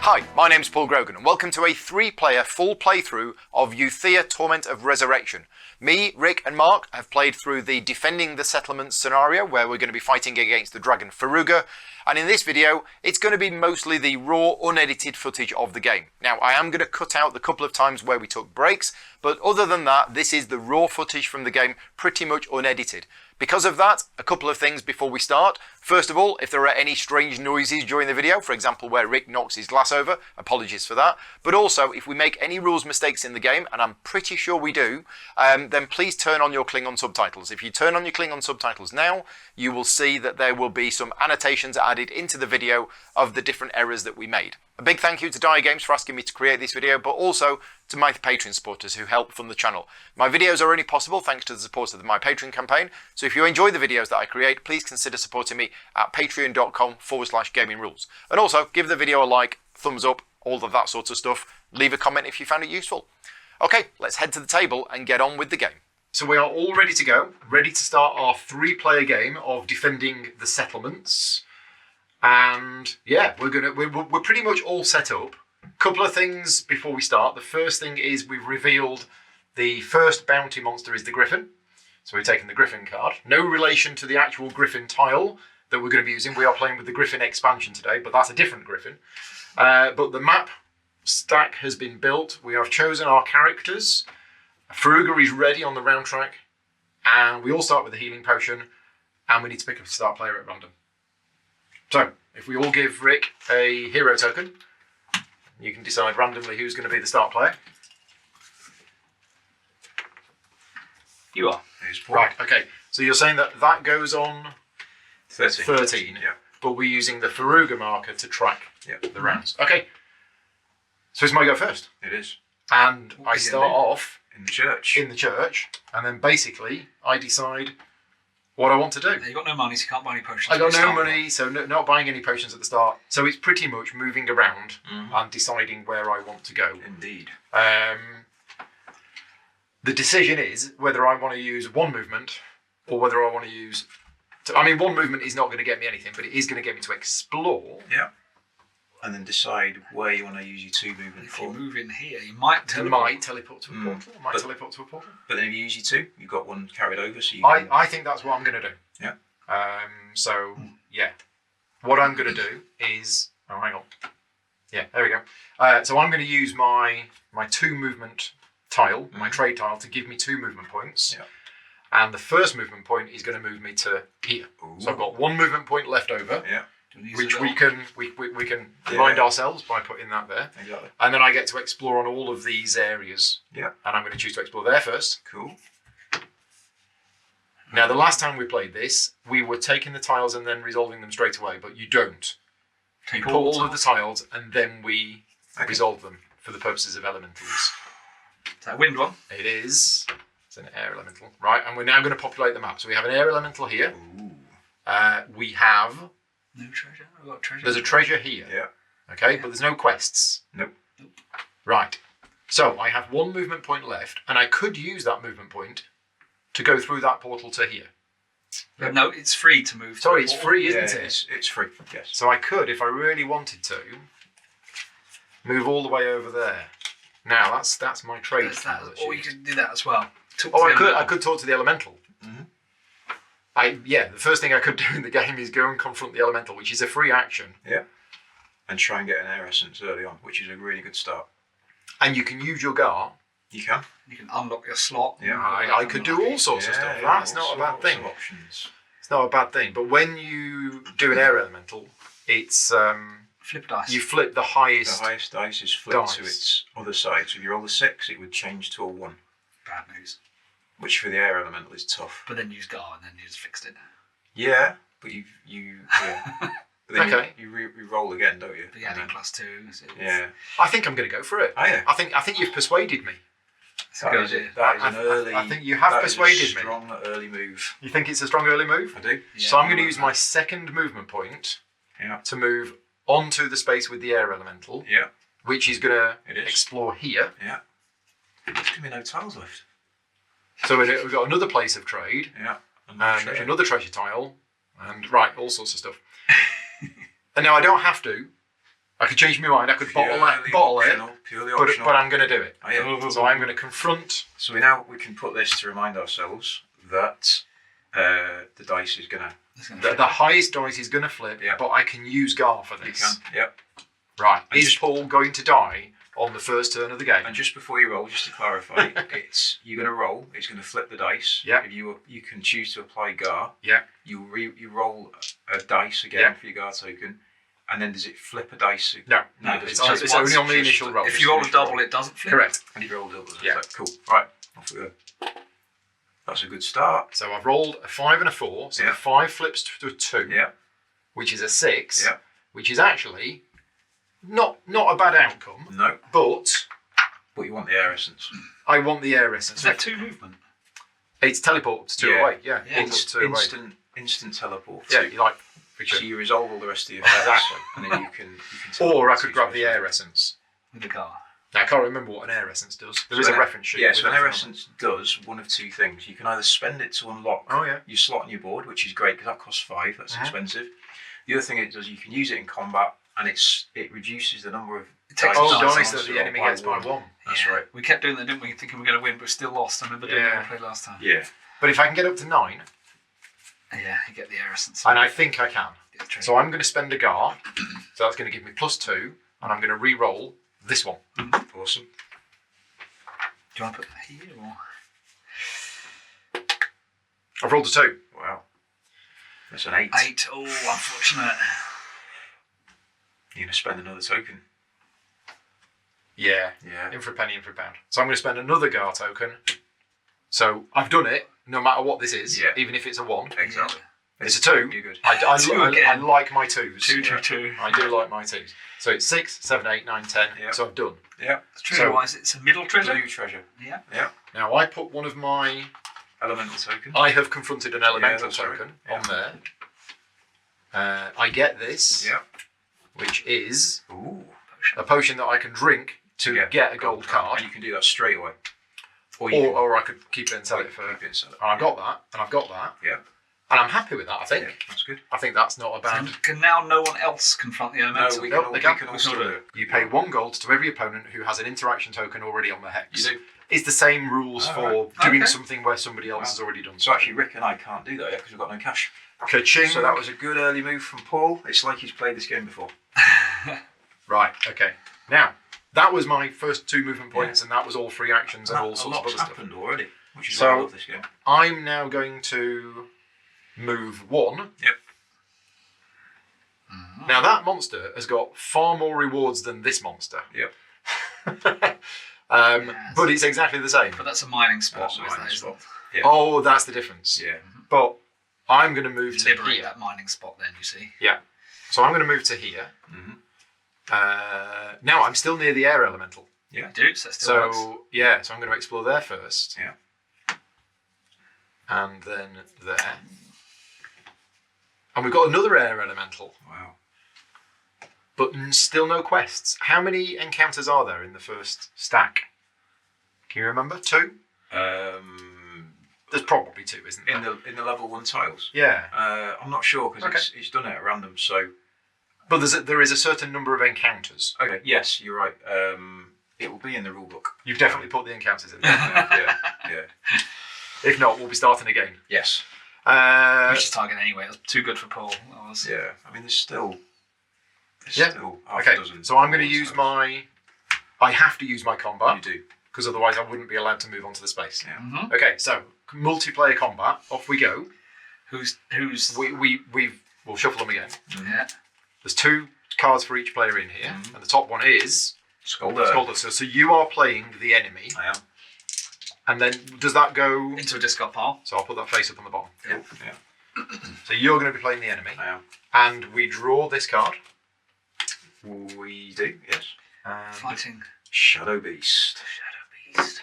Hi, my name's Paul Grogan and welcome to a 3-player full playthrough of Euthia Torment of Resurrection. Me, Rick and Mark have played through the Defending the Settlements scenario where we're going to be fighting against the dragon Faruga, and in this video it's going to be mostly the raw, unedited footage of the game. Now I am going to cut out the couple of times where we took breaks, but other than that this is the raw footage from the game, pretty much unedited. Because of that, a couple of things before we start. First of all, if there are any strange noises during the video, for example where Rick knocks his glass over, apologies for that. But also, if we make any rules mistakes in the game, and I'm pretty sure we do, then please turn on your Klingon subtitles. If you turn on your Klingon subtitles now, you will see that there will be some annotations added into the video of the different errors that we made. A big thank you to Dire Games for asking me to create this video, but also to my Patreon supporters who help fund the channel. My videos are only possible thanks to the support of my Patreon campaign, so if you enjoy the videos that I create, please consider supporting me at patreon.com/gamingrules. And also, give the video a like, thumbs up, all of that sort of stuff. Leave a comment if you found it useful. Okay, let's head to the table and get on with the game. So we are all ready to go, ready to start our 3-player game of Defending the Settlements. And yeah, we're pretty much all set up. Couple of things before we start. The first thing is we've revealed the first bounty monster is the Griffin. So we're taking the Griffin card. No relation to the actual Griffin tile that we're going to be using. We are playing with the Griffin expansion today, but that's a different Griffin. But the map stack has been built. We have chosen our characters. Faruga is ready on the round track. And we all start with a healing potion. And we need to pick a start player at random. So, if we all give Rick a hero token, you can decide randomly who's going to be the start player. You are. Right, okay. So you're saying that that goes on 13, yeah. But we're using the Faruga marker to track the rounds. Okay. So it's my go first. It is. And I start off in the church. And then basically I decide what I want to do. You've got no money, so you can't buy any potions. I got no money, so not buying any potions at the start. So it's pretty much moving around and deciding where I want to go. Indeed. The decision is whether I want to use one movement or whether I want to use... one movement is not going to get me anything, but it is going to get me to explore. Yeah. And then decide where you want to use your 2 movement If for. you move in here, you might teleport. teleport to a portal. Teleport to a portal. But then if you use your 2, you've got one carried over, so you can... I think that's what I'm going to do. Yeah. Yeah. What I'm going to do is... Oh, hang on. Yeah, there we go. So I'm going to use my 2 movement tile, my trade tile, to give me 2 movement points. Yeah. And the first movement point is going to move me to here. Ooh. So I've got 1 movement point left over. Yeah. Which we can remind ourselves by putting that there. Exactly. And then I get to explore on all of these areas. Yeah. And I'm going to choose to explore there first. Cool. Now, the last time we played this, we were taking the tiles and then resolving them straight away, but you don't. You pull all of the tiles and then we resolve them for the purposes of elementals. Is that a wind one? It is. It's an air elemental. Right, and we're now going to populate the map. So we have an air elemental here. Ooh. We have... No treasure? I've got treasure. There's a treasure here. Yeah. Okay, but there's no quests. Nope. Right. So I have 1 movement point left, and I could use that movement point to go through that portal to here. But no, it's free to move. Sorry, it's free, isn't it? It's free, yes. So I could, if I really wanted to, move all the way over there. Now, that's my trade. Or you could do that as well. I could talk to the elemental. The first thing I could do in the game is go and confront the elemental, which is a free action. Yeah. And try and get an air essence early on, which is a really good start. And you can use your Gar. You can. You can unlock your slot. Yeah. I could do all sorts of stuff. That's not a bad thing. Options. It's not a bad thing. But when you do an air elemental, it's... flip dice. You flip the highest... The highest dice is flipped to its other side. So if you roll a 6, it would change to a 1. Bad news. Which for the air elemental is tough. But then use Gar and then you just fixed it. Yeah, but you But then okay. you roll again, don't you? But you add in +2. So yeah. I think I'm going to go for it. Oh, yeah. I think you've persuaded me. That is an early... I think you have persuaded me. Strong early move. You think it's a strong early move? I do. Yeah, so I'm going to use my 2nd movement point to move onto the space with the air elemental. Yeah. Which is going to explore here. Yeah. There's going to be no tiles left. So we've got another place of trade. Yeah. Another treasure tile. And all sorts of stuff. And now I don't have to. I could change my mind. I could bottle it, Purely but optional. I'm going to do it. Oh, yeah. So I'm going to confront. So we can put this to remind ourselves that the dice is going to... The highest dice is going to flip, Yeah. but I can use Gar for You this. can, yep. Right. And Is just- Paul going to die on the first turn of the game? And just before you roll, just to clarify, you're going to roll. It's going to flip the dice. Yeah. If you can choose to apply Gar. Yeah. You roll a dice again Yeah. for your Gar token, and then does it flip a dice? No. No, It's just only on the once. initial roll. If you roll a double, it doesn't flip. Correct. And you roll a double. Yeah. Cool. Right. Off we go. That's a good start. So I've rolled a 5 and a 4. So Yeah. the 5 flips to a 2, Yeah. which is a 6, Yeah. which is actually not a bad outcome, No. but But you want the air essence. I want the air essence. Is that 2 movement? It's teleport to Yeah. away. Yeah. Yeah. Teleport to away. Instant teleport. Yeah, you like. So you resolve all the rest of your effects, Exactly. and then you can Or I teleport could to grab the each air other. essence. With the car. Now, I can't remember what an air essence does. There is So a an- reference sheet. Yeah, with so an everything air on it. essence does one of two things. You can either spend it to unlock Oh, yeah. your slot on your board, which is great because that costs 5. That's Uh-huh. expensive. The other thing it does, you can use it in combat, and it reduces the number of It takes Oh, dice dice on that it the enemy gets by 1. That's right. We kept doing that, didn't we? Thinking we were going to win, but we still lost. I remember doing Yeah. that when we played last time. Yeah. But if I can get up to 9, Yeah, you get the air essence. and I think I can. It's true. So I'm going to spend a Gar. So that's going to give me +2, and I'm going to re-roll this one. Awesome. Do you want to put that here or? I've rolled a 2. Wow. That's an 8. 8. Oh, unfortunate. You're going to spend another token. Yeah. Yeah. In for a penny, in for a pound. So I'm going to spend another Gar token. So I've done it, no matter what this is, Yeah. even if it's a 1. Exactly. It's a 2. You're good. Two I again. like my 2s. 2, Yeah. 2, 2. I do like my 2s. So it's 6, 7, 8, 9, 10. Yeah. So I've done. Yeah. Treasure-wise, it's a middle treasure. Blue treasure. Yeah. Yeah. Now I put one of my... Elemental token. I have confronted an elemental that's right. token Yeah. on there. I get this, Yeah. which is Ooh. a potion that I can drink to Yeah. get a gold card. And you can do that straight away. Or you Or I could keep it and sell it for... keep it and sell it. And I've got that, and I've got that. Yeah. And I'm happy with that, I think. Yeah, that's good. I think that's not a bad... Can now no one else confront the elemental? No, we Nope, can all, they we can't. can all We still can do do it. You pay 1 gold to every opponent who has an interaction token already on the hex. You do. It's the same rules Oh, for right. doing Okay. something where somebody else has already done So actually, Rick and I can't do that yet because we've got no cash. Ka-ching. So that was a good early move from Paul. It's like he's played this game before. Right, okay. Now, that was my first 2 movement points, and that was all free actions and all a sorts of lot's other stuff. happened already, which is So- why I love this game. I'm now going to move 1. Yep. Now, that monster has got far more rewards than this monster. Yep. Yes. But it's exactly the same. But that's a mining spot. That's a with mining that, spot. isn't Yeah. Oh, that's the difference. Yeah. But I'm going to move it? to Liberate here. that mining spot then, you see. Yeah. So I'm going to move to here. Mhm. Now, I'm still near the air elemental. Yeah. Dude, so that still works. So, yeah, so I'm going to explore there first. Yeah. And then there. And we've got another air elemental, Wow. but still no quests. How many encounters are there in the first stack? Can you remember? 2? There's probably 2, isn't there? In the level 1 tiles. Yeah. I'm not sure because Okay. it's done it at random. So But there is a certain number of encounters. okay, yes, you're right. It will be in the rule book. You've definitely put the encounters in there. Yeah. Yeah. If not, we'll be starting again. Yes. Which is target anyway. That's too good for Paul. That was... Yeah. I mean, there's still Yeah. half a Okay, dozen. so I'm going to rules, use so my... I have to use my You combat, do. because otherwise I wouldn't be allowed to move onto the space. Yeah. Mhm. Okay, so multiplayer combat, off we go. Who's We'll shuffle them again. yeah. There's 2 cards for each player in here, and the top one is Scolder. Scolder. So you are playing the enemy, I am. and then does that go... Into a discard pile. So I'll put that face up on the bottom. Yeah. Yeah. So you're going to be playing the enemy, I am. and we draw this card. We do. Yes. And Fighting Shadow Beast. Shadow Beast.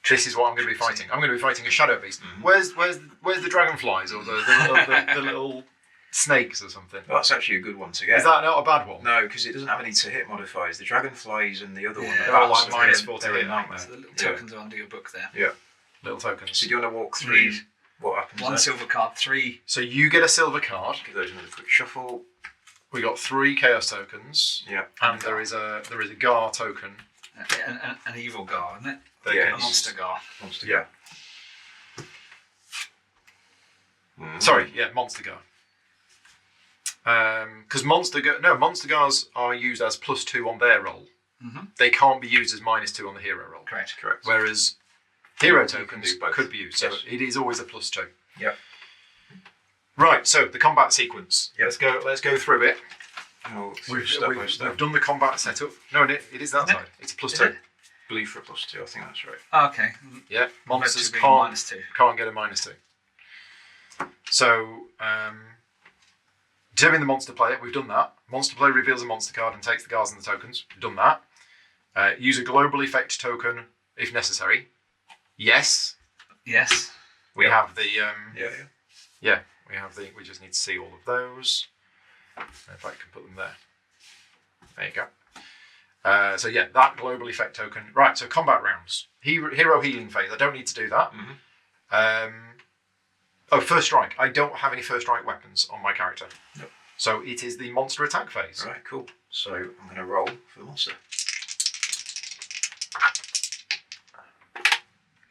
this is what I'm going to be fighting. I'm going to be fighting a shadow beast. Mhm. Where's the dragonflies or the little snakes or something? Well, that's actually a good one to get. Is that not a bad one? No, because it doesn't have any to hit modifiers. The dragonflies and the other one. Yeah. the They're all bats like are -4 to they're a hit, aren't nightmare. So the little Yeah. tokens are under your book there. Yeah. Little tokens. So do you want to walk through Read. what happens One there? silver card, 3. So you get a silver card. Give those another quick shuffle. We got 3 chaos tokens. Yeah. And there is a Gar token. An evil Gar, isn't it? Yeah, A monster Gar. Monster. Yeah. Mm. Sorry, yeah, monster Gar. Because monster Gars are used as +2 on their roll. Mm-hmm. They can't be used as -2 on the hero roll. Correct. Whereas hero You can tokens do both. could be used. So Yes. it is always a +2. Yeah. Right, so the combat sequence. Yep. Let's go through it. Step by step. We've done the combat setup. No, it is that Isn't it? side. It's a +2. Is it? Blue for a +2, I think that's right. Oh, okay. Yeah, monsters being can't -2. get a -2. So, determine the monster player. We've done that. Monster player reveals a monster card and takes the guards and the tokens. We've done that. Use a global effect token if necessary. Yes. Yes. We Yep. have the Yeah. we have the. We just need to see all of those. If I can put them there. There you go. So yeah, that global effect token. Right. So combat rounds. Hero healing phase. I don't need to do that. Mm-hmm. First strike. I don't have any first strike weapons on my character. Nope. So it is the monster attack phase. Right, cool. So I'm going to roll for the monster.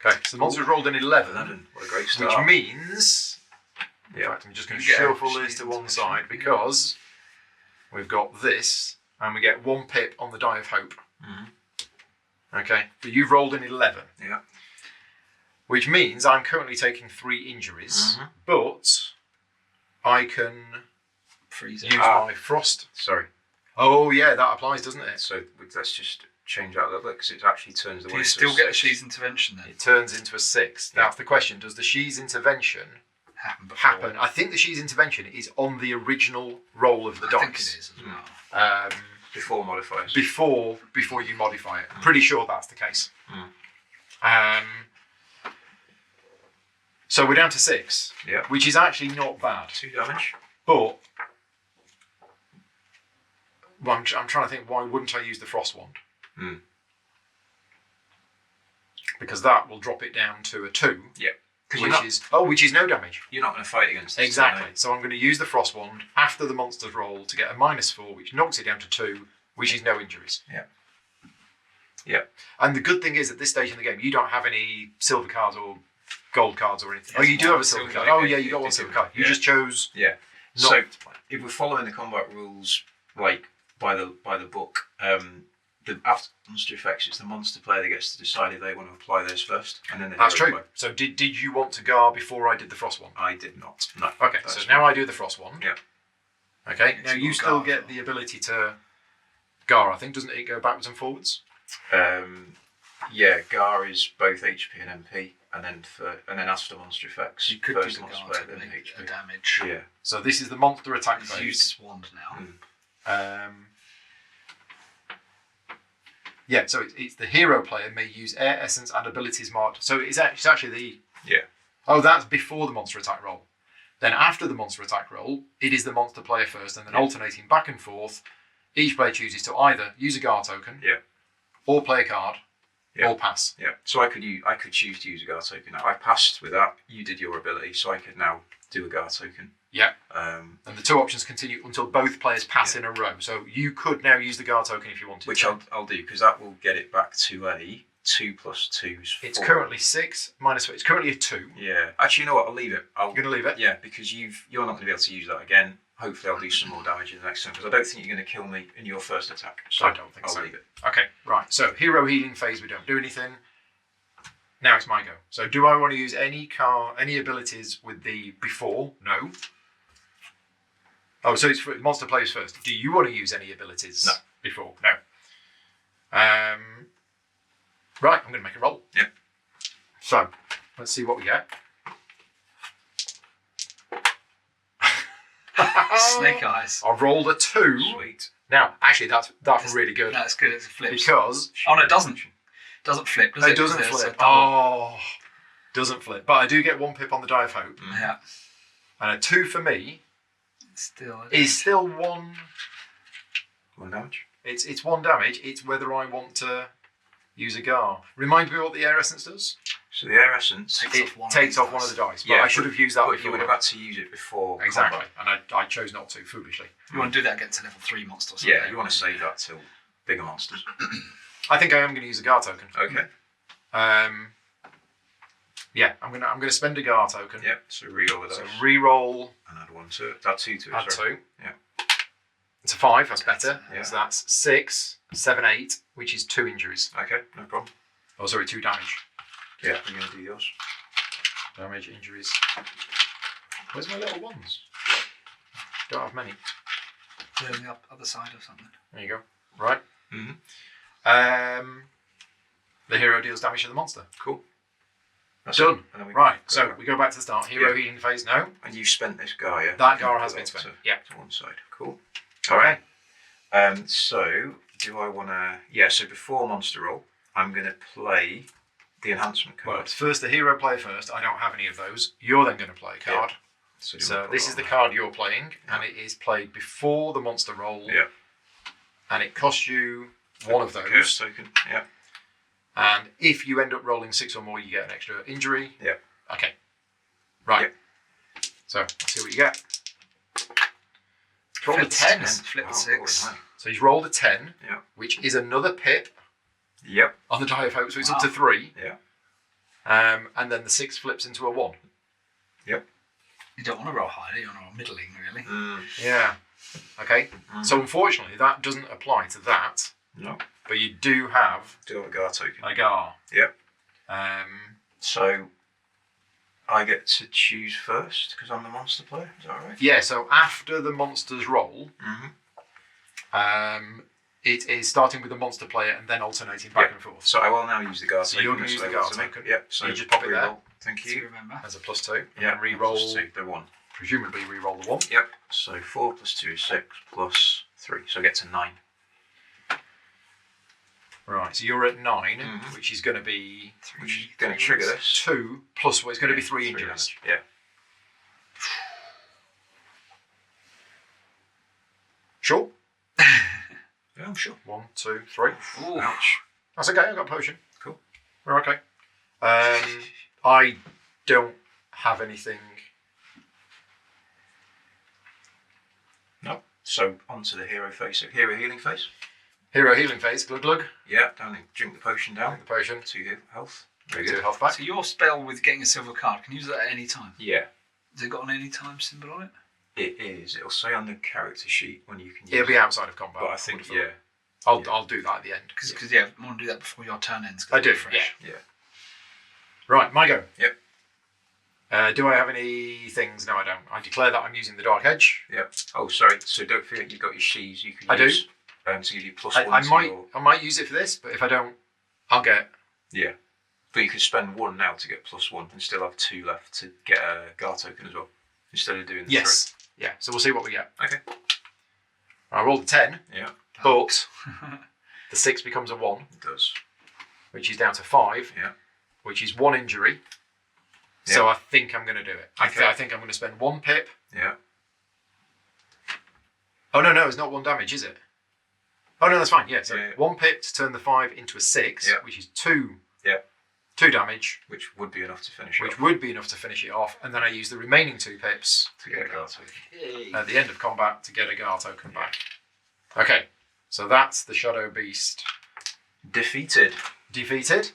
Okay. So the monster's rolled an 11, 11. What a great which start. means. In Yeah. fact, I'm just going to You get a shuffle this sheet to one into side it. because we've got this, and we get 1 pip on the die of hope. Mm-hmm. Okay. But you've rolled an 11. Yeah. Which means I'm currently taking 3 injuries, Mhm. but I can Freeze use it. my frost. Sorry. Oh yeah, that applies, doesn't it? So let's just change that a little bit because it actually turns the Do way you to still a get a 6. She's intervention then? It turns into a 6. Yeah. That's the question. Does the She's intervention Happen before. happen? I think the She's intervention is on the original roll of the I dice. think it is as well. Before modifiers. Before you modify it. I'm pretty sure that's the case. Mm. So we're down to 6, Yeah. which is actually not bad. 2 damage. But well, I'm trying to think, why wouldn't I use the frost wand? Mm. Because that will drop it down to a 2. Yeah. Because Which is no damage. you're not going to fight against this. Exactly. So I'm going to use the frost wand after the monster's roll to get a -4, which knocks it down to 2, which is no injuries. Yeah. Yeah. And the good thing is, at this stage in the game, you don't have any silver cards or gold cards or anything. Yes, Oh, you do one have a silver silver card. Oh card. yeah, you got one silver card. You Yeah. just chose Yeah. not So to play. if we're following the combat rules like by the book, the after monster effects, it's the monster player that gets to decide if they want to apply those first, and then the That's hero true. player. So did you want to gar before I did the frost one? I did not. No. Okay, That's so now I do the frost one. Yeah. Okay, It's now you not still gar get as well. the ability to gar, I think, doesn't it go backwards and forwards? Yeah, Gar is both HP and MP, and then as for the monster effects, You could do first the monster guard player, to then make a HP. damage. Yeah. So this is the monster attack He's phase. used his wand now. Yeah, so it's the hero player may use air essence and abilities marked. So it's actually the... Yeah. Oh, that's before the monster attack roll. Then after the monster attack roll, it is the monster player first, and then Yeah. alternating back and forth, each player chooses to either use a Gar token, Yeah. or play a card, Yeah. or pass. Yeah. So I could choose to use a Gar token. I passed with that. You did your ability, so I could now do a Gar token. Yeah. Um, And the 2 options continue until both players pass in a row. So you could now use the Gar token if you wanted which to. I'll do because that will get it back to a 2 + 2's 4. It's currently 6 minus... It's currently a 2. Yeah. Actually, you know what? I'll leave it. You're going to leave it? Yeah, because you're not going to be able to use that again. Hopefully, I'll do some more damage in the next turn because I don't think you're going to kill me in your first attack. So I don't think I'll so. leave it. Okay, right. So hero healing phase, we don't do anything. Now it's my go. So do I want to use any abilities with the before? No. Oh, so it's for monster players first. Do you want to use any abilities No. before? No. Right, I'm going to make a roll. Yeah. So let's see what we get. Snake eyes. I've rolled a 2. Sweet. Now, actually, that's really good That's good. It's a flip. because Oh no, it doesn't. Doesn't flip. Does it? it doesn't There's a flip. double. Oh, doesn't flip. But I do get 1 pip on the die of hope. Yeah. And a 2 for me Still. is still 1. 1 damage. It's 1 damage. It's whether I want to use a Gar. Remind me what the air essence does. So the air essence takes off one of the dice. But I should have used that But if you would have had to use it before. Exactly, combat. and I chose not to, foolishly. You want to do that against a level 3 monster or something? Yeah, you want to save that till bigger monsters. I think I am going to use a Gar token. Okay. Yeah, I'm gonna spend a Gar token. Yep. So re-roll with So those. re-roll. And add 1 to it. Add 2 to it. Add sorry. 2. Yeah. It's a 5. That's better. Yeah. So that's 6, 7, 8, which is 2 injuries. Okay, no problem. Oh, sorry, 2 damage. Yeah, I'm going to do yours. Damage, injuries. Where's my little ones? Don't have many. They're on the other side or something. There you go. Right. Mm-hmm. The hero deals damage to the monster. Cool. That's Done. it. And then we Right. go So back. we go back to the start. Hero healing phase. No. And you've spent this Gar, yeah? That Gar You has put been that spent. to- Yeah. To one side. Cool. Okay. All right. So do I want to? Yeah. So before monster roll, I'm going to play the enhancement Well, card. it's first the hero play first. I don't have any of those. You're then going to play a card. So, do you So wanna put this that is the on card you're playing, and it is played before the monster roll. Yeah. And it costs you one of there? those. Curse token. Yeah. And if you end up rolling 6 or more, you get an extra injury. Yeah. Okay. Right. Yeah. So let's see what you get. Roll a 10. Flip Wow, the 6. all right. So he's rolled a 10, Yeah. which is another pip Yep. on the die of hope, so it's up Wow. to 3. Yeah. And then the 6 flips into a 1. Yep. You don't want to roll high, you want to roll middling, really. Yeah. Okay. So unfortunately, that doesn't apply to that, No. but you do have Do have a Gar token. a Gar. Yep. So So I get to choose first because I'm the monster player. Is that all right? yeah, so after the monsters roll, Mm-hmm. it is starting with the monster player and then alternating back Yeah. and forth. So I will now use the Gar So token. you're gonna use the Gar token. Yep. So You just pop it there. re-roll. Thank Do you you. remember? As a +2, and Yeah. then re-roll, +2, the 1. presumably re-roll the 1. Yep. So 4 + 2 is 6 + 3. So I get to 9. Right, so you're at 9, Mhm. which is going to be Which is going to trigger this. 2 plus what? It's going to be 3 injuries. damage. Yeah. Sure. Yeah, I'm sure. 1, 2, 3. Ooh. Ouch. That's okay, I've got a potion. Cool. We're okay. I don't have anything. No. So onto the hero phase. So hero healing phase. Hero healing phase, glug glug. Yeah. Down and drink the potion down. Drink the potion. 2 health. Very Very good. good. Health back. So your spell with getting a silver card, can you use that at any time? Yeah. Has it got an any time symbol on it? It is. It'll say on the character sheet when you can use It'll be it. outside of combat. But I think, would have yeah. thought. I'll do that at the end. Because yeah, I want to do that before your turn ends. 'cause I it'll do, be fresh. Yeah. Right, my go. Yep. Do I have any things? No, I don't. I declare that I'm using the Dark Edge. Yep. Oh, sorry. So don't forget you've got your sheaves. You can I do. use to give you +1 I to your... I might use it for this, but if I don't, I'll get. Yeah. But you can spend 1 now to get +1 and still have 2 left to get a Gar token as well. Instead of doing the Yes. Yeah. So we'll see what we get. 3. Okay. I rolled a 10, Yeah. but the 6 becomes a 1, It does. which is down to 5. Yeah. Which is 1 injury. So I think I'm going to do it. Okay. I think I'm going to spend 1 pip. Yeah. Oh no, it's not 1 damage, is it? Oh no, that's fine. Yeah. So Yeah. 1 pip to turn the 5 into a 6, Yeah. which is 2. Yeah. 2 damage, Which would be enough to finish it which off. would be enough to finish it off, and then I use the remaining 2 pips To get a Gar token. at the end of combat to get a Gar token back. Okay, so that's the Shadow Beast Defeated. defeated,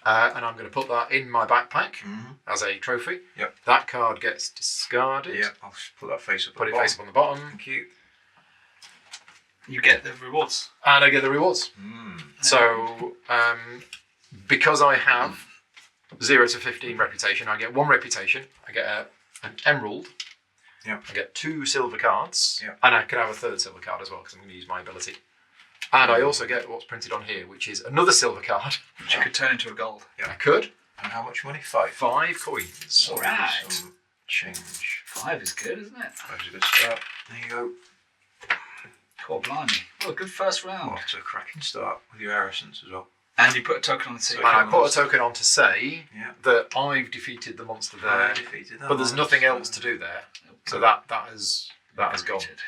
and I'm going to put that in my backpack Mm-hmm. as a trophy. Yep. That card gets discarded. Yeah. I'll put that face up. Put at it the face up on the bottom, Thank you. You get the rewards. and I get the rewards. Mm. So, because I have 0 to 15 reputation, I get 1 reputation. I get an emerald. Yep. I get 2 silver cards. Yep. And I can have a 3rd silver card as well because I'm going to use my ability. And I also get what's printed on here, which is another silver card. Which you could turn into a gold. I could. And how much money? 5. 5 coins. So Alright. some change. 5 is good, isn't it? 5 is a good start. There you go. God blimey. Well, a good first round. Off to a cracking start with your air essence as well. And you put a token on the So table. And I Come put on. a token on to say Yeah. that I've defeated the monster I there, defeated that but there's one. nothing else to do there. So that has gone. Defeated.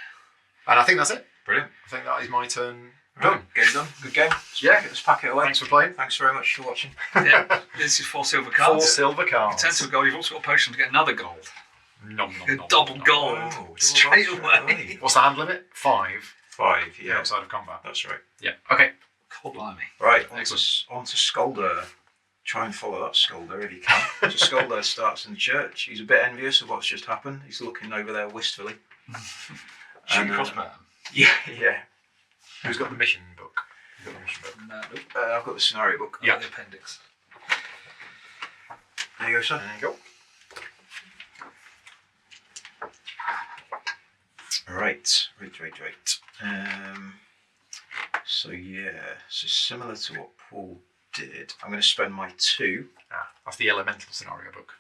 And I think that's it. Brilliant. I think that is my turn Done. Game done. Good game. Yeah. Let's pack it away. Thanks for playing. Thanks very much for watching. Yeah, this is 4 silver 4 cards. silver You cards. turn to a gold, you've also got a potion to get another gold. Nom, nom, A nom, double nom. gold. Oh, straight double away. What's the hand limit? 5. 5, yeah. Outside of combat. That's right. Yeah. Okay. God blimey. Right, Excellent. on to Skolder. Try and follow that Skolder if you can. So Skolder starts in the church. He's a bit envious of what's just happened. He's looking over there wistfully. Shoot your crossbow. Yeah, yeah. Who's got the mission book? Who's got the mission book? No, nope. I've got the scenario book. Yeah, the appendix. There you go, sir. There you go. Right. So similar to what Paul did, I'm going to spend my 2. That's the elemental scenario book.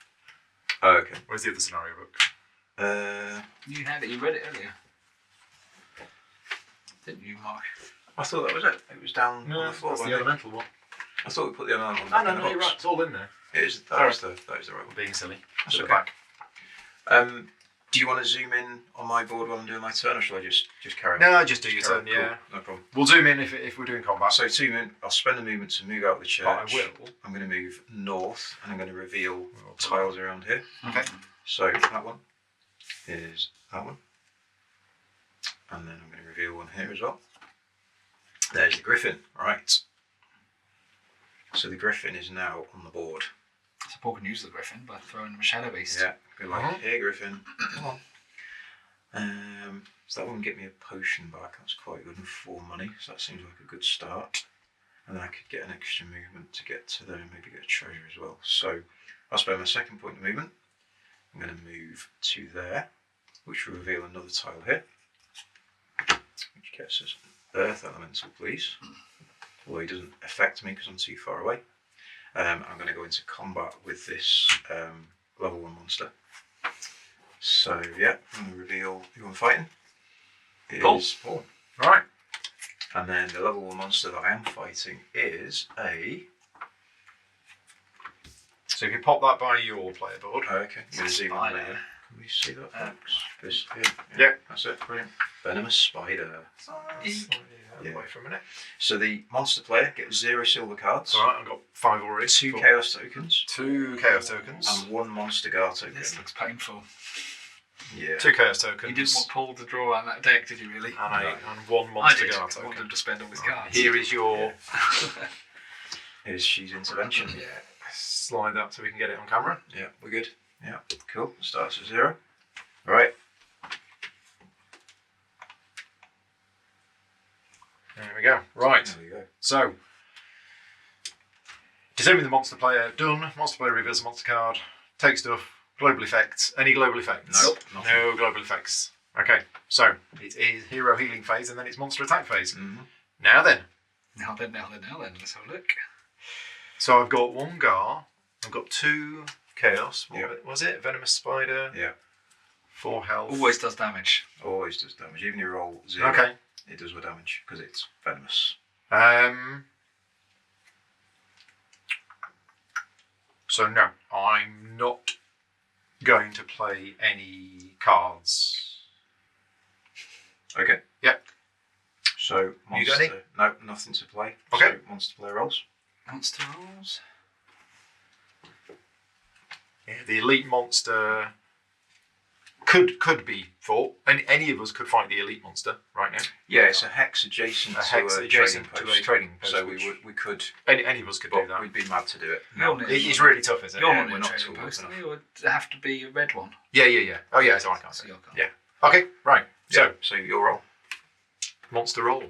Oh, okay. Where's the other scenario book? You had it, you read it earlier. Didn't you, Mark? I thought that was it. It was down on the floor. That's the wasn't it? elemental one. I thought we put the elemental No, on no, the no, you're box. right. It's all in there. It is. That is the right one. Being silly. That's At the okay. back. Do you want to zoom in on my board while I'm doing my turn, or shall I just carry on? No, just do your carry turn, on. yeah. Cool. No problem. We'll zoom in if we're doing combat. So 2 minutes. I'll spend a movement to move out of the church. But I will. I'm going to move north, and I'm going to reveal tiles around here. Okay. So that one is that one, and then I'm going to reveal one here as well. There's the griffin. Right. So the griffin is now on the board. So Paul can use the griffin by throwing him a shadow beast. Yeah. Good luck. Uh-huh. Here, griffin. Come on. So that one get me a potion back. That's quite good, and 4 money. So that seems like a good start. And then I could get an extra movement to get to there and maybe get a treasure as well. So I'll spend my 2nd point of movement. I'm going to move to there, which will reveal another tile here, which gets us earth elemental, please. Although he doesn't affect me because I'm too far away. I'm going to go into combat with this level 1 monster. So yeah, I'm going to reveal who I'm fighting. Is Paul. Right. And then the level 1 monster that I am fighting is a... So if you pop that by your player board. Oh, okay, I'm going to zoom in Spider. there. Can we see that, folks? This here? Yeah. That's it. Brilliant. Venomous spider. Yeah. Wait for a minute. So the monster player gets 0 silver cards, Alright, I've got 5 already. 2 Cool. chaos tokens, 2 chaos tokens. and 1 monster guard token. This looks painful. Yeah. 2 chaos tokens. You didn't want Paul to draw on that deck, did you really? and 1 I monster did. guard I wanted token. him to spend all his cards. Here is your... Here's she's intervention. Yeah. Slide that so we can get it on camera. Yeah, we're good. Yeah, cool. Starts at 0. Right. There we go. Right. There we go. So, determine the monster player. Done. Monster player reveals a monster card. Take stuff. Global effects. Any global effects? Nope. Nothing. No global effects. Okay. So, it is hero healing phase and then it's monster attack phase. Mm-hmm. Now then. Now then. Let's have a look. So I've got 1 Gar. I've got 2 chaos. What Yeah. was it? Venomous spider. Yeah. 4 health. Always does damage. Always does damage. Even if you roll 0, Okay. it does more damage because it's venomous. So no, I'm not going to play any cards. Okay. Yep. So monster. You got any? No, nothing to play. Okay. So monster player rolls. Monster rolls. Yeah, the elite monster could be fought. Any of us could fight the elite monster right now. Yeah, it's a hex adjacent A to hex a adjacent trading to post. a trading post. So which we could, any of us could do but that. we'd be mad to do it. You're not- It's really tough, is it? You're Yeah, not we're in a not trading tall post. enough. It would have to be a red one. yeah. Oh yeah, so I can't. So your card. Yeah. Okay, right. So So your roll. monster roll.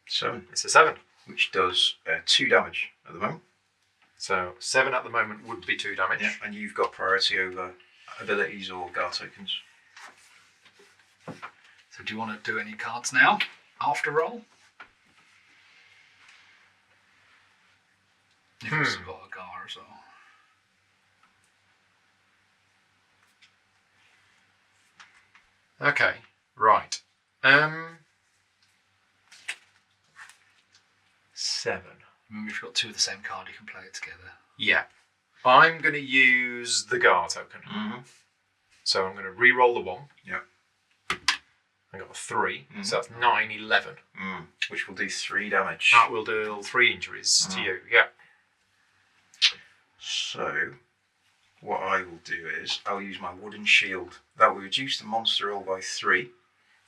7, It's a 7. which does 2 damage at the moment. So 7 at the moment would be 2 damage. Yeah, and you've got priority over abilities or guard tokens. So do you want to do any cards now? After roll? You've also got a Gar as well. Okay, right. 7. Remember, if you've got 2 of the same card, you can play it together. Yeah. I'm going to use the Gar token. Mm-hmm. So I'm going to re-roll the 1. Yeah. I got got 3, so that's 9, 11. Which will do 3 damage. That will deal 3 injuries to you, yeah. So, what I will do is, I'll use my wooden shield. That will reduce the monster roll by 3,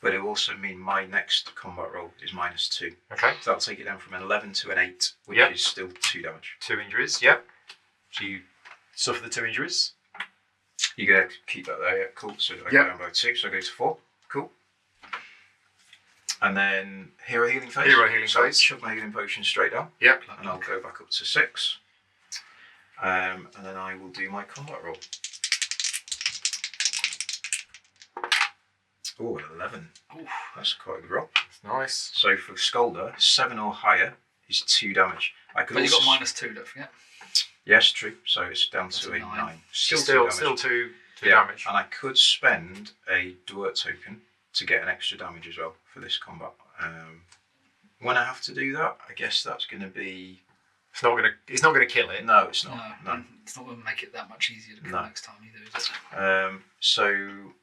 but it will also mean my next combat roll is -2. Okay. So that'll take it down from an 11 to an 8, which is still 2 damage. 2 injuries, yep. So you suffer the 2 injuries. You're going to keep that there, yeah, cool. So I go down by 2, so I go to 4, cool. And then Hero Healing Phase. Hero Healing so Phase. Shove my healing potion straight down. Yep. And I'll go back up to 6. And then I will do my combat roll. Oh, an 11. Ooh, that's quite a good roll. That's nice. So for Scolder, 7 or higher is 2 damage. But you got -2, don't forget. Yes, true. So it's down to a 9. Still 2 damage. And I could spend a Dwurt token to get an extra damage as well for this combat. When I have to do that, I guess that's going to be... It's not gonna kill it. No, it's not. No. It's not going to make it that much easier to kill next time either, is it? So,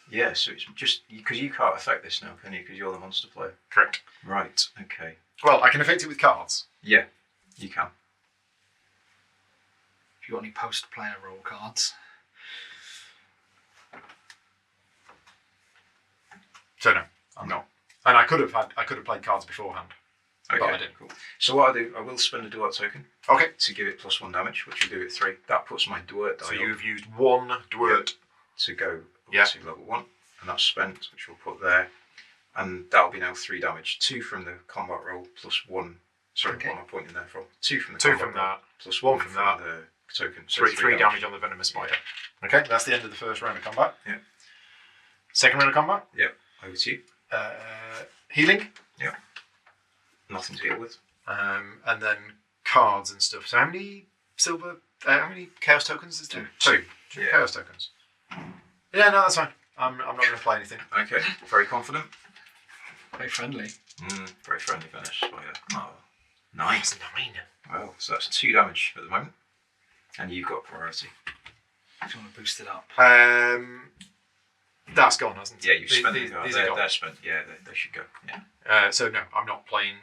yeah, so it's just... Because you can't affect this now, can you? Because you're the monster player. Correct. Right, okay. Well, I can affect it with cards. Yeah, you can. If you got any post-player roll cards. So no, I'm not. And I could have played cards beforehand. Okay, but I didn't. Cool. So what I'll do, I will spend a Dwurt token. Okay. To give it +1 damage, which will do it 3. That puts my Dwurt die So up you've used 1 Dwurt to go up to level 1, and that's spent, which we'll put there. And that'll be now 3 damage. 2 from the combat roll +1. Sorry, what am I pointing there from? 2 from the combat roll that, +1 from that. the token. So 3 damage on the venomous spider. Yeah. Okay, that's the end of the first round of combat. Yeah. Second round of combat. Yep. Over to you. Healing. Yep. Nothing to deal with. And then cards and stuff. So how many how many chaos tokens is there? 2. 2 chaos tokens. Yeah, no, that's fine. I'm not going to play anything. Okay. Very confident. Very friendly. Very friendly finish. Oh, nice. 9. Well, so that's 2 damage at the moment, and you've got priority. If you want to boost it up. That's gone, hasn't it? Yeah, you've spent the these are gone. They're spent. Yeah, they should go. Yeah. So no, I'm not playing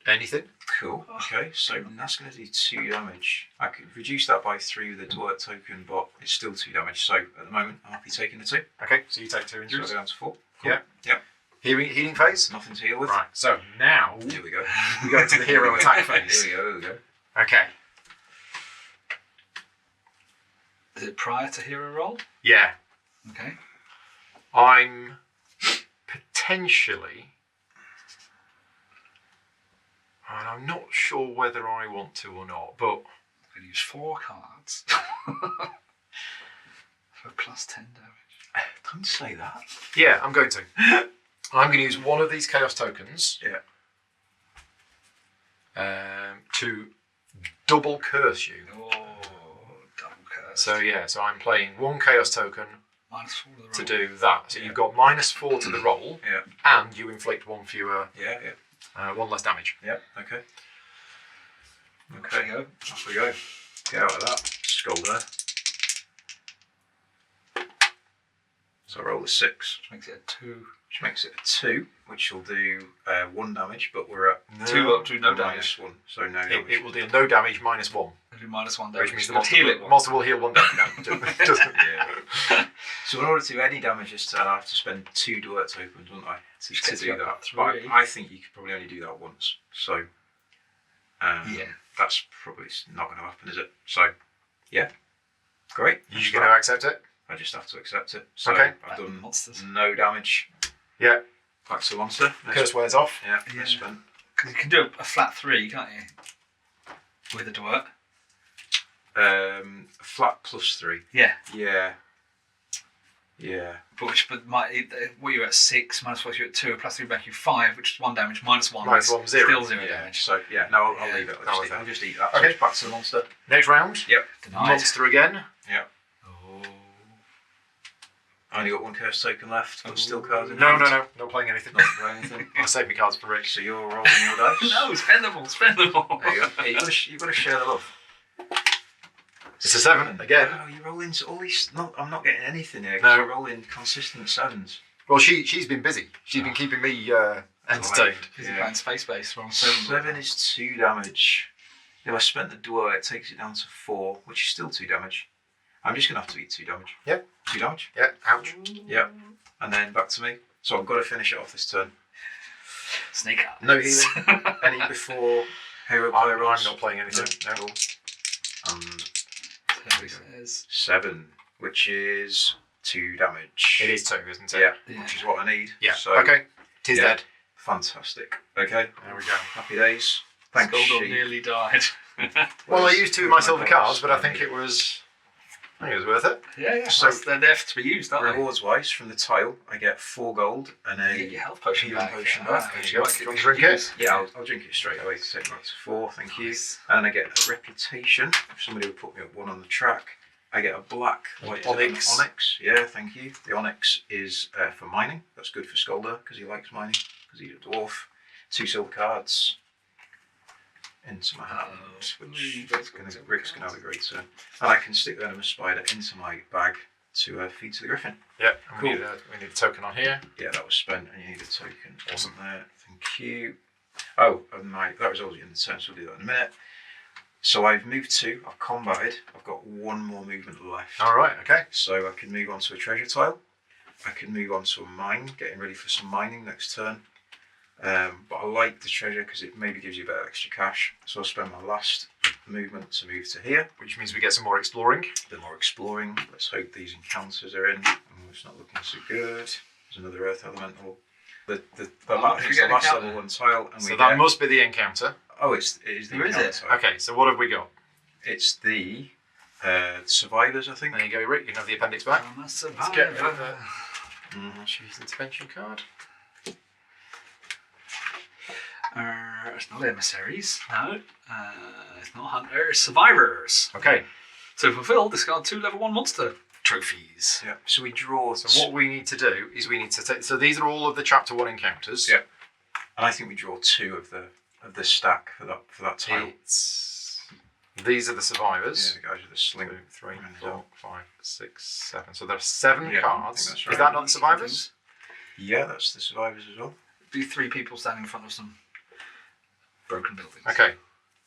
anything. Cool. Okay, so that's going to do 2 damage. I could reduce that by 3 with a Dwurt token, but it's still 2 damage. So at the moment, I'm happy taking the 2. Okay, so you take 2 So I injuries. go down to 4. Cool. Yeah. Yep. Healing phase. Nothing to heal with. Right. So now Here we go. we go into the hero attack phase. Here we go. Okay. Is it prior to hero roll? Yeah. Okay. I'm potentially, and I'm not sure whether I want to or not, but I'm going to use 4 cards for +10 damage. Don't say that. yeah, I'm going to. I'm going to use one of these chaos tokens. Yeah. To double curse you. Oh, double curse. So yeah, so I'm playing 1 chaos token -4 to the roll. to do that. So you've got -4 to the roll, and you inflict 1 fewer, 1 less damage. Yeah. Okay. Off we go. Off we go. Get out of that. Scolder. So I roll a 6. Which makes it a 2. Which makes it a 2, which will do 1 damage, but we're at 2 up to no damage. -1, so no damage. It will deal no damage -1. It'll do -1 damage. Which means the Heal monster will heal 1 damage. No, just, Yeah. So in order to do any damage this turn, I have to spend 2 Dwurt tokens, wouldn't I, to do that? But I think you could probably only do that once. So that's probably not going to happen, is it? So yeah, great. You're going to accept it? I just have to accept it. So Okay. I've done monsters. no damage. Yeah. Back to the monster. Curse wears off. Yeah, I spent. Because you can do a flat 3, can't you? With a Dwurt. Flat +3. Yeah. Yeah. But what you're at 6, -4 you're at 2, +3 back you 5, which is 1 damage, -1. -1, 0. Still 0 damage. So yeah, no, I'll leave it. I'll just eat that. Okay. So back to the monster. Next round. Yep. Denied. Monster again. Yep. Oh. I only got 1 curse token left, but still cards in No, hand. not playing anything. Not playing anything. I'll save my cards for Rick. So you're rolling your dice. No, spend them all. There you go. Yeah, you've got to share the love. It's a 7 again. Oh, you roll into all these. I'm not getting anything here. No. You're rolling consistent 7s. Well, she's been busy. She's been keeping me entertained. Busy playing Space Base. We're on 7. 7 is 2 damage. If I spent the duel, it takes it down to 4, which is still 2 damage. I'm just going to have to eat 2 damage. Yep. 2 damage. Yeah, ouch. Yep. And then back to me. So I've got to finish it off this turn. Snake eyes. No healing. Any before hero player I'm rolls? not playing anything. No. Cool. And So he says. 7, which is 2 damage. It is 2, isn't it? Yeah, which is what I need. Yeah. So, Okay. Tis dead. Fantastic. Okay. There we go. Happy days. Thanks, Scoldon sheep. nearly died. Well, I used 2 of my silver cards, but I think it was worth it. Yeah. So- So they're there to be used, aren't they? Rewards wise, from the tile, I get 4 gold and You get a your health potion healing back. potion Ah, back. which There you go. might Do you want be to drink used. it? Yeah, I'll drink it straight away to take back to 4, thank you. Nice. And then I get a reputation. If somebody would put me at 1 on the track, I get a black white Onyx. Onyx. Yeah, thank you. The Onyx is for mining. That's good for Skolder because he likes mining because he's a dwarf. 2 silver cards into my hand, which Rick's going to have a great turn. And I can stick the Venomous Spider into my bag to feed to the Griffin. Yeah. And Cool. we need a token on here. Yeah, that was spent, and you need a token. Awesome. There, thank you. Oh, and that was already in the turn, so we'll do that in a minute. So I've moved 2, I've combated, I've got 1 more movement left. All right. Okay. So I can move on to a treasure tile. I can move on to a mine, getting ready for some mining next turn. But I like the treasure because it maybe gives you a bit of extra cash. So I'll spend my last movement to move to here. Which means we get some more exploring. A bit more exploring. Let's hope these encounters are in. Oh, it's not looking so good. There's another earth elemental. I think it's the last level 1 tile. And So that must be the encounter. Oh, it is the Who is encounter it? tile. Okay. So what have we got? It's the survivors, I think. There you go, Rick. You can have the appendix back. I'm a Let's get rid of survivor. Choose intervention card. It's not emissaries. No. It's not hunters. Survivors. Okay. To fulfill, discard 2 level 1 monster trophies. Yeah. So we draw. So what we need to do is we need to take. So these are all of the chapter 1 encounters. Yeah. And I think we draw 2 of the stack for that tile. These are the survivors. Yeah, the guys with the sling. 2, 3, And 4, 5, 6, 7. So there are 7 Yeah, I cards. think that's Is right. that not the survivors? Yeah, that's the survivors as well. Be 3 people standing in front of some broken buildings. Okay.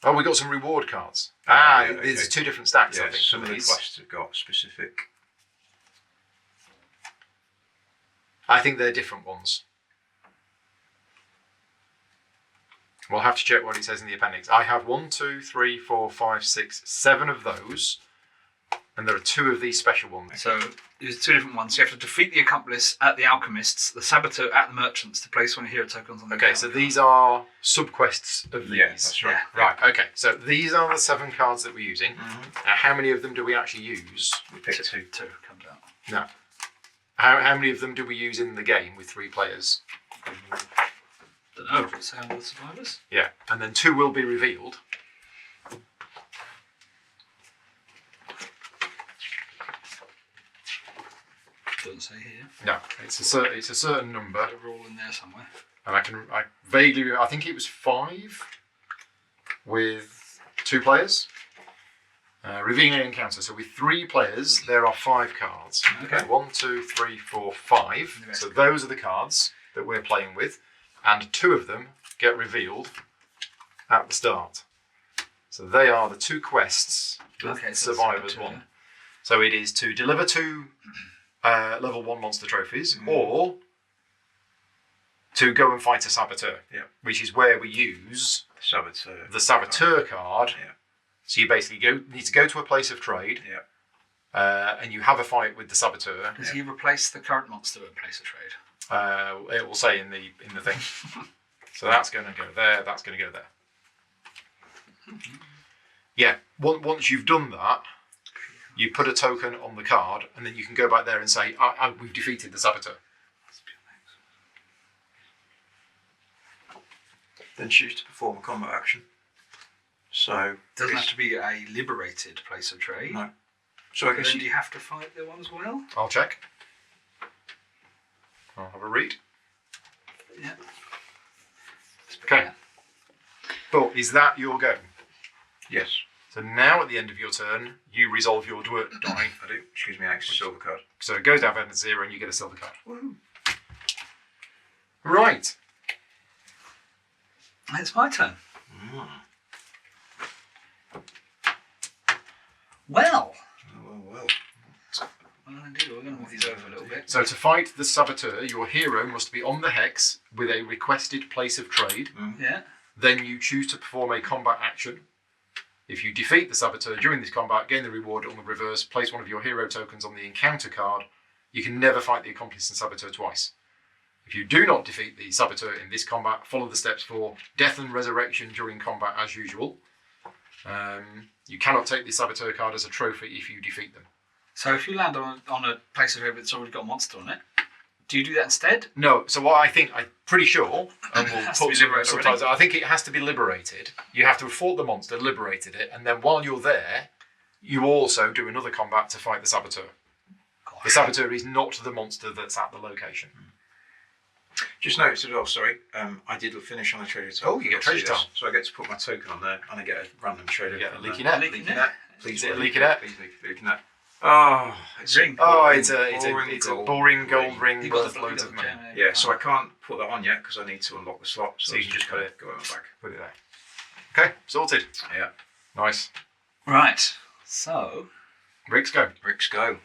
Oh, we got some reward cards. Yeah, there's okay. 2 different stacks. Yeah, I think some of the these. quests have got specific. I think they're different ones. We'll have to check what it says in the appendix. I have 1, 2, 3, 4, 5, 6, 7 of those, and there are 2 of these special ones. So there's 2 different ones. You have to defeat the accomplice at the alchemists, the saboteur at the merchants to place 1 hero tokens on the Okay, account. so these are subquests of these. Yeah, that's right. Yeah. Right, okay. So these are the 7 cards that we're using. Now, how many of them do we actually use? We picked 2. 2 comes out. No. How many of them do we use in the game with 3 players? Don't know. Does it say on the survivors? Yeah. And then 2 will be revealed. Doesn't say here. No, it's a certain number, They're all in there somewhere. and I vaguely I think it was 5 with 2 players. Revealing an encounter. So with 3 players, there are 5 cards. Okay. 1, 2, 3, 4, 5. So those are the cards that we're playing with, and 2 of them get revealed at the start. So they are the 2 quests that Okay, so survivors saboteur. want. So it is to deliver 2 level 1 monster trophies, or to go and fight a saboteur. Yeah. Which is where we use Saboteur. the saboteur card. Yeah. So you basically need to go to a place of trade, and you have a fight with the saboteur. Does he replace the current monster at place of trade? It will say in the thing. So that's going to go there. That's going to go there. Yeah. Once you've done that, you put a token on the card, and then you can go back there and say, "We've defeated the saboteur." Then choose to perform a combat action. So Doesn't have to be a liberated place of trade. No. So I But guess then do you have to fight the one as well? I'll check. I'll have a read. Yeah. Okay. But is that your go? yes, So now at the end of your turn, you resolve your die. I do. Excuse me, an extra silver card. So it goes down to 0 and you get a silver card. Woohoo. Right. It's my turn. Well. Well. Indeed, we're going to move these over a little bit. So to fight the saboteur, your hero must be on the hex with a requested place of trade. Yeah. Then you choose to perform a combat action. If you defeat the saboteur during this combat, gain the reward on the reverse, place one of your hero tokens on the encounter card. You can never fight the accomplice and saboteur twice. If you do not defeat the saboteur in this combat, follow the steps for death and resurrection during combat as usual. You cannot take the saboteur card as a trophy if you defeat them. So if you land on a place of that's already got a monster on it, do you do that instead? No, so what I'm pretty sure, and we'll Has to put be some liberated subtitles, I think it has to be liberated. You have to have fought the monster, liberated it, and then while you're there, you also do another combat to fight the saboteur. Gosh. The saboteur is not the monster that's at the location. Just noticed as well, sorry, I did finish on a treasure tile. Oh, you get a treasure tile. So I get to put my token on there and I get a random treasure. You get a from leaky there. net. Leaky net. Please, Is it a leaky net? Please, leaky net. Oh, it's Ring. It's a boring gold ring You got worth the loads of money. Yeah, so I can't put that on yet because I need to unlock the slot. So you can just put it. Go in my bag. Put it there. Okay, sorted. Yeah. Nice. Right. So. Rick's go. Bricks go.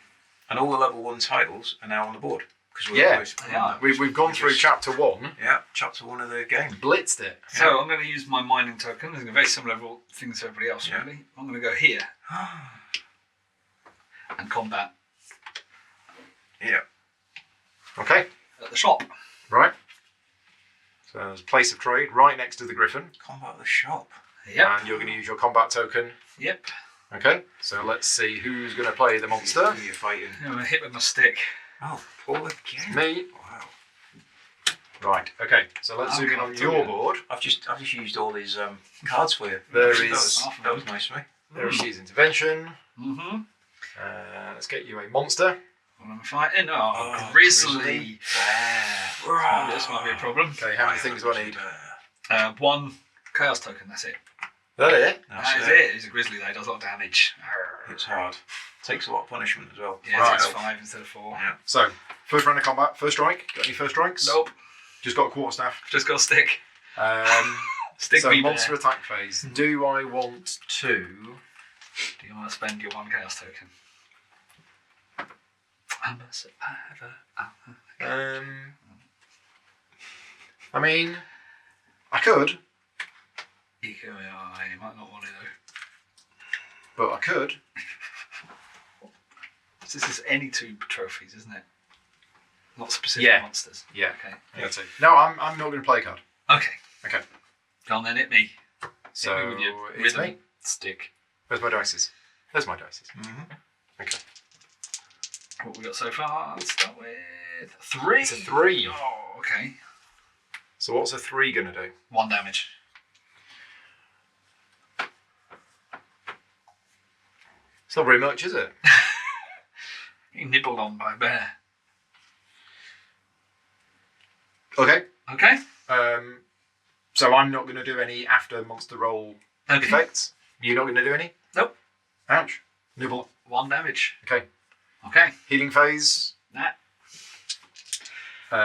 And all the level 1 titles are now on the board. Because Yeah, they are. We've gone through chapter 1. Yeah, chapter 1 of the game. Blitzed it. So I'm going to use my mining token. It's a very similar thing to everybody else, Yeah. really. I'm going to go here and combat Yeah. Okay, at the shop. right. So there's a place of trade right next to the griffin. Combat at the shop. Yep. And you're going to use your combat token. Yep. Okay, so let's see who's going to play the monster. Who you're fighting. I'm going to hit with my stick. Oh, Paul again. Me. Wow. Right, okay, so let's zoom in on your board. I've just used all these cards for you. There that is- was, that was nice of me. There is intervention. Mm-hmm. Let's get you a monster. What am I fighting? Oh, Oh, grizzly. Wow. This might be a problem. Okay, how many things do I need? One chaos token, that's it. That it? That is it. He's a grizzly though, does a lot of damage. It's hard. Takes a lot of punishment as well. Yeah, Right. it's 5 instead of 4. Yeah. So, first round of combat, first strike. Got any first strikes? Nope. Just got a quarterstaff. Just got a stick. Stick So me monster there. attack phase. Do I want to? Do you want to spend your 1 chaos token? I'm a survivor. I mean, I could, You might not want to though. but I could. So this is any 2 trophies, isn't it? Not specific Yeah. monsters. Yeah. Okay. That's it. No, I'm not going to play a card. Okay. Okay. Go on then, hit me. So Hit me with your it's rhythm me. stick. Where's my dices? There's my dices. Mm-hmm. Okay. What we got so far? Let's start with 3. It's a 3. Oh, okay. So what's a 3 going to do? 1 damage. It's not very much, is it? You nibbled on by a bear. Okay. Okay. So I'm not going to do any after monster roll Okay. effects. You're not going to do any? Nope. Ouch. Nibble. 1 damage. Okay. Okay. Healing phase. Nah.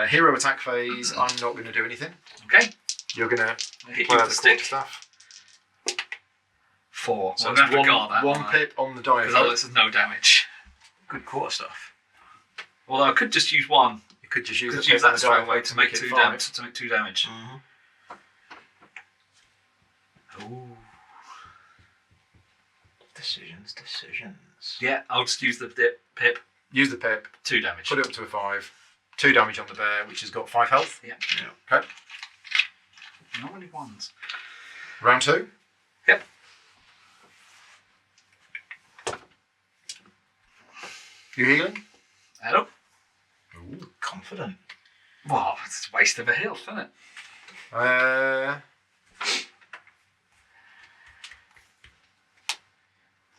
Hero attack phase. I'm not going to do anything. Okay. You're going to I hit play you out with the the stick. stuff. 4. So I'm it's going to have to guard that. one pip on the die. Because otherwise there's no damage. Good quarter stuff. Although I could just use 1. You could just use, Could the use pip on that the die straight away to make it 2 5. damage. To make 2 damage. Mm-hmm. Ooh. Decisions. Yeah, I'll just use the pip. Use the pip. 2 damage. Put it up to a 5. 2 damage on the bear, which has got 5 health. Yeah. Okay. Not many 1s. Round 2. Yep. You healing? Hello. Ooh, confident. Wow, it's a waste of a health, isn't it?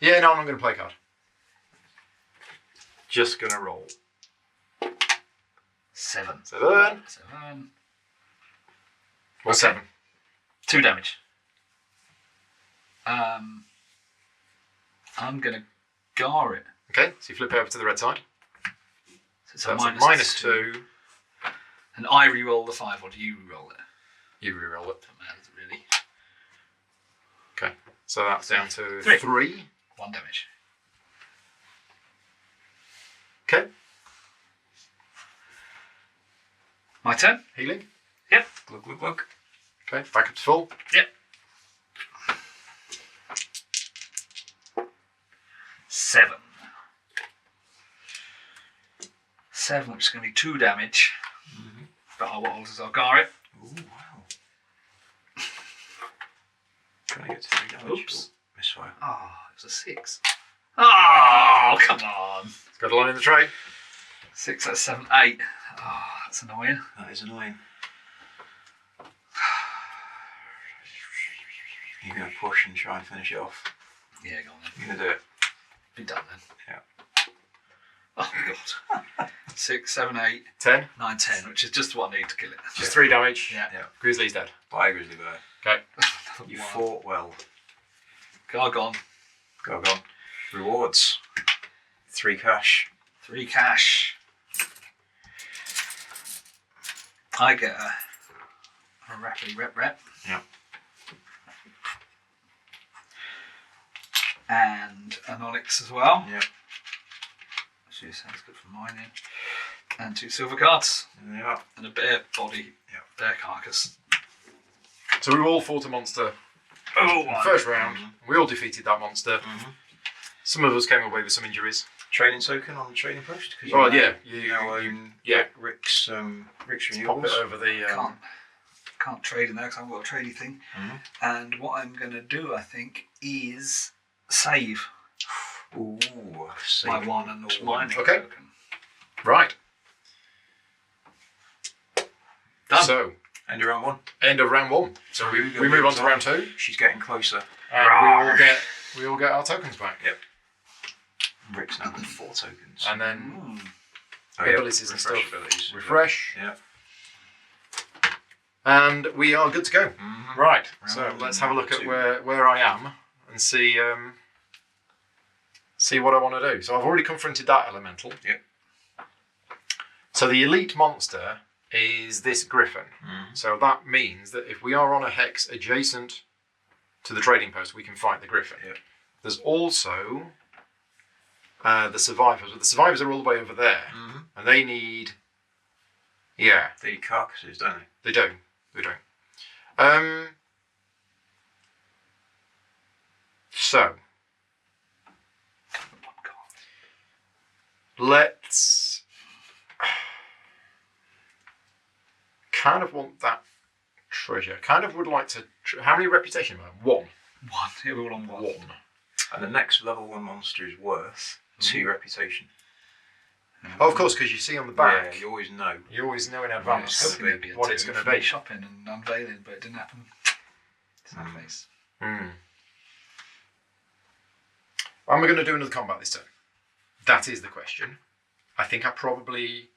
Yeah, no, I'm not going to play a card. Just going to roll. 7. 7. 7. Or Okay. 7. 2 damage. I'm going to gar it. Okay, so you flip over to the red side. So it's So a that's a minus minus 2. And I re-roll the 5, or do you re-roll it? You reroll it. Doesn't matter, really. Okay. So that's down to 3. 3. 1 damage. Okay. My turn? Healing. Yep. Glug, glug, glug. Okay. Back up to full. Yep. 7. 7, which is going to be 2 damage. Mm-hmm. But what alters I'll gar it. Ooh, wow. Trying to get to 3 damage. Oops. Oh, misfire. Oh, it was a 6. Oh, come on. It's got a line in the tray. 6, that's 7, 8. Oh, that's annoying. That is annoying. You're going to push and try and finish it off. Yeah, go on then. You're going to do it. Be done then. Yeah. Oh, God. 6, 7, 8, 10. 9, 10, which is just what I need to kill it. Just 3 damage. Yeah. Yeah. Grizzly's dead. Bye, Grizzly Bear. Okay. You Wow. fought well. Gar gone. Go on. Rewards. 3 cash. 3 cash. I get a Rapley rep. Yeah. And an Onyx as well. Yeah. Actually, sounds good for mining. And 2 silver cards. Yeah. And a bear body. Yeah. Bear carcass. So we all fought a monster Oh, in the first round. We all defeated that monster. Mm-hmm. Some of us came away with some injuries. Trading token on the trading post. Oh yeah, You now own yeah. Rick's Let's pop renewables. it over the. Can't trade in there because I haven't got a trading thing. Mhm. And what I'm going to do, I think, is save Ooh, my save 1 and one. mining Okay. token. Right. Done. So End of round 1. end of round 1. So we move on to round 2, She's getting closer. and we all get our tokens back. Yep. Rick's now got 4 tokens. And then Oh, yeah. abilities and Refresh stuff. abilities. Refresh, Yeah. and we are good to go. Mhm. Right. So Round let's have a look at 2. where I am and see what I want to do. So I've already confronted that elemental. Yep. So the elite monster is this griffin. Mhm. So that means that if we are on a hex adjacent to the trading post, we can fight the griffin. Yep. There's also the survivors. But the survivors are all the way over there, Mhm. and they need. Yeah, They eat carcasses, don't they? they do. They do. So let's kind of want that treasure. Kind of would like to. How many reputation am I? 1. 1. Yeah, we're all on 1. 1. And the next level 1 monster is worth 2 reputation. Oh, of course, because you see on the back, Yeah, you always know. you always know in I was advance hoping there'd be a what 2 it's going to for me be. shopping and unveiling, but it didn't happen. It's my face. Am I going to do another combat this turn? That is the question. I think I probably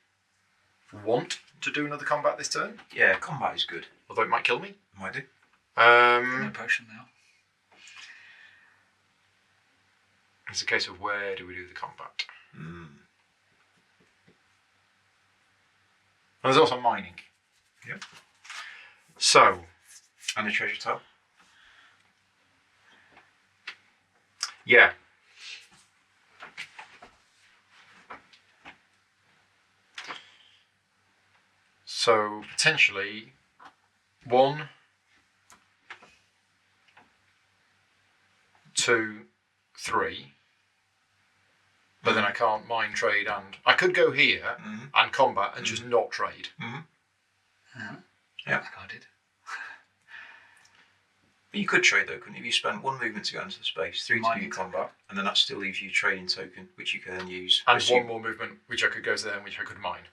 want to do another combat this turn, Yeah, combat is good. although it might kill me. Might do. No potion now. It's a case of where do we do the combat? Mm. And there's also mining. Yep. So, And the treasure top. yeah. So, potentially 1, 2, 3. But then I can't mine, trade, and I could go here Mhm. and combat and just not trade. Mhm. Yeah. Like I did. But you could trade though, couldn't you? If you spent 1 movement to go into the space, 3 to do Mining your combat, and then that still leaves you a trading token, which you can then use. And Assume- 1 more movement, which I could go to there and which I could mine.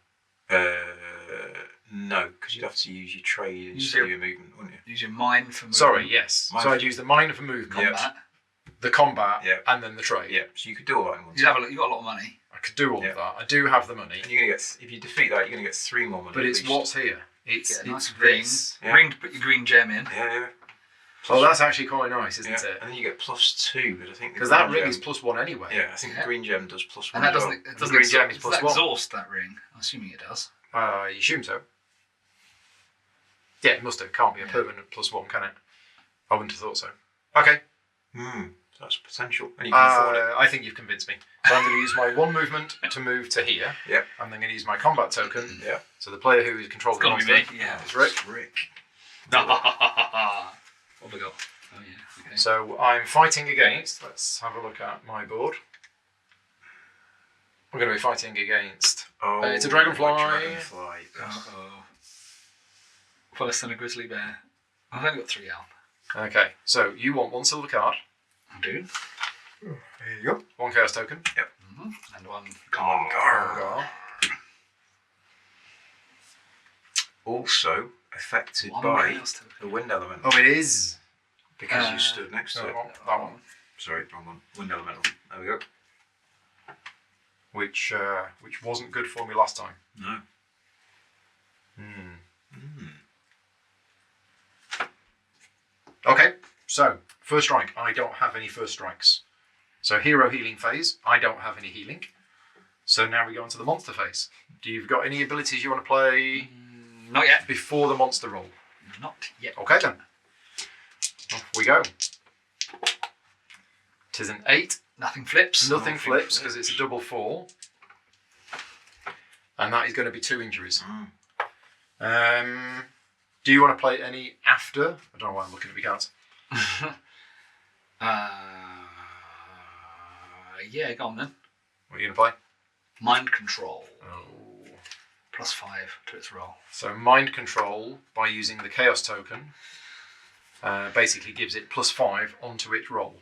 No, because you'd have to use your trade Use instead of your- your movement, wouldn't you? Use your mine for movement. Sorry, yes. Mine So for- I'd use the mine for movement, Yeah. Combat. the combat, Yeah. and then the trade. Yeah, so you could do all that in one You have turn. you got a lot of money. I could do all Yeah. of that. I do have the money. And you're gonna get, if you defeat that, you're gonna get 3 more money. But at it's least. what's here. It's Get a nice it's ring. this. Yeah. Ring to put your green gem in. Yeah. Oh, that's actually quite nice, isn't Yeah. it? And then you get +2, but I think the Because that green ring gem- is +1 anyway. Yeah, I think the green gem does +1. And that as well. doesn't. It The doesn't green gem is does plus that 1. exhaust that ring. I'm assuming it does. I assume so. Yeah, it must do. It can't be a permanent +1, can it? I wouldn't have thought so. Okay. So that's potential. And you can afford it. I think you've convinced me. So I'm going to use my 1 movement to move to here. Yep. I'm then going to use my combat token. Yep. So the player who controls the It's monster gotta be me. Yeah, is Rick. Rick. What have we got? Oh yeah. Okay. So I'm fighting against. Let's have a look at my board. We're going to be fighting against. Oh, It's a dragonfly. Dragonfly. Uh-oh. Worse than a grizzly bear. I've only got 3 health. Okay, so you want 1 silver card, I do. There you go. 1 chaos token. And 1 Come on, Gar. Gar. Also affected 1 by chaos token. the wind element. Oh, it is. Because you stood next to No, it. that one. Sorry, wrong one. Wind elemental. There we go. Which wasn't good for me last time. No. Okay, so first strike. I don't have any first strikes. So hero healing phase. I don't have any healing. So now we go into the monster phase. Do you've got any abilities you want to play Not yet. before the monster roll? Not yet. Okay then. Off we go. Tis an 8. Nothing flips. Nothing flips because it's a double 4. And that is going to be 2 injuries. Do you want to play any after? I don't know why I'm looking at my cards. Yeah, go on then. What are you going to play? Mind control. Oh. +5 to its roll. So mind control by using the chaos token basically gives it +5 onto its roll.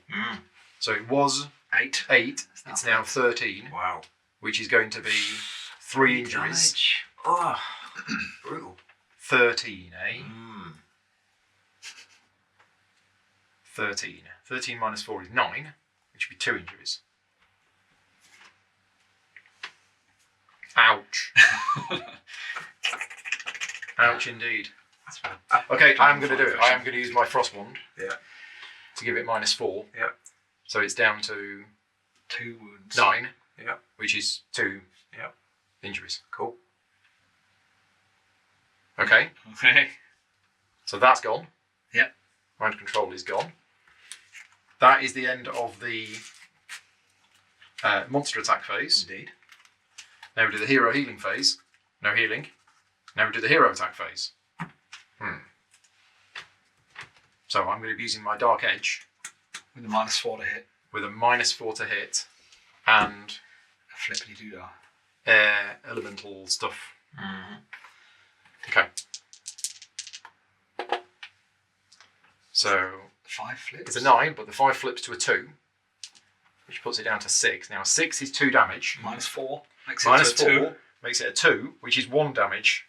So it was 8. 8. It's now 13, Wow. which is going to be 3 injuries. Oh, brutal. 13, eh? 13. 13 minus 4 is 9, which would be 2 injuries. Ouch. Ouch indeed. That's fine. Okay, I am going to do it. I am going to use my frost wand. Yeah. To give it -4. Yeah. So it's down to 2 wounds. 9. Yeah. Which is 2 Yeah. injuries. Cool. Okay, Okay. so that's gone. Yep. Mind control is gone. That is the end of the monster attack phase. Indeed. Now we do the hero healing phase. No healing. Now we do the hero attack phase. So I'm going to be using my Dark Edge With a -4 to hit. with a -4 to hit and A flippity doodah. elemental stuff. Okay. So 5 flips. it's a 9, but the 5 flips to a 2, which puts it down to 6. Now 6 is 2 damage. -4. Makes it Minus to 4 a 2. makes it a 2, which is 1 damage.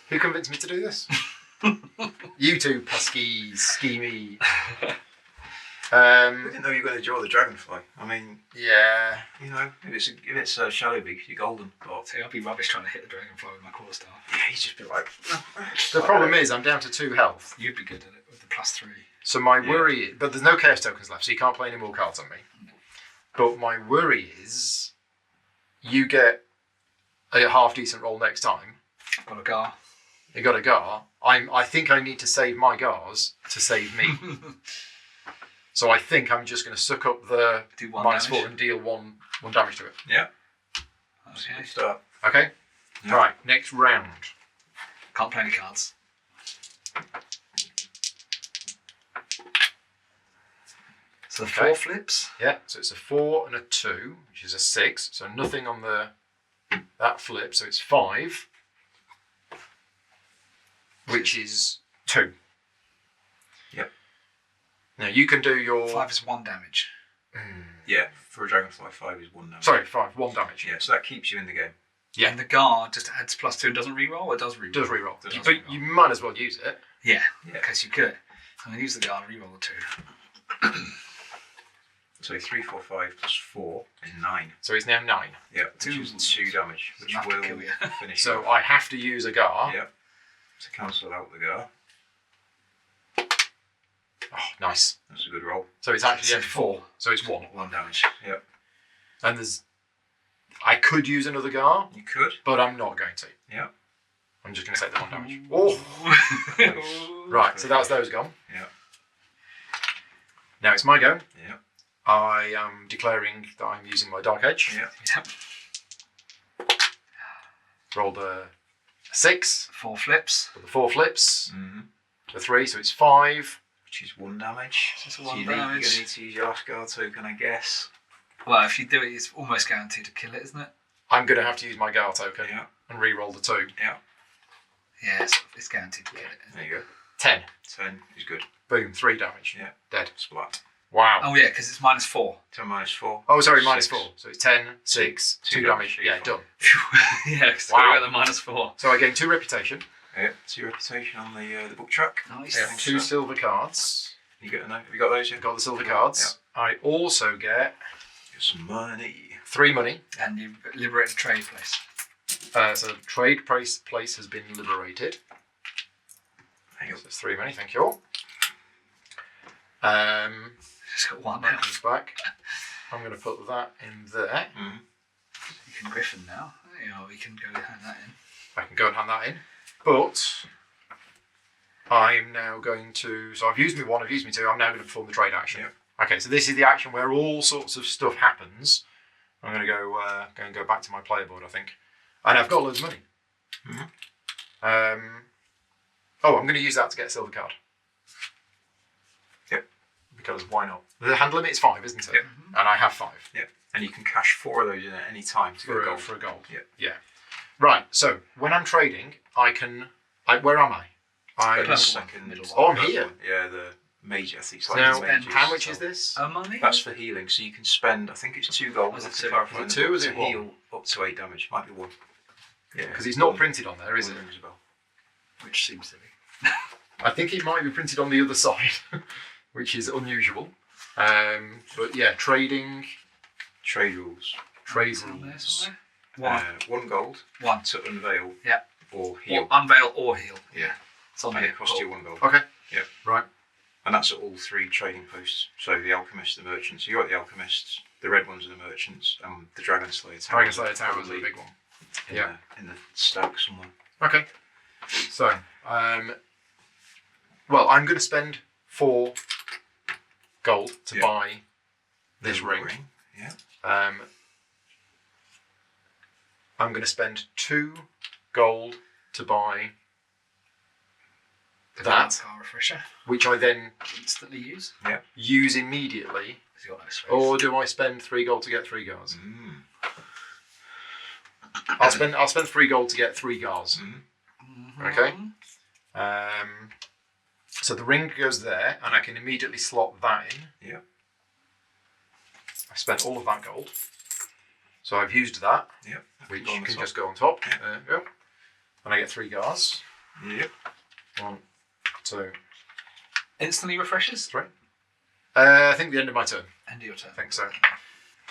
Who convinced me to do this? You two pesky, schemy. I didn't know you were going to draw the dragonfly. I mean, Yeah. you know, if it's a shadow beak, you're golden. But See, I'd be rubbish trying to hit the dragonfly with my quarterstaff. yeah, he's just been like. The problem is I'm down to 2 health. You'd be good at it with the +3. So my worry, but there's no chaos tokens left, so you can't play any more cards on me. But my worry is, you get a half decent roll next time. Got a Gar. You got a Gar. I think I need to save my Gars to save me. So I think I'm just going to suck up the Do 1 -4 damage. and deal one damage to it. Yeah. Okay. Start. Okay. Yeah. Right. Next round. Can't play any cards. So the Okay. 4 flips. Yeah. So it's a 4 and a 2, which is a 6. So nothing on that flip. So it's 5, which is 2. Yep. Now you can do your 5 is 1 damage. Yeah, for a dragonfly, 5 is 1 damage. Sorry, 5, 1 damage. Yeah, so that keeps you in the game. Yeah. And the Gar just adds +2 and doesn't reroll, or it does reroll? Does reroll. Does But reroll. you might as well use it. Yeah, Yeah. because you could. I'm going to use the Gar and reroll the 2. So 3, 4, 5 plus 4 is 9. So it's now 9. Yeah, which is 2 damage, which Enough to will kill you. finish So you off. I have to use a Gar. Yeah. To cancel out the Gar. Oh, nice. That's a good roll. So it's actually So 4. So it's 1. 1 damage. Yep. And I could use another Gar, You could. but I'm not going to. Yep. I'm just going to take the 1 damage. Oh! Right, so that's those gone. Yeah. Now it's my go. Yeah. I am declaring that I'm using my Dark Edge. Yeah. Yep. Rolled a 6 4 flips. for the 4 flips. Mm-hmm. The 3, so it's 5. Which is 1 damage. Just So 1 you're going damage. to need to use your Asgard token, I guess. Well, if you do it, it's almost guaranteed to kill it, isn't it? I'm going to have to use my Gar token Yeah. and re-roll the 2. Yeah. Yeah, it's guaranteed to kill it. There you go. 10. 10 is good. Boom, 3 damage. Yeah. Dead. Splat. Wow. Oh, yeah, because it's -4. 10 minus 4. Oh, sorry, minus 6. 4. So it's 10, 6, 2 damage. damage. Yeah, done. Yeah, because Wow. we got the -4. So I gain 2 reputation, Yeah. 2 reputation on the book track. Nice. I Yeah. get 2 silver cards. You get a note. Have you got those? Yeah. Got the silver cards. I also get Get some money. 3 money. And you liberate a trade place. So trade place has been liberated. There you So go. it's 3 money, thank you all. Just got 1 That now. comes back. I'm going to put that in there. Mm-hmm. You can Griffin now. Yeah, we can go hand that in. I can go and hand that in. But I'm now going to... So I've used me 1, I've used me 2. I'm now going to perform the trade action. Yep. Okay, so this is the action where all sorts of stuff happens. I'm going to go back to my player board, I think. And I've got loads of money. Mm-hmm. Oh, I'm going to use that to get a silver card. Yep. Because why not? The hand limit is 5, isn't it? Yep. And I have 5. Yeah. And you can cash 4 of those in at any time to For get gold. for a gold. Yep. Yeah. Right, so when I'm trading, I can... where am I? The Purple second. one, middle one. Oh, I'm purple here. one. Yeah, the major. I think it's like Now, the mages, how much so- is this? Money? That's for healing, so you can spend. I think it's 2 gold. Was it I have to 2? clarify Was in it the 2 or book is it to 1? heal up to 8 damage. Might be 1. Yeah, Because it's not one- printed on there, is it? one rings a bell. Which seems silly. I think it might be printed on the other side, which is unusual. But yeah, trading, Trade rules. trade It's on there rules. somewhere. 1. 1 gold 1. to unveil. Yeah. Or Or heal. unveil or heal. Yeah. It's on And here. it costs you 1 gold. Okay. Yep. Right. And that's at all 3 trading posts. So the alchemists, the merchants. You got the alchemists. The red ones are the merchants. And the dragon slayer tower. Dragon Slayer Tower was a big one. Yeah. In the stack somewhere. Okay. So, well, I'm going to spend 4 gold to Yeah. buy this The ring. Yeah. I'm going to spend 2 gold to buy The that, Car refresher. which I then Instantly use. use immediately. Because you got no space. Or do I spend 3 gold to get 3 gars? Mm. I'll spend 3 gold to get 3 gars. Mm. Okay. So the ring goes there, and I can immediately slot that in. Yeah. I spent all of that gold, so I've used that, Yep. which Go on the can top. just go on top. Yeah. There we go. And I get 3 gars. Yep. 1, 2, Instantly refreshes. 3. I think the end of my turn. End of your turn. I think so.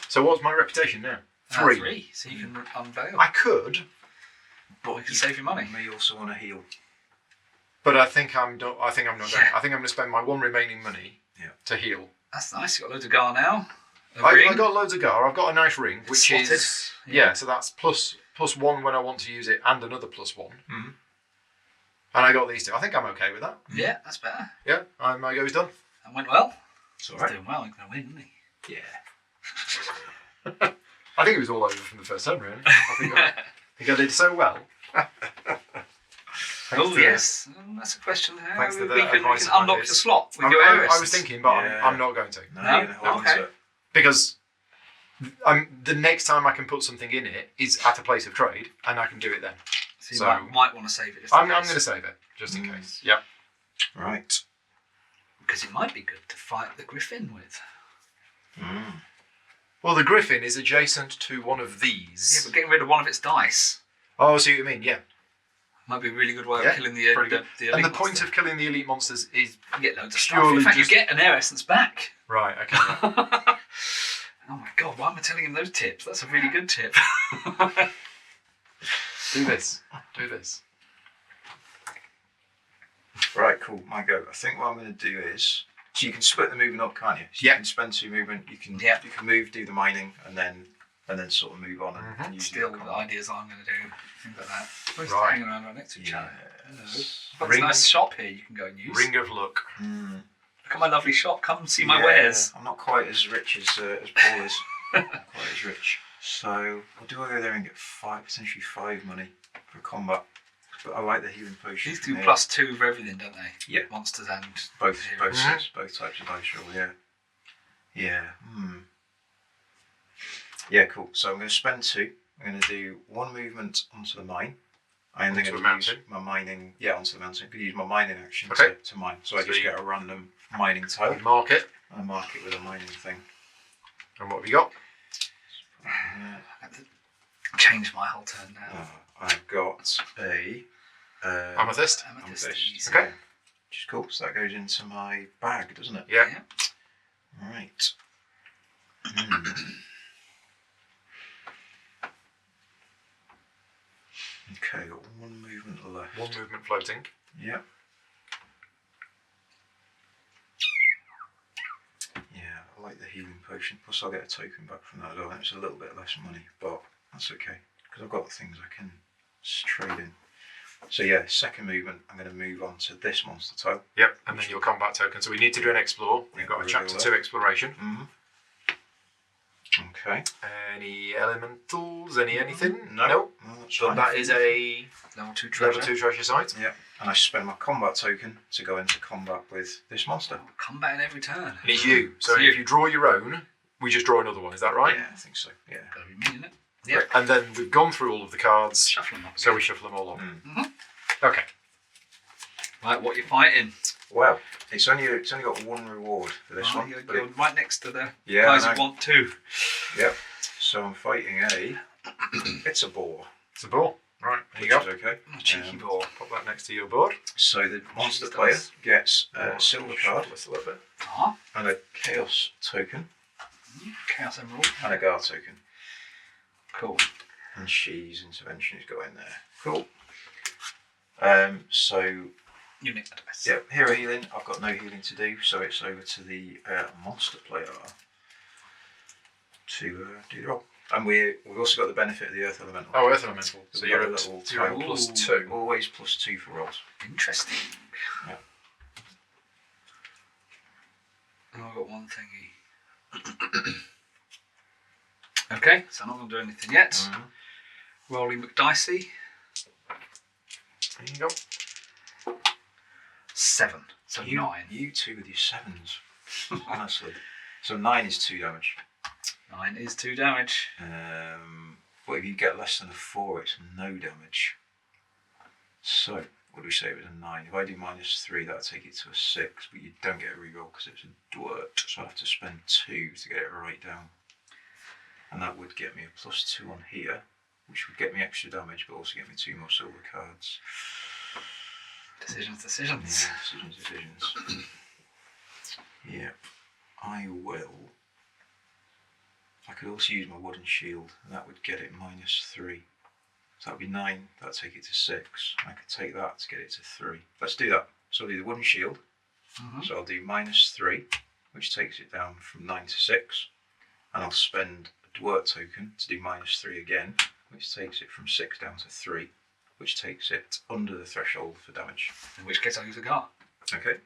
So what's my reputation now? 3. 3. So you can unveil. I could, But we can save your money. You may also want to heal. but I think I'm not. I think I'm not going. Yeah. I think I'm going to spend my 1 remaining money Yeah. to heal. That's nice. You got loads of Gar now. A I ring. got loads of gar. I've got a nice ring, It's which slotted. is so that's plus 1 when I want to use it, and another +1. Mhm. And I got these 2. I think I'm okay with that. Yeah, that's better. Yeah, my go's done. That went well. It's He's alright. doing well. He's going to win, isn't he? Yeah. I think it was all over from the first turn, really. I think I did so well. Oh to- yes, that's a question. How thanks to the we can advice of my unlock peers. the slot with I, your I Ares. was thinking, but Yeah. I'm not going to. No, No? you're going to hold Okay. on to it. Because the next time I can put something in it is at a place of trade, and I can do it then. So you So- might want to save it. Just I'm in going case. to save it, just in Mm. case. Yep. Right. Because it might be good to fight the Griffin with. Mm. Well, the griffin is adjacent to one of Yeah, these. but getting rid of one of its dice Oh, I see what you mean, yeah. might be a really good way Yeah, of killing the pretty good. elite And the point monster. of killing the elite monsters is... You get loads of stuff. purely In fact, just- you get an air essence back. Right, okay. Yeah. Oh my god, why am I telling him those tips? That's a really good tip. Do this. Do this. Right, cool. My go. I think what I'm going to do is So you can split the movement up, can't you? So Yeah. You can spend 2 movement. You can Yeah. you can move, do the mining, and then sort of move on and use Still, the the ideas I'm going to do, things like that. Both Right. hanging around right next to each other. Yes. Got this nice shop here you can go and use. Ring of luck. Mm. Look at my lovely shop. Come see my Yeah, wares. I'm not quite as rich as Paul is. Not quite as rich. So, do I go there and get potentially 5 money for combat? But I like the healing potion. These do Yeah. +2 for everything, don't they? Yeah. Monsters and Both heroes. sets, both types of dice roll. Yeah. Yeah. Yeah. Cool. So I'm going to spend 2. I'm going to do 1 movement onto the mine. I'm then Onto going the to use mountain? my mining. Yeah, onto the mountain. I'm going to use my mining action Okay. to mine. So I So just you- get a random mining tile. Mark it. I mark it with a mining thing. And what have you got? Yeah. I have to change my whole turn now. I've got a Amethyst. Amethyst. Okay. Which is cool. So that goes into my bag, doesn't it? Yeah. Right. Okay, got 1 movement left. 1 movement floating. Yep. Yeah, I like the healing potion. Plus, I'll get a token back from that as well. It's a little bit less money, but that's okay because I've got the things I can trade in. So yeah, second movement, I'm going to move on to this monster tile. Yep. And then your combat token. So we need to do an explore. We've got a we'll chapter do 2 exploration. Okay. Any elementals? Anything? No, that's So fine. that is a Level 2 treasure. level 2 treasure site. Yeah, and I spend my combat token to go into combat with this monster. Combat in every turn. And it's you. So It's you. if you draw your own, we just draw another one. Is that right? Yeah, I think so. Yeah. Gotta be me, innit? Right. And then we've gone through all of the cards, Shuffle them up. so we shuffle them all on. Mhm. Okay. Right, what you fighting? Well, it's only got 1 reward for this one. You're, but you're right next to the Yeah, guys I who know. want 2. Yep. So I'm fighting it's a boar, It's a ball. Right. There which you is go. okay. Cheeky ball. Pop that next to your board. So the monster Jeez, player that's- gets a silver card Shuffle this a little bit. and a chaos token Chaos Emerald. and a guard token. Cool. And she's intervention is going there. Cool. So You nick the dice. yeah, hero healing. I've got no healing to do, so it's over to the monster player to do the roll. And we've also got the benefit of the earth elemental. Oh, Earth Elemental. So We've you're got a at little you're tile. at plus Ooh. 2. Always plus 2 for rolls. Interesting. Yeah. Oh, I've got one thingy. Okay, so I'm not going to do anything yet. Mm-hmm. Rolling McDicey. There you go. 7. So 9. You two with your 7s. Honestly. So 9 is 2 damage. 9 is 2 damage. But if you get less than a 4, it's no damage. So, what do we say it was a 9? If I do -3, that'll take it to a 6, but you don't get a reroll because it's a dwert. So I have to spend 2 to get it right down. And that would get me a +2 on here, which would get me extra damage, but also get me 2 more silver cards. Decisions. Yeah, decisions. Yep. I will. I could also use my wooden shield, and that would get it -3. So that would be 9, that'd take it to 6. I could take that to get it to 3. Let's do that. So I'll do the wooden shield. Mm-hmm. So I'll do -3, which takes it down from 9 to 6. And I'll spend a dwert token to do -3 again, which takes it from 6 down to 3, which takes it under the threshold for damage. In which case I'll use a guard. Okay.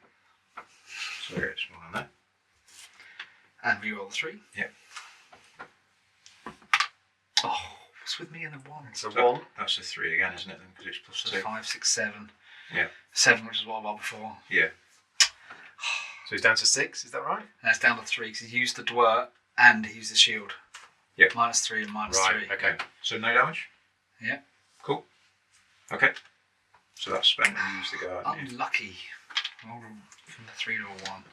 So I get some on there. And reroll 3. Yep. Oh, what's with me and the 1? So So 1. That's a 3 again, isn't it? Then because it's plus So 2. 5, 6, 7. Yeah. 7, which is what I rolled before. Yeah. So he's down to 6, is that right? And that's down to 3 because he used the dwert and he used the shield. Yeah. -3 and -3. Right, okay. So no damage. Yeah. Cool. Okay. So that's spent and used the guard. Yeah. Unlucky. Rolled from the 3 to a 1.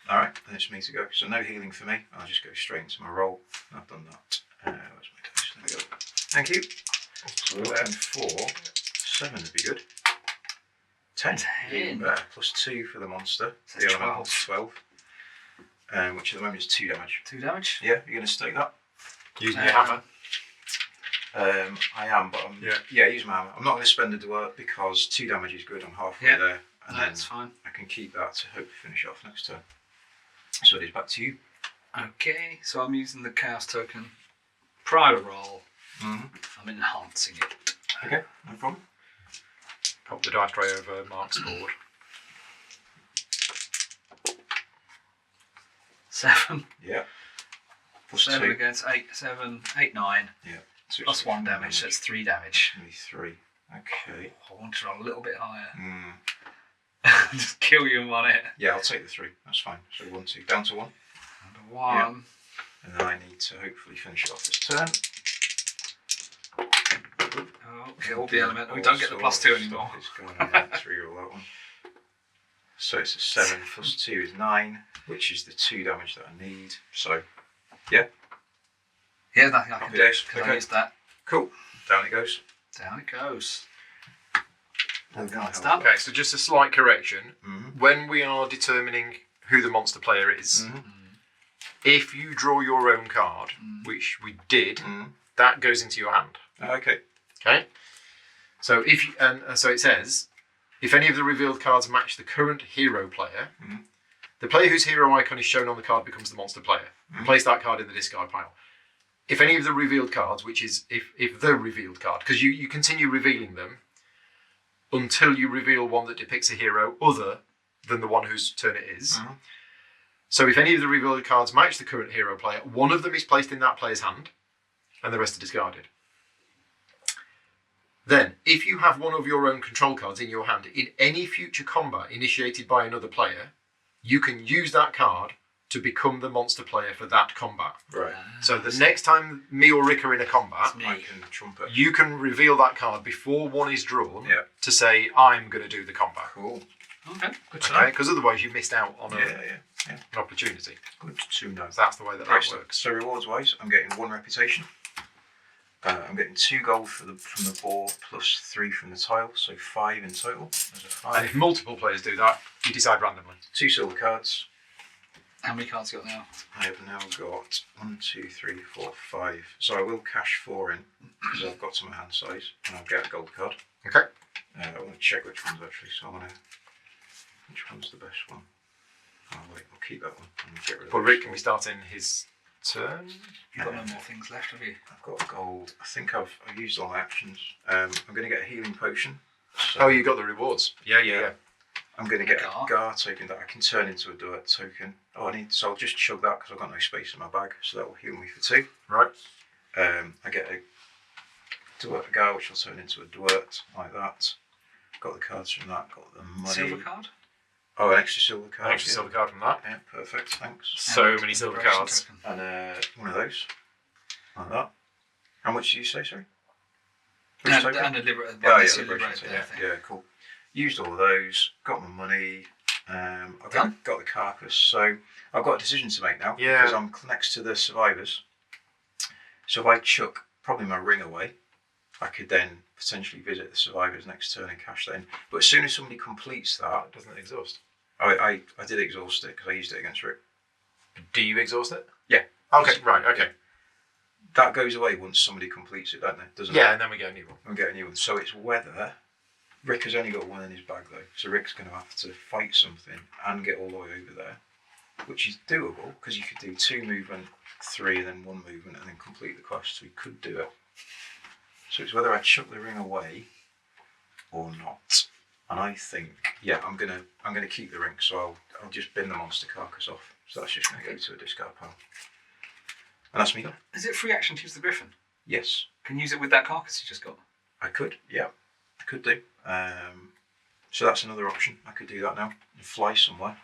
All right. Then it's me to go. So no healing for me. I'll just go straight into my roll. I've done that. Where's my dice? There we go. Thank you. So we're looking for 7 would be good. 10. 10. +2 for the monster. So that's the elemental 12. Which at the moment is 2 damage. 2 damage. Yeah, you're going to stake that? Using your hammer. I am, but I'm use my hammer. I'm not going to spend a dwert because 2 damage is good. I'm halfway Yeah. there, and No, that's fine. I can keep that to hope to finish off next turn. So it is back to you. Okay, so I'm using the chaos token. Prior roll, Mm-hmm. I'm enhancing it. Okay, no problem. Pop the dice tray over Mark's board. 7. Yeah. Plus 7 2. against 8, 7, 8, 9. Yeah. So Plus it's 1 damage, so it's 3 damage. only 3. Okay. I want to roll a little bit higher. Mm. Just kill you in 1 hit. Yeah, I'll take the 3. That's fine. So 1, 2. Down to 1. And a 1. And then I need to hopefully finish it off this turn. Oh, kill the element. We don't get the plus 2 anymore. It's going on that 3 roll that one. So it's a 7 plus 2 is 9, which is the 2 damage that I need. So, yeah. Yeah, nothing I can Happy do days. because Okay. I used that. Cool. Down it goes. Down it goes. That's done. Okay, so just a slight correction. Mm-hmm. When we are determining who the monster player is, Mm-hmm. if you draw your own card, which we did, Mm-hmm. that goes into your hand. Okay. Okay. So if you, so it says, if any of the revealed cards match the current hero player, Mhm. the player whose hero icon is shown on the card becomes the monster player. Place that card in the discard pile. If any of the revealed cards, which is if the revealed card, because you continue revealing them until you reveal one that depicts a hero other than the one whose turn it is. Mhm. So if any of the revealed cards match the current hero player, one of them is placed in that player's hand, and the rest are discarded. Then, if you have one of your own control cards in your hand in any future combat initiated by another player, you can use that card to become the monster player for that combat. Right. So the next time me or Rick are in a combat, Me. I can trump it. you can reveal that card before one is drawn Yeah. to say, I'm going to do the combat. Cool. Okay, good to Okay? know. Because otherwise you missed out on Yeah. an opportunity. Good to know. So that's the way that Right, works. so rewards wise, I'm getting 1 reputation. I'm getting 2 gold from the board plus 3 from the tile, so 5 in total. There's a 5. And if multiple players do that, you decide randomly. 2 silver cards. How many cards you got now? I have now got 1, 2, 3, 4, 5. So I will cash 4 in because I've got to my hand size, and I'll get a gold card. Okay. I want to check which one's actually. So I want to. Which one's the best one? Oh wait, I'll keep that one and get rid of But this Rick can one. be starting his turn. You've got no more things left, have you? I've got gold. I think I've used all my actions. I'm going to get a healing potion. So Oh, you got the rewards. Yeah. I'm going to get Gar. a Gar token that I can turn into a duet token. Oh, so I'll just chug that because I've got no space in my bag. So that will heal me for 2. Right. I get a duet Gar, which will turn into a duet like that. Got the cards from that. Got the money. Silver card? Oh, an extra silver card. An extra silver card from that. Yeah, perfect. Thanks. So And many silver liberation cards. token. And one of those, like that. How much did you say? Sorry. Which And token? a liberation liberation liberate token, there yeah, thing. yeah, cool. Used all of those. Got my money. I've got the carcass. So I've got a decision to make now Yeah. because I'm next to the survivors. So if I chuck probably my ring away, I could then potentially visit the survivors next turn and cash that in. But as soon as somebody completes that, It doesn't exhaust. I did exhaust it because I used it against Rick. Do you exhaust it? Yeah. Okay, right, okay. That goes away once somebody completes it, don't they? Doesn't it? Yeah, and then we get a new one. I'm getting a new one. So it's whether Rick has only got 1 in his bag though, so Rick's going to have to fight something and get all the way over there, which is doable because you could do 2 movement, 3, and then 1 movement, and then complete the quest. So he could do it. So it's whether I chuck the ring away or not. And I think, yeah, I'm gonna keep the ring. So I'll just bin the monster carcass off. So that's just going to go to a discard pile. And that's me done. Is it free action to use the griffin? Yes, Can you use it with that carcass you just got? I could. Yeah, I could do. So that's another option. I could do that now and fly somewhere.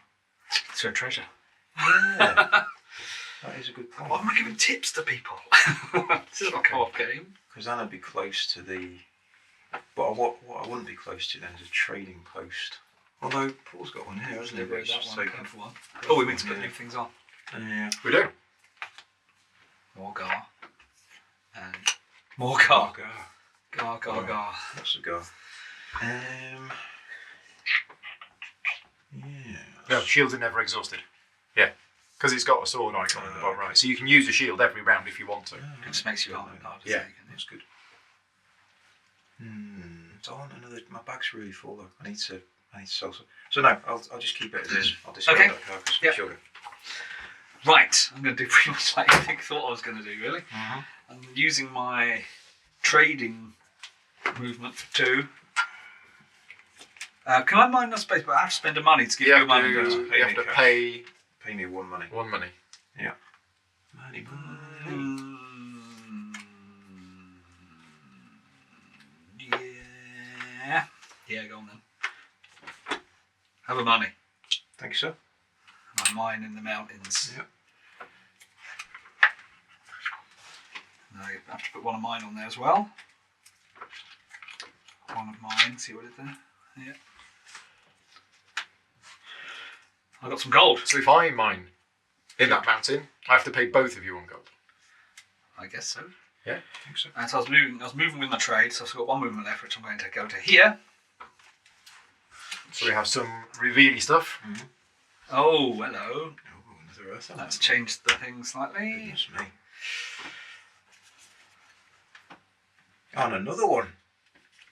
To a treasure. Yeah, that is a good point. Why am I giving tips to people? This is not a co-op game. Because then I'd be close to the. But what I wouldn't be close to then is a trading post. Although Paul's got one here, hasn't he? Liberate that Which is one, taken. careful one. Oh, we meant to put Yeah. new things on. Yeah. We do. More gar. And more gar. Gar. Gar. Lots of gar. Yeah. No, shields are never exhausted. Yeah. Because it's got a sword icon in the bottom right. So you can use a shield every round if you want to. It just makes you harder. Yeah. That's good. So my bag's really full though. I need to sell some. So no, I'll just keep it as is. I'll discard Okay. that carcass. Yep. Sugar. Right, I'm going to do pretty much like I thought I was going to do, really. I'm using my trading movement for 2. Can I mine that space? But I have to spend the money to give you money. You have to pay Pay me 1 money. 1 money. Yeah. Money. Yeah. Yeah, go on then. Have a money. Thank you, sir. I mine in the mountains. Yep. Now you have to put one of mine on there as well. One of mine, see what it is there? Yeah. I got some gold. So if I mine in that mountain, I have to pay both of you 1 gold. I guess so. Yeah. I think so. And so I was moving with my trade, so I've got 1 movement left, which I'm going to go to here. So we have some revealy stuff. Oh, hello. Oh, another earth. That's changed the thing slightly. Goodness me. And another one.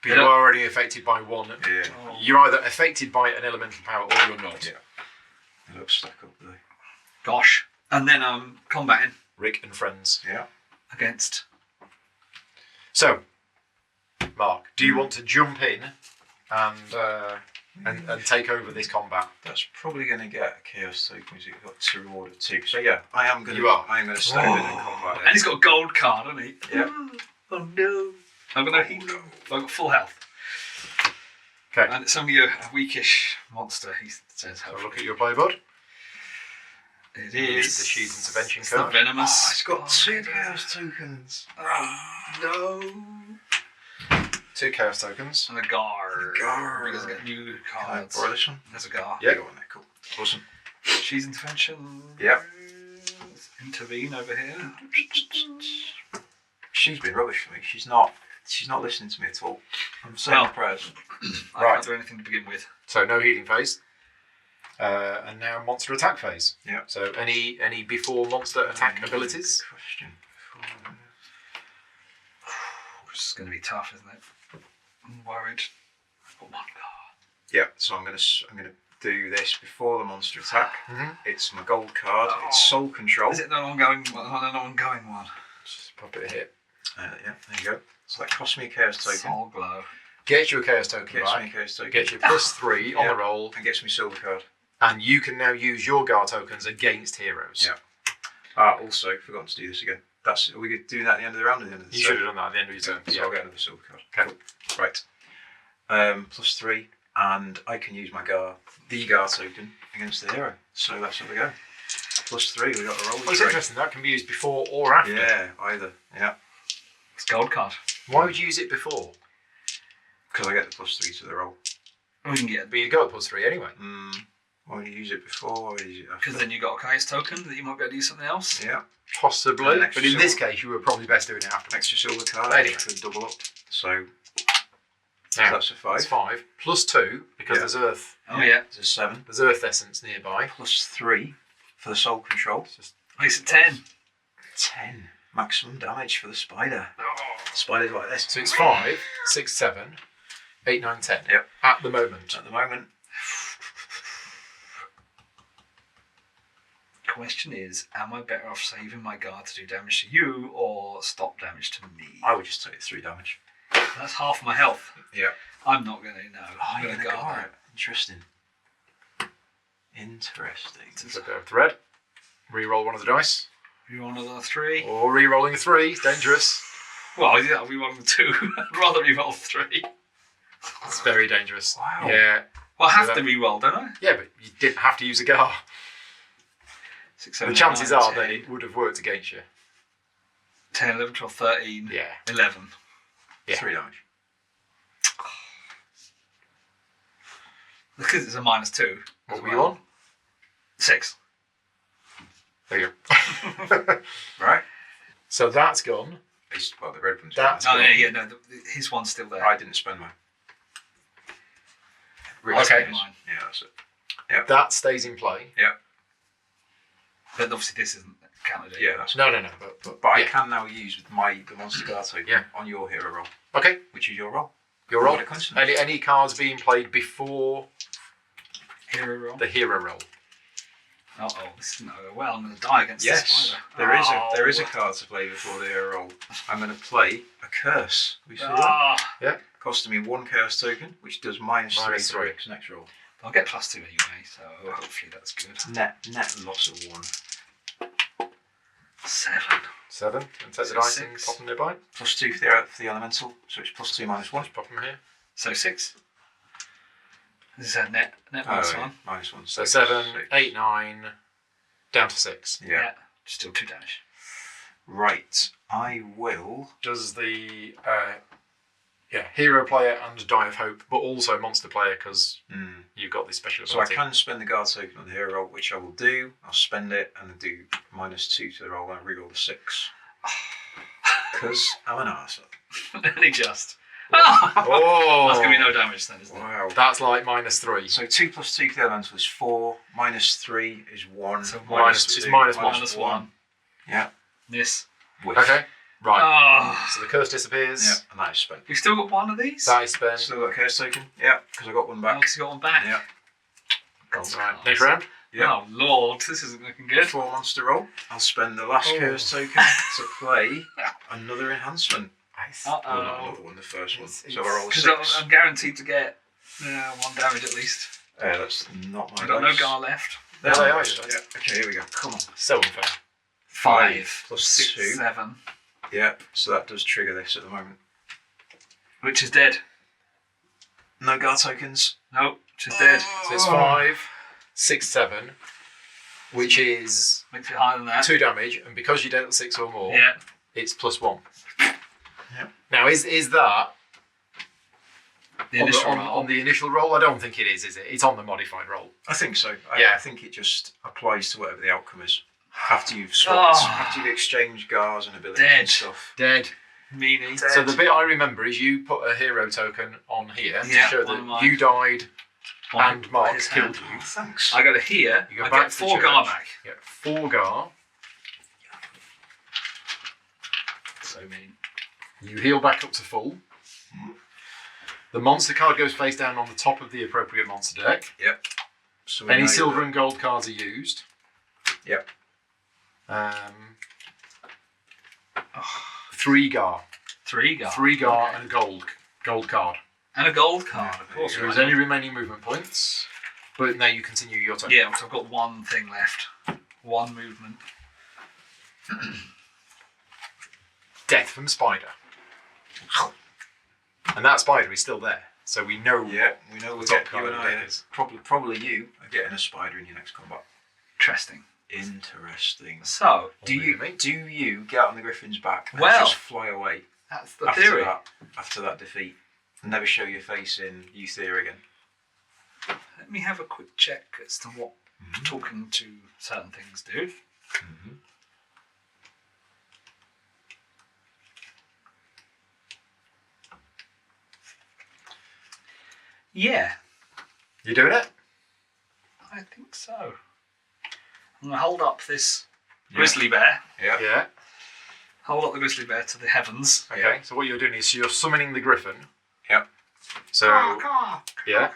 But you're already affected by 1. Yeah. Oh. You're either affected by an elemental power or you're not. Yeah. They look stuck up there. Gosh. And then I'm combating Rick and friends. Yeah. against. So, Mark, do you want to jump in and take over this combat? That's probably going to get a chaos token because you've got to reward it too. So yeah, I am going You are? I am going to stay in combat. And he's got a gold card, hasn't he? Yeah. Oh no. I'm going to heal. I've got full health. Okay. And it's only a weakish monster, he says. Have a look at your play, bud. It You need is. the Sheath Intervention It's card. the venomous. Oh, it's got 2 spider. chaos tokens. Oh no. 2 chaos tokens. And a guard. Guard. Because I get new Can I cards. borrow this one? There's a guard. Yeah. Go on there, cool. Awesome. She's intervention. Yep. Intervene over here. She's been rubbish for me. She's not listening to me at all. I'm saying Well. my prayers. I Right. can't do anything to begin with. So no healing phase. And now monster attack phase. Yeah. So any before monster attack abilities? Good question. This is going to be tough, isn't it? I'm worried. I've got 1 card. Yeah. So I'm gonna do this before the monster attack. Mhm. It's my gold card. Oh. It's soul control. Is it an ongoing one? An ongoing one. Just pop it here. Yeah. There you go. So that costs me a chaos token. Soul glow. Get your chaos token Gets me a back. chaos token. Get your +3 on Yeah. the roll, And gets me silver card. and you can now use your guard tokens against heroes. Yeah. Also, forgotten to do this again. Are we doing that at the end of the round or the end of the You should have done that at the end of your turn. So I'll get another silver card. Okay. Cool. Right. +3, and I can use my the Gar token against the hero. So that's how we go. +3, we got a roll. Well, it's interesting. That can be used before or after. Yeah, either. Yeah. It's gold card. Why would you use it before? Because I get the +3 to the roll. We can get But you'd go at +3 anyway. Why would you use it before? Why would you use it after? because then you got a chaos token that you might be able to do something else. Yeah. Possibly. An extra But in this silver. case, you were probably best doing it after. Extra silver card. Anyway. Could double up. So Now, that's a 5. it's 5 +2 because Yeah. there's earth. Oh yeah. It's a 7. There's earth essence nearby. +3 for the soul control. Makes it 10. 10. Maximum damage for the spider. Oh. Spiders like this. So it's 5, 6, 7, 8, 9, 10. Yep. At the moment. At the moment, Question is, am I better off saving my guard to do damage to you or stop damage to me? I would just take 3 damage. That's half my health. Yeah. I'm not going to know. Oh, I'm you're going to gonna guard guard it. it. Interesting. Interesting. Flip it over to red. Re-roll one of the dice. You want another 3? Or re-rolling a 3. It's dangerous. Well, yeah, we want 2. I'd rather re-roll 3. It's very dangerous. Wow. Yeah. Well, I have So to that- re-roll, don't I? Yeah, but you didn't have to use a gar. 6, 7, The chances 8, 9, are 10, that it would have worked against you. 10, 11, 12, 13, Yeah. 11. Yeah. 3 damage. Because it's a -2. as What were you well. on? 6. There you go. Right. So that's gone. It's, well, the red one's That's No, gone. yeah, no, his one's still there. I didn't spend mine. I spent Okay. mine. Yeah, that's it. That stays in play. But obviously this isn't counted. Yeah, that's No. But But I yeah. can now use the monster guard token Yeah. on your hero roll, Okay. which is your roll. Your roll. What a coincidence. Any cards being played before Hero roll. the hero roll. Oh, this is not going well. I'm going to die against this Yes, spider. there is a card to play before the hero roll. I'm going to play a curse. We see that? Ah. Yeah. Costing me 1 curse token, which does -3 -3. to Rick's next roll. I'll get +2 anyway, so hopefully that's good. Net loss of 1. 7. 7. And take So the dice and 6. pop them nearby. +2 for the elemental, so it's +2 -1. Just pop them here. So 6. This is a net Oh, minus yeah, 1. -1. So 7, 6. 8, 9, down to 6. Yeah. Still 2 damage. Right. I will. Does the hero player and Die of Hope, but also monster player because you've got this special So I ability. can spend the guard token on the hero roll, which I will do. I'll spend it and do -2 to the roll and reroll the 6. Because I'm an arsehole. Only just. Oh! Oh, That's going to be no damage then, isn't it? Wow. that's like -3. So 2 + 2 for the elemental is 4. -3 is 1. So Minus- it's minus one. Minus 1. Yeah. This. Whiff. Okay, right. Oh. So the curse disappears. Yeah, and that is spent. We've still got one of these? That is spent. Still got a curse token? Yeah, because I got one back. Alex, you got one back? Yeah. Gold Right, cards. next round. Yeah. Oh, Lord, this isn't looking good. 4 monster roll. I'll spend the last Oh. curse token to play another enhancement. Nice. Well, not Uh-oh. another one, the first one. It's- So I roll a Because 6. I'm guaranteed to get 1 damage at least. That's not my I've got no dice. Gar left. There they are. Yeah. Okay, here we go. Come on. So unfair. 5 plus 6, 2. 7. Yeah, so that does trigger this at the moment. Which is dead. No guard tokens. No, which is dead. So it's 5, 6, 7, which is Makes it higher than that. 2 damage, and because you dealt 6 or more, Yeah. it's +1. Yep. Now, is that The on, initial on, roll. on the initial roll? I don't think it is it? It's on the modified roll. I think so. Yeah. I think it just applies to whatever the outcome is. After you've swapped, Oh. after you've exchanged gars and abilities Dead. and stuff. Dead. Meanie. Dead. So the bit I remember is you put a hero token on here Yeah, to show on that mine. you died On and Mark his killed hand. you. Oh, thanks. I go to here. You go I back get to 4 church. Gar back. You get 4 Gar. So mean. You heal back up to full. The monster card goes face down on the top of the appropriate monster deck. Yep. So we Any know silver that- and gold cards are used. Yep. 3 Gar. 3 Gar. 3 Gar and a gold card. And a gold card, of there course. you So go. there's any remaining movement points. But now you continue your turn. Yeah, because I've got 1 thing left. 1 movement. Death from Spider. And that spider is still there. So we know Yeah, we know we'll the top get card you and of the I. deck is. Probably you are getting a spider in your next combat. Interesting. Interesting. So, Do you get on the griffin's back and Well- just fly away that's the theory. after that defeat? And never show your face in Euthia again. Let me have a quick check as to what talking to certain things do. Yeah, You doing it? I think so. I'm going to hold up this grizzly bear. Yeah. Yeah. Hold up the grizzly bear to the heavens. Okay. Yeah. So what you're doing is you're summoning the griffin. Yep. So yeah.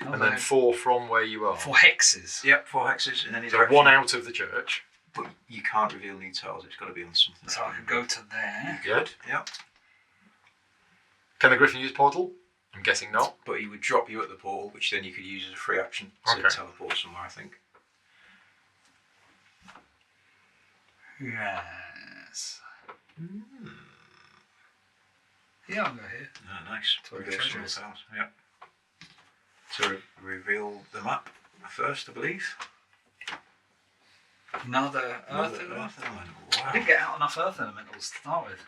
And then 4 from where you are. 4 hexes. Yep, 4 hexes in any So direction. 1 out of the church. But you can't reveal new tiles. It's got to be on something. So I could go to there. Good. Yep. Can the griffin use portal? I'm guessing not. But he would drop you at the portal, which then you could use as a free action to Okay. teleport somewhere, I think. Yes. Yeah, I'll go here. Oh, nice. To where the Reveal some treasure is. tiles. Yep. So reveal the map first, I believe. Another earth Another element. earth element. I Wow. didn't get out enough earth elementals to start with.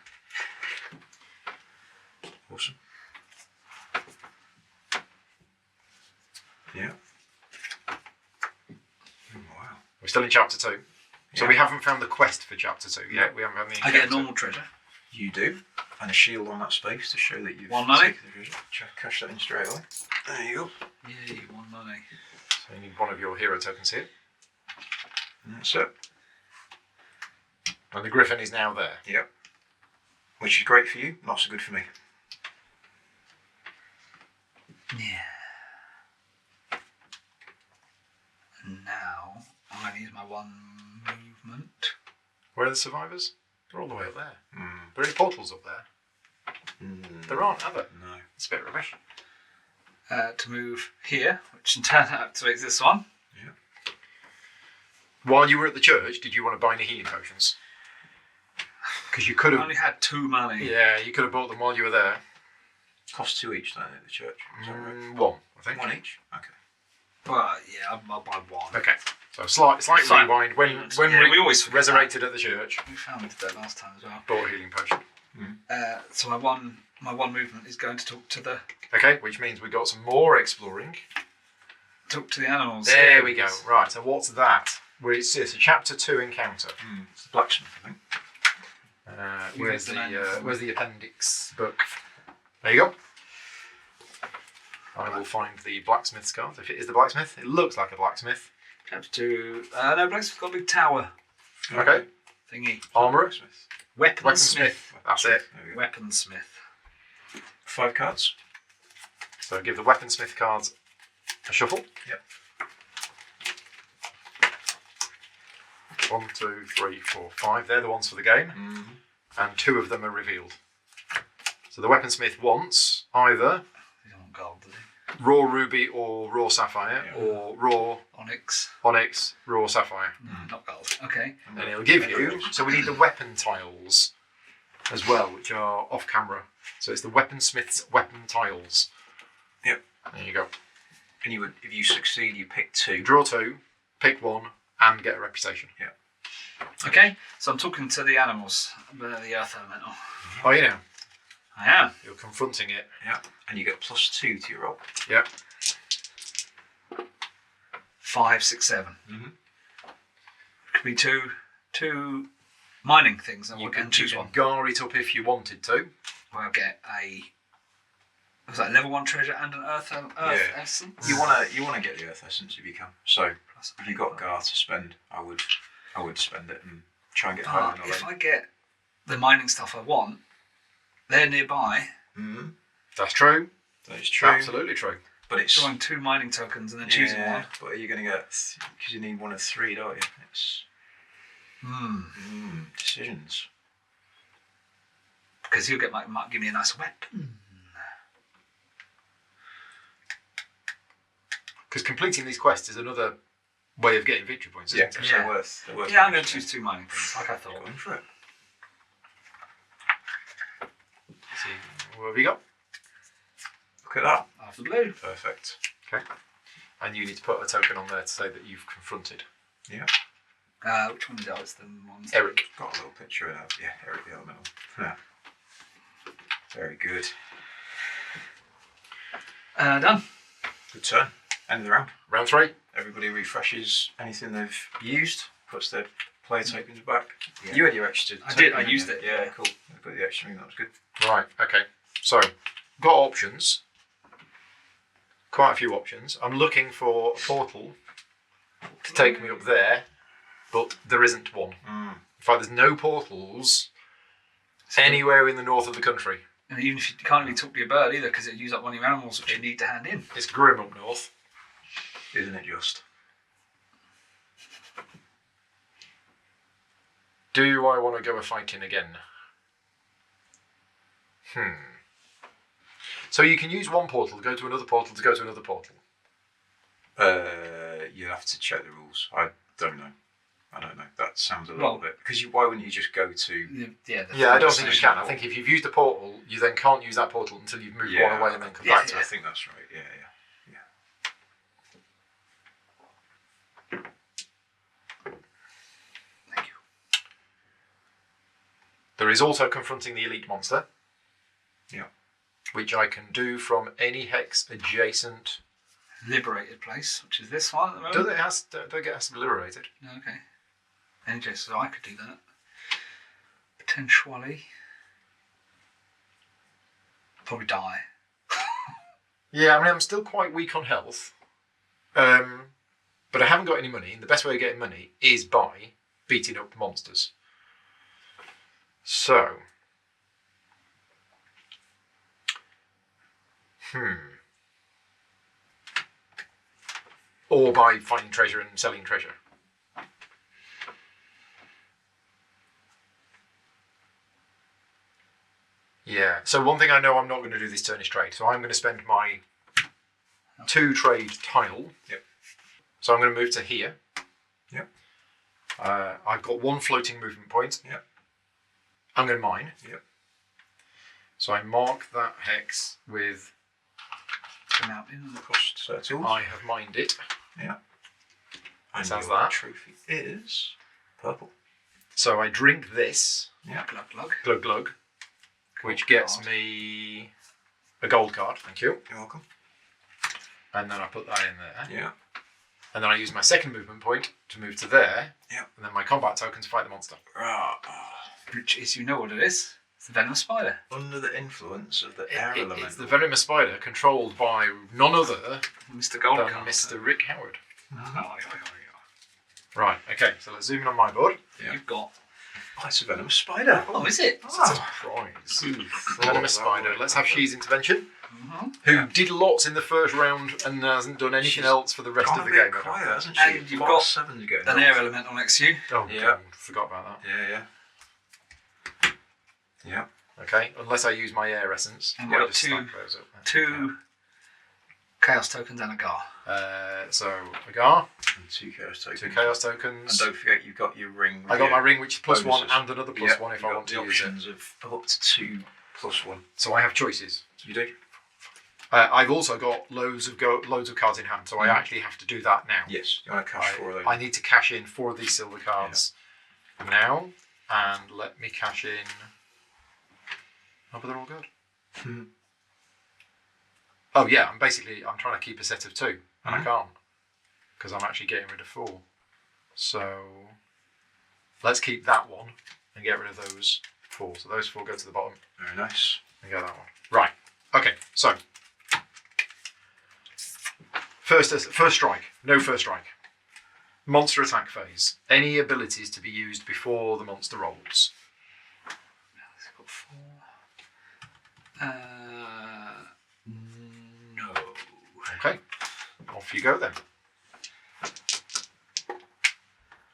Awesome. Yeah. Wow. We're still in chapter 2. So Yeah. we haven't found the quest for chapter 2 yet. We haven't found the I get a encounter. normal treasure. You do. And a shield on that space to show that you've 1 money. taken the treasure. Cash that in straight away. There you go. Yay, 1 money. So you need one of your hero tokens here. And that's it. And the griffin is now there. Yep. Which is great for you, not so good for me. Yeah. Now. 1 movement. Where are the survivors? They're all the way up there. Mm. Are there any portals up there? There aren't, are there? No. It's a bit rubbish. To move here, which in turn activates this one. Yeah. While you were at the church, did you want to buy any healing potions? Because you could I have. only had 2 money. Yeah, you could have bought them while you were there. Cost 2 each, don't they, at the church? Is that right? One, I think. 1 each? Okay. Well, yeah, I'll buy 1. Okay. So slight rewind. When Yeah, Rick we always forget resurrected at the church, We found that last time as well. bought a healing potion. So my one movement is going to talk to the Okay, which means we've got some more exploring. animals. There we go. Right, so what's that? Well, it's a chapter 2 encounter. It's the blacksmith, I think. Where's the appendix book? There you go. I will find the blacksmith's card. If it is the blacksmith, it looks like a blacksmith. Chapter 2. No, blacksmith's got a big tower Okay. thingy. Armourer. Blacksmith. Weaponsmith. That's it. There we go. Weaponsmith. 5 cards. So give the weaponsmith cards a shuffle. Yep. 1, 2, 3, 4, 5. They're the ones for the game. And 2 of them are revealed. So the weaponsmith wants either He don't want gold, does he? raw ruby or raw sapphire, or raw Onyx. onyx, raw sapphire. No, not gold. Okay. And it'll give you, so we need the weapon tiles as well, which are off camera. So it's the weaponsmith's weapon tiles. Yep. There you go. And you would, if you succeed, you pick 2. You draw 2, pick 1, and get a reputation. Yeah. Okay. So I'm talking to the animals, the earth elemental. Oh, you know, I am. you're confronting it. Yeah. And you get +2 to your roll. Yeah. 5, 6, 7. Mhm. Could be two mining things, and You we'll can choose one. gar it up if you wanted to. We'll get was that level 1 treasure and an earth Yeah. essence? You wanna get the earth essence if you can. So Plus if you got Gar to spend, I would spend it and try and get higher than if 11. I get the mining stuff I want, they're nearby. That's true. That is true. Absolutely true. But it's Drawing 2 mining tokens and then choosing one. But are you going to get? Because you need 1 of 3, don't you? It's decisions. Because he'll might give me a nice weapon. Because completing these quests is another way of getting victory points, isn't it? So Yeah. they're worth. Yeah, I'm going to choose 2 mining things, like I thought. Going for it. See, what have you got? Look at that. After blue. Perfect. Okay. And you need to put a token on there to say that you've confronted Yeah. Which one is that? It's the ones. Eric. Got a little picture of that. Yeah, Eric the Elemental. Yeah. Very good. Done. Good turn. End of the round. Round 3. Everybody refreshes anything they've used, puts their player tokens back. Yeah. You had your extra I did, I token, used didn't it. you? Yeah, cool. I got the extra ring, that was good. Right, okay. So, got options. Quite a few options. I'm looking for a portal to take me up there, but there isn't one. In fact, there's no portals anywhere in the north of the country. And even if you can't really talk to your bird either, because it'll use up one of your animals which you need to hand in. It's grim up north. Isn't it just? Do I want to go a fighting again? So you can use one portal to go to another portal to go to another portal. You'll have to check the rules. I don't know. That sounds a little bit. Because why wouldn't you just go to... Yeah, I don't think you can. I think if you've used a portal, you then can't use that portal until you've moved one away and then come back to I it. think that's right. Yeah. Thank you. There is also confronting the elite monster. Yeah. Which I can do from any hex adjacent. Liberated place, which is this one at the moment. Don't it has to be liberated? No, okay. NJ, so I could do that. Potentially. Probably die. Yeah, I mean, I'm still quite weak on health. But I haven't got any money, and the best way of getting money is by beating up monsters. So. Or by finding treasure and selling treasure. Yeah. So one thing I know I'm not going to do this turn is trade. So I'm going to spend my 2 trade tile. Yep. So I'm going to move to here. Yep. I've got 1 floating movement point. Yep. I'm going to mine. Yep. So I mark that hex with. Cost turtles. I have mined it. Yeah. And Sounds your that. trophy is purple. So I drink this. Yeah. Glug glug. Glug glug. Which Gold gets card. me a gold card. Thank you. You're welcome. And then I put that in there. Yeah. And then I use my second movement point to move to there. Yeah. And then my combat token to fight the monster. Which is, you know what it is? It's the venomous spider. Under the influence of the air element. It's the venomous spider controlled by none other Mr. Gold than Card. Mr. Rick Howard. Oh, Right, okay, so let's zoom in on my board. Yeah. You've got. Oh, it's a venomous spider. Oh, is it? It's a surprise. Venomous spider. Let's have She's intervention. Mm-hmm. Who did lots in the first round and hasn't done anything She's else for the rest Gone of a the bit game. quiet, hasn't she? And you've Lot got of 7s going An on. air elemental next to you. Oh, Yeah. God, forgot about that. Yeah, yeah. Yeah. Okay, unless I use my air essence. And I'll we've got just two- stack those up there. 2 chaos tokens and a gar. So, Agar, And 2 chaos tokens. 2 chaos And tokens. don't forget you've got your ring. with I got your my ring, which is +1, bonuses. and another +1 if I want to the use it. options of up to 2 +1. So I have choices. You do? I've also got loads of cards in hand, so I Mhm. actually have to do that now. Yes. You want to cash 4 of those? I need to cash in 4 of these silver cards now, and let me cash in. Oh, but they're all good. Mhm. Oh yeah, I'm trying to keep a set of 2, and I Mhm. can't because I'm actually getting rid of 4. So let's keep that one and get rid of those 4. So those 4 go to the bottom Very nice. and go that one. Right. Okay. So first strike. No first strike. Monster attack phase. Any abilities to be used before the monster rolls. It's got 4. No. Okay. Off you go then.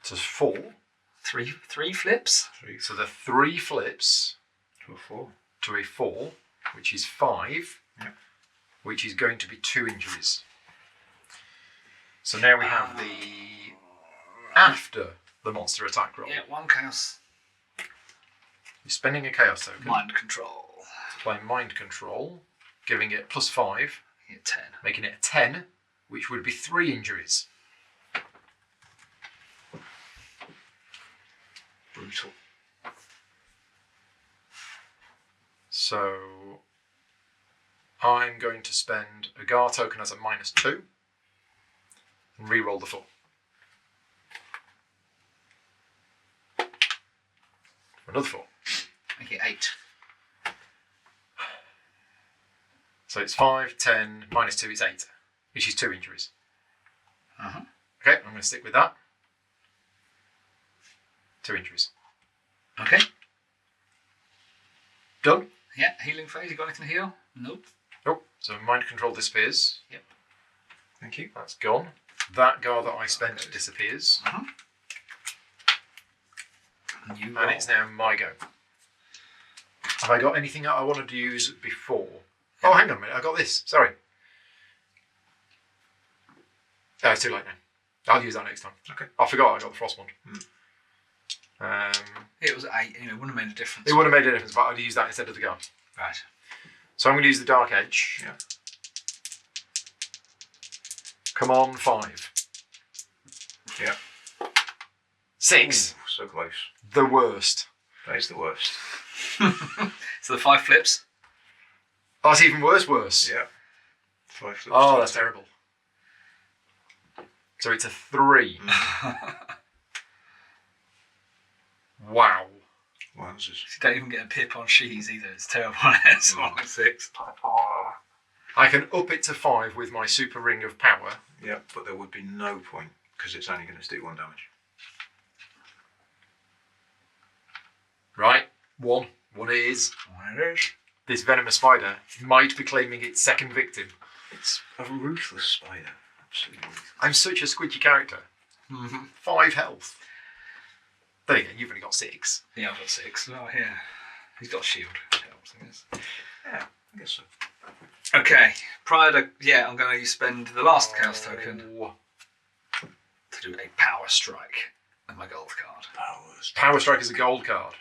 So 4. 3 flips. 3 So the 3 flips to a 4. to a 4, which is 5, Yeah. which is going to be 2 injuries. So now we have the after the monster attack roll. Yeah, 1 chaos. You're spending a chaos token Mind control. to play mind control, giving it +5, Yeah, 10. making it a 10, which would be 3 injuries. Brutal. So I'm going to spend a Gar token as a -2 and re-roll the 4. Another 4. Make it 8. So it's 5, 10, -2 is 8, which is 2 injuries. Uh-huh. Okay, I'm going to stick with that. 2 injuries. Okay. Done. Yeah, healing phase. You got anything to heal? Nope. Oh, so mind control disappears. Thank you. That's gone. That Gar that I spent disappears. You And it's now my go. Have I got anything that I wanted to use before? Oh, hang on a minute. I got this. Sorry. It's too late now. I'll use that next time. Okay. I forgot I got the frost one. It was 8. You know, it wouldn't have made a difference. It would have made a difference, but I'd use that instead of the Gar. Right. So I'm going to use the Dark Edge. Yeah. Come on, 5. Yeah. 6. Ooh, so close. The worst. That is the worst. So the 5 flips. Oh, that's even worse. Yeah. 5 flips. Oh, to that's terrible. So it's a 3. Wow. Wowzers. You don't even get a pip on She's either. It's terrible. It's on 6. I can up it to 5 with my super ring of power. Yeah, but there would be no point because it's only going to do 1 damage. Right? 1. 1 it is. There it is. This venomous spider might be claiming its second victim. It's a ruthless spider. Absolutely ruthless. I'm such a squidgy character. 5 health. Then again, you've only got 6. Yeah, I've got 6. Oh, yeah. He's got a shield. Terrible. helps, I guess. Yeah, I guess so. Okay, I'm going to spend the last chaos token to do a power strike with my gold card. Power Strike is a gold card.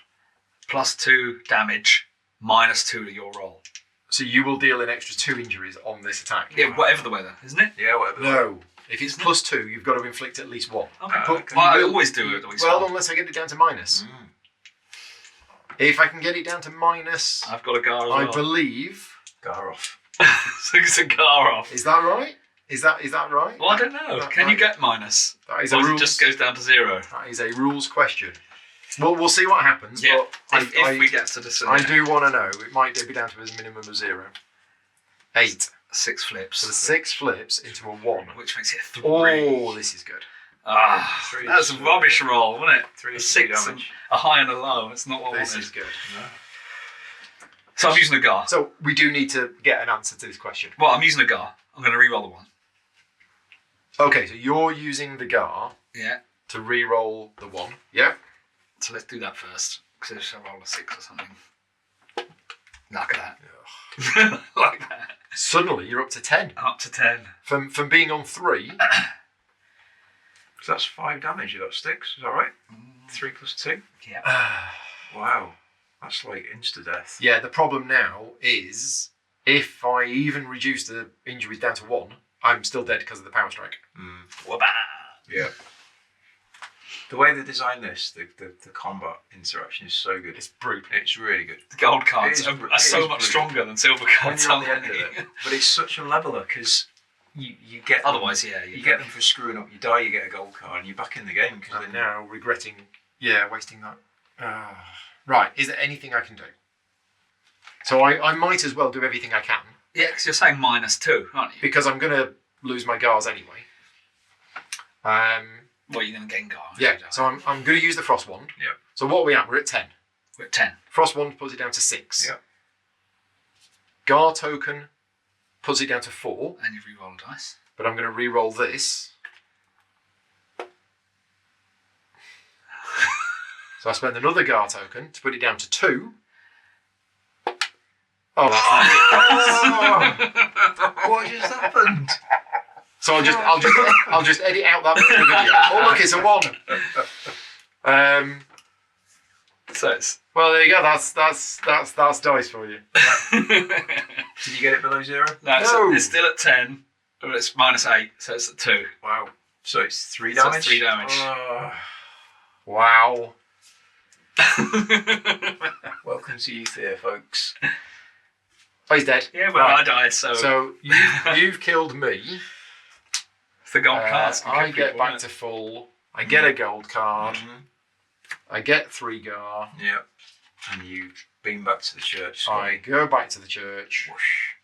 +2 damage, -2 to your roll. So you will deal an extra 2 injuries on this attack. Yeah, whatever the weather, isn't it? Yeah, whatever. No. If it's +2, you've got to inflict at least 1. Okay. But Well, I you will- always do it at least Well, one. unless I get it down to minus. If I can get it down to minus, I've got a Gar as I well. believe. Gar off. So it's a Gar off. Is that right? Is that right? Well, I don't know. That Can you might- get minus? That is Or a it rules. just goes down to 0? That is a rules question. Well, we'll see what happens. Yeah, But if we get to the I do want to know. It might be down to a minimum of 0. 8. 6 flips. So the 6 flips into a 1. Which makes it 3. Oh, this is good. Ah, 3 that's a is- rubbish roll, wasn't it? 3 A is 6 and damage. a high and a low. It's not what I This wanted. is good. No. So I'm using a Gar. So we do need to get an answer to this question. Well, I'm using a Gar. I'm going to re-roll the 1. Okay, so you're using the Gar Yeah. to re-roll the 1. Yeah. So let's do that first. Because if I roll a 6 or something. Like that. Like that. Suddenly you're up to 10. Up to 10. From being on 3. So that's 5 damage if that sticks. Is that right? 3 + 2. Yeah. Wow. That's like insta-death. Yeah, the problem now is if I even reduce the injuries down to 1, I'm still dead because of the power strike. Wabba. Yeah. The way they designed this, the combat interaction is so good. It's brutal. It's really good. The gold cards It is are br- so it is much brilliant. stronger than silver When cards. you're on the aren't end of they? it. But it's such a leveler because you get them- Otherwise, yeah. you get them for screwing up. You die, you get a gold card, and you're back in the game because I'm then now regretting, wasting that. Right, is there anything I can do? So I might as well do everything I can Yeah, because you're saying -2, aren't you? because I'm going to lose my Gars anyway. Well, you're going to gain Gar. Yeah, so I'm going to use the Frost Wand. Yep. So what are we at? We're at 10. We're at 10. Frost Wand puts it down to 6. Yep. Gar token puts it down to 4. And you re-roll a dice. But I'm going to re-roll this. So I spend another Gar token to put it down to 2. Oh, that's ridiculous. what just happened? So I'll just edit out that bit of the video. Oh look, it's a 1. So it's... Well, there you go. That's dice for you. Did you get it below 0? No, No. it's still at 10, but it's -8, so it's at 2. Wow. So it's 3 So damage. it's 3 damage. Wow. Welcome to Euthia, folks. Oh, he's dead. Yeah, well, Right. I died, so So you've killed me. the gold cards can I kill get people, back innit? to full. I get a gold card. I get 3 Gar. Yep. And you beam back to the church. I go back to the church. Whoosh.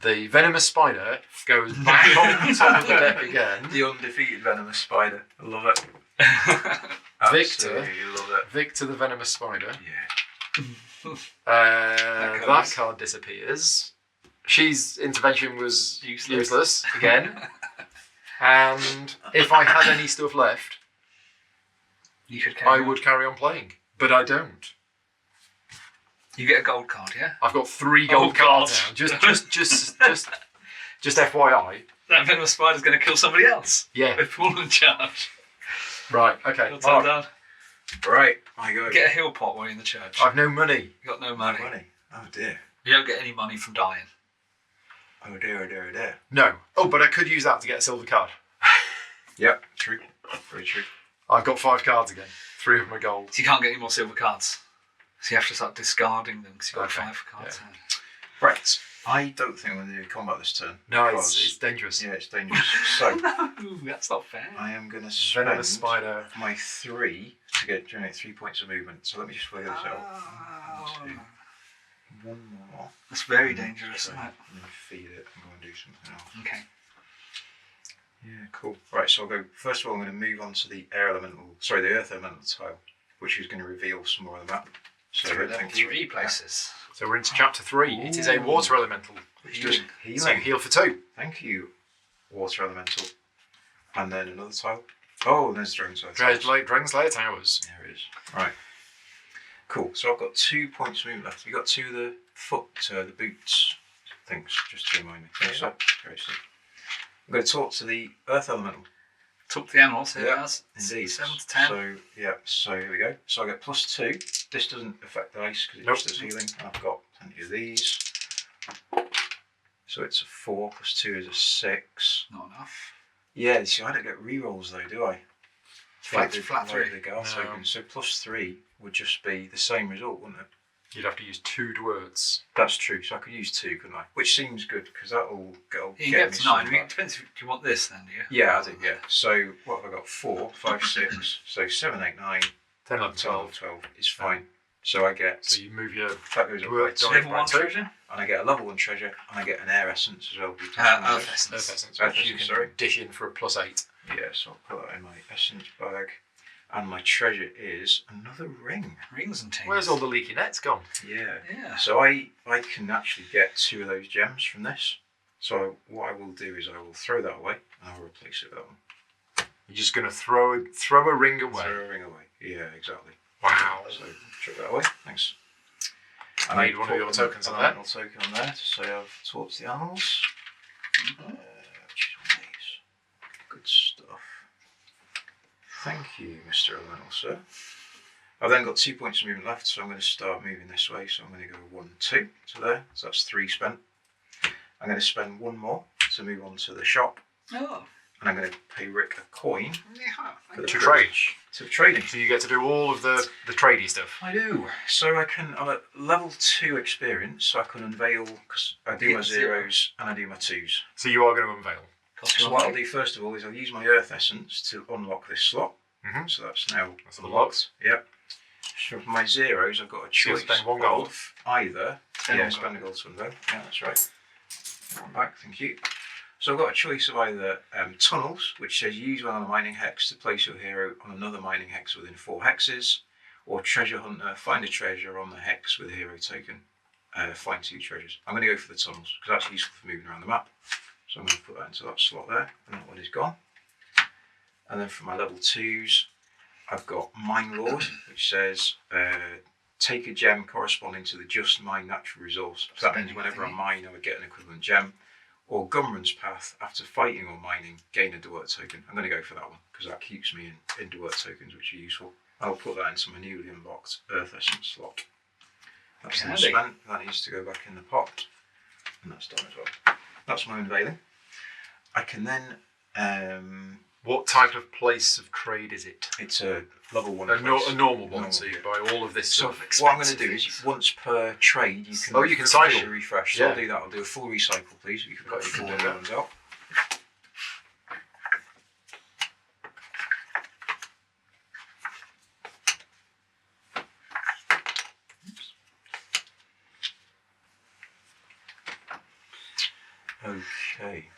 The venomous spider goes back on top of the deck again. The undefeated venomous spider. I love it. Victor. Absolutely love it. Victor the venomous spider. Yeah. That card disappears. She's intervention was useless again. And if I had any stuff left, You could I carry on. would carry on playing. But I don't. You get a gold card, yeah? I've got 3 gold cards God. now. Just FYI. That venomous spider's going to kill somebody else. Yeah. With Paul in charge. Right. Okay. Your turn Mark, done. Right. I go. Get a heal pot while you're in the church. I've no money. You got no money. money. Oh dear. You don't get any money from dying. Oh dear. Oh dear. Oh dear. No. Oh, but I could use that to get a silver card. Yep. True. Very true. I've got 5 cards again. 3 of my gold. So you can't get any more silver cards. So you have to start discarding them because you've got Okay, 5 cards. Right. I don't think I'm going to do combat this turn. No, because- it's dangerous. Yeah, it's dangerous. So Ooh, that's not fair. I am going to Venomous spend spider. my 3 to generate 3 points of movement. So let me just figure this out. Oh, 1, 2, 1 more. that's very dangerous, So isn't it? let me feed it and go and do something else. Okay. Yeah, cool. Right, so I'll go. First of all, I'm going to move on to the the earth elemental tile, which is going to reveal some more of the map. So Level thank you. 3 places. So we're into chapter 3. It is a water elemental. Which does Healing. so you heal for 2. Thank you, water elemental. And then another tile. Oh, there's Dragon Slayer. Dragon Slayer Towers. There it is. Right. Cool. So I've got 2 points movement left. You got 2 of the the boots things, just to remind me. Yeah. So, I'm going to talk to the Earth Elemental. Talk to the animals. Here Yeah, it is. Indeed. 7 to 10. So here we go. So I get +2. This doesn't affect the ice because it just does healing. And I've got plenty of these. So it's a 4 +2 is a 6. Not enough. Yeah, see, I don't get rerolls though, do I? Flat the 3. the Garth No. token. So +3 would just be the same result, wouldn't it? You'd have to use 2 dwarts. That's true. So I could use 2, couldn't I? Which seems good because that'll You get can get me to 9. some It back. depends if you want this then, do you? Yeah, I do. Yeah. So what have I got? 4, 5, 6. So 7, 8, 9, 10, 11, 12, 12. 12 is fine. So I get So you move your that goes up by dwarf 2, die Level by 1 2. treasure? and I get a level 1 treasure, and I get an air essence as well. Earth essence. Earth essence, Earth which you essence, can sorry. dish in for a +8. Yeah, so I'll put that in my essence bag. And my treasure is another ring. Rings and things. Where's all the leaky nets gone? Yeah. Yeah. So I can actually get 2 of those gems from this. So what I will do is I will throw that away and I'll replace it with that one. You're just going to throw a ring away. Throw a ring away. Yeah, exactly. Wow. So chuck that away. Thanks. I made one of your tokens on there. Little token on there to say I've talked to the animals. Which is one of these. Good stuff. Thank you, Mr. Elemental, sir. I've then got 2 points of movement left, so I'm going to start moving this way. So I'm going to go 1, 2 to there. So that's 3 spent. I'm going to spend 1 more to move on to the shop. Oh. And I'm going to pay Rick a coin Yeah. for the To trade. To trading. So you get to do all of the tradey stuff. I do. So I'm at level 2 experience, so I can unveil, because I do my zeros and I do my 2s. So you are going to unveil. So what I'll do first of all is I'll use my Earth Essence to unlock this slot. Mhm. So that's now That's unlocked. Yep. So for my zeros, I've got a So you choice spend 1 gold. of either. Spend Yeah, one spend a gold to unveil. Yeah, that's right. One back, thank you. So I've got a choice of either tunnels, which says use one on a mining hex to place your hero on another mining hex within 4 hexes, or treasure hunter, find a treasure on the hex with a hero token, find 2 treasures. I'm going to go for the tunnels because that's useful for moving around the map. So I'm going to put that into that slot there, and that one is gone. And then for my level 2s, I've got Mine Lord, which says take a gem corresponding to the just mine natural resource. So that means whenever I mine, I would get an equivalent gem. Or Gumrun's Path, after fighting or mining, gain a Dwurt token. I'm going to go for that one because that keeps me in Dwurt tokens, which are useful. I'll put that into my newly unlocked Earth Essence slot. That's then spent. That needs to go back in the pot, and that's done as well. That's my unveiling. I can then. What type of place of trade is it? It's a level 1. A normal one, Normal, so you yeah. buy all of this So stuff. what I'm going to do is once per trade you can you can cycle. refresh. So Yeah. I'll do that. I'll do a full recycle, please. If you can put You your can 4 do ones out. Okay.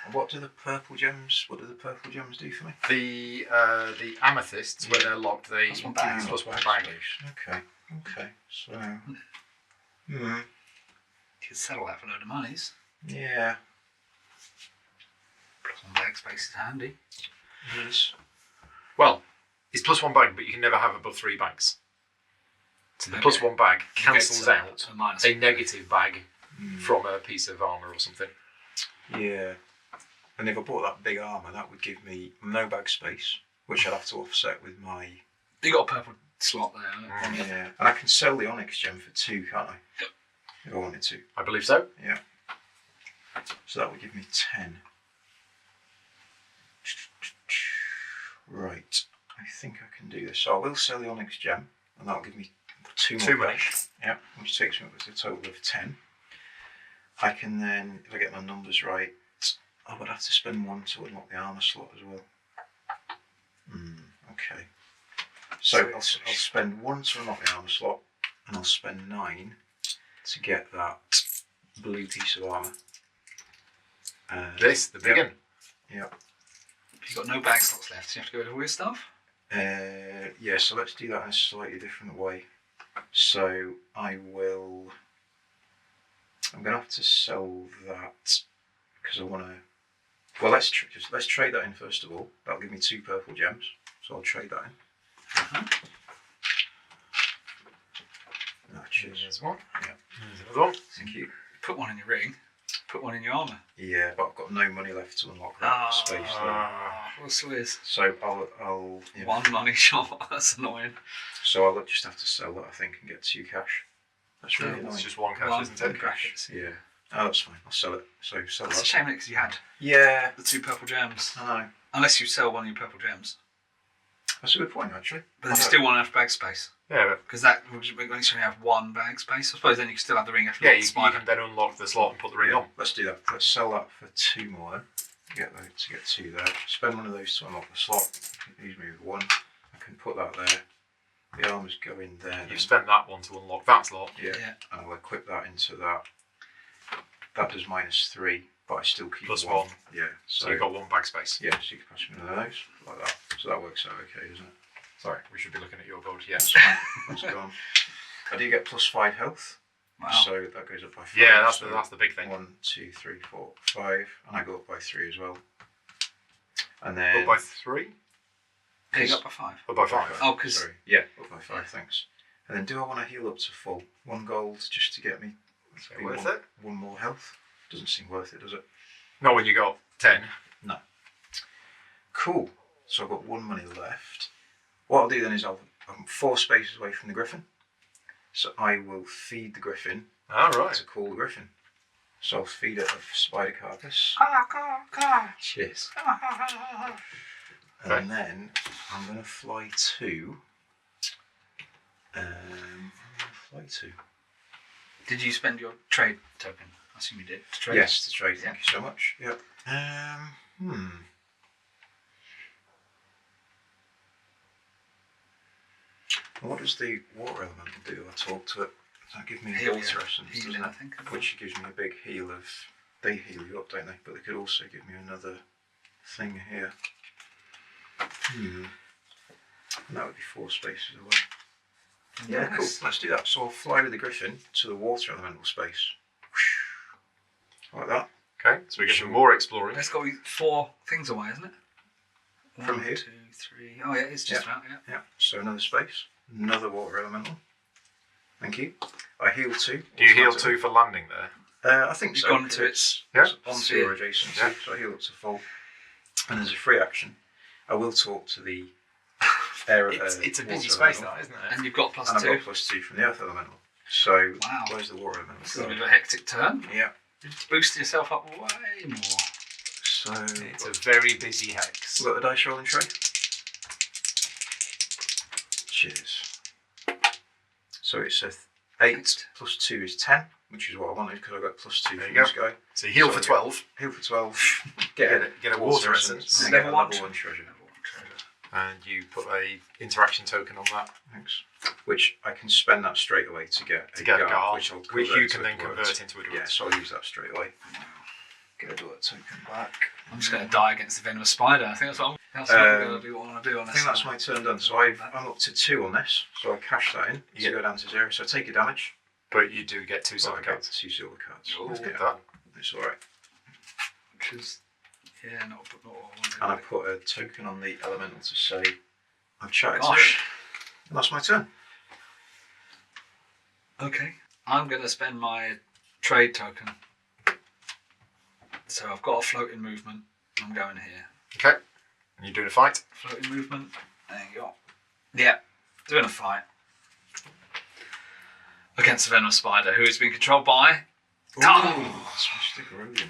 And what do the purple gems? What do the purple gems do for me? The amethysts, when they're locked, they Plus one give bag. you +1 bag. Okay. So. You could settle that for a load of monies. Yeah. Plus 1 bag space is handy. It is. Well, it's +1 bag, but you can never have above 3 bags. So the Okay. +1 bag cancels Gets, out a minus a 1. negative bag from a piece of armour or something. Yeah. And if I bought that big armour, that would give me no bag space, which I'd have to offset with my. You got a purple slot there. Haven't you? Yeah. And I can sell the Onyx gem for 2, can't I? If I wanted to. I believe so. Yeah. So that would give me 10. Right. I think I can do this. So I will sell the Onyx gem, and that'll give me 2 more 2 money. cash. Yeah, which takes me up to a total of 10. I can then, if I get my numbers right, I would have to spend 1 to unlock the armour slot as well. Okay. So I'll spend 1 to unlock the armour slot, and I'll spend 9 to get that blue piece of armour. The big one. Yep. You've got no bag slots left, so you have to go with all your stuff. Yeah, so let's do that in a slightly different way. So I'm going to have to sell that because I want to. Well, let's trade that in first of all. That'll give me 2 purple gems, so I'll trade that in. There's one. Yeah. There's another one. Thank you. Put one in your ring. Put one in your armour. Yeah, but I've got no money left to unlock that space there. What's the whiz? So I'll yeah. One money shot. That's annoying. So I'll just have to sell that, I think, and get 2 cash. That's really annoying. It's just one cash, One isn't it? brackets. Yeah. Oh, that's fine. I'll sell it. So sell That's a that. shame because you had Yeah. the 2 purple gems. I know. Unless you sell one of your purple gems. That's a good point, actually. But then you still want enough bag space. Yeah, but Because that only have 1 bag space. I suppose then you can still have the ring after yeah, the you spider. can then unlock the slot and put the ring on. Let's do that. Let's sell that for 2 more then. To get 2 there. Spend one of those to unlock the slot. Use me with 1. I can put that there. The armors go in there. You've then. spent that one to unlock that slot. Yeah. And I'll equip that into that. That does -3, but I still keep Plus 1. 1. Yeah. So you've got 1 bag space. Yeah, so you can pass me one of those like that. So that works out okay, doesn't it? Sorry, we should be looking at your board. Yes. That's fine. That's gone. I do get +5 health. Wow. So that goes up by 5. Yeah, that's so the big thing. 1, 2, 3, 4, 5, and I go up by 3 as well. And then Up by 3? Yeah, you got by 5. Up by 5. Oh, because sorry, yeah, up by 5. Thanks. And then do I want to heal up to full? 1 gold just to get me Worth it? 1 more health? Doesn't seem worth it, does it? Not when you got 10. No. Cool. So I've got 1 money left. What I'll do then is I'm 4 spaces away from the griffin. So I will feed the griffin Alright. to call the griffin. So I'll feed it of spider carcass. Cheers. Okay. And then I'm going to fly to. Did you spend your trade token? I assume you did. To trade? Yes, to trade. Thank Yeah. you so much. Yep. What does the water element do? I talk to it. Does that give me Heal, water yeah. essence? Healing, doesn't I it? think. Which gives me a big heal of. They heal you up, don't they? But they could also give me another thing here. And that would be 4 spaces away. Yeah, cool. Nice. Let's do that. So I'll fly with the griffin to the water elemental space. Like that. Okay, so we get some more exploring. That's got 4 things away, isn't it? From 1, here? 2, 3. Oh yeah, it's just about, yeah. Yeah. So another space. Another water elemental. Thank you. I heal 2. Do you heal 2 for landing there? I think It's so. gone to its. Yeah. Onto your adjacent. Yeah. So I heal up to full. And as a free action, I will talk to the air. It's a busy water space, elemental. that, isn't it? And you've got And I've +2. got +2 from the earth elemental. So Wow. where's the water elemental? This is a bit of a hectic turn. Yeah. You've boosted yourself up way more. So It's a very busy hex. we've got the dice rolling tray. Cheers. So it's a 8 plus 2 is 10, which is what I wanted because I got +2 There from you this guy. So you heal So for I get 12, Heal for 12. Get a water essence, And I get a Level level 1 1 treasure. and you put a interaction token on that Thanks. Which I can spend that straight away to get a guard, which I'll which convert you into can a then dwarf. convert into a dwarf. Yeah, so I'll use that straight away. Get a dwarf token back. I'm just going to die against the venomous spider. I think that's what I'm going to do. What I want to do on I this. think that's my turn done. So I'm up to 2 on this. So I cash that in to go down to 0. So I take a damage. But you do get 2 I silver get cards. 2 silver cards. Oh, Yeah, good that. It's alright. Which is, yeah, not what I want to And I do. put a token on the elemental to say I've chatted to Gosh. it. And that's my turn. Okay. I'm going to spend my trade token. So I've got a floating movement. I'm going here. Okay. And you're doing a fight. Floating movement. There you go. Yeah. Doing a fight. Against the venomous spider, who is being controlled by... Oh! Smashed the Garodian.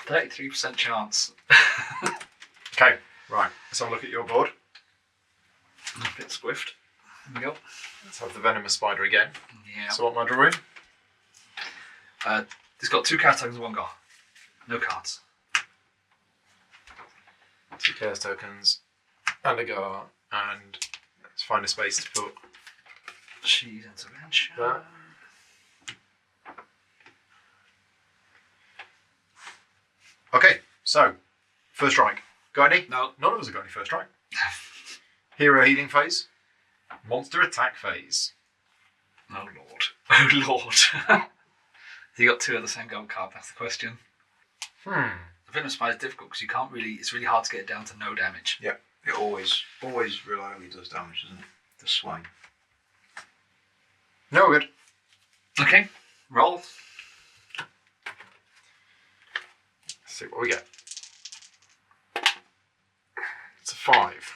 33% chance. Okay, right. Let's have a look at your board. A bit squiffed. There we go. Let's have the venomous spider again. Yeah. So what am I drawing? It's got 2 card tokens and 1 guard. No cards. 2 chaos tokens and a gar, and let's find a space to put She's intervention. that. Okay, so first strike. Got any? No. None of us have got any first strike. Hero healing phase. Monster attack phase. Oh lord. Oh lord. You got 2 of the same gold card, that's the question. The venomous spider is difficult because you can't really, it's really hard to get it down to no damage. Yeah, it always reliably does damage, doesn't it? The swine. No, we're good. Okay, roll. Let's see what we get. It's a 5.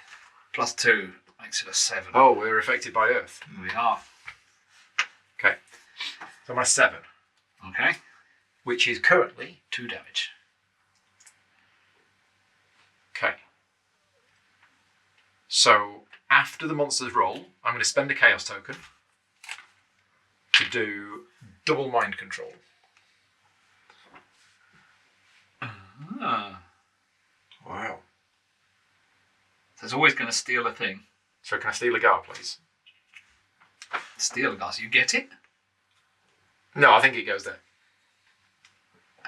Plus 2 makes it a 7. Oh, we're affected by Earth. We are. Okay. So my 7, Okay, which is currently 2 damage. okay. So after the monster's roll, I'm going to spend a chaos token to do double mind control. Ah. Wow. So it's always going to steal a thing. So can I steal a gar, please? Steal a guy, so you get it No, I think it goes there.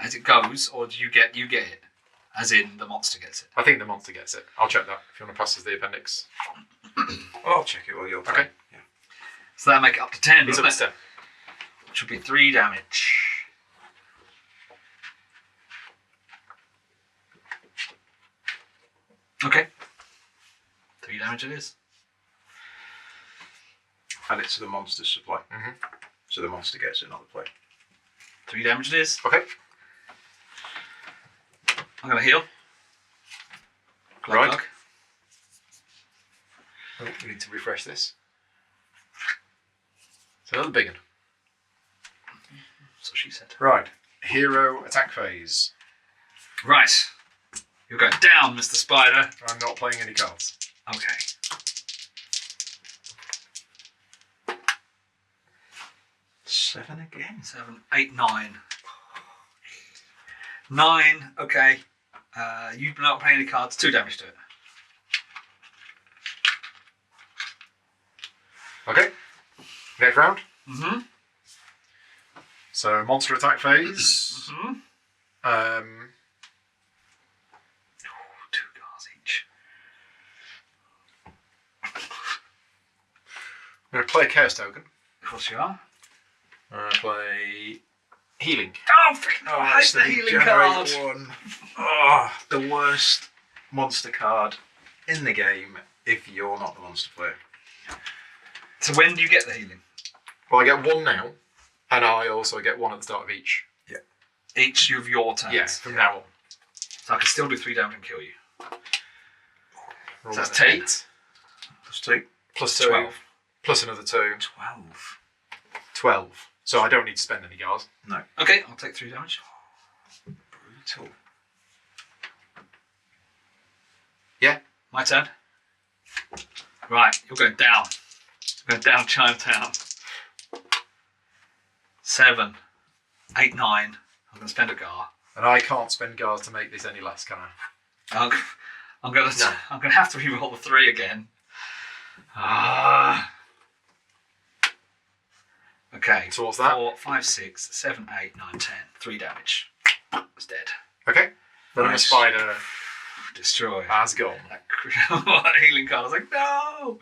as it goes, or do you get it? As in the monster gets it. I think the monster gets it. I'll check that if you want to pass us the appendix. I'll check it while you're playing. Okay. Yeah. So that'll make it up to 10, It's doesn't up it? to 10. Which would be 3 damage. Okay. 3 damage it is. Add it to the monster's supply. Mhm. So the monster gets it, not the player. 3 damage it is. Okay. I'm going to heal. Glug, Right. glug. Oh, we need to refresh this. It's another big one. So she said. Right. Hero attack phase. Right. You're going down, Mr. Spider. I'm not playing any cards. Okay. Seven again. 7, 8, 9. 9, okay. You do not play any cards, 2 damage to it. Okay. Next round. Mm-hmm. So monster attack phase. Mm-hmm. 2 cards each. I'm going to play a chaos token. Of course you are. I'm going to play healing. Oh, freaking Oh, I hate it's the healing card. one. Oh, the worst monster card in the game if you're not the monster player. So when do you get the healing? Well, I get 1 now, and I also get 1 at the start of each. Each of your turns. Yeah, from now on. So I can still do 3 damage and kill you. Roll So that's an 10. 8. Plus 2. Plus 2. 12. Plus another 2. 12. 12. So I don't need to spend any guards. No. Okay, I'll take 3 damage. Brutal. Yeah. My turn. Right, you're going down. You're going down Chinatown. 7, 8, 9. I'm going to spend a gar. And I can't spend guards to make this any less, can I? I'm going to have to re-roll the 3 again. Okay. So what's that? 4, 5, 6, 7, 8, 9, 10. 3 damage. It's dead. Okay. Then the Nice. spider Destroy. has gone. That healing card. I was like, no!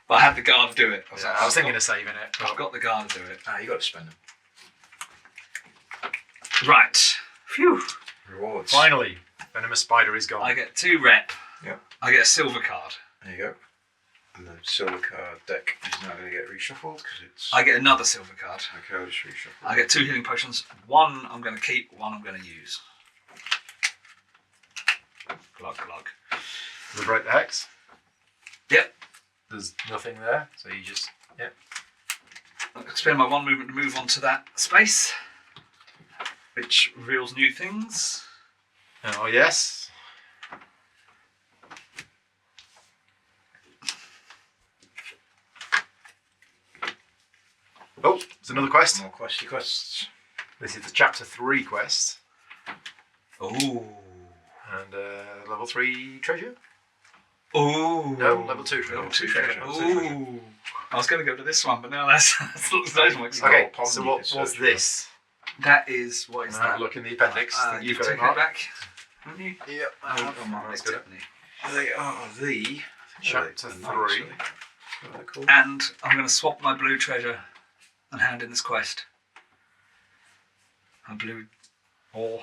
But I had the guard do it. Yeah, I was thinking of saving it. I've got the guard to do it. You got to spend them. Right. Phew. Rewards. Finally, venomous spider is gone. I get 2 rep. Yeah. I get a silver card. There you go. And the silver card deck is now going to get reshuffled because it's. I get another silver card. Okay, I'll just reshuffle. I get 2 healing potions. 1 I'm going to keep, 1 I'm going to use. Glug, glug. Does it break the hex? Yep. There's nothing there, so you just. Yep. I can spend my 1 movement to move on to that space, which reveals new things. Oh, yes. Oh, it's another quest. More quests. This is the chapter 3 quest. Ooh. And level 3 treasure? Ooh. No, level 2 treasure. Level 2 treasure. Ooh. I was going to go to this one, but now that's those ones. Okay, Pond so you what, can what's search this? That is, what is that? Look in the appendix. that You've got taken marked. it back, haven't you? Yep. That's good. They are the. Chapter the 3. knights, are they? What are they called? And I'm going to swap my blue treasure and hand in this quest. A blue ore.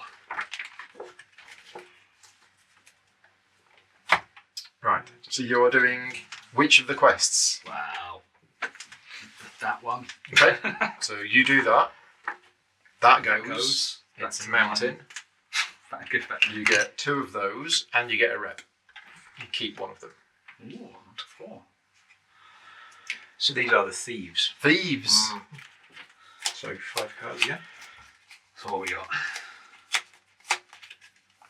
Right, so you're doing which of the quests? Wow. that one. Okay. So you do that. That That goes. goes back It's to a the mountain. Good back. You get 2 of those, and you get a rep. You keep one of them. Ooh, on to 4. So these are the thieves. Thieves. So 5 cards again. So what we got?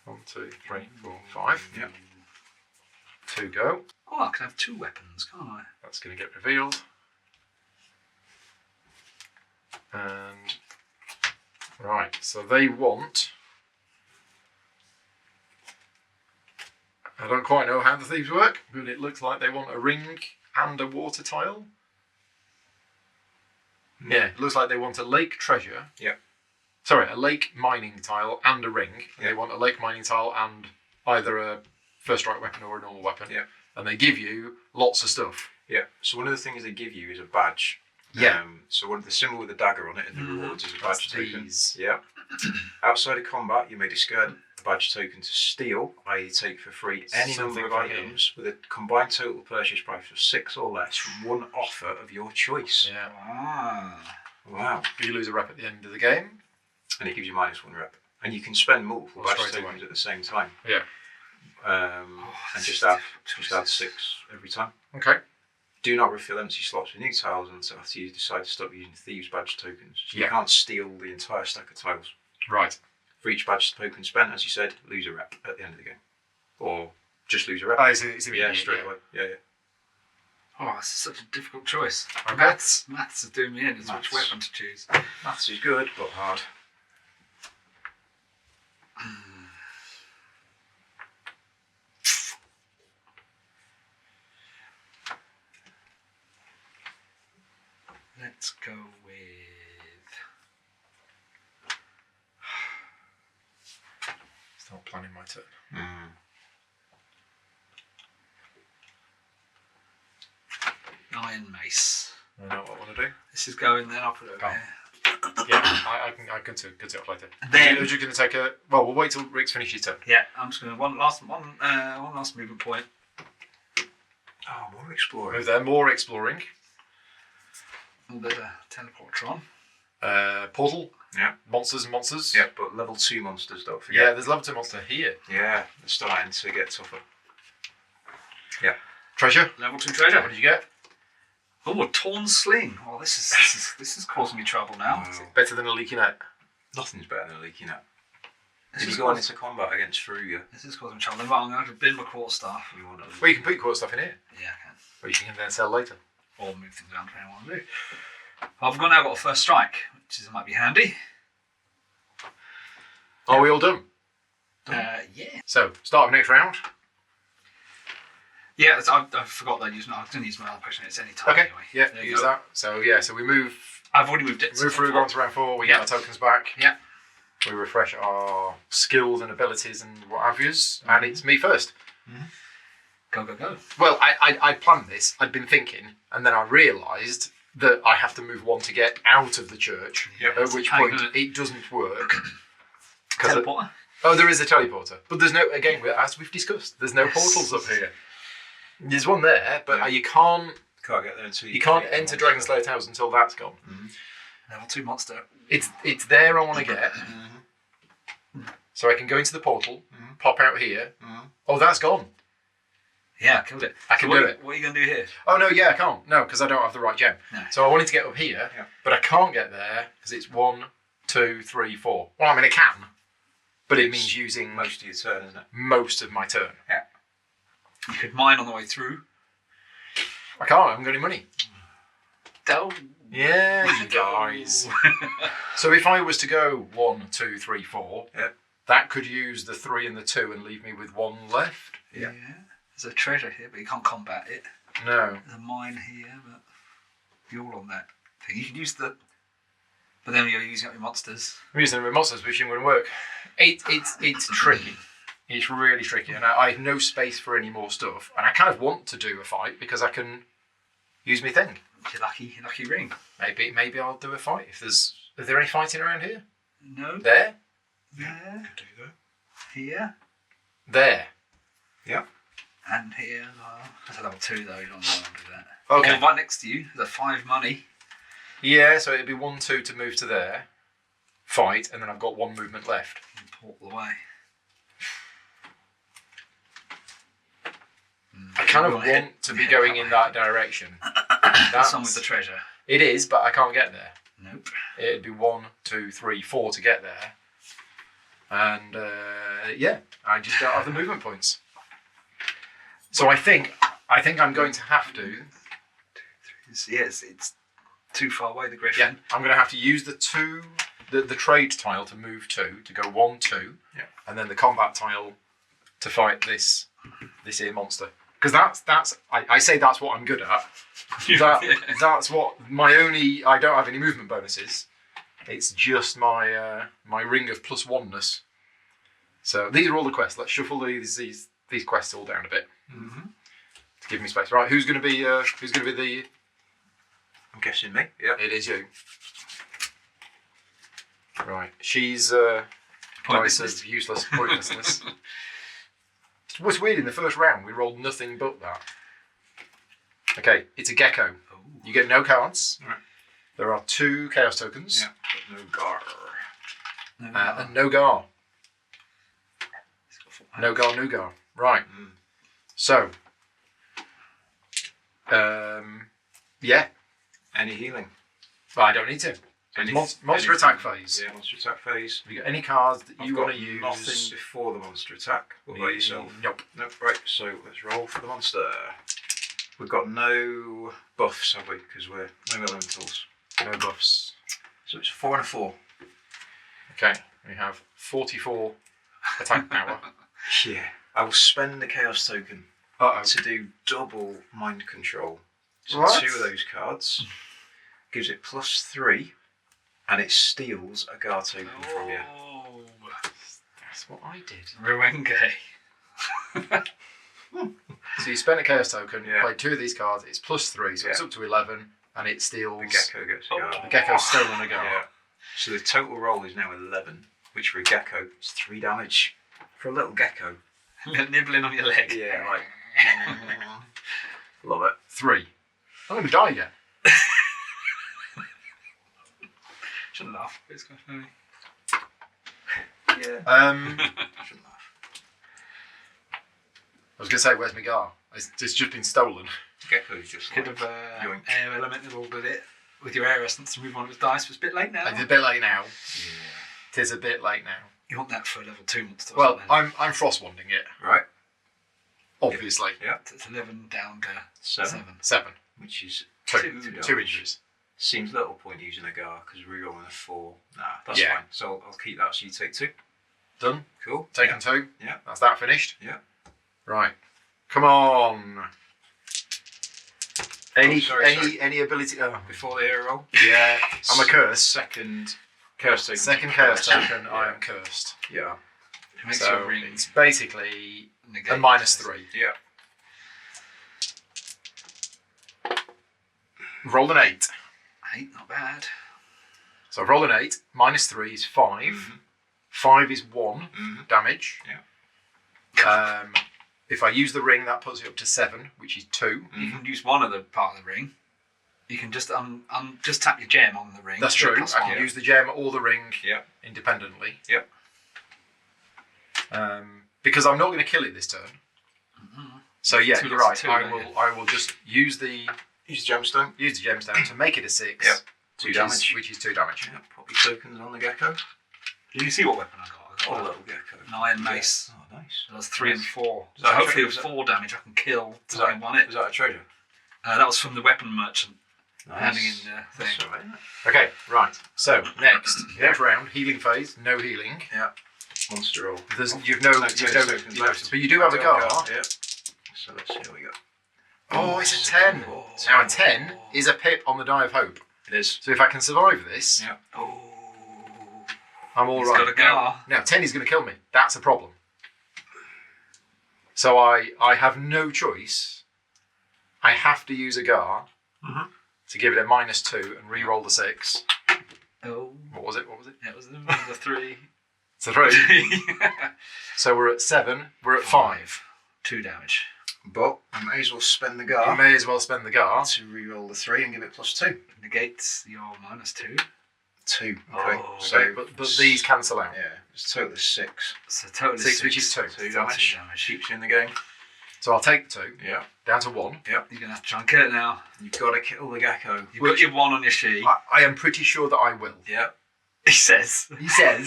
1, 2, 3, 4, 5. Yep. 2 go. Oh, I can have 2 weapons, can't I? That's going to get revealed. And right, so they want. I don't quite know how the thieves work, but it looks like they want a ring and a water tile. Yeah, it looks like they want a lake treasure. Yeah. Sorry, a lake mining tile and a ring. And Yeah. They want a lake mining tile and either a first strike weapon or a normal weapon. Yeah. And they give you lots of stuff. Yeah. So one of the things they give you is a badge. Yeah. So one of the symbol with a dagger on it in the rewards is a badge That's token. these. Yeah. Outside of combat, you may discard a badge token to steal, i.e. take for free any Something number of from here. items with a combined total purchase price of 6 or less from one offer of your choice. Yeah. Ah. Wow. You lose a rep at the end of the game. And it gives you -1 rep. And you can spend multiple Well, badge straight tokens away. at the same time. Yeah. And just add 6 every time. Okay. Do not refill empty slots with new tiles until after you decide to stop using thieves badge tokens. So you Yeah. can't steal the entire stack of tiles. Right. For each badge token spent, as you said, lose a rep at the end of the game. Or just lose a rep. Oh, it's yeah, immediate, straight away. Yeah. Oh, this is such a difficult choice. Okay. Maths is doing me in. It's which Maths. weapon to choose. Maths is good, but hard. Let's go with. Start planning my turn. Iron Mace. I know what I want to do. This is going, then I'll put it over Oh. here. Yeah, I can see it later. Then- You're going to take a. Well, we'll wait till Rick's finished his turn. Yeah, I'm just going to one last movement point. Oh, more exploring. Move there, more exploring. Oh, there's a teleportron. Portal. Yeah. Monsters and monsters. Yeah, but level 2 monsters, don't Yeah, forget. there's level 2 monster here. Yeah, they're starting to get tougher. Yeah. Treasure. Level 2 treasure. What did you get? Oh, a torn sling. Oh, this is causing me trouble now. Wow. Better than a leaky net. Nothing's better than a leaky net. This If is you go on causing- into combat against Fruga, This is causing me trouble. Then I'm going to have to bin my quarter staff. you want to. Well, you can put your core stuff in here, Yeah, I can. which you can then sell later. Or move things around depending on what I want to do. I've now got a first strike, which might be handy. Are we all done? Yeah. So, start of next round. Yeah, I forgot that I was going to use my other potion. It's any time Okay. anyway. Yeah, There you use go. that. So yeah, we move I've already moved it. move through, go on to round 4. We get Yeah. our tokens back. Yeah. We refresh our skills and abilities and what have yous, and it's me first. Go, go, go. Well, I planned this. I'd been thinking, and then I realised that I have to move 1 to get out of the church. Yeah. At which How you point gonna- it doesn't work. 'Cause Teleporter. Oh, there is a teleporter, but there's no. Again, as we've discussed, there's no portals up here. There's one there, but Yeah. you can't Can't get there until you can't defeat the enter monster. Dragon Slayer Towers until that's gone. Level 2 monster. It's there. I want to get, so I can go into the portal, pop out here. Oh, that's gone. Yeah, I killed it. I can what do are you- it. What are you going to do here? Oh no, yeah, I can't. No, because I don't have the right gem. No. So I wanted to get up here, Yeah. but I can't get there because it's 1, 2, 3, 4. Well, I mean, I can, but it means using Most of your turn, isn't it? most of my turn. You could mine on the way through. I can't. I haven't got any money. Del. Yeah, you guys. So if I was to go 1, 2, 3, 4, Yeah. that could use the 3 and the 2 and leave me with 1 left. Yeah. There's a treasure here, but you can't combat it. No. There's a mine here, but you're all on that thing. You could use the. But then you're using up your monsters. I'm using them with monsters, which ain't going to work. It's tricky. It's really tricky, and I have no space for any more stuff. And I kind of want to do a fight because I can use my thing. Your lucky ring. Maybe I'll do a fight. Is there any fighting around here? No. There? There. Could do that. Here. There. Yeah. And here as well. That's a level 2 though, you don't want to do that. Okay. Or right next to you, there's a 5 money. Yeah, so it'd be 1-2 to move to there, fight, and then I've got one movement left. And portal away. I kind of Go ahead. want to be going in that direction. That's on with the treasure. It is, but I can't get there. Nope. It'd be 1, 2, 3, 4 to get there. And yeah, I just don't have the movement points. So I think I'm going to have to. Yes, it's too far away. The Yeah, Griffin. I'm going to have to use the trade tile to move 2 to go 1, 2, Yeah. and then the combat tile to fight this here monster. Because I say that's what I'm good at. That's what my only. I don't have any movement bonuses. It's just my my ring of plus oneness. So these are all the quests. Let's shuffle these quests all down a bit to give me space. Right, who's going to be the? I'm guessing me. Yeah. It is you. Right, she's Pointlessness. of useless pointlessness. What's weird, in the first round we rolled nothing but that. Okay, it's a gecko. You get no cards. Right. There are 2 chaos tokens. Yeah. But no gar. And no gar. No gar, no gar. Right. So, yeah. Any healing? But I don't need to. Monster attack phase. Yeah, monster attack phase. Have you got any cards that you I've want got to use? nothing before the monster attack. What about yourself? Nope. Nope. Right, so let's roll for the monster. We've got no buffs, have we? Because we're no elementals. No buffs. So it's 4 and a 4. Okay, we have 44 attack power. Yeah. I will spend the chaos token Uh-oh. to do double mind control. So What? 2 of those cards gives it plus 3, and it steals a gar token from you. Oh, That's what I did. Ruenge. So you spent a chaos token, Yeah. played 2 of these cards, it's plus 3, so it's Yeah. up to 11, and it steals... The gecko gets a gar. The gecko's stolen a gar. Yeah. So the total roll is now 11, which for a gecko is 3 damage. For a little gecko. Nibbling on your leg. Yeah, like... Love it. 3. I'm going to die again. Shouldn't laugh. It's quite funny. Yeah. I Shouldn't laugh. was going to say, where's my gar? It's just been stolen. Gecko's just Could like... have yoink. air elemental with it with your air essence and move on with dice, but it's a bit late now. It's a bit late now. Yeah. It is a bit late now. You want that for a level 2 monster. or Well, something. I'm frostwanding it, Right. obviously. Yeah. It's 11 down to 7. 7. Which is 2 2 2 injuries. Seems little point using a gar because rerolling a 4. Nah, that's Yeah. fine. So I'll keep that. So you take 2. Done. Cool. Taken 2. Yeah. That's that finished. Yeah. Right. Come on. Any sorry. any ability? Oh, Before the air roll. yeah. I'm a curse. Second chaos token. Second chaos token. Yeah. I am cursed. Yeah. It makes So your ring it's basically negate. a -3. Yeah. Roll an 8. 8, not bad. So roll an 8. -3 is 5. Mhm. 5 is 1 Mhm. damage. Yeah. If I use the ring, that puts it up to 7, which is 2. You can use one of the part of the ring. You can just just tap your gem on the ring. That's to get true. +1. I can use the gem or the ring Yeah. independently. Yep. Because I'm not going to kill it this turn. So yeah, Two you're lots right. of 2, I will just use the Use gemstone. gemstone to make it a 6. Yep. 2 damage. Which is 2 damage. Yeah. Pop your tokens on the gecko. Did you see what weapon I got? I Oh, got little gecko. an iron mace. Oh, nice. That was 3 and 4. Is So that hopefully a- with is 4 damage I can kill Is something on it. that a treasure? That was from the weapon merchant Nice. handing in the thing. That's all right. Okay, right. So next round, healing phase. No healing. Yeah. Monster roll. You've no, tokens left. but you do have a guard. Yeah. So let's see what we got. Oh, it's a 10. Oh. Now a 10 is a pip on the die of hope. It is. So if I can survive this, Yeah. Oh, I'm all he's right. got a gar. Now 10 is going to kill me. That's a problem. So I have no choice. I have to use a gar to give it a -2 and re-roll the 6. Oh, What was it? it was the 3. It's a 3. So we're at 7. We're at 5. 2 damage. But I may as well spend the You Gar may as well spend the Gar. to re-roll the 3 and give it +2. Negates your -2. 2. Okay. Oh, So, but these cancel out. Yeah, it's total is 6. So totally 6, which is 2. 2 damage. Keeps you in the game. So I'll take the 2 Yeah. down to 1. You're going to have to try and kill it now. You've got to kill the gecko. You've got your 1 on your sheet. I am pretty sure that I will. Yeah. He says. He says,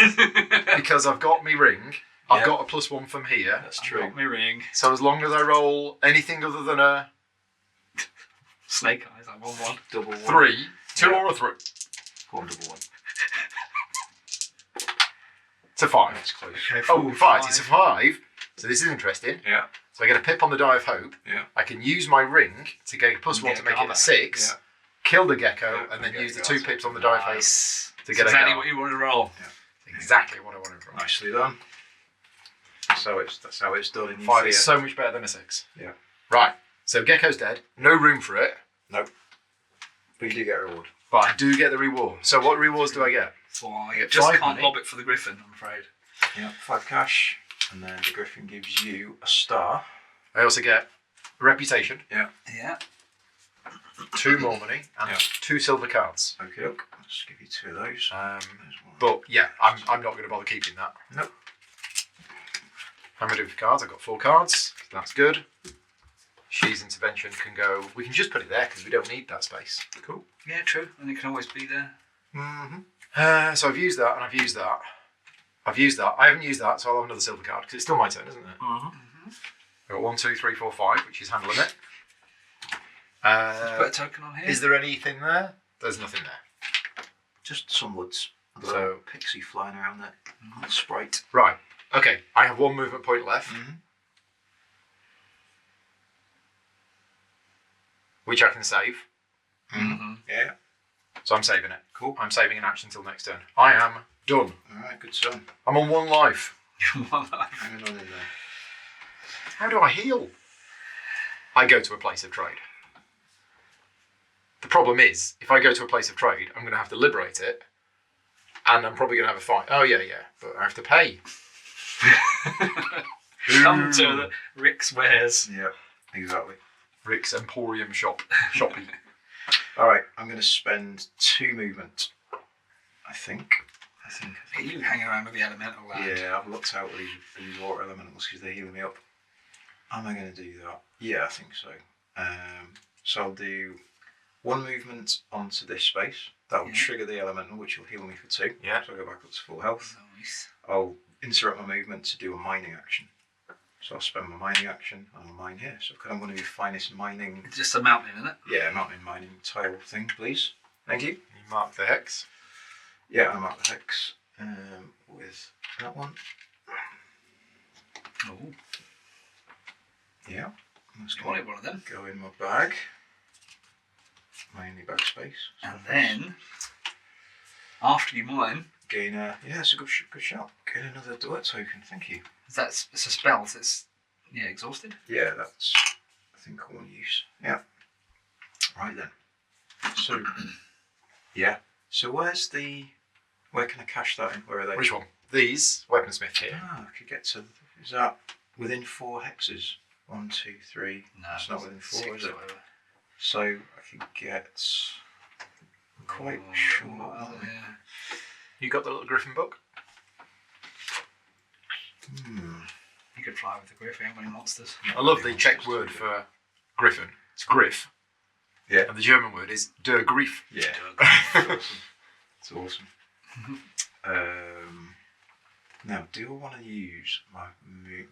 because I've got me ring. I've Yeah. got a +1 from here. That's I've true. got my ring. So as long as I roll anything other than a Snake eyes, like 1-1. Double 1. 3, 2 Yeah. or a 3, 1 double 1. it's a 5. That's close. Okay, Oh, 4, 5. It's a 5. So this is interesting. Yeah. So I get a pip on the die of hope. Yeah. I can use my ring to get a +1 get to a make Gar it a back. 6. Yeah. Kill the gecko Yeah, and then get use a the Gar 2 pips on the die of hope Nice. to get exactly a what you want to roll. Exactly what I wanted from. Nicely done. That's how it's done in 5 Euthia. is so much better than a 6. Yeah. Right. So gecko's dead. No room for it. Nope. But you do get a reward. But I do get the reward. So what rewards do I get? So I get just 5 can't money. lob it for the griffin, I'm afraid. Yeah. 5 cash. And then the griffin gives you a star. I also get reputation, Yeah. 2 more money, and Yeah. 2 silver cards. Okay, look. Let's give you 2 of those. There's one. But yeah, I'm not going to bother keeping that. Nope. How am I doing for cards? I've got 4 cards. That's good. She's intervention can go. We can just put it there because we don't need that space. Cool. Yeah, true. And it can always be there. Mm-hmm. So I've used that and I've used that. I've used that. I haven't used that, so I'll have another silver card because it's still my turn, isn't it? Mm-hmm. I've got 1, 2, 3, 4, 5, which is handling it. Put a token on here. Is there anything there? There's nothing there. Just some woods. So- So pixie flying around there. Sprite. Right. Okay. I have 1 movement point left, Mm-hmm. which I can save. Mm-hmm. Yeah. So I'm saving it. Cool. I'm saving an action until next turn. I am done. Alright, good son. I'm on 1 life. Hanging on in there. How do I heal? I go to a place of trade. The problem is, if I go to a place of trade, I'm going to have to liberate it, and I'm probably going to have a fight. Oh yeah, but I have to pay. Come to the Rick's Wares. Yeah, exactly. Rick's Emporium shopping. Alright, I'm going to spend 2 movement. I think. You hang around with the elemental lad. Yeah, I've looked out with these water elementals because they're healing me up. Am I going to do that? Yeah, I think so. So I'll do 1 movement onto this space. That will Yeah. trigger the elemental, which will heal me for 2. Yeah. So I'll go back up to full health. Nice. I'll interrupt my movement to do a mining action. So I'll spend my mining action and I'll mine here. So can I want to do finest mining? It's just a mountain, isn't it? Yeah, mountain mining tile thing, please. Thank you. You mark the hex. Yeah, I'm at the hex with that one. Oh, Yeah. That's you going wanted one of them. to go in my bag. Mainly bag space. So And then, after you mine, gain a... Yeah, it's a good shout. Gain another dirt token, thank you. it's a spell, so it's, exhausted. Yeah, that's, I think, one use. Yeah. Right then. So, yeah. So where can I cash that in? Where are they? Which one? These weaponsmith here. Ah, I could get to... Is that within 4 hexes? 1, 2, 3. No, It's not within 4, 6 is it? or whatever. So I could get... Quite sure. Oh, yeah. You got the little griffin book? You could fly with the griff, ain't many monsters. I love the Czech word for griffin. It's griff. Yeah. And the German word is der Griff. Yeah. It's awesome. Now, do I want to use my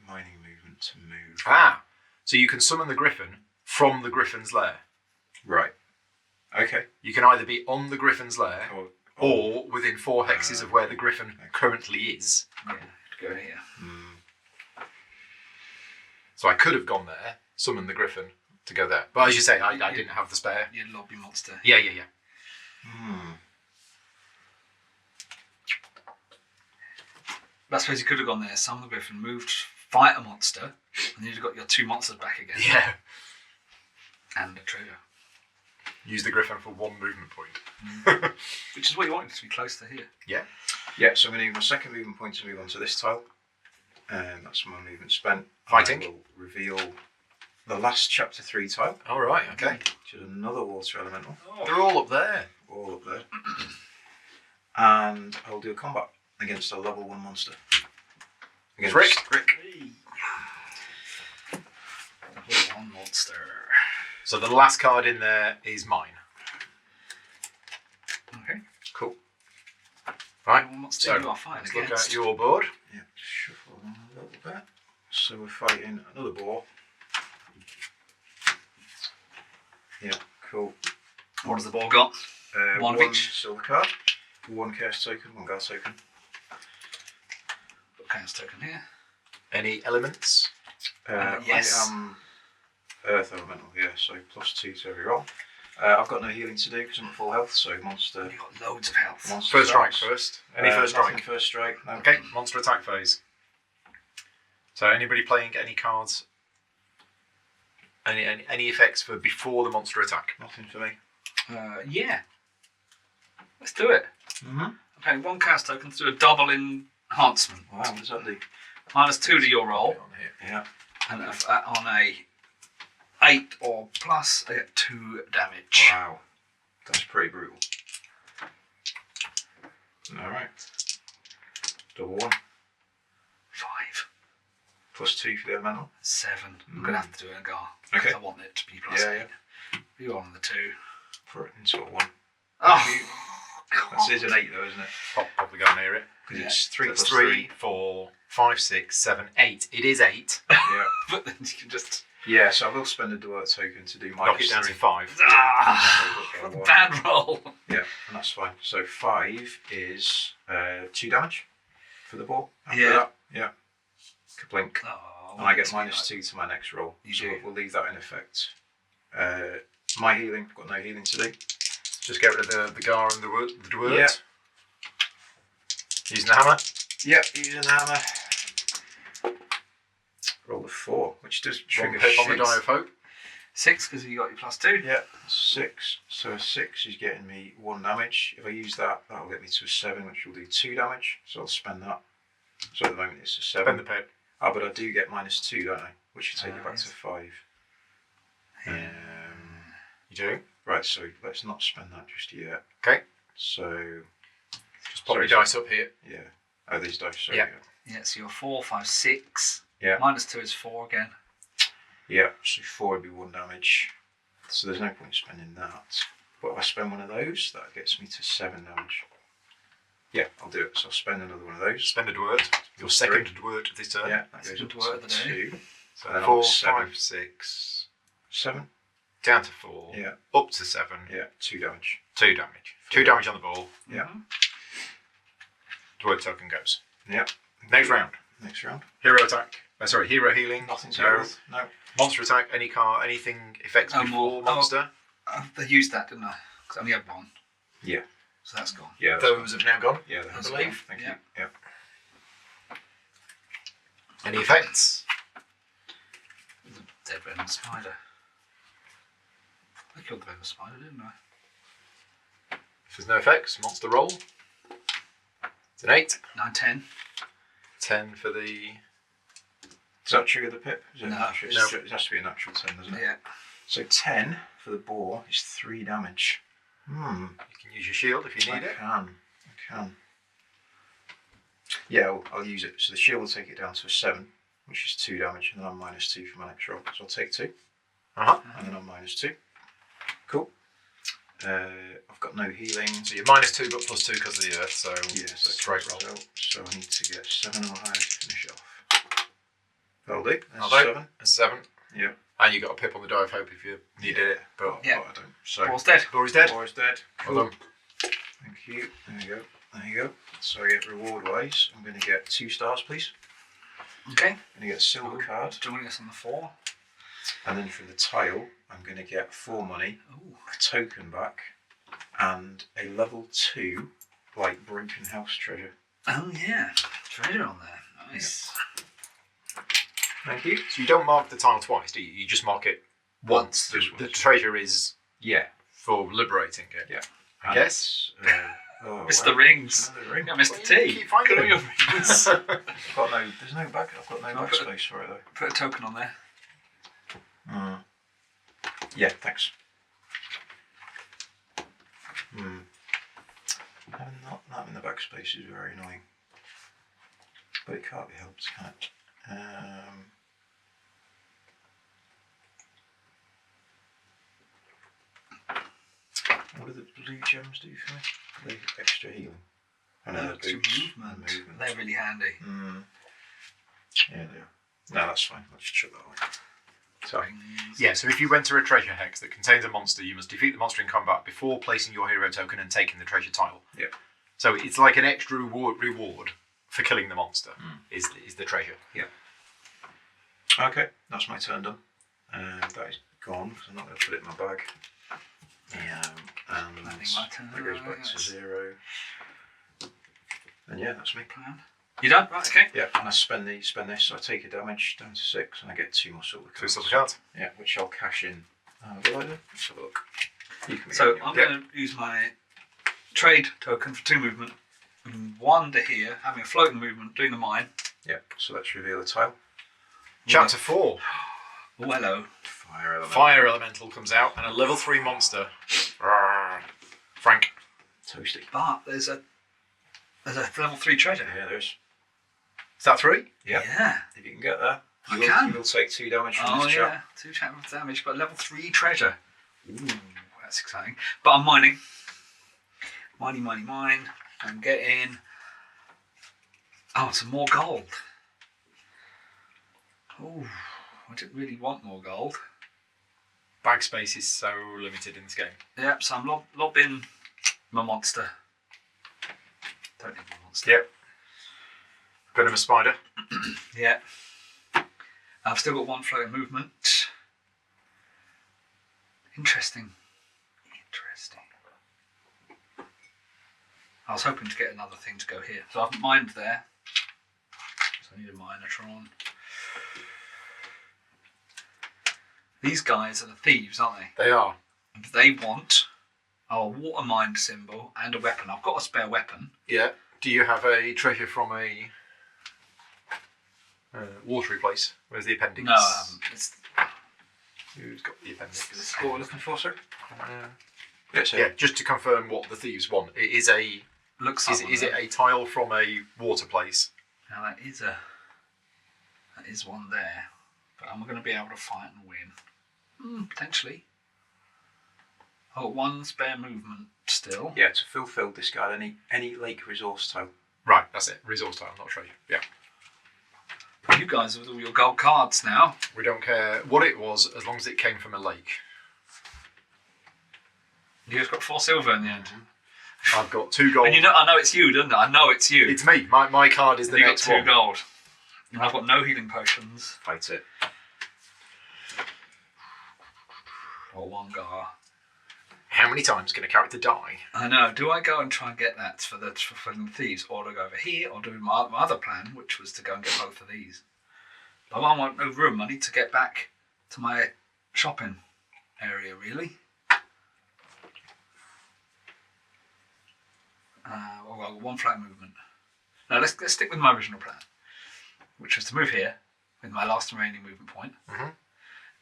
mining movement to move? Ah, so you can summon the griffin from the griffin's lair. Right. Okay. You can either be on the griffin's lair Or or within 4 hexes of where the griffin currently is. Yeah, go here. So I could have gone there, summoned the griffin to go there. But as you say, I didn't have the spare. Your lobby monster. Yeah. I suppose you could have gone there, summon the griffin, moved, fight a monster, and you'd have got your 2 monsters back again. Yeah. And a treasure. Use the griffin for 1 movement point. Which is what you wanted, to be close to here. Yeah. yeah, so I'm going to use my second movement point to move on to this tile. And that's my movement spent. Fighting. I will reveal the last chapter 3 tile, All right. Okay. which is another water elemental, They're all up there. all up there. And I'll do a combat against a level 1 monster. Against Rick. One monster. So the last card in there is mine. Okay. Cool. Right. One monster So you are fine let's look against. at your board. Yeah, shuffle them a little bit. So we're fighting another boar. Yeah, cool. What has the ball got? One of each. Silver card, 1 chaos token, 1 guard token. Got chaos token here. Any elements? Yes. I am earth elemental, yeah, so +2 to every roll. I've got no healing to do because I'm at full health, so monster. You've got loads of health. monster First strike attacks. first. Any first Nothing strike? first strike, no. Okay. Monster attack phase. So anybody playing any cards? Any effects for before the monster attack? Nothing for me. Yeah. Let's do it. Mm-hmm. I'm paying 1 chaos token to do a double enhancement. Wow, what does that do? -2 to your roll. On here. Yeah. And if that on a 8 or plus, I get 2 damage. Wow. That's pretty brutal. Alright. Double 1. 5. +2 for the elemental. 7. I'm going to have to do it in a gar. Okay. Because I want it to be +8. Yeah, You on the 2. For it into a 1. Oh, That is an 8 though, isn't it? Pop the gun near it. Because Yeah. it's 3 So it's plus 3, 3. 4, 5, 6, 7, 8. It is 8. Yeah. but then you can just... Yeah, so I will spend a dual token to do Knock it down to -3. 5. Ah, Yeah. bad roll. Yeah, and that's fine. So 5 is 2 damage for the ball. After Yeah. that, yeah. Kablink. Oh, And I get it's like- -2 to my next roll. You So do. we'll leave that in effect. My healing, I've got no healing to do. Just get rid of the gar and the dwurt. Yeah. Using the hammer. Yeah, using the hammer. Roll a 4, which does One trigger pip on the shit. die of hope. 6 because you got your +2. Yeah, 6. So a 6 is getting me 1 damage. If I use that, that'll get me to a 7, which will do 2 damage. So I'll spend that. So at the moment it's a 7. Spend the pip. Ah, but I do get -2, don't I? Which should take it back yes. to 5. You do? Right, so let's not spend that just yet. Okay. So, Just pop Sorry, your dice up here. yeah. Oh, these dice, sorry. Yeah. Yeah, so you're 4, 5, 6. Yeah. -2 is 4 again. Yeah, so 4 would be 1 damage. So there's no point spending that. But if I spend one of those, that gets me to 7 damage. Yeah, I'll do it. So I'll spend another one of those. Spend a dwurt. Your second dwurt of this turn. Yeah, that Second goes dwurt up of to the day. 2. So And then 4, on 7. 5, 6. 7? Down to 4. Yeah. Up to 7. Yeah, 2 damage. 2 damage. 2 damage on the ball. Yeah. Mhm. Dwurt token goes. Yeah. Next round. Next round. Hero attack. Sorry, hero healing. Nothing to No. do with. No. Monster attack. Any car. Anything effects No before more. monster. They used that, didn't I? Because I only had 1. Yeah. So that's gone. Yeah. that's Those have now gone. fine. Yeah, I that's believe. fine. Thank Yeah. you. Yeah. Any effects? The dead venom spider. I killed the venom spider, didn't I? If there's no effects, monster roll. It's an 8. 9, 10. 10 for the. Does that trigger the pip? Is it No. natural? No. It has to be a natural 10, doesn't it? Yeah. So 10 for the boar is 3 damage. You can use your shield if you need it. I can. Yeah, I'll use it. So the shield will take it down to a 7, which is 2 damage, and then I'm -2 for my next roll. So I'll take 2, and then I'm -2. Cool. I've got no healing. So you're -2 but +2 because of the earth, so Yes, that's straight right. roll. So I need to get 7 or higher to finish it off. That'll do. That's That'll do. 7. That's 7. Yeah. And you got a pip on the die of hope if you needed it. But Yeah. But I don't. So Ball's dead. Glory's dead. boar is dead. Well done. Thank you. There you go. There you go. So I get reward wise, I'm going to get 2 stars, please. Okay. I'm going to get a silver card. Joining us on the 4. And then for the tile, I'm going to get 4 money, Ooh. a token back, and a level 2, like broken house treasure. Oh, yeah. Treasure on there. Nice. Thank you. So you don't mark the tile twice, do you? You just mark it once. Just The once. treasure is Yeah. for liberating it. Yeah. I guess. Missed the rings. Another ring. Yeah, Mr. Well, you T. keep finding Got all them. your rings. I've got no. There's no back. I've got no I'll put- backspace for it though. Put a token on there. Yeah, thanks. Having not that in the backspace is very annoying. But it can't be helped, can it? What do the blue gems do for me? The extra healing. I know, extra movement. They're really handy. Yeah, they are. No, that's fine. Let's chuck that away. So, Yeah, so if you enter a treasure hex that contains a monster, you must defeat the monster in combat before placing your hero token and taking the treasure tile. yeah. So it's like an extra reward for killing the monster, is the treasure. Yeah. Okay, that's my turn done. That is gone because I'm not going to put it in my bag. And I think my turn, that goes back to 0. And yeah, that's me. Plan. You done? Right, okay. Yeah, and I spend this, so I take a damage down to 6 and I get 2 more silver cards. 2 silver cards. Yeah, which I'll cash in. Will I do? Let's have a look. So I'm going to use my trade token for 2 movement. And 1 to here, having a floating movement, doing the mine. Yeah, so let's reveal the tile. Chapter 4. Oh, hello. Fire Elemental. Fire Elemental comes out and a level 3 monster. Frank. Toasty. But there's a level 3 treasure. Yeah, there is. Is that 3? Yeah. Yeah. If you can get there, I can. You will take 2 damage from Oh this yeah, chap. 2 chapter of damage, but level 3 treasure. Ooh, that's exciting. But I'm mining. Mine. I'm getting... Oh, some more gold. Oh, I didn't really want more gold. Bag space is so limited in this game. Yep, so I'm lobbing my monster. Don't need my monster. Yep. Got him a spider. Yeah. I've still got 1 floating movement. Interesting. I was hoping to get another thing to go here. So I've mined there. So I need a Minotron. These guys are the thieves, aren't they? They are. And they want a water mine symbol and a weapon. I've got a spare weapon. Yeah. Do you have a treasure from a watery place? Where's the appendix? No, I haven't. It's... Who's got the appendix? What we're looking for, sir? Yeah, just to confirm what the thieves want. It is a... Looks like is it a tile from a water place? Now that is one there. But am I going to be able to fight and win? Potentially. I've got 1 spare movement still. Yeah, to fulfill, discard any lake resource tile. Right, that's it. Resource tile, not treasure. Yeah. You guys with all your gold cards now. We don't care what it was as long as it came from a lake. You guys got 4 silver in the end. I've got 2 gold. And I know it's you, don't I? I know it's you. It's me. My card is the you next got 2 one. gold. And I've got no healing potions. Fight it. Or 1 gar. How many times can a character die? I know. Do I go and try and get that for the thieves, or do I go over here, or do my other plan, which was to go and get both of these? But I want no room. I need to get back to my shopping area, really. Well, I've got 1 flat movement. Now let's stick with my original plan, which was to move here with my last remaining movement point.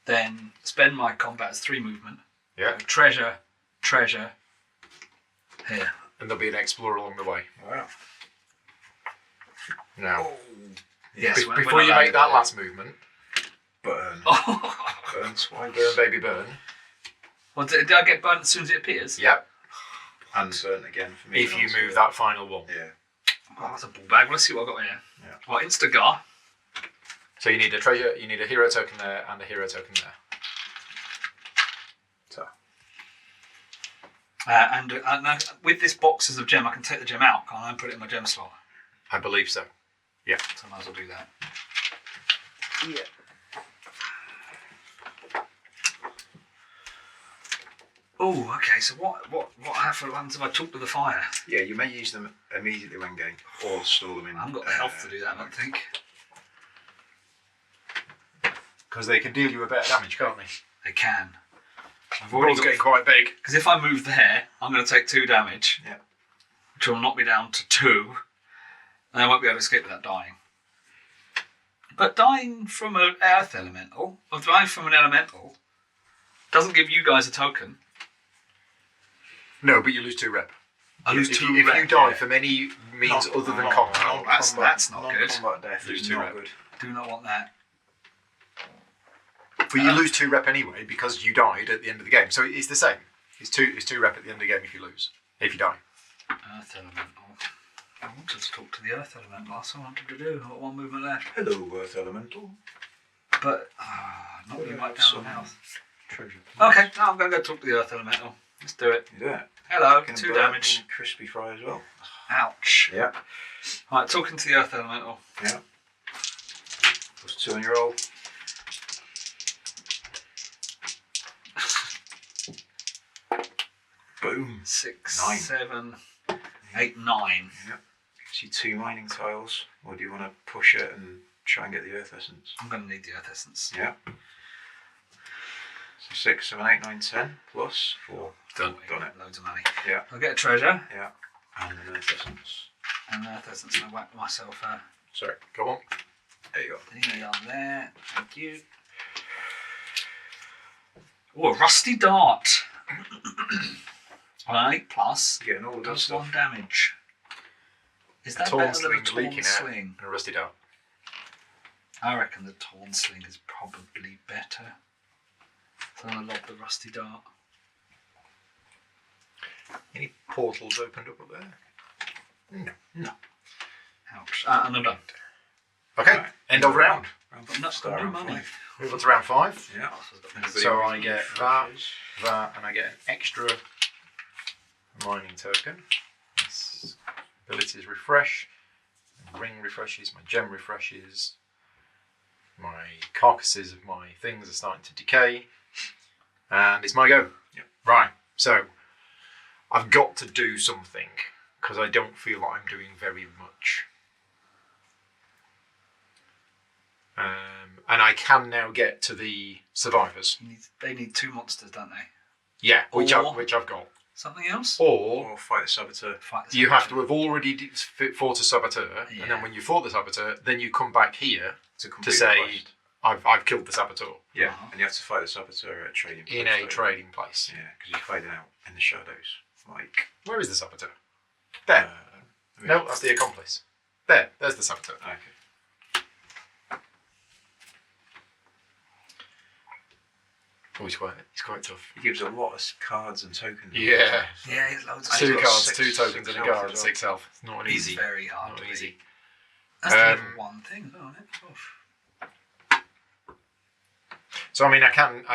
Then spend my combat as 3 movement. Yeah. Treasure here. And there'll be an explorer along the way. Wow. Now, Yes. before you make that last movement, Burn. Burn twice. burn, baby, burn. Well, did I get burnt as soon as it appears? Yep. And burn again for me. If you move that final one. Yeah. Oh, that's a ball bag. Well, let's see what I've got here. Yeah. Well, Instagar. So you need a treasure, you need a hero token there, and a hero token there. So. And with this boxes of gem, I can take the gem out, can't I, and put it in my gem slot? I believe so. Yeah. So I might as well do that. Yeah. Oh, okay. So what happens if I talk to the fire? Yeah, you may use them immediately when game, or store them in. I haven't got the health to do that, I don't think. Because they can deal you a better damage, can't they? They can. I've The roll's getting quite big. Because if I move there, I'm going to take 2 damage. Yeah. Which will knock me down to 2. And I won't be able to escape without dying. But dying from an earth elemental, or dying from an elemental, doesn't give you guys a token. No, but you lose 2 rep. I lose if 2 you, rep. If you die from any means other than combat, Oh, that's not good. Non-combat death Lose is 2 not rep. good. Do not want that. but you lose 2 rep anyway because you died at the end of the game. So it's the same. It's two rep at the end of the game if you lose. If you die. Earth elemental. I wanted to talk to the earth elemental. That's what I wanted to do. I've got 1 movement left. Hello, Earth Elemental. But not really right down Some on health. treasure. Okay, now I'm going to go talk to the earth elemental. Let's do it. You do it. Hello, Can 2 burn damage. and crispy fry as well. Ouch. Yeah. Right, talking to the earth elemental. Yeah. +2 on your roll. Boom. 6, 9. 7, 8, 9. Yeah. Gives you 2 mining tiles. Or do you want to push it and try and get the earth essence? I'm going to need the earth essence. Yeah. So 6, 7, 8, 9, 10 plus 4. Done. Done it. Loads of money. Yeah. I'll get a treasure Yeah. And an earth essence. and the earth essence, and I whack myself a Sorry, go on. There you go. thingy on there. Thank you. Oh, a rusty dart. On 8 plus. Getting all of that Does stuff. 1 damage. Is A that torn better than a sling torn leaking out sling? and a rusty dart. I reckon the torn sling is probably better. So I love the rusty dart. Any portals opened up there? No. Ouch. And I'm done. Okay, Right. end of round. But no, Start no round money. 5. Move on to round 5. Yeah. Anybody So with I any get refreshes? that, and I get an extra mining token. This abilities refresh, my ring refreshes, my gem refreshes, my carcasses of my things are starting to decay, and it's my go. Yep. Right, so I've got to do something because I don't feel like I'm doing very much. And I can now get to the survivors. They need 2 monsters, don't they? Yeah, which Or- I've got. Something else? Or Or fight the saboteur. Fight the you have saboteur. to have already fought a saboteur, and Yeah. then when you fought the saboteur, then you come back here To complete to the say, quest. I've killed the saboteur Yeah, Uh-huh. and you have to fight the saboteur at a trading place. in a though. trading place. Yeah, because you're fighting out in the shadows. Like. Where is the saboteur? There. No, that's the accomplice. There's the saboteur. Okay. Oh, he's quite tough. He gives a lot of cards and tokens. Yeah. Yeah, it's loads of He's 2 got cards, 6 2 tokens, and a health guard, as well. 6 health. It's not an It's easy. very hard Not to easy. beat. That's the Um, level 1 thing, isn't it? Oof. So I mean, I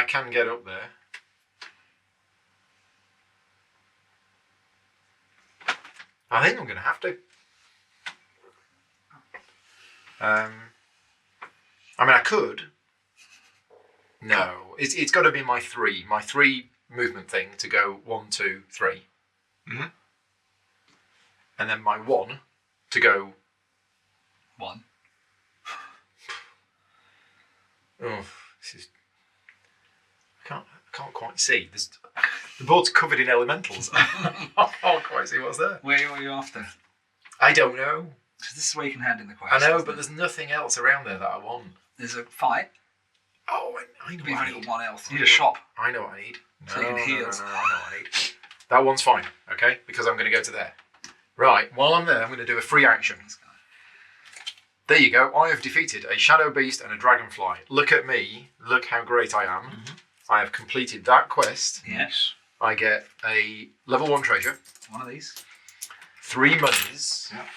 can get up there. I think I'm going to have to. I mean, I could. No, it's got to be my 3 movement thing to go 1, 2, 3. Mhm. And then my 1 to go. 1. Oh, this is. I can't quite see. The board's covered in elementals. I can't quite see what's there. Where are you after? I don't know. Because this is where you can hand in the quest. I know, isn't but it? there's nothing else around there that I want. There's a fight. Oh, I know You've what I only need. got 1 health. You need a shop. I know what I need. So you can heal. No, I know what I need. That one's fine, okay? Because I'm going to go to there. Right, while I'm there, I'm going to do a free action. There you go. I have defeated a shadow beast and a dragonfly. Look at me. Look how great I am. Mhm. I have completed that quest. Yes. I get a level 1 treasure, 1 of these. 3 monies, Yeah.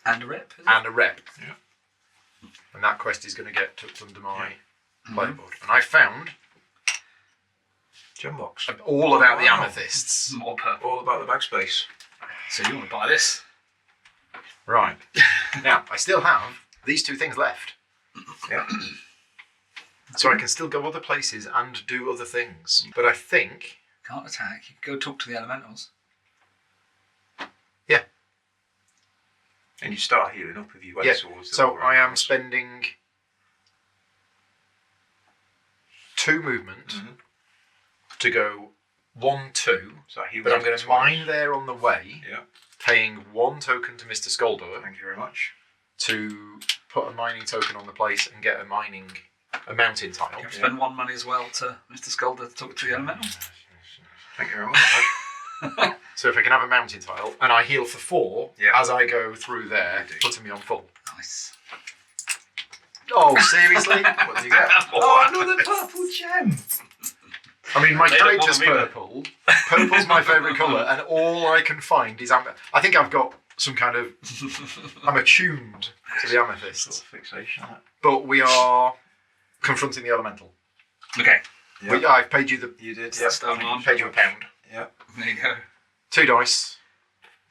And a rep. Is it? and a rep. Yeah. And that quest is going to get tucked under my Mhm. playboard. And I found Gem box. all about the Wow. amethysts. More purple. All about the backspace. So you want to buy this? Right. Now, I still have these 2 things left. Yeah. So I can still go other places and do other things. But I think... Can't attack. You can go talk to the elementals. Yeah. And you start healing up if you went Yeah. towards the So wall I am rounds. spending 2 movement Mhm. to go 1, 2. So that heals But I'm up going to twice. mine there on the way, Yeah. paying 1 token to Mr. Skolder Thank you very much. to put a mining token on the place and get a mountain tile. You have to spend 1 money as well to Mr. Skulder to talk to the elemental. Thank you very much. So if I can have a mountain tile, and I heal for 4 as I go through there, putting me on full. Nice. Oh, seriously? What do you get? Oh, another purple gem. I mean, my They don't character's want me purple. Purple's my favourite colour, and all I can find is amethyst. I think I've got some kind of... I'm attuned to the amethysts. Sort of fixation on that. But we are confronting the elemental. Okay. Yep. I've paid you the... You did. Yep. Stone arm. Paid you £1. Yep. There you go. 2 dice.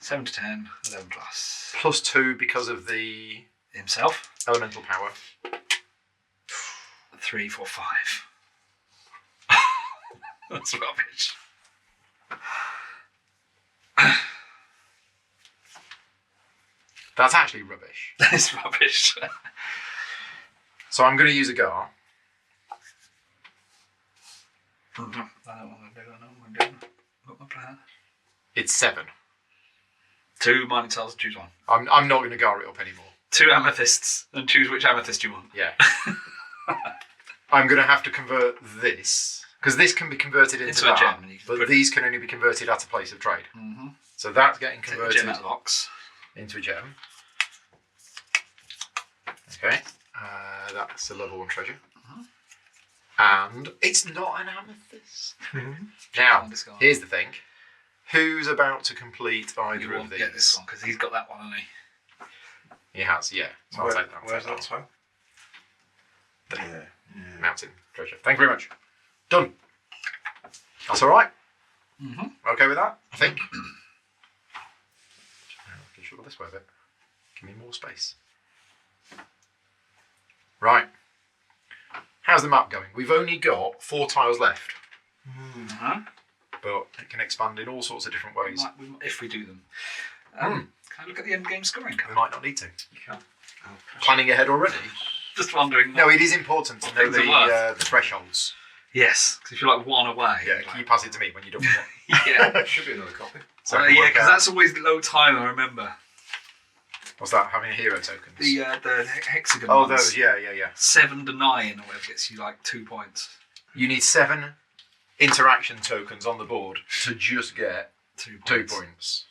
7 to 10, 11 plus. Plus 2 because of the Himself. elemental power. 3, 4, 5. That's rubbish. That's actually rubbish. That is rubbish. So I'm going to use a Gar. I don't know what I'm doing. Got my plan. It's 7. 2 mining tiles and choose one. I'm not going to Gar it up anymore. 2 amethysts and choose which amethyst you want. Yeah. I'm going to have to convert this, because this can be converted into a that, gem. And you can but put these can only be converted at a place of trade. Mm-hmm. So that's getting Take the converted gem out of the box. into a gem. Okay, that's a level 1 treasure. And it's not an amethyst. Now, Discard. here's the thing. Who's about to complete You either of won't these? get this one because he's got that one, hasn't he? He has, yeah. So I'll take that. Where's I'll that take tile? that one. There. Yeah. Mountain treasure. Thank you very much. Done. That's all right. Mm-hmm. Okay with that? I think. Can you this way a bit? Give me more space. Right. How's the map going? We've only got 4 tiles left, Uh-huh. but it can expand in all sorts of different ways. If we do them. Can I look at the end game scoring card? We might not need to. You can. Planning ahead already? Just wondering. No, it is important to know Things are worth. the thresholds. Yes, because if you're like 1 away. Yeah, can you pass it to me when you're done with it? Yeah. Should be another copy. So I can Yeah, work because out- that's always low time, I remember. What's that? Having hero tokens? The hexagon Oh, ones. those, yeah. 7 to 9 or whatever gets you like 2 points. You need 7 interaction tokens on the board to just get 2 2 points. points.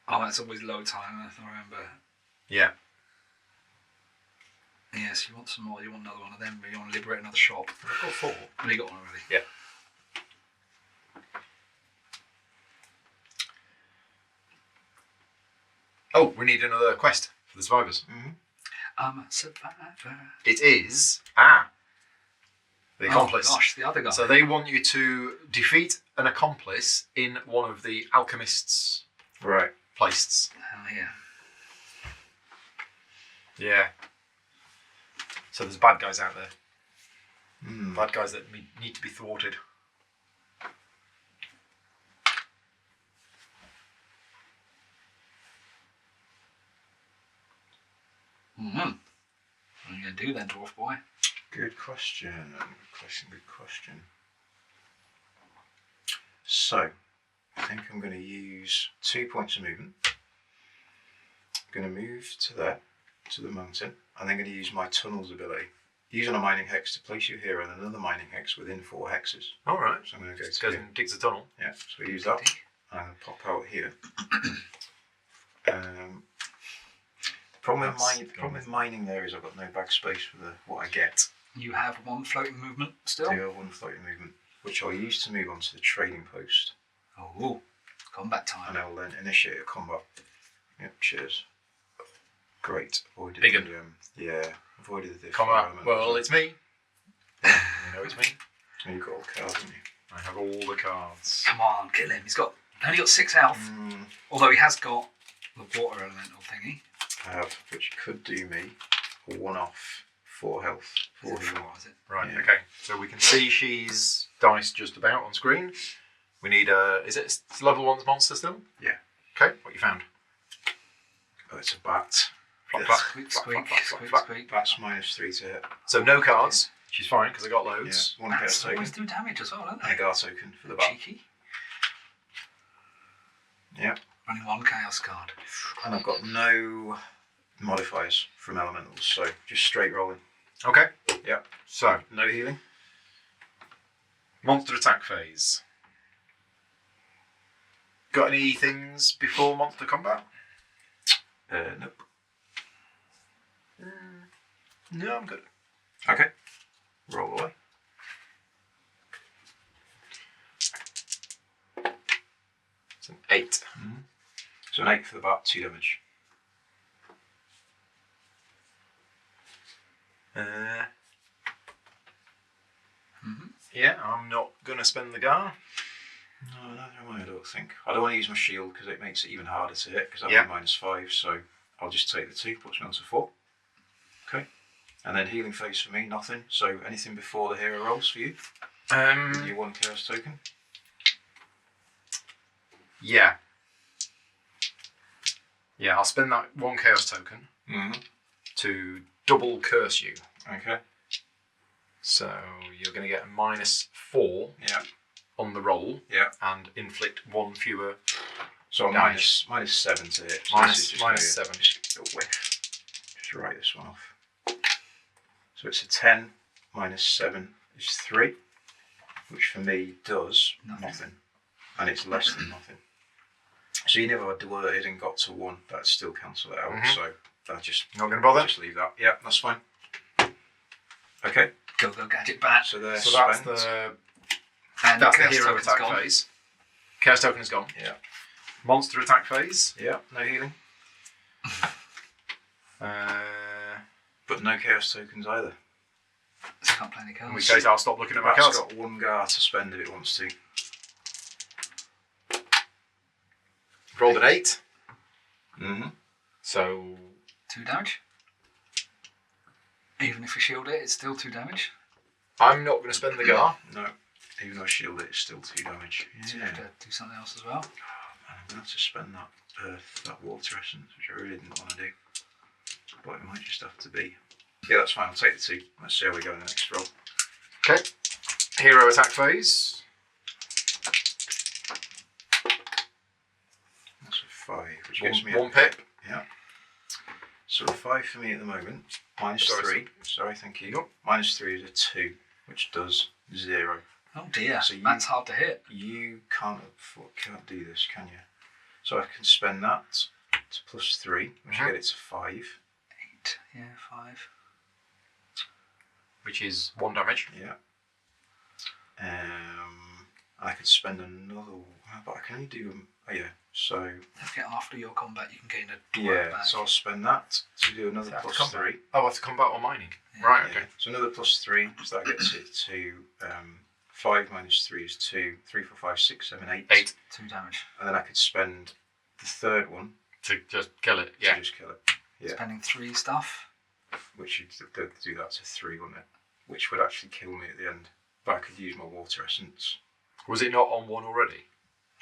Oh, that's always low time, I remember. Yeah. Yes, you want some more, you want another one of them, but you want to liberate another shop. I've got 4. Well, you got one already. Yeah. Oh, we need another quest for the survivors. I'm a survivor. It is the accomplice. Oh gosh, the other guy. So they want you to defeat an accomplice in one of the alchemists' Right. places. Hell yeah. Yeah. So there's bad guys out there. Mm. Bad guys that need to be thwarted. Mm-hmm. What are you going to do then, dwarf boy? Good question. Good question. So, I think I'm going to use 2 points of movement. I'm going to move to there, to the mountain, and then going to use my tunnels ability. Using a mining hex to place your hero in another mining hex within 4 hexes. All right. So I'm going to go Goes to here. and digs a tunnel. Yeah, so we use that. I'm going to pop out here. Problem with mining there is I've got no backspace for what I get. You have 1 floating movement still? I do have 1 floating movement, which I'll use to move on to the trading post. Oh, combat time. And I will then initiate a combat. Yep, cheers. Great. Avoided Big un. avoided the Combat. environment. Well, it's me. You know it's me. And you've got all the cards, haven't you? I have all the cards. Come on, kill him. He's only got 6 health. Although he has got the water elemental thingy. I have, which could do me a 1 off 4 health. Is it 4, is it? Right, Yeah. okay. So we can see she's diced just about on screen. We need is it level 1's monster still? Yeah. Okay, what you found? Oh, it's a bat. Flop, Yes. flop, Squeak, flop, squeak, flop, flop, squeak, flop. squeak. Bat's -3 to hit. So no cards. She's fine because I got Yeah, loads. 1 Bats Gar always token. do damage as well, don't And a they? Gar token for the bat. Cheeky. Yep. Running 1 chaos card. And I've got no modifiers from elementals, so just straight rolling. Okay. Yep. So, No healing. monster attack phase. Got any things before monster combat? Nope. No, I'm good. Okay. Roll away. It's an 8. So an 8 for the bat, 2 damage. Yeah, I'm not going to spend the Gar. No, neither am I don't think. I don't want to use my shield because it makes it even harder to hit because I'm Yeah. -5, so I'll just take the 2, puts me on to 4. Okay. And then healing phase for me, nothing. So anything before the hero rolls for you? With your 1 chaos token? Yeah. Yeah, I'll spend that 1 chaos token to double curse you. Okay. So you're going to get a -4 Yeah. on the roll. Yeah. And inflict 1 fewer. So Damage. -7 to hit. So Minus- this is just -7. a whiff. Just write this one off. So it's a 10 -7 is 3, which for me does nothing. And it's less than nothing. So you never diverted and got to 1, that'd still cancel it out. So that just Not going to bother. just leave that. Yeah, that's fine. Okay. Go gadget bat. So they're So that's spent. And the chaos hero token's attack gone. phase. Chaos token is gone. Yeah. Monster attack phase. Yeah, no healing. But no chaos tokens either. Just can't play any In cards. which case, I'll stop looking The at my bat's cards. got 1 Gar to spend if it wants to. Rolled an 8. So 2 damage. Even if you shield it, it's still 2 damage. I'm not going to spend the Gar. No. Even though I shield it, it's still 2 damage. So you have to do something else as well. I'm going to have to spend that that water essence, which I really didn't want to do. But it might just have to be. Yeah, that's fine. I'll take the 2. Let's see how we go in the next roll. Okay. Hero attack phase. That's a 5, which One- gives me one a pip. Yeah. So a 5 for me at the moment. -3. Sorry, thank you. Nope. -3 is a 2, which does 0. Oh dear, So that's hard to hit. You can't do this, can you? So I can spend that to +3, which will get it to 5. 8, yeah, 5. Which is 1 damage. Yeah. I could spend another, but I can only do. Oh yeah. So Don't forget, after your combat, you can gain a dwarf yeah. back. So I'll spend that to do another After +3. Oh, after combat or mining. Yeah. Right. Yeah. Okay. So another +3. So that gets it to 5 -3 is 2. 3, 4, 5, 6, 7, 8. 8 2 damage. And then I could spend the third one to just kill it. Yeah. to just kill it. Yeah. Spending 3 stuff. Which you'd do that to 3, wouldn't it? Which would actually kill me at the end. But I could use my water essence. Was it not on 1 already?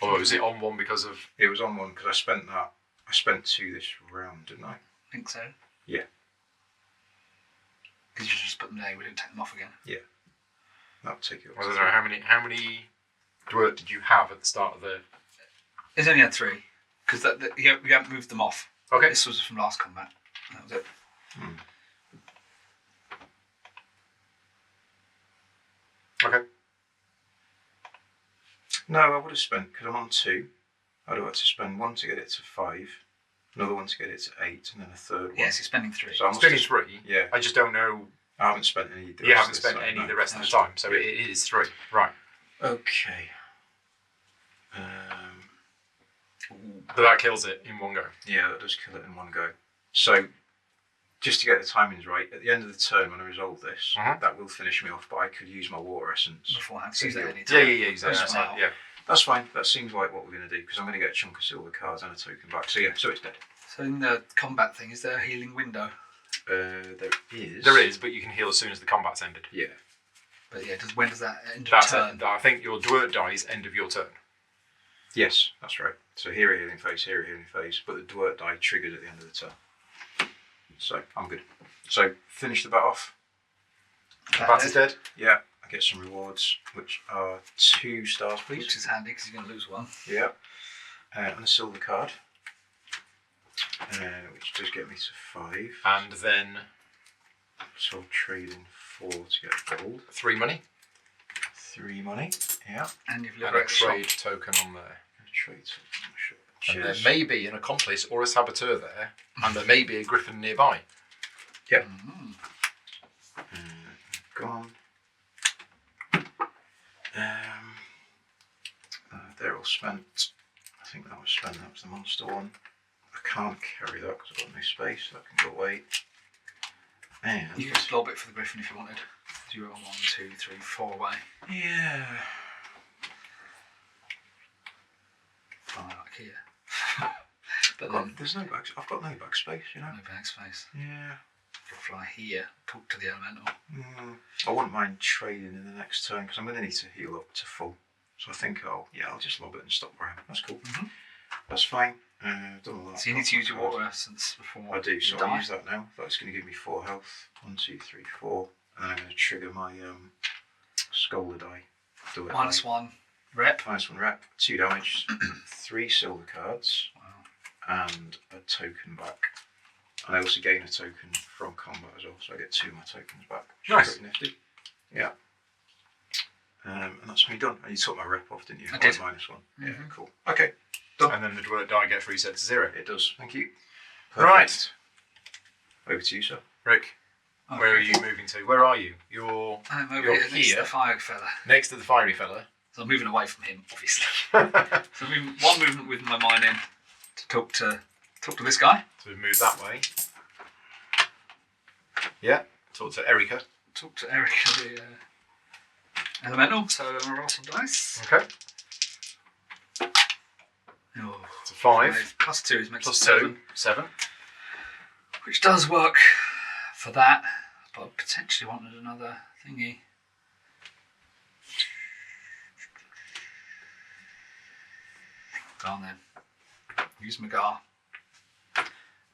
Or was it on 1 because of? It was on 1 because I spent that. I spent 2 this round, didn't I? I think so. Yeah. Because you just put them there, we didn't take them off again. That would take it up. I to don't know how many dwarf did you have at the start of the? It's only had 3. Because you haven't moved them off. Okay. This was from last combat. That was it. Okay. No, I would have spent, because I'm on 2, I'd have had to spend 1 to get it to 5, another 1 to get it to 8, and then a third one. Yes, you're spending 3. So I I'm must spending have- 3. Yeah, I just don't know. I haven't spent any. You haven't spent any the rest of the time, so it is 3. Right. Okay. But that kills it in one go. Yeah, that does kill it in one go. So, just to get the timings right, at the end of the turn when I resolve this, that will finish me off, but I could use my water essence. Beforehand, use that any Yeah, time. exactly. That's fine. Yeah. That's fine, that seems like what we're going to do, because I'm going to get a chunk of silver cards and a token back. So yeah, so it's dead. So in the combat thing, is there a healing window? There is. There is, but you can heal as soon as the combat's ended. Yeah. But yeah, when does that end of That's turn? it. I think your dwert dies end of your turn. Yes, that's right. So here a healing phase, but the dwert die triggered at the end of the turn. So I'm good. So finish the bat off. Bat is dead. Yeah, I get some rewards, which are 2 stars, please. Which is handy because you're going to lose 1. Yeah. And a silver card. which does get me to 5. And then So I'll trade in 4 to get gold. 3 money. 3 money, yeah. And you've And a liberated the shop. trade token on there. Trade token, sure. And there Cheers. may be an accomplice or a saboteur there, and there may be a griffin nearby. Yep. Mm. Gone. They're all spent. I think that was spent. That was the monster one. I can't carry that because I've got no space. So that can go away. And You could blob it for the griffin if you wanted. Do you want 1, 2, 3, 4 away? yeah, Oh, like here. But then there's no back. I've got no back space. You know. no backspace. Yeah. You'll fly here. Talk to the elemental. I wouldn't mind trading in the next turn because I'm going to need to heal up to full. So I think I'll just lob it and stop where I am. That's cool. Mhm. That's fine. I've done all that. So you need to use your water essence before I do, you so die. I'll use that now. That's going to give me 4 health. 1, 2, 3, 4. And then I'm going to trigger my Scolder die. Do it. -1 rep. -1 rep, 2 damage, 3 silver cards, Wow. and a token back. And I also gain a token from combat as well, so I get 2 of my tokens back. Which Nice. is pretty nifty. Yeah. And that's me done. And you took my rep off, didn't you? I did. -1. Yeah, Mhm. cool. Okay. And then the dwell die gets reset to 0. It does. Thank you. Right. Over to you, sir. Rick, Okay. where are you moving to? Where are you? You're I'm over You're here next to here. the fire fella. next to the fiery fella. So I'm moving away from him, obviously. So I'm moving one movement with my mine in to talk to this guy. So we move that way. Yeah. Talk to Erica. Talk to Erica, the elemental. So I'm gonna roll some dice. Okay. Oh, It's a 5. +2 is makes Plus it 2. 7, 7. which does work for that. But I potentially wanted another thingy. Go on then. Use Magar.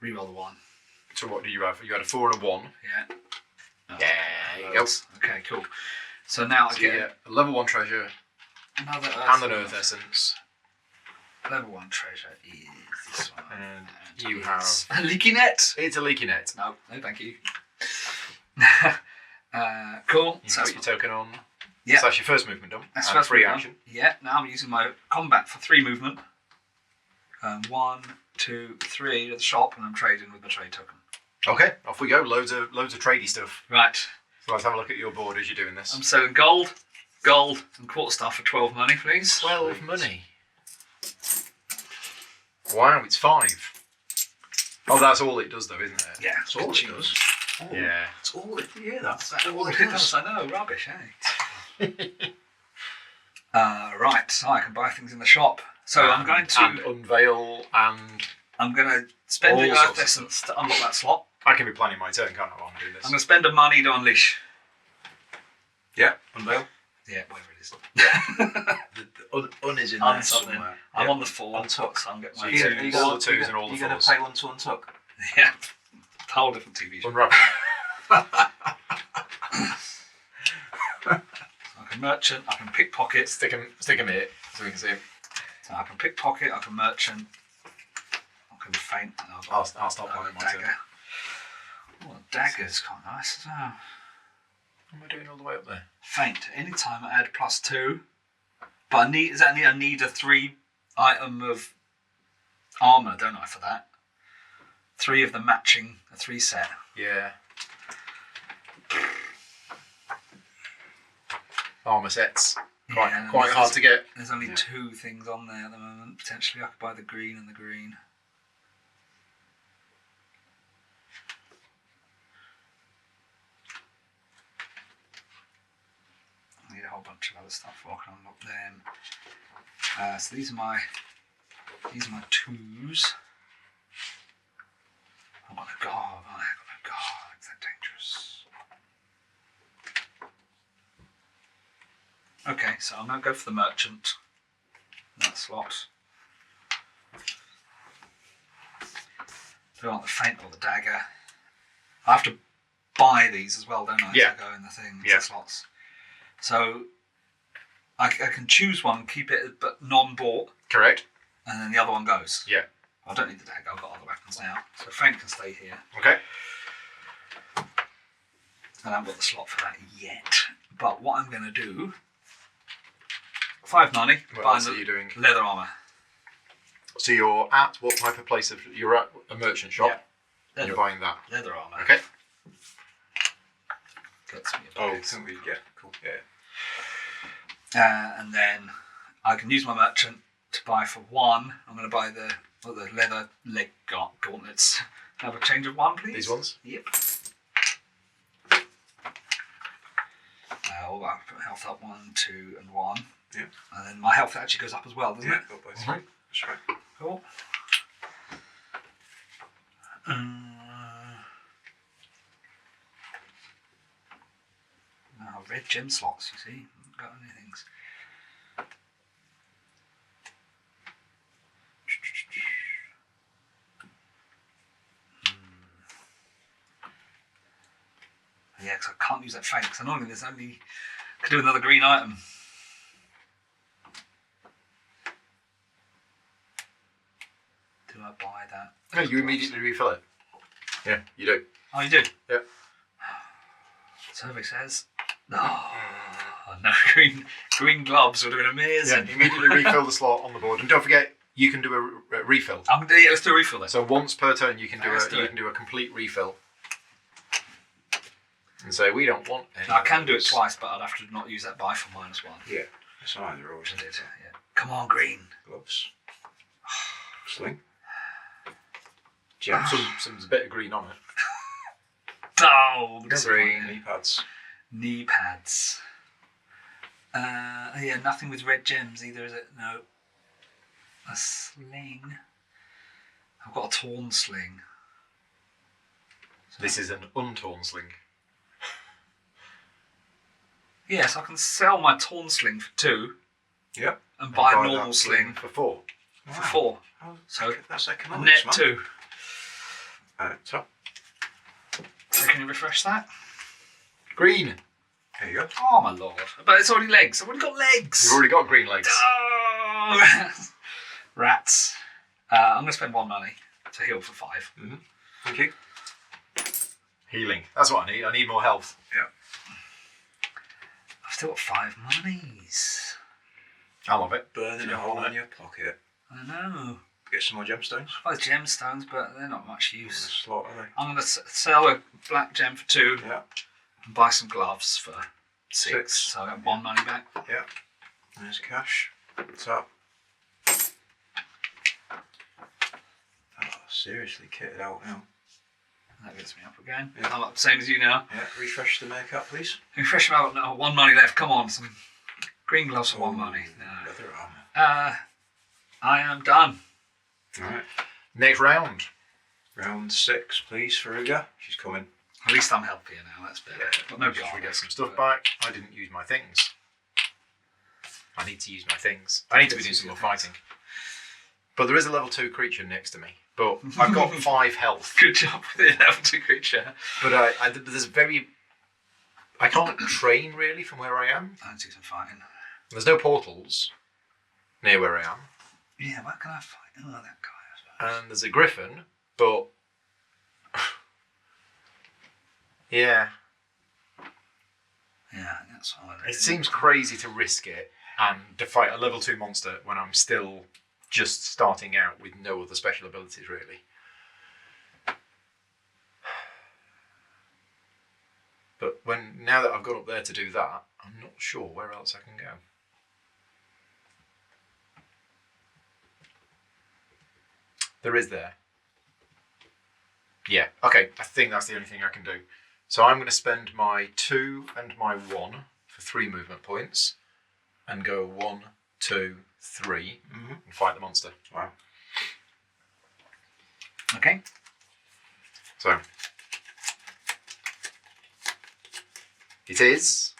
Reroll the 1. So what do you have? You had a 4 and a 1. Yeah. Oh, Yeah, there you go. Okay, cool. So now I So you get get a level 1 treasure another and an earth essence. Level 1 treasure is this one. And And you it's have- a leaky net. It's a leaky net. No, thank you. Cool. You So put your token on. Yeah. So that's your first movement done. that's and first free movement. action. Yeah. Now I'm using my combat for 3 movement. 1, 2, 3 to the shop, and I'm trading with my trade token. Okay, off we go. Loads of tradey stuff. Right. So let's have a look at your board as you're doing this. I'm selling gold, and quarterstaff for 12 money, please. 12 money. Wow, it's 5. Oh, that's all it does though, isn't it? Yeah, That's all it does. Oh, Yeah. That's all it. Yeah, that's all it does. I know, rubbish, eh? Right, so I can buy things in the shop. So I'm going And to unveil, and spend the all sorts earth of essence to unlock that slot. I can be planning my turn, can't I, while I'm doing this? I'm going to spend a money to unleash. Yeah, unveil. Yeah, whatever it is. The un is in Un there something. somewhere. I'm Yeah. on the 4. Untuck. So I'm getting So my you get 2s. all the 2s and all the You're going 4s. to pay 1 to untuck. Yeah, whole different TV show. Unwrap. I can merchant, I can pickpocket. Stick them here so we can see them. So I can pickpocket, I can merchant, I can feint. And I'll stop I've got playing a my turn. dagger. Oh, a dagger's quite nice as well. What am I doing all the way up there? Feint. Anytime I add +2. But I need a 3 item of armour, don't I, for that? 3 of the matching, a 3 set. Yeah. Armour sets. Yeah, Quite hard to get. There's only Yeah. 2 things on there at the moment. Potentially I could buy the green and the green. I need a whole bunch of other stuff before I can unlock them. So these are my 2s. I've got no guard. I've got no guard. Is that dangerous? Okay, so I'm going to go for the merchant in that slot. Do I want the feint or the dagger? I have to buy these as well, don't I? Yeah. To go in the thing, Yeah. the slots. So I can choose one, keep it but non-bought, Correct. and then the other one goes. Yeah. I don't need the dagger, I've got other weapons now. So Frank can stay here. Okay. I haven't got the slot for that yet. But what I'm going to do... 5 money. What else are you doing? Leather armour. So you're at what type of place? You're at a merchant shop. Yeah. And you're buying that. Leather armour. Okay. Gets me a Oh, bit. can we get cool? Yeah. And then I can use my merchant to buy for 1. I'm going to buy the leather leg gauntlets. Have a change of 1, please. These ones? Yep. All that health up 1, 2, and 1. Yeah. And then my health actually goes up as well, doesn't Yeah, it? got both. That's right. Cool. Now red gem slots. You see, haven't got any things. Yeah, because I can't use that fang. Because annoyingly, there's only could do another green item. Do I buy that? No, you immediately refill it. Yeah, you do. Oh, you do? Yeah. Survey says. No, no green gloves would have been amazing. Yeah, immediately refill the slot on the board, and don't forget you can do a refill. Let's do a refill then. So once per turn, you can do Let's do it. can do a complete refill. And say we don't want any. I can do it of those. twice, but I'd have to not use that buy for -1. Yeah. It's either or. Which I did. Yeah. Come on, green. Gloves. Sling. Yeah, Gems. some bit of green on it. Oh, Green. disappointing. Knee pads. Knee pads. Yeah, nothing with red gems either, is it? No. A sling. I've got a torn sling. This is an untorn sling. Yes, I can sell my torn sling for 2 Yep. and buy a that normal sling for 4. for 4. So That's a economics, net man. 2. Top. So can you refresh that? Green. There you go. Oh my lord. But it's already legs. I've already got legs. You've already got green legs. Oh! Rats. I'm going to spend 1 money to heal for 5. Thank you. Healing. That's what I need. I need more health. Yeah. I've still got 5 monies. I love it. Burning a hole in your pocket. I know. Get some more gemstones. Both gemstones, but they're not much In the use. slot, are I'm going to sell a black gem for 2 they? Yeah. and buy some gloves for 6. 6. So I got 1 money back. Yeah. There's cash. Top. Oh, seriously kitted out now. That gets me up again. Yeah. I'm up same as you now. Yeah. Refresh the makeup, please. Refresh about now. 1 money left. Come on, some green gloves for 1 money. No. Leather armor. I am done. Alright. Next round. Round 6, please, for Uga. She's coming. At least I'm healthier now. That's better. But no Just guard. get some stuff back. I didn't use my things. I need to use my things. I need to be doing some more fighting. But there is a level 2 creature next to me. But I've got 5 health. Good job with the level 2 creature. But there's I can't train really from where I am. I'll do some fighting. There's no portals near where I am. Yeah, where can I fight? Oh, that guy, I suppose. And there's a griffin, but yeah, Yeah, that's all I it seems crazy to risk it and to fight a level 2 monster when I'm still just starting out with no other special abilities really. But now that I've got up there to do that, I'm not sure where else I can go. There is there. Yeah, okay, I think that's the only thing I can do. So I'm going to spend my 2 and my 1 for 3 movement points and go 1, 2, 3 and fight the monster. Wow. Okay. So it is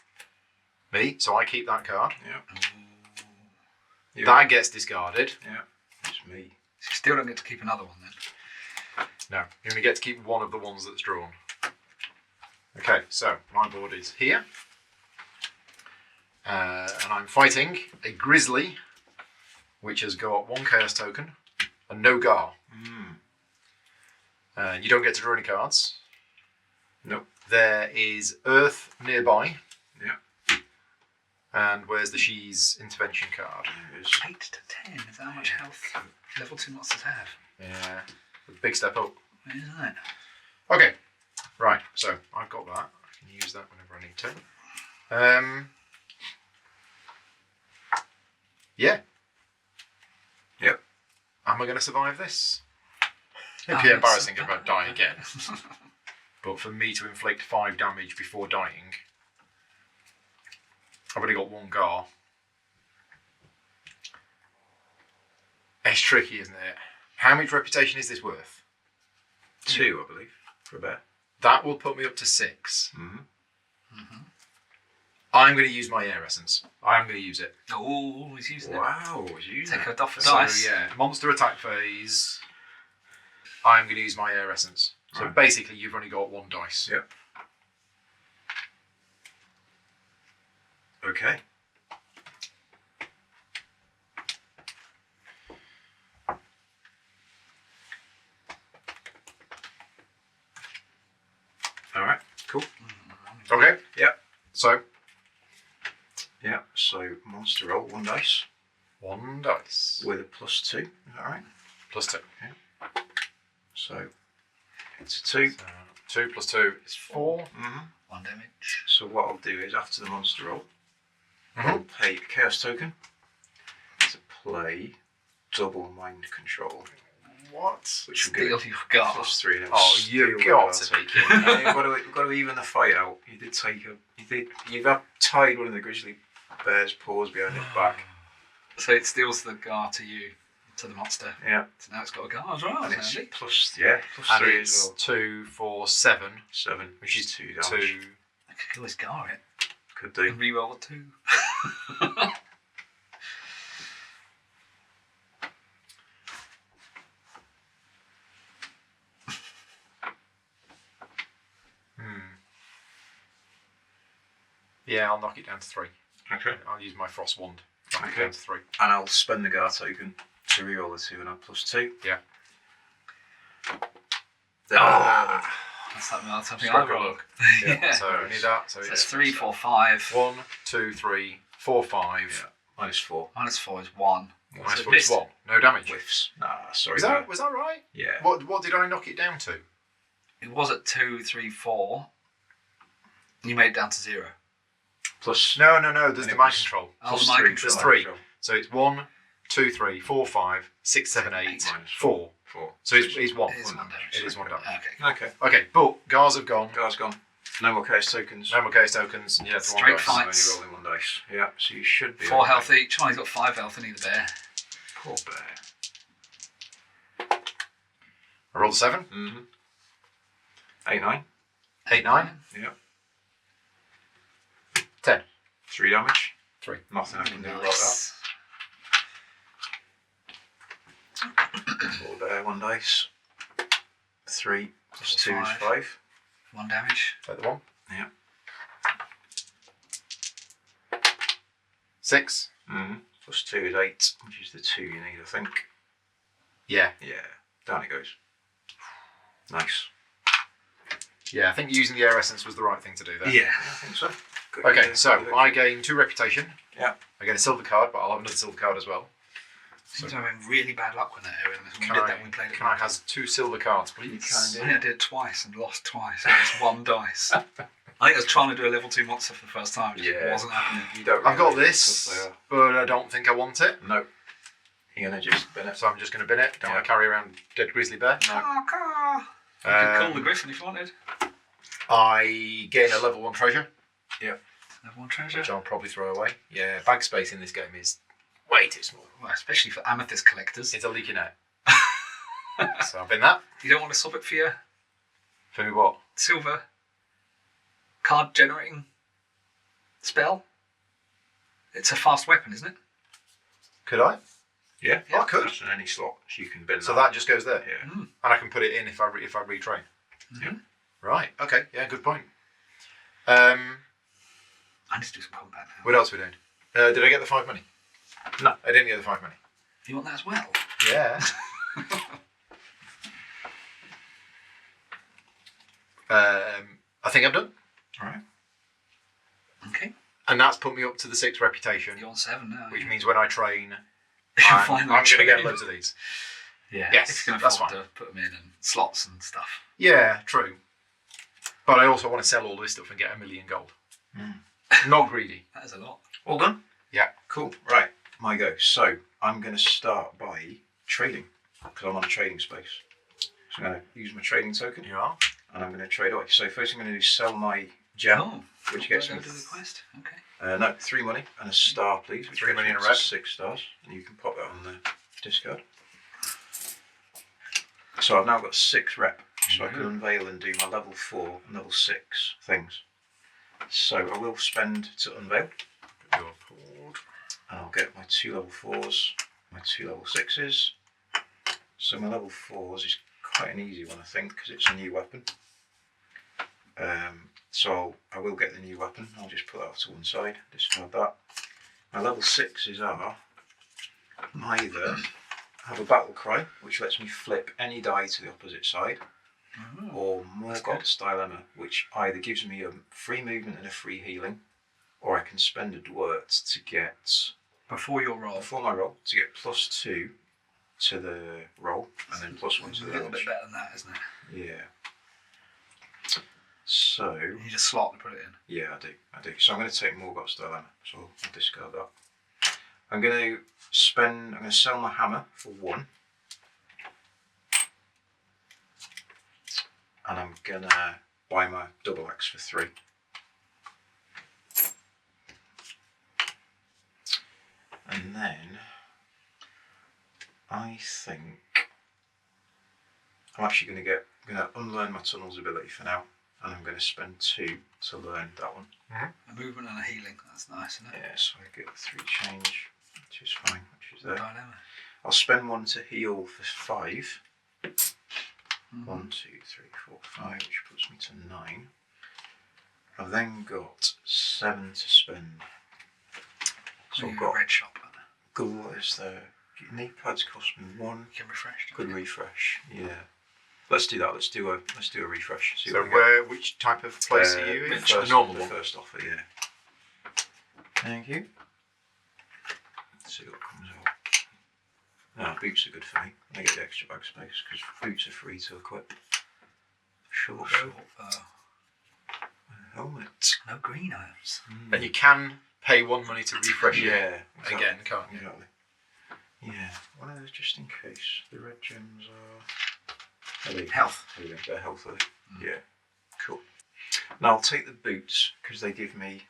me, so I keep that card. Yeah. That gets discarded. Yeah. It's me. So you still don't get to keep another one then. No, you only get to keep one of the ones that's drawn. Okay, so my board is here. And I'm fighting a grizzly, which has got 1 chaos token and no Gar. Mm. You don't get to draw any cards. Nope. There is Earth nearby. Yeah. And where's the She's intervention card? There is. 8 to 10. Is that how much health level 2 monsters have? Yeah, a big step up. Isn't it? Okay, right. So I've got that. I can use that whenever I need to. Yeah. Yep. Am I going to survive this? It'd Oh, be yes. embarrassing if I die again. But for me to inflict 5 damage before dying, I've only got 1 Gar. It's tricky, isn't it? How much reputation is this worth? 2, I believe, for a bear. That will put me up to 6. Mm-hmm. I'm going to use my air essence. I'm going to use it. Oh, he's using Wow, you it. Take it off the So dice. yeah, monster attack phase. I'm going to use my air essence. So Right. basically, you've only got 1 dice. Yep. Okay. All right. Cool. Okay. Yep. So Yeah. So monster roll 1 dice 1 dice with a +2. Is that right? plus 2. So it's a 2. So 2 plus 2 is 4. Mm-hmm. 1 damage. So what I'll do is after the monster roll, Mhm. I'll pay a chaos token to play double mind control, What? which will give Steal you've got. +3. And it will Oh, steal you've the got card. to be kidding me. We've got to even the fight out. You did take a. You've tied one of the grizzly bear's paws behind its back. So it steals the Gar to you, to the monster. Yeah. So now it's got a Gar as well. And it's Handy. plus And 3 it's as well. 2, 4, 7, 7, which is 2 damage. 2. I could always Gar it Could do. and reroll a 2. Yeah, I'll knock it down to 3. Okay. I'll use my frost wand. Knock it Okay. down to 3. And I'll spend the Gar token to reroll the 2 and add +2. Yeah. Ah. That's something Struck I a roll. luck. Yeah. So I need that. So So it's it's 3, 4, 5. 1, 2, 3, 4, 5. Yeah. -4. -4 is 1. Minus So 4 is missed. 1. No damage. Whiffs. Nah, sorry. Was that right? Yeah. What did I knock it down to? It was at 2, 3, 4. You made it down to 0. Plus. No. There's And the it mind was- control. Oh, plus the mind 3 control. There's for 3. control. So it's 1, 2, 3, 4, 5, 6, 7, 8, Minus 4. 4. So it's 1. It is 1 damage. It is 1 damage. Okay. Okay. Okay, but Gars have gone. Gar's gone. No more chaos tokens. No more case tokens. And yeah, it's 1 Straight dice. fight. I'm only rolling 1 dice. Yeah, so you should be. 4 okay. health each. Oh, he's got 5 health in either bear. Poor bear. I rolled a 7. Mm-hmm. 8, 9. 8, 9. Yep. 10. 3 damage. 3. Nothing I can do about Nice. that. Poor bear, 1 dice. 3 plus 2 is 5. 1 damage. Take the 1. Yeah. 6. Mm-hmm. Plus 2 is 8, which is the 2 you need, I think. Yeah. Yeah. Down it goes. Nice. Yeah, I think using the air essence was the right thing to do there. Yeah, I think so. Good Okay, idea. so Good I idea. gain 2 reputation. Yeah. I get a silver card, but I'll have another silver card as well. Seems to be having really bad luck with that area. When we Can did I, that, we played it. can I have 2 silver cards, please? You I can think I did it twice and lost twice. It's 1 dice. I think I was trying to do a level 2 monster for the first time. It just Yeah. wasn't happening. You don't I've got realise this, how tough they are. but I don't think I want it. No. You're going to just bin it. So I'm just going to bin it. Don't Yeah. want to carry around dead grizzly bear. No. You could call the griffin if you wanted. I gain a level 1 treasure, Level 1 treasure. which I'll probably throw away. Yeah, bag space in this game is way too small. Well, especially for amethyst collectors. It's a leaking out. So I've bin that. You don't want to sub it for your For me what? silver card generating spell? It's a fast weapon, isn't it? Could I? Yeah. I could. That's in any slot, so you can bin So that just goes there. Yeah. Mm. And I can put it in if I retrain. Mhm. Right. Okay. Yeah. Good point. I need to do some combat now. What else are we doing? Did I get the 5 money? No. I didn't get the 5 money. You want that as well? Yeah. I think I'm done. All right. Okay. And that's put me up to the 6 reputation, You're on 7 now. which means when I train, You'll I'm find going that to get tree. loads of these. Yeah. Yes, If you can that's afford fine. to put them in and slots and stuff. Yeah, true. But I also want to sell all this stuff and get 1 million gold. Not greedy. That is a lot. All done? Yeah. Cool. Right, my go. So I'm going to start by trading because I'm on a trading space. So I'm going to use my trading token You are? and I'm going to trade away. So first I'm going to do sell my gem, Oh, which gets go me to the quest. Okay. no 3 money and a star, please. Which 3 gets money me and a to rep. 6 stars, and you can pop that on the discard. So I've now got 6 rep, so I can unveil and do my level 4 and level 6 things. So I will spend to unveil. Your board. And I'll get my 2 level 4s, my 2 level 6s. So my level 4s is quite an easy one, I think, because it's a new weapon. So I will get the new weapon. I'll just put that off to one side, discard that. My level 6s are either have a battle cry, which lets me flip any die to the opposite side, or Morgoth's Dilemma, which either gives me a free movement and a free healing, or I can spend a Dwert to get Before your roll. before my roll to get +2 to the roll and then +1 to A the little bit damage. better than that, isn't it? Yeah. So You just slot and put it in. yeah, I do. So I'm going to take Morgoth's Dilemma. So I'll discard that. I'm going to sell my hammer for 1. And I'm going to buy my double axe for 3. And then I think I'm actually going to unlearn my tunnels ability for now, and I'm going to spend 2 to learn that one. A movement and a healing. That's nice, isn't it? Yeah, so I get 3 change, which is fine, which is there. Dilemma. I'll spend 1 to heal for 5. 1, 2, 3, 4, 5, which puts me to 9. I've then got 7 to spend. So I've got red shop. gold is there. Knee pads cost me 1. You can refresh. Good refresh. Yeah. Let's do that. Let's do a refresh. See So what we get. which type of place are you in? The first, The normal the one. first offer, yeah. Thank you. Let's see what comes out. Boots are good for me. I get the extra bag space because boots are free to equip. Short bow. Short, Helmet. no green items. And you can pay 1 money to refresh it Yeah. Exactly. again, can't you? Exactly. Yeah. One of those just in case. The red gems are Health. There you go. They're health, are they? Yeah. Cool. Now I'll take the boots because they give me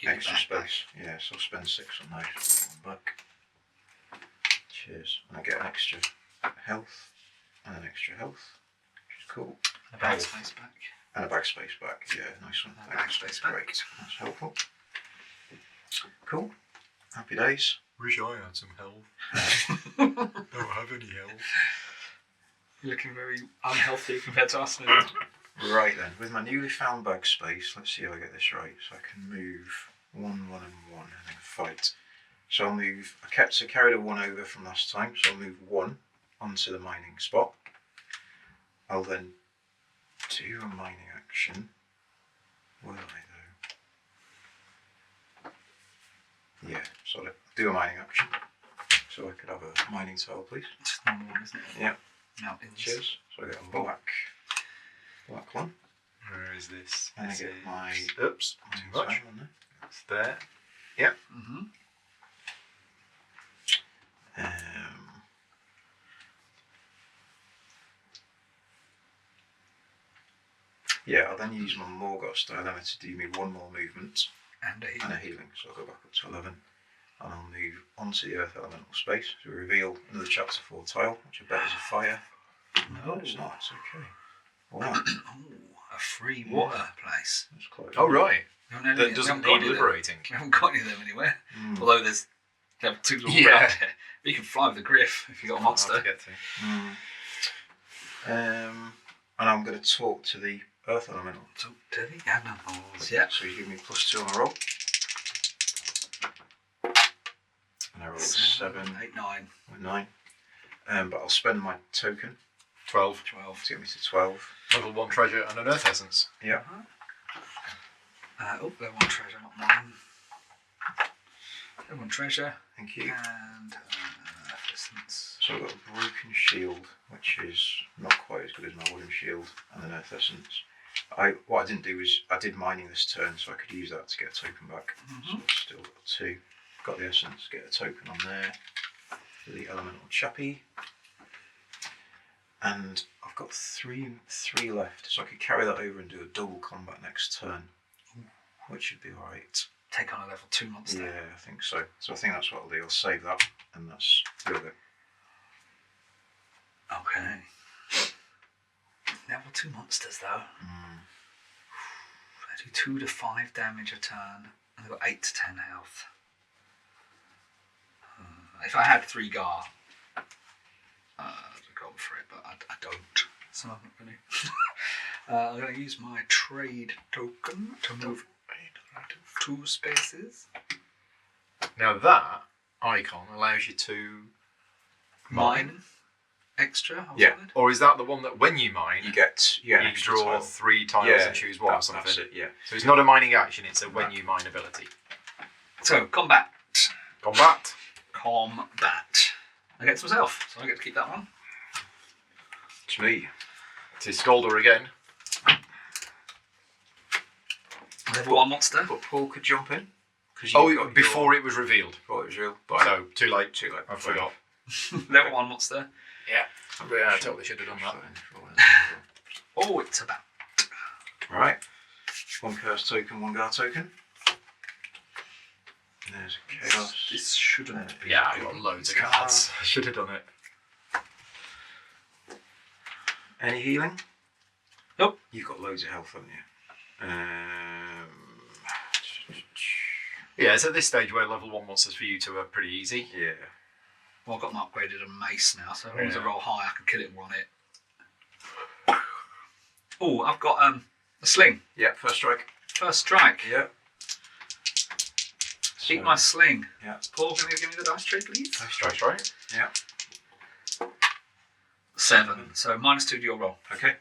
extra space. Yeah, so I'll spend 6 on those. One back. Cheers. And I get an extra health and an extra health, which is cool. A bag space back. And a bag space back. Yeah, nice one. A bag space back. Great. That's helpful. Cool. Happy days. Wish I had some health. Don't have any health. You're looking very unhealthy compared to us now. Right then, with my newly found bag space, let's see how I get this right. So I can move 1, 1 and 1 and then fight. So I'll move, I carried a 1 over from last time, so I'll move 1 onto the mining spot. I'll then do a mining action. Will I though? Yeah, so I'll do a mining action. So I could have a mining tile, please. It's normal, isn't it? Yeah. Mountains. Cheers. So I get a black one. Where is this? And I This get is- my Oops, mining too much. tile on there. It's there. Mm-hmm. Yeah, I'll then use my Morgoth's Dilemma to do me 1 more movement And a healing. and a healing. So I'll go back up to 11 and I'll move onto the Earth Elemental space to reveal another Chapter 4 tile, which I bet is a fire. No. It's not, it's okay. Wow, Oh, a free water place. that's quite Oh, right. We haven't That we doesn't haven't go needed them. liberating. We haven't got any of them anywhere. Mm. Although there's level 2s all Yeah. around here. But you can fly with the Griff if you've got a Hard to monster. get to. And I'm going to talk to the Earth Elemental. So, to the animals. Yeah. So you give me +2 on a roll. And I rolled 7, 8, 9. 9. But I'll spend my token 12. 12. to get me to 12. Level 1 treasure and an earth essence. Yeah. Level 1 treasure, not mine. Level 1 treasure. Thank you. And essence. So I've got a broken shield, which is not quite as good as my wooden shield, and an earth essence. What I didn't do was I did mining this turn, so I could use that to get a token back. So I've still got 2. Got the essence, get a token on there for the elemental chappy. And I've got three left, so I could carry that over and do a double combat next turn, which should be alright. Take on a level 2 monster. Yeah, I think so. So I think that's what I'll do. I'll save that, and that's your go. Okay. Level 2 monsters though. They do 2 to 5 damage a turn, and they've got 8 to 10 health. If I had 3 Gar, I'd go for it, but I don't. So I'm not going to. I'm going to use my trade token to move 2 spaces. Now that icon allows you to Mine extra. Yeah. Or is that the one that when you mine, You get an you extra draw tile. 3 tiles Yeah, and choose one or that's something? it, yeah. So it's not a mining action, it's a when you mine ability. So, combat. Combat. I get some self, so I get to keep that one. It's me. It is Skolder again. Level 1 monster. But Paul could jump in. Before it was revealed. Before it was real. But So, too late. too late. I forgot. Level 1 monster. Yeah. I totally should have done that. Oh, it's about. Right. 1 curse token, 1 Gar token. There's a chaos. This shouldn't be. Yeah, I got loads of cards. I should have done it. Any healing? Nope. You've got loads of health, haven't you? Yeah, it's at this stage where level 1 monsters for you two are pretty easy. Yeah. Well, I've got an upgraded mace now, so as long as I Yeah. roll high, I can kill it and run it. Oh, I've got a sling. Yeah, first strike. First strike. Yeah. Eat my sling. Yeah. Paul, can you give me the dice tray, please? Strikes, right? Yeah. 7. So -2 to your roll. Okay.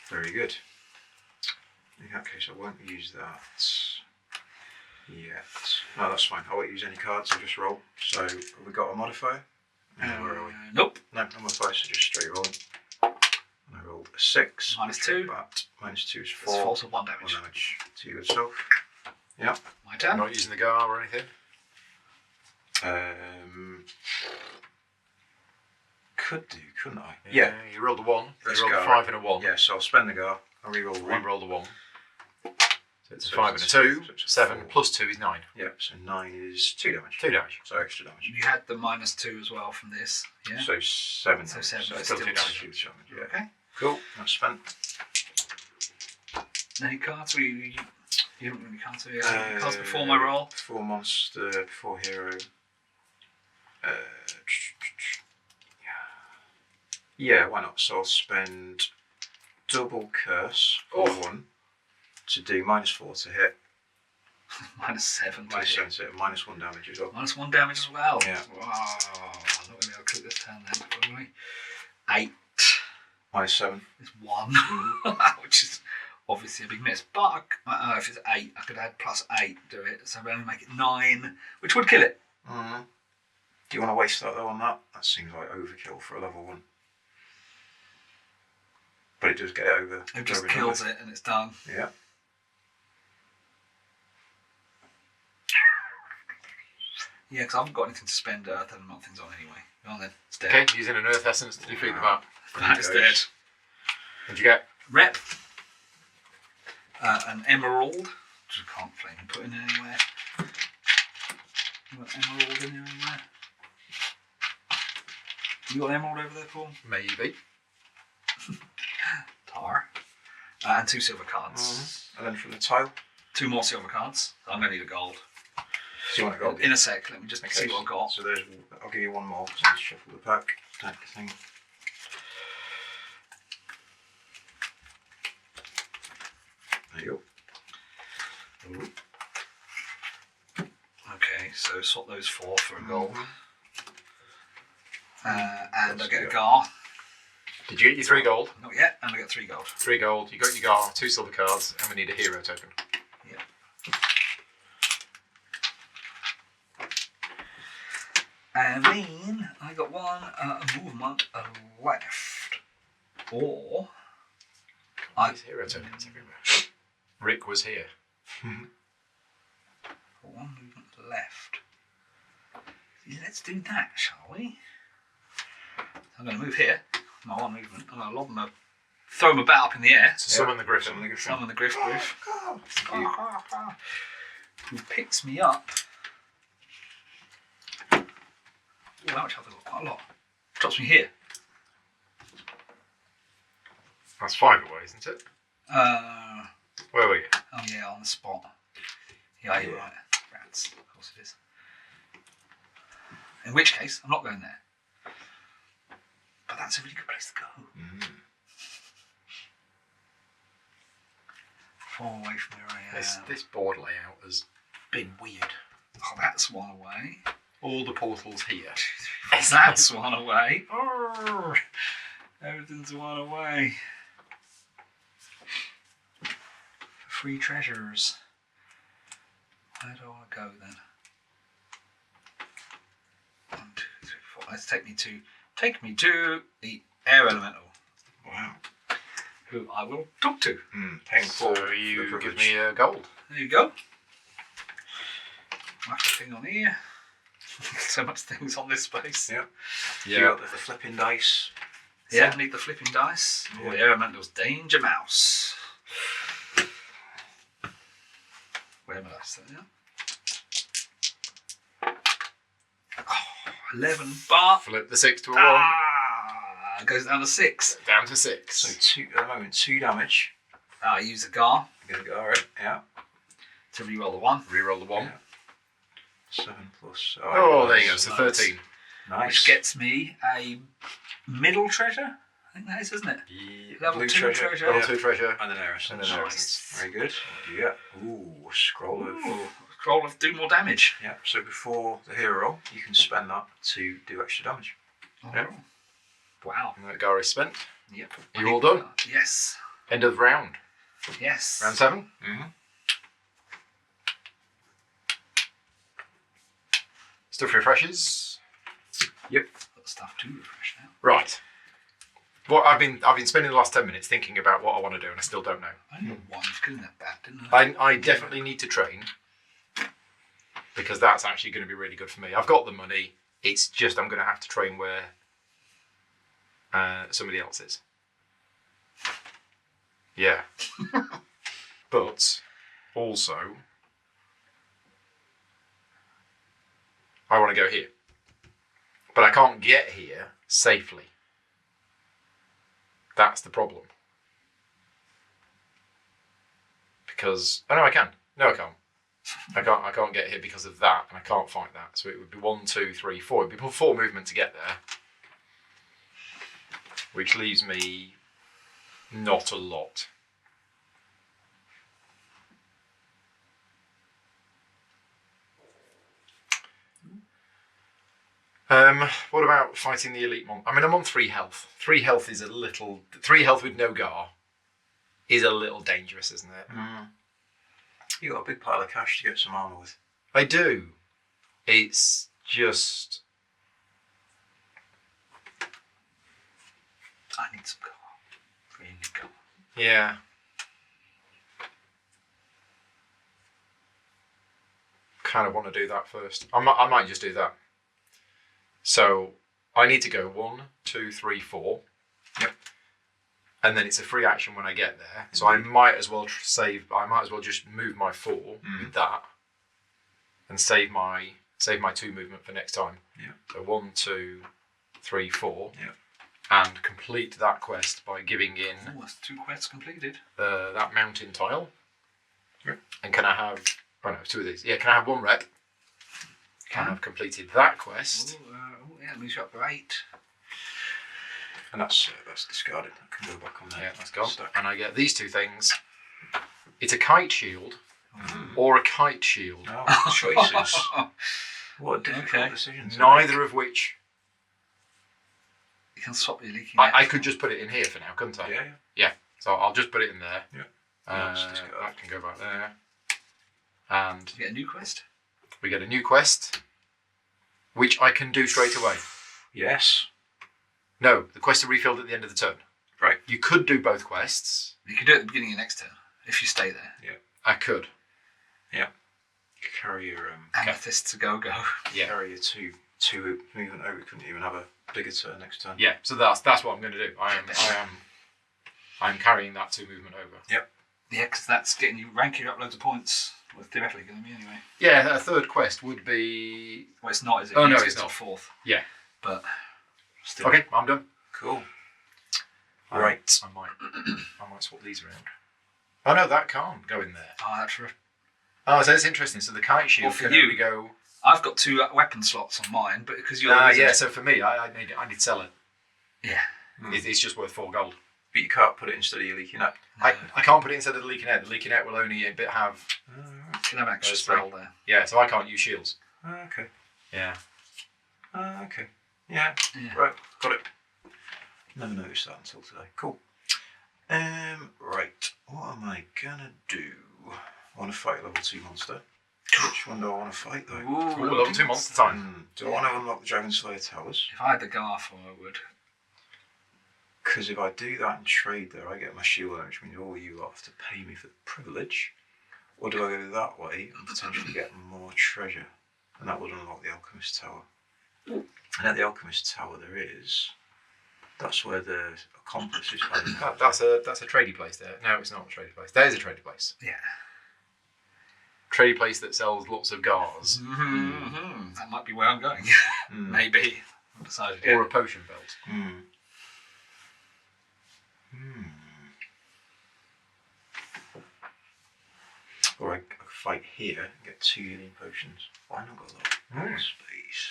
Very good. In that case, I won't use that yet. No, that's fine. I won't use any cards. I'll just roll. So, have we got a modifier? Where are we? Nope. No, no modifier, so just straight rolling. And I rolled a 6. -2. But -2 is It's 4. 4, so 1 damage. 1 damage to yourself. Yeah. My I'm turn. not using the Gar or anything. Could do, couldn't I? You rolled a 1. Let's You rolled go, a 5 and a 1. Yeah, so I'll spend the Gar. I'll reroll One 1. rolled a 1. So it's a So 5 and a it's 2. so it's a 7 4. plus 2 is 9. Yeah, so 9 is 2 damage. 2 damage. So extra damage. You had the -2 as well from this. Yeah. So 7 So damage. 7, So but it's still still 2 damage. 2 damage. Yeah. Okay. Cool. That's spent. Any cards? You haven't got any cards. So yeah. Cards before my roll. Before monster, before hero. Yeah, why not? So I'll spend double curse for 1 to do -4 to hit. -7. -7 to hit, -1 damage as well. -1 damage as well. Yeah. Wow. I'm not going to be able to click this turn then, probably. 8 -7. is 1, which is obviously a big miss. But if it's 8, I could add +8 to it, so I'd only make it 9, which would kill it. Mm-hmm. Do you want to waste that though on that? That seems like overkill for a level 1. But it does get it over. It just kills it and it's done. Yeah. Yeah, because I haven't got anything to spend Earth and things on anyway. Go on then, it's dead. Okay, using an Earth Essence to defeat the bat. That is dead. What'd you get? Rep. An emerald, which I can't flame put in anywhere. You got emerald in there anywhere? You got emerald over there, Paul? Maybe. Tar. And 2 silver cards. And then from the tile. 2 more silver cards. I'm going to need a gold. So you want to go? In a sec, let me just see what I've got. So there's. I'll give you 1 more because I need to shuffle the pack. That thing. There you go. Okay, so swap those 4 for a gold. And I get a Gar. Did you get your 3 gold? Not yet, and I get 3 gold. 3 gold, you got your Gar, 2 silver cards, and we need a hero token. Yep. And then I got one movement left. Or These hero tokens everywhere. Rick was here. one movement left. Let's do that, shall we? I'm going to move here. My one movement. I'm going to lob them, throw them about up in the air. So summon the Griffin. Summon the Griff. Who picks me up. Oh, how much have I got? Quite a lot. Drops me here. That's 5 away, isn't it? Where were you? Oh yeah, on the spot. Yeah, you're right. Rats. Of course it is. In which case, I'm not going there. But that's a really good place to go. Far away from where I am. This board layout has been weird. Oh, that's one away. All the portals here. That's one away. Oh, everything's one away. Free treasures. Where do I go then? 1, 2, 3, 4. Let's take me to the air elemental. Wow. Who I will talk to. Paying So for you give me a gold. There you go. Whack a thing on here. So much things on this space. Yeah. You got the flipping dice. Yeah, need the flipping dice. Yeah. Oh, the air elemental's Danger Mouse. Where am I? Yeah. Oh, 11, but Flip the 6 to a 1. it goes down to 6. Down to 6. So at the moment, 2 damage. I use a Gar You're gonna go alright. Yeah. to reroll the 1. Reroll the 1. Yeah. 7 plus. Oh, there you go. nice. So 13. Nice. Which gets me a middle treasure. I think that is, isn't it? Level Blue 2 treasure. Level 2 treasure. And an Eris. And an Eris. Very good. Yeah. Ooh, scroll of. Ooh, scroll of do more damage. Yeah. So before the hero roll, you can spend that to do extra damage. Oh. Yeah. Wow. And that Gar is spent. Yep. You all done? Yes. End of round. Yes. Round 7. Mm-hmm. Stuff refreshes. Yep. Got stuff to refresh now. Right. Well, I've been spending the last 10 minutes thinking about what I want to do, and I still don't know. I didn't know one was killing that bad, didn't I? I definitely need to train because that's actually going to be really good for me. I've got the money. It's just I'm going to have to train where somebody else is. Yeah. But also, I want to go here. But I can't get here safely. That's the problem. Because no, I can. No, I can't. I can't get here because of that, and I can't fight that. So it would be 1, 2, 3, 4. It'd be 4 movement to get there, which leaves me not a lot. What about fighting the elite monster? I mean, I'm on 3 health. 3 health is a little. 3 health with no Gar is a little dangerous, isn't it? You got a big pile of cash to get some armor with. I do. It's just. I need some Gar. Really Gar. Yeah. Kind of want to do that first. I might just do that. So I need to go 1, 2, 3, 4. Yep. And then it's a free action when I get there. So I might as well save. I might as well just move my 4 with that, and save my 2 movement for next time. Yeah. So 1, 2, 3, 4. Yeah. And complete that quest by giving in Oh, that's 2 quests completed. that mountain tile. Yep. And can I have? Oh no, 2 of these. Yeah. Can I have 1 rep? Can I've completed that quest? Yeah, moves you up to 8. And that's discarded. I can go back on there. Yeah, that's gone. Stack. And I get these 2 things. It's a kite shield or a kite shield. Oh, choices. What difficult decisions. Neither of which can swap your leaking. I could just put it in here for now, couldn't I? Yeah. Yeah. So I'll just put it in there. Yeah. That can go back there. And You get a new quest. we get a new quest, which I can do straight away. Yes. No, the quests are refilled at the end of the turn. Right. You could do both quests. You can do it at the beginning of next turn if you stay there. Yeah. I could. Yeah. Carry your Amethyst to go. Yeah. Carry your two movement over. Couldn't even have a bigger turn next turn. Yeah. So that's what I'm going to do. I'm carrying that 2 movement over. Yep. Yeah, because that's getting you ranking up loads of points. Well, theoretically going to be anyway. Yeah, a third quest would be. Well, it's not, is it? Oh, You no, get it's to not. 4th. Yeah. But still. Okay, I'm done. Cool. Right. I might swap these around. Oh no, that can't go in there. Oh, that's right. Oh, so it's interesting. So the kite shield Well, for can you- only go. I've got 2 weapon slots on mine, but because you're Yeah. So for me, I need to sell it. Yeah. It's just worth 4 gold. But you can't put it instead of your leaking up. I can't put it instead of the leaking net. The leaking net will only have. You can have an extra Those spell three. there. Yeah, so I can't use shields. Okay. Yeah. Okay. Yeah. Yeah. Right. Got it. Never noticed that until today. Cool. Right. What am I gonna do? I want to fight a level 2 monster. Which one do I want to fight though? Ooh, Ooh, level 2 monster time. Do I want to unlock the Dragon Slayer Towers? If I had the Garth, I would. Because if I do that and trade there, I get my shield, which means all you lot have to pay me for the privilege. Or do I go that way and potentially get more treasure? And that would unlock the Alchemist Tower. And at the Alchemist Tower that's where the accomplice is hiding. That's a tradie place there. No, it's not a tradie place. There's a tradie place. Yeah. Tradie place that sells lots of gars. Mm-hmm. That might be where I'm going. Maybe. I've decided Or a potion belt. Or I could fight here and get 2 healing potions. Why not got a lot of space?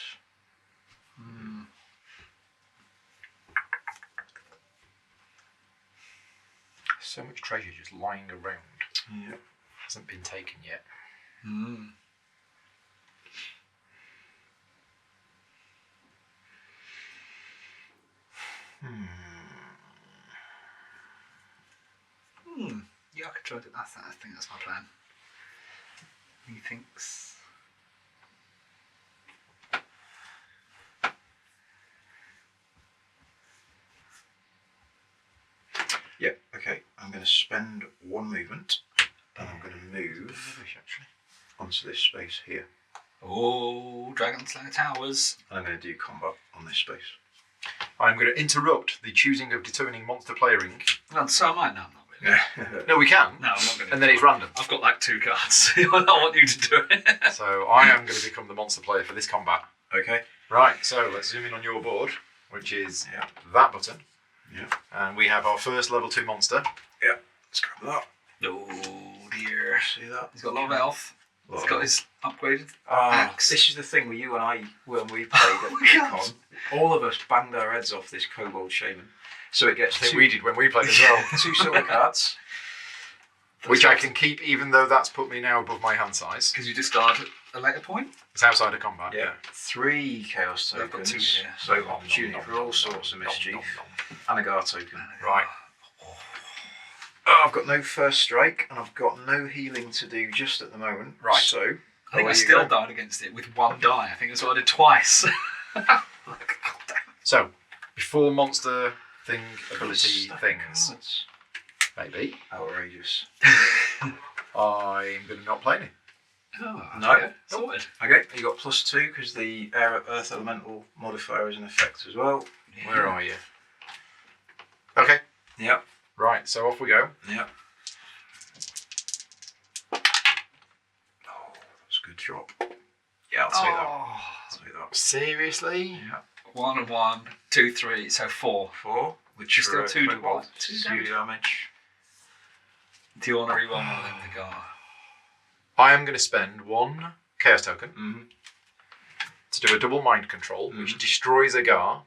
So much treasure just lying around. Yep. Hasn't been taken yet. Yeah, I could try to do that. I think that's my plan. Methinks. Yeah, okay. I'm going to spend 1 movement and I'm going to move onto this space here. Oh, Dragon Slayer Towers. And I'm going to do combat on this space. I'm going to interrupt the choosing of determining monster playering. Well, so am I. No, I'm not really. No, we can. No, I'm not going to. And then it's random. I've got like 2 cards. I don't want you to do it. So I am going to become the monster player for this combat. Okay. Right, so let's zoom in on your board, which is that button. Yeah. And we have our first level 2 monster. Yeah. Let's grab that. Oh dear. See that? He's got a lot of health. He's got his upgraded axe. This is the thing with you and I when we played at Recon. All of us banged our heads off this kobold shaman. So it gets I think 2 we did when we played as well. 2 silver cards. Which I can keep even though that's put me now above my hand size. Because you discard a later point. It's outside of combat. Yeah. 3 chaos I've got tokens. 2 here. So opportunity for all sorts of mischief. And a guard token. Right. Oh, I've got no first strike and I've got no healing to do just at the moment. Right. So I think away I you still go. died against it with 1 die. I think that's what I did twice. So, before monster thing ability Stack of things, cards. maybe, Outrageous. I'm going to not play any. Oh, No. okay. Sorted. Okay, you got +2 because the earth elemental modifier is in effect as well. Where are you? Okay. Yep. Right, so off we go. Yep. Oh, that's a good drop. Yeah, I'll take that. Oh. I'll take that. Seriously? Yeah. 1 and 1, 2, 3, so 4. 4, which You're are still 2 cobalt, damage. 2 2 damage. damage. Do you want to reroll more than the guard? I am going to spend 1 chaos token Mm-hmm. to do a double mind control, which destroys a Gar.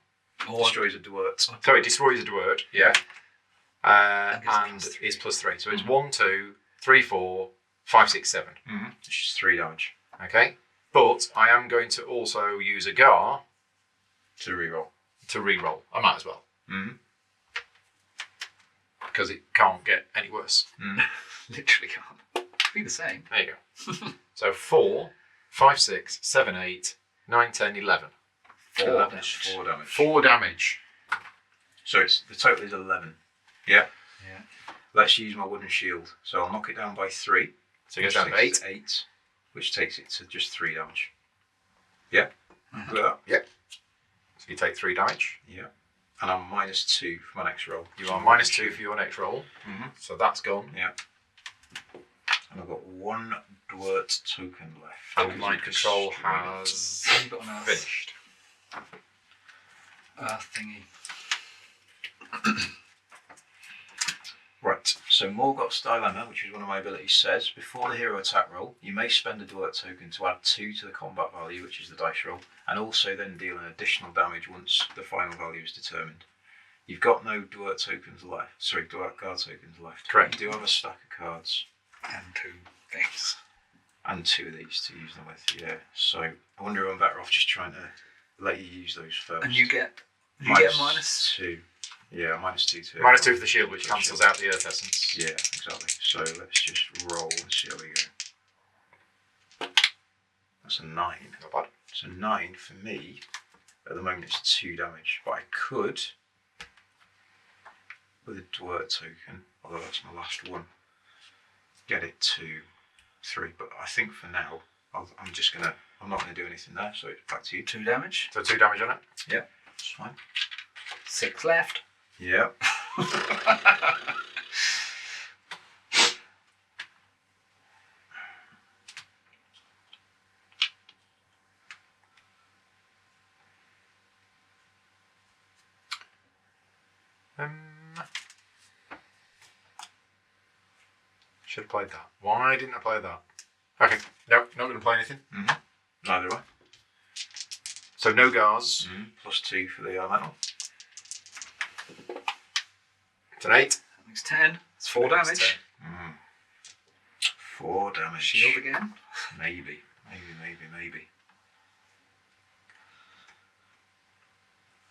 Or Destroys a Dwurt. Sorry, it destroys a Dwurt. Yeah. And gives it's +3. So it's 1, 2, 3, 4, 5, 6, 7. Mm-hmm. Which is 3 damage. Okay? But I am going to also use a Gar To reroll. to re-roll. I might as well. Mm-hmm. Because it can't get any worse. Literally can't. Be the same. There you go. So 4, 5, 6, 7, 8, 9, 10, 11. 4 damage. 4 damage. 4 damage. So the total is 11. Yeah. Yeah. Let's use my wooden shield. So I'll knock it down by 3. So it goes down to 8. 8, which takes it to just 3 damage. Yeah. Mhm. Look at that. Yep. So you take 3 damage. Yeah. And I'm -2 for my next roll. You are -2 for your next roll. Mm-hmm. So that's gone. Yeah. And I've got 1 Dwert token left. And mind control has You've got an earth. finished. Earth thingy. Right, so Morgoth's Dilemma, which is one of my abilities, says before the hero attack roll, you may spend a Dwert token to add 2 to the combat value, which is the dice roll, and also then deal an additional damage once the final value is determined. You've got no Dwert tokens left. Sorry, Dwert guard tokens left. Correct. You do have a stack of cards And 2 things. and 2 of these to use them with. Yeah. So I wonder if I'm better off just trying to let you use those first. And you get minus. -2. Yeah, -2 to -2 for the shield, which cancels out the earth essence. Yeah, exactly. So let's just roll and see how we go. That's a 9. Not bad. So 9 for me. At the moment it's 2 damage, but I could, with a Dwert token, although that's my last one, get it to 3. But I think for now, I'm not gonna do anything there. So it's back to you. 2 damage. So 2 damage on it. Yeah, that's fine. 6 left. Yeah. Should have played that. Why didn't I play that? Okay, nope, not going to play anything. Neither do I. So no guards. +2 for the elemental. It's an 8. That makes 10. It's 4 damage. 4 damage. Shield again. Maybe.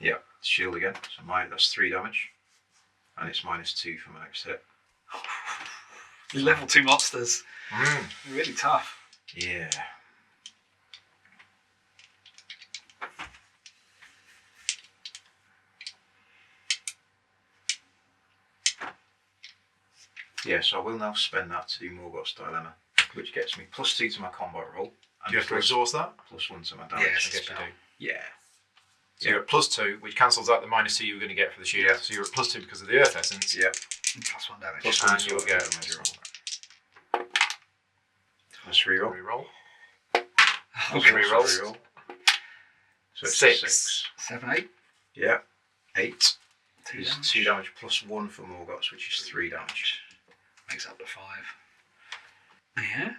Yeah, shield again. So that's 3 damage. And it's -2 for my next hit. Level 2 monsters. Really tough. Yeah. Yeah, so I will now spend that to do Morgoth's Dilemma, which gets me +2 to my combat roll. And Do you have to exhaust that? +1 to my damage. Yes, I guess you do. Yeah. So you're at +2, which cancels out the -2 you were going to get for the shield. Yeah. So you're at +2 because of the earth essence. Yeah. And +1 damage. +1 And to you'll my get damage roll. Let's reroll. Reroll. Okay. Reroll. So it's 6. 6. 7, 8. Yeah. 8. 2 Is damage. 2 damage +1 for Morgoth's, which is 3 damage. Makes up to 5. Yeah.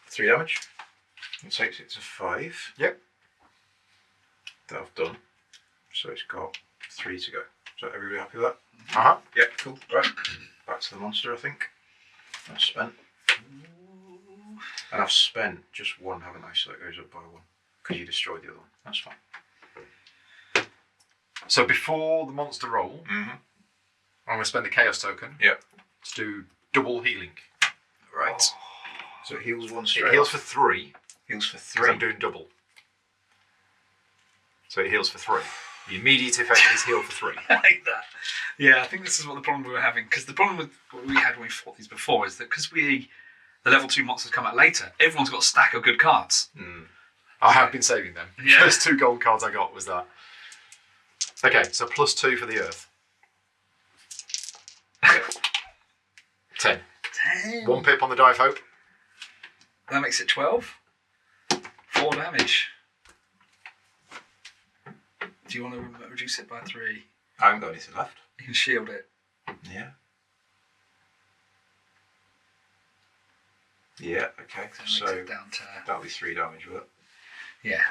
3 damage. It takes it to 5. Yep. That I've done. So it's got 3 to go. So everybody happy with that? Yeah, cool. Right. Back to the monster, I think. I've spent. And I've spent just 1, haven't I? So it goes up by 1. Because you destroyed the other one. That's fine. So before the monster roll, I'm going to spend a chaos token. Yep. To do double healing. Right. So it heals 1 It straight heals off. for 3. Heals for Because 3. I'm doing double. So it heals for 3. The immediate effect is heal for 3. I like that. Yeah, I think this is what the problem we were having. Because the problem with what we had when we fought these before is that because the level 2 monsters come out later, everyone's got a stack of good cards. I have been saving them. Yeah. First 2 gold cards I got was that. Okay, so +2 for the earth. 10. 10. 1 pip on the die of hope. That makes it 12. 4 damage. Do you want to reduce it by 3? I haven't got anything left. You can shield it. Yeah. Yeah, okay. So it makes So it down to... that'll be 3 damage with it. Yeah.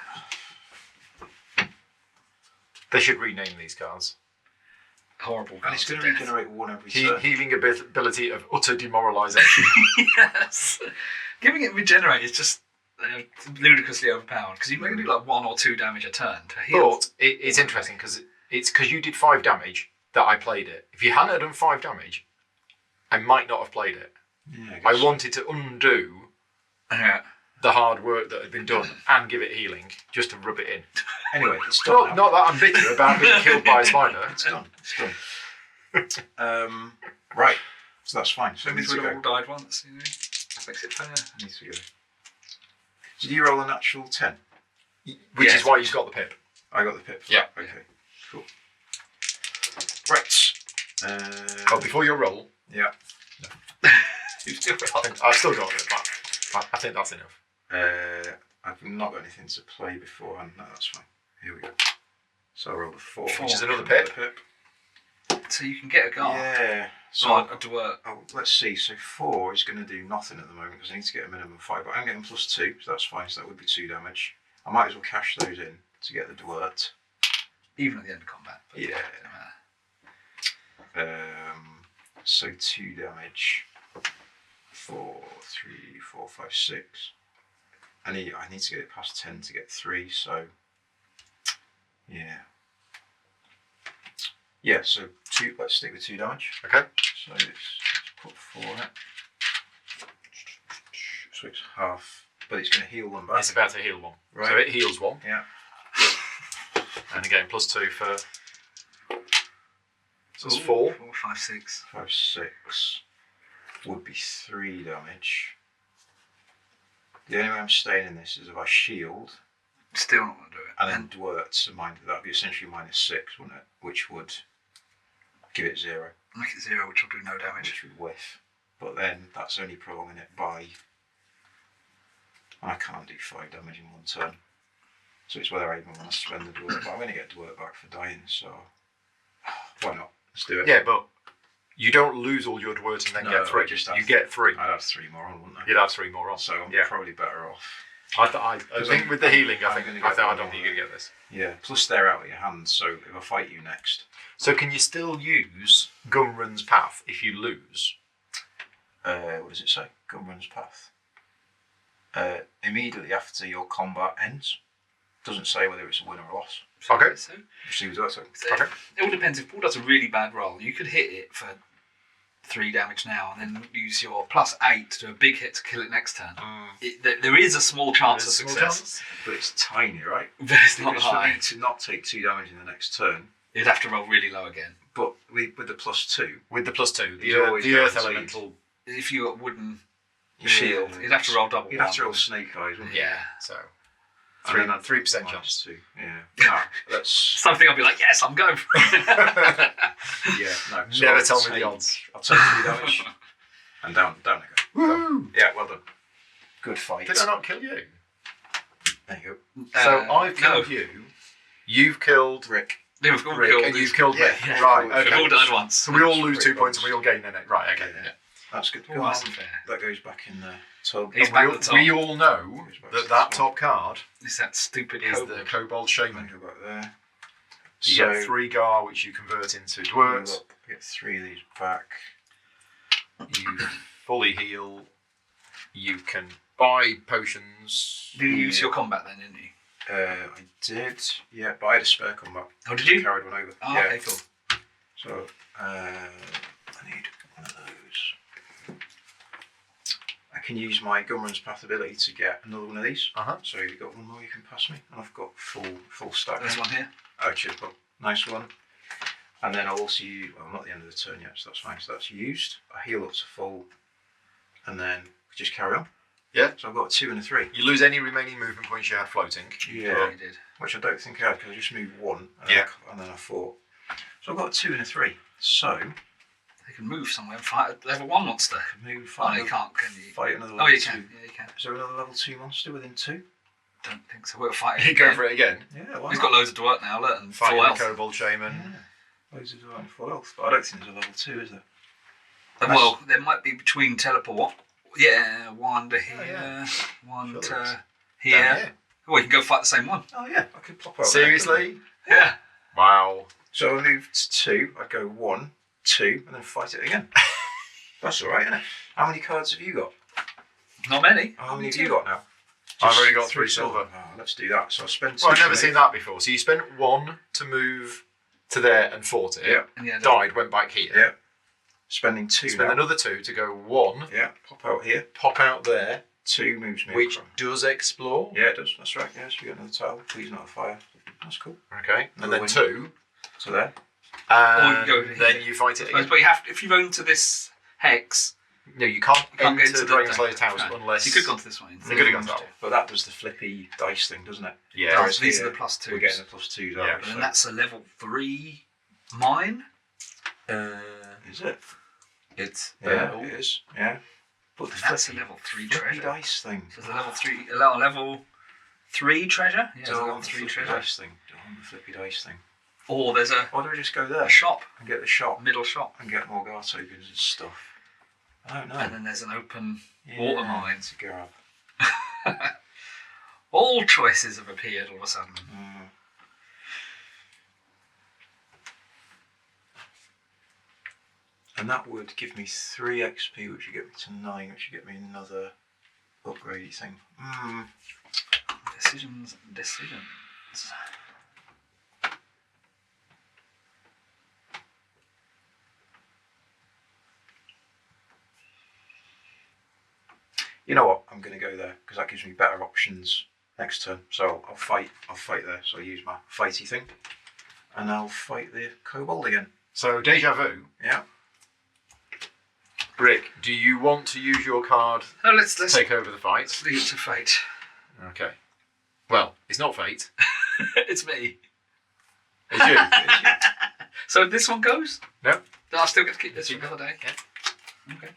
They should rename these cards. Horrible And cards it's going of to death. regenerate 1 every turn. Healing ability of utter demoralisation. Yes. Giving it regenerate is just They're ludicrously overpowered because you can do like 1 or 2 damage a turn to heal. But it's interesting because it's because you did 5 damage that I played it. If you hadn't done 5 damage, I might not have played it. Yeah, I wanted to undo the hard work that had been done and give it healing just to rub it in. Anyway, it's done. Not that I'm bitter about being killed by a spider. It's done. It's done. Right. So that's fine. So So we we need to go. all died once, makes it fair. I need to go. Did you roll a natural 10? Which Yeah. is why you've got the pip. I got the pip for Yeah. that. Okay. Cool. Right. Oh, before your roll, Yeah. You've still I've still got it, but I think that's enough. I've not got anything to play beforehand. No, that's fine. Here we go. So I rolled a 4. Four. Which is another Another pip. So you can get a guard. Yeah. So So to work. let's see. So 4 is going to do nothing at the moment because I need to get a minimum of 5. But I'm getting +2, so that's fine. So that would be 2 damage. I might as well cash those in to get the Dwurt. Even at the end of combat. But Yeah. So 2 damage. 4, 3, 4, 5, 6. I need to get it past 10 to get 3. So yeah. Yeah. So 2. Let's stick with 2 damage. Okay. So let's put 4 in it. So it's half, but it's going to heal them back. It's about to heal 1. Right. So it heals 1. Yeah. And again, +2 for... So it's Ooh, 4. 4, 5, 6. 5, 6 would be 3 damage. The only way I'm staying in this is if I shield Still not going to do it. and then Dwurt, so that'd be essentially -6, wouldn't it? Which would give it 0, Make it 0, which will do no damage. which would whiff. But then that's only prolonging it by... I can't do 5 damage in 1 turn. So it's whether I even want to spend the Dwurt, but I'm going to get Dwurt back for dying, so why not? Let's do it. Yeah, but you don't lose all your dwarves and then No, get 3. I just have- You get 3. I'd have 3 more on, wouldn't I? You'd have 3 more on. So I'm yeah. probably better off. I think with the healing, I I'm think gonna I get don't one think more. you're going to get this. Yeah, plus they're out of your hands, so if I fight you next... So can you still use Gumrun's Path if you lose? what does it say? Gumrun's Path. Immediately after your combat ends. Doesn't say whether it's a win or a loss. Okay. So, See what that's like. Okay. it all depends. If Paul does a really bad roll, you could hit it for 3 damage now and then use your +8 to do a big hit to kill it next turn. There is a small chance of success, But it's tiny, right? but it's not Because for high. me to not take 2 damage in the next turn, You'd have to roll really low again. but with the +2, With the +2, He's the always Earth guaranteed. Elemental. If you got wooden Yeah. shield, you'd have to roll double. you'd have to one. roll snake eyes, wouldn't you? Yeah. So And then I'd 3% minus chance. 2. Yeah. No, that's... Something I'll be like, yes, I'm going for it. Yeah, no. So Never I'll tell me the take- odds. I'll take 3 damage. And down I go. Woo! Yeah, well done. Good fight. Did I not kill you? There you So I've killed no. you. You've killed go. Rick. They've all Rick, killed and these- you've killed me. Yeah. Right. We've Okay. We've all died once. So we all lose Rick 2 points and lost. we all gain in it. Right. Okay. Yeah. Yeah. That's good. Oh, Go on. that's unfair. That goes back in the tub. He's And back we, at the top. we all know that top card It's that stupid is kobold. the Kobold I'm Shaman. going to go back there. You get 3 Gar, which you convert into Dwarves. Look, get 3 of these back. You fully heal. You can buy potions. Did you use your combat then, didn't you? I did, yeah, but I had a spare combat. Oh, did you? I carried one over. Oh, yeah. okay, cool. So, I need one of those. I can use my Gumrun's Path ability to get another one of these. So you've got one more you can pass me, and I've got full stack. There's one here. Oh, cheers, Bob. Nice one. And then I'll also use, well, not the end of the turn yet, so that's fine. So that's used. I heal up to full, and then just carry on. Yeah. So I've got a 2 and a 3. You lose any remaining movement points you had floating. Yeah. You did. Which I don't think I had because I just moved 1. And Yeah. and then I fought. So I've got a 2 and a 3. So They can move somewhere and fight a level 1 monster. I can move. Oh, you can't, can you? Fight another Oh, level you 2. can. Yeah, you can. Is there another level 2 monster within 2? Don't think so. We'll fight You it go again. for it again. Yeah, why He's not? got loads of Dwurt now, look, and Fighting full the health. Kobold Shaman. Yeah. Loads of divine full health. But I don't think there's a level 2, is there? And well, there might be between teleport. Yeah, one to here, yeah. one Sure to there is. here. Down here. Oh, you can go fight the same one. Oh yeah, I could pop out there, couldn't Seriously? Yeah. Wow. I? So I moved 2, I'd go 1, 2, and then fight it again. That's alright, isn't it? How many cards have you got? Not many. How many have you got now? I've already got 3 silver. Oh, let's do that. So I spent 2. Well, I've never seen that before. So you spent 1 to move to there and fought it. Yeah. And yeah, Died, went back here. Yeah. Spending 2 Spend now. another 2 to go 1. Yeah. Pop out here. Pop out there. 2 moves me. Which across. does explore. Yeah, it does. That's right. Yeah, so we get another tile. Please not a fire. That's cool. Okay. And Another then win. 2. So there. And Or you go then here. you fight it again. But you have, if you go into this hex, No, you can't you can't enter get into the the Dragonslayer Towers no. unless... You could have gone to this one. You could have gone to that one. But that does the flippy dice thing, doesn't it? Yeah. Oh, Whereas so these here, are the +2s. We're getting the +2s, Yeah. aren't we? And So- that's a level 3 mine. Is it? It's Yeah, it is. Yeah. But the that's a flippy, level 3 flippy treasure. dice thing. So it's a level 3 treasure. Yeah, it's a Oh, level the 3 flippy treasure. dice thing. Oh, the flippy dice thing. Or there's Why do we just go a there shop, and get the shop middle shop, and get more guard tokens and stuff? I don't know. and then there's an open Yeah, water mine. to grab. All choices have appeared all of a sudden. And that would give me 3 XP, which would get me to 9, which would get me another upgradey thing. Decisions. You know what? I'm going to go there because that gives me better options next turn. So I'll fight there. So I'll use my fighty thing, and I'll fight the kobold again. So, deja vu. Yeah. Rick, do you want to use your card No, let's to take over the fight? leave it to fate. Okay. Well, it's not fate. It's me. It's you. So this one goes? No. I still get to keep this for another day. Yeah. Okay.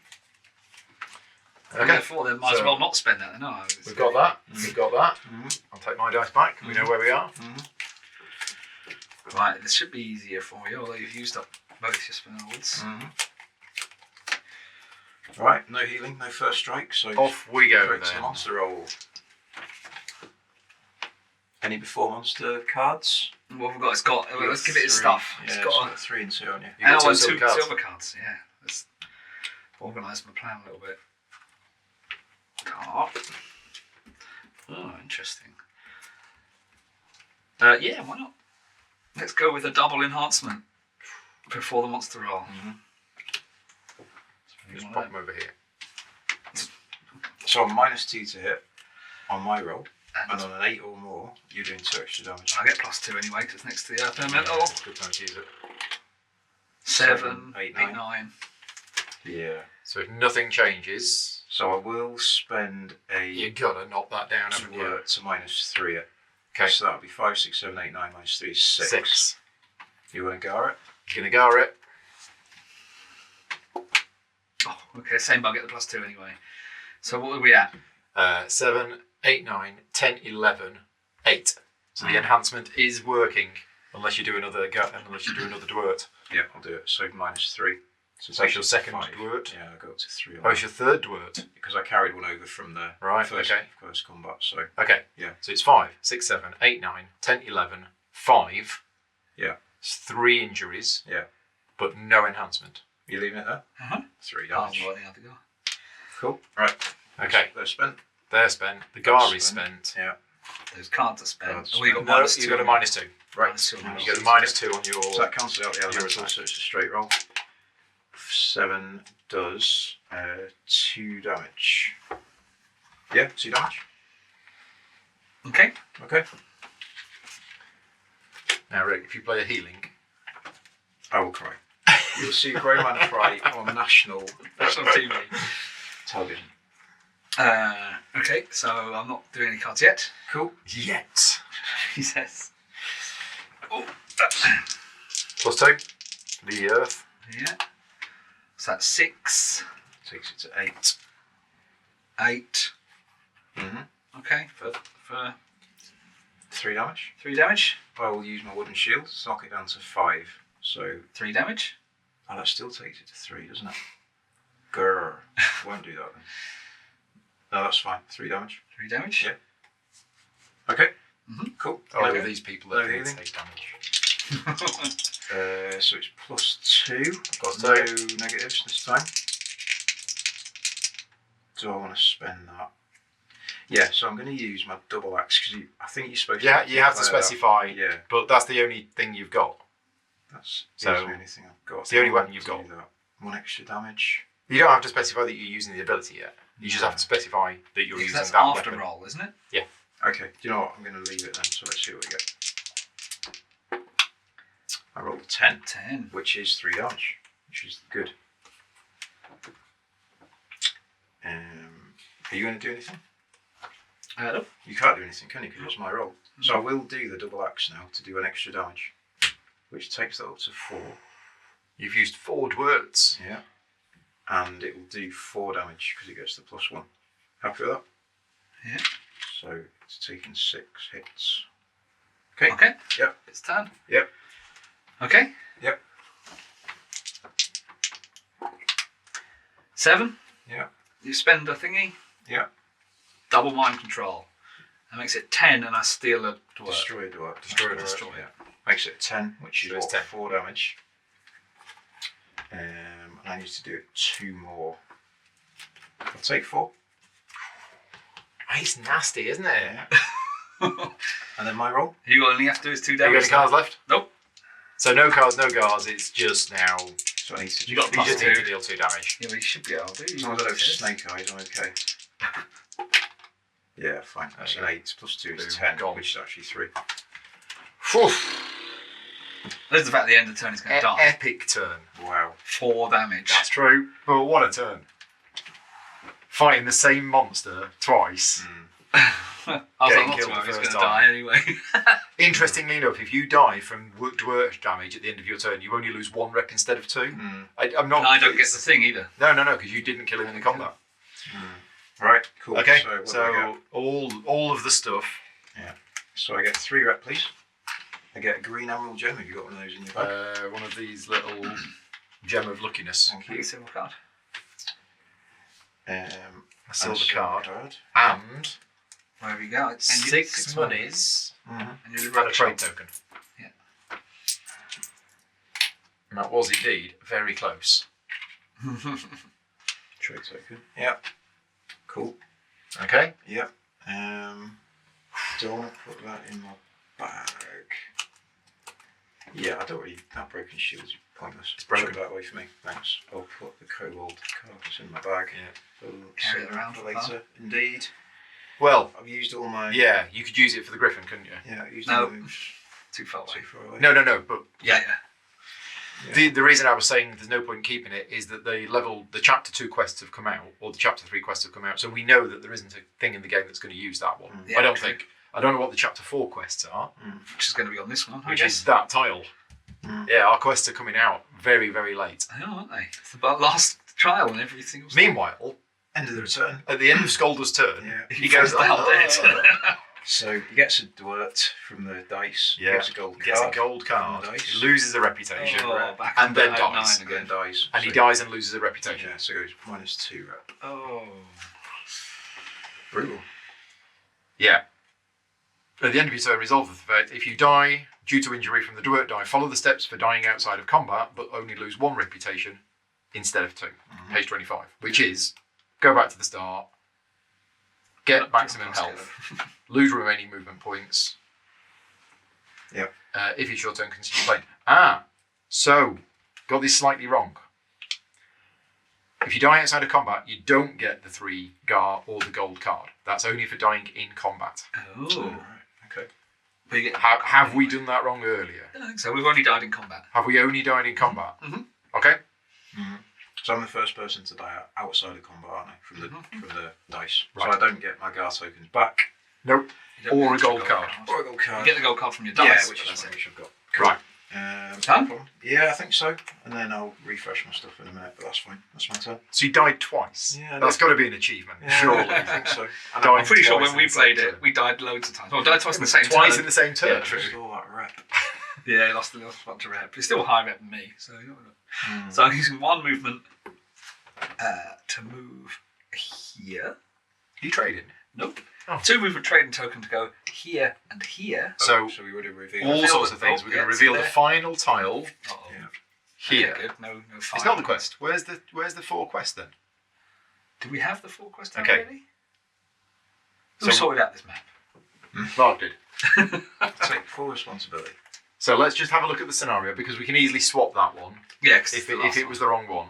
Okay. Therefore, then might as So- well not spend that. Then, no, We've got that. We've got that. Mhm. I'll take my dice back. We know where we are. Right, this should be easier for you, although you've used up both your spells. Right. No healing. No first strike. So Off we go straight to the then. monster roll. Any before monster cards? What have we got? It's got. You Let's got give it its 3. stuff. Yeah, It's it's got. got 3 and 2 on you. You got two and silver two cards. silver cards. Yeah. Let's organise my plan a little bit. Oh, interesting. Yeah, why not? Let's go with a double enhancement before the monster roll. Just pop them over here. So I'm -2 to hit on my roll, And and on an 8 or more, you're doing 2 extra damage. I get +2 anyway because it's next to the earth elemental. Yeah, good time to use it. 7, 8, 8, 9. Yeah. So if nothing changes, So I will spend you a gotta knock that down, haven't you? to -3 it. Okay. So that'll be 5, 6, 7, 8, 9 -3 is 6. 6. You want to go it? You're gonna gar it. Oh, okay, same, but I get the +2 anyway. So what are we at? 7, 8, 9, 10, 11, 8. So the enhancement is working unless you do another dwert. Yeah, I'll do it. So -3. So So that's your it's second 5. dwert. Yeah, I'll go up to 3. Oh, it's your third dwert. Because I carried one over from the Right, first, okay. first combat. So Okay. Yeah. So it's 5, 6, 7, 8, 9, 10, 11, 5. Yeah. It's 3 injuries. Yeah. But no enhancement. you leaving it there? 3 Oh, damage. well, the other guy. Cool. Right. Okay. They're spent. They're spent. The gar is spent. Yeah. Those cards are spent. Cards Oh, you got No, -2. you got a -2. Right. -2. You got a -2 on your. So that cancels out the elemental, attack. so it's a straight roll. 7 does 2 damage. Yeah, 2 damage. Okay. Okay. Now, Rick, if you play a healing, I will cry. You'll see a grey man cry on national TV. television. Okay, so I'm not doing any cards yet. Cool. yet. He says. Oh, +2. The earth. yeah. So that's 6, Takes it to 8. 8. Mm-hmm. Okay, for 3 damage. 3 damage. I will use my wooden shield to knock it down to 5. So 3 damage. that still takes it to 3, doesn't it? Grrr. Won't do that then. No, that's fine. 3 damage. 3 damage. Yeah. Okay. Mhm. Cool. Oh, Okay. these people No that think healing. take damage. So it's +2. I've got So- no negatives this time. Do I want to spend that? Yeah, so I'm going to use my double axe because I think you're supposed to. Yeah, you have to declare that. specify. Yeah, But that's the only thing you've got. that's So, the only thing I've got. it's the only I'll weapon you've do got. that. 1 extra damage. You don't have to specify that you're using the ability yet. You just have to specify that you're using That's that after weapon. roll, isn't it? Yeah. Okay, do you know what? I'm going to leave it then. So let's see what we get. I rolled a 10, 10. which is 3 damage, which is good. Are you going to do anything? No. You can't do anything, can you? Because it's my roll. So I will do the double axe now to do an extra damage, which takes that up to 4. You've used 4 dwarts. Yeah. And it will do 4 damage because it gets the +1. Happy with that? Yeah. So it's taking 6 hits. Okay. Okay. Yep. It's turn. Yep. Okay. Yep. 7. Yeah. You spend a thingy. Yeah. Double mind control. That makes it 10, and I steal a dwarf. Destroy it. Destroy it. Yeah. Makes it 10, which is So it's what, 10. 4 damage. And I need to do it 2 more. I'll take 4. It's nasty, isn't it? Yeah. And then my roll. You only have to do is 2 Have you got damage. any cards left? Nope. So no cards, no guards. It's just now. So I need to You got You just +2. need to deal 2 damage. Yeah, but you should be able to. As long as I don't have snake eyes, I'm okay. Yeah, fine. That's an 8 plus 2 is Boom, 10, gone. which is actually 3. Whew. There's the fact at the end of the turn he's going to die. Epic turn. Wow. 4 damage. That's true. But what a turn. Fighting the same monster twice. I was Getting like, not killed to worry, the he's first going to die anyway. Interestingly enough, if you die from dwarf damage at the end of your turn, you only lose 1 rep instead of 2. I'm not. And I don't get the thing either. No, because you didn't kill him in the combat. Right, cool. Okay, So, what do I so get? all of the stuff. So I get 3 rep, please. I get a green emerald gem. Have you got one of those in your bag? One of these little gem of luckiness. Thank Get you. a silver card. A A silver card. And And There we go. And 6 monies. And you And a trade shop. token. Yeah. And that was indeed very close. trade token. Yep. Cool. Okay. Yep. Do I want to put that in my bag? Yeah, I don't really. That broken shield is pointless. It's broken. Chuck that away for me. Thanks. I'll put the kobold carcass in my bag. Yeah. Carry it Save around for for later. Indeed. Well, I've used all my. yeah, you could use it for the griffin, couldn't you? Yeah, I used No. all my moves Too far away. too far away. No, but Yeah. the reason I was saying there's no point in keeping it is that the chapter 2 quests have come out, or the chapter 3 quests have come out, so we know that there isn't a thing in the game that's going to use that one. Yeah, I don't true. think. I don't know what the chapter 4 quests are, Which is going to be on this one, I which guess. is that tile. Yeah, our quests are coming out very, very late. I know, aren't they? It's the last trial and everything. Meanwhile, End of the return. at the end of Skolder's turn, Yeah. he goes falls down "Oh." dead. So he gets a dwert from the dice. Yeah, Gets a gold gets a card. gold card, from the dice. he loses a reputation, Oh, back and on then the dies. 9 And then again. dies. And he So- dies and loses a reputation. Yeah, so it goes -2 rep. Oh. Brutal. Yeah. At the end of your turn, resolve the threat. If you die due to injury from the dwert die, follow the steps for dying outside of combat, but only lose 1 reputation instead of 2. Page 25, which is go back to the start, get maximum health, lose remaining movement points. Yep. If it's your turn, continue playing. So got this slightly wrong. If you die outside of combat, you don't get the 3 Gar or the gold card. That's only for dying in combat. Oh. Right. Okay. But you get Have we done that wrong earlier? I don't think so. We've only died in combat. Have we only died in combat? Mhm. Okay. So I'm the first person to die outside of combat, aren't I? From the dice. Right. So I don't get my Gar tokens back. Nope. You don't Or get a the gold card. Or a gold You card. get the gold card from your Yeah, dice. which but is that's it. which I've got. Right. No Done? problem. Yeah, I think so. And then I'll refresh my stuff in a minute, but that's fine. That's my turn. So you died twice. Yeah, That's got to be an achievement, Yeah, surely. I think so. And Dying I'm pretty sure twice when we in the played same it, turn. we died loads of times. Well, died twice in the same Twice turn. in the same turn. Yeah, true. Just all that rep. Yeah, he lost a bunch of rep. He's still higher rep than me. So, so I'm using 1 movement to move here. You traded. Nope. Oh. 2 movement trading token to go here and here. So So we would have revealed. all reveal sorts the- of things. oh, We're going yeah, to reveal so the there. final tile Uh-oh. Yeah. here. Okay, good. No fire. It's not the quest. Where's the 4 quest then? Did we have the 4 quest Okay. already? Who sorted out this map? Mark did. Take full responsibility. So let's just have a look at the scenario because we can easily swap that one Yeah, if it was the wrong one.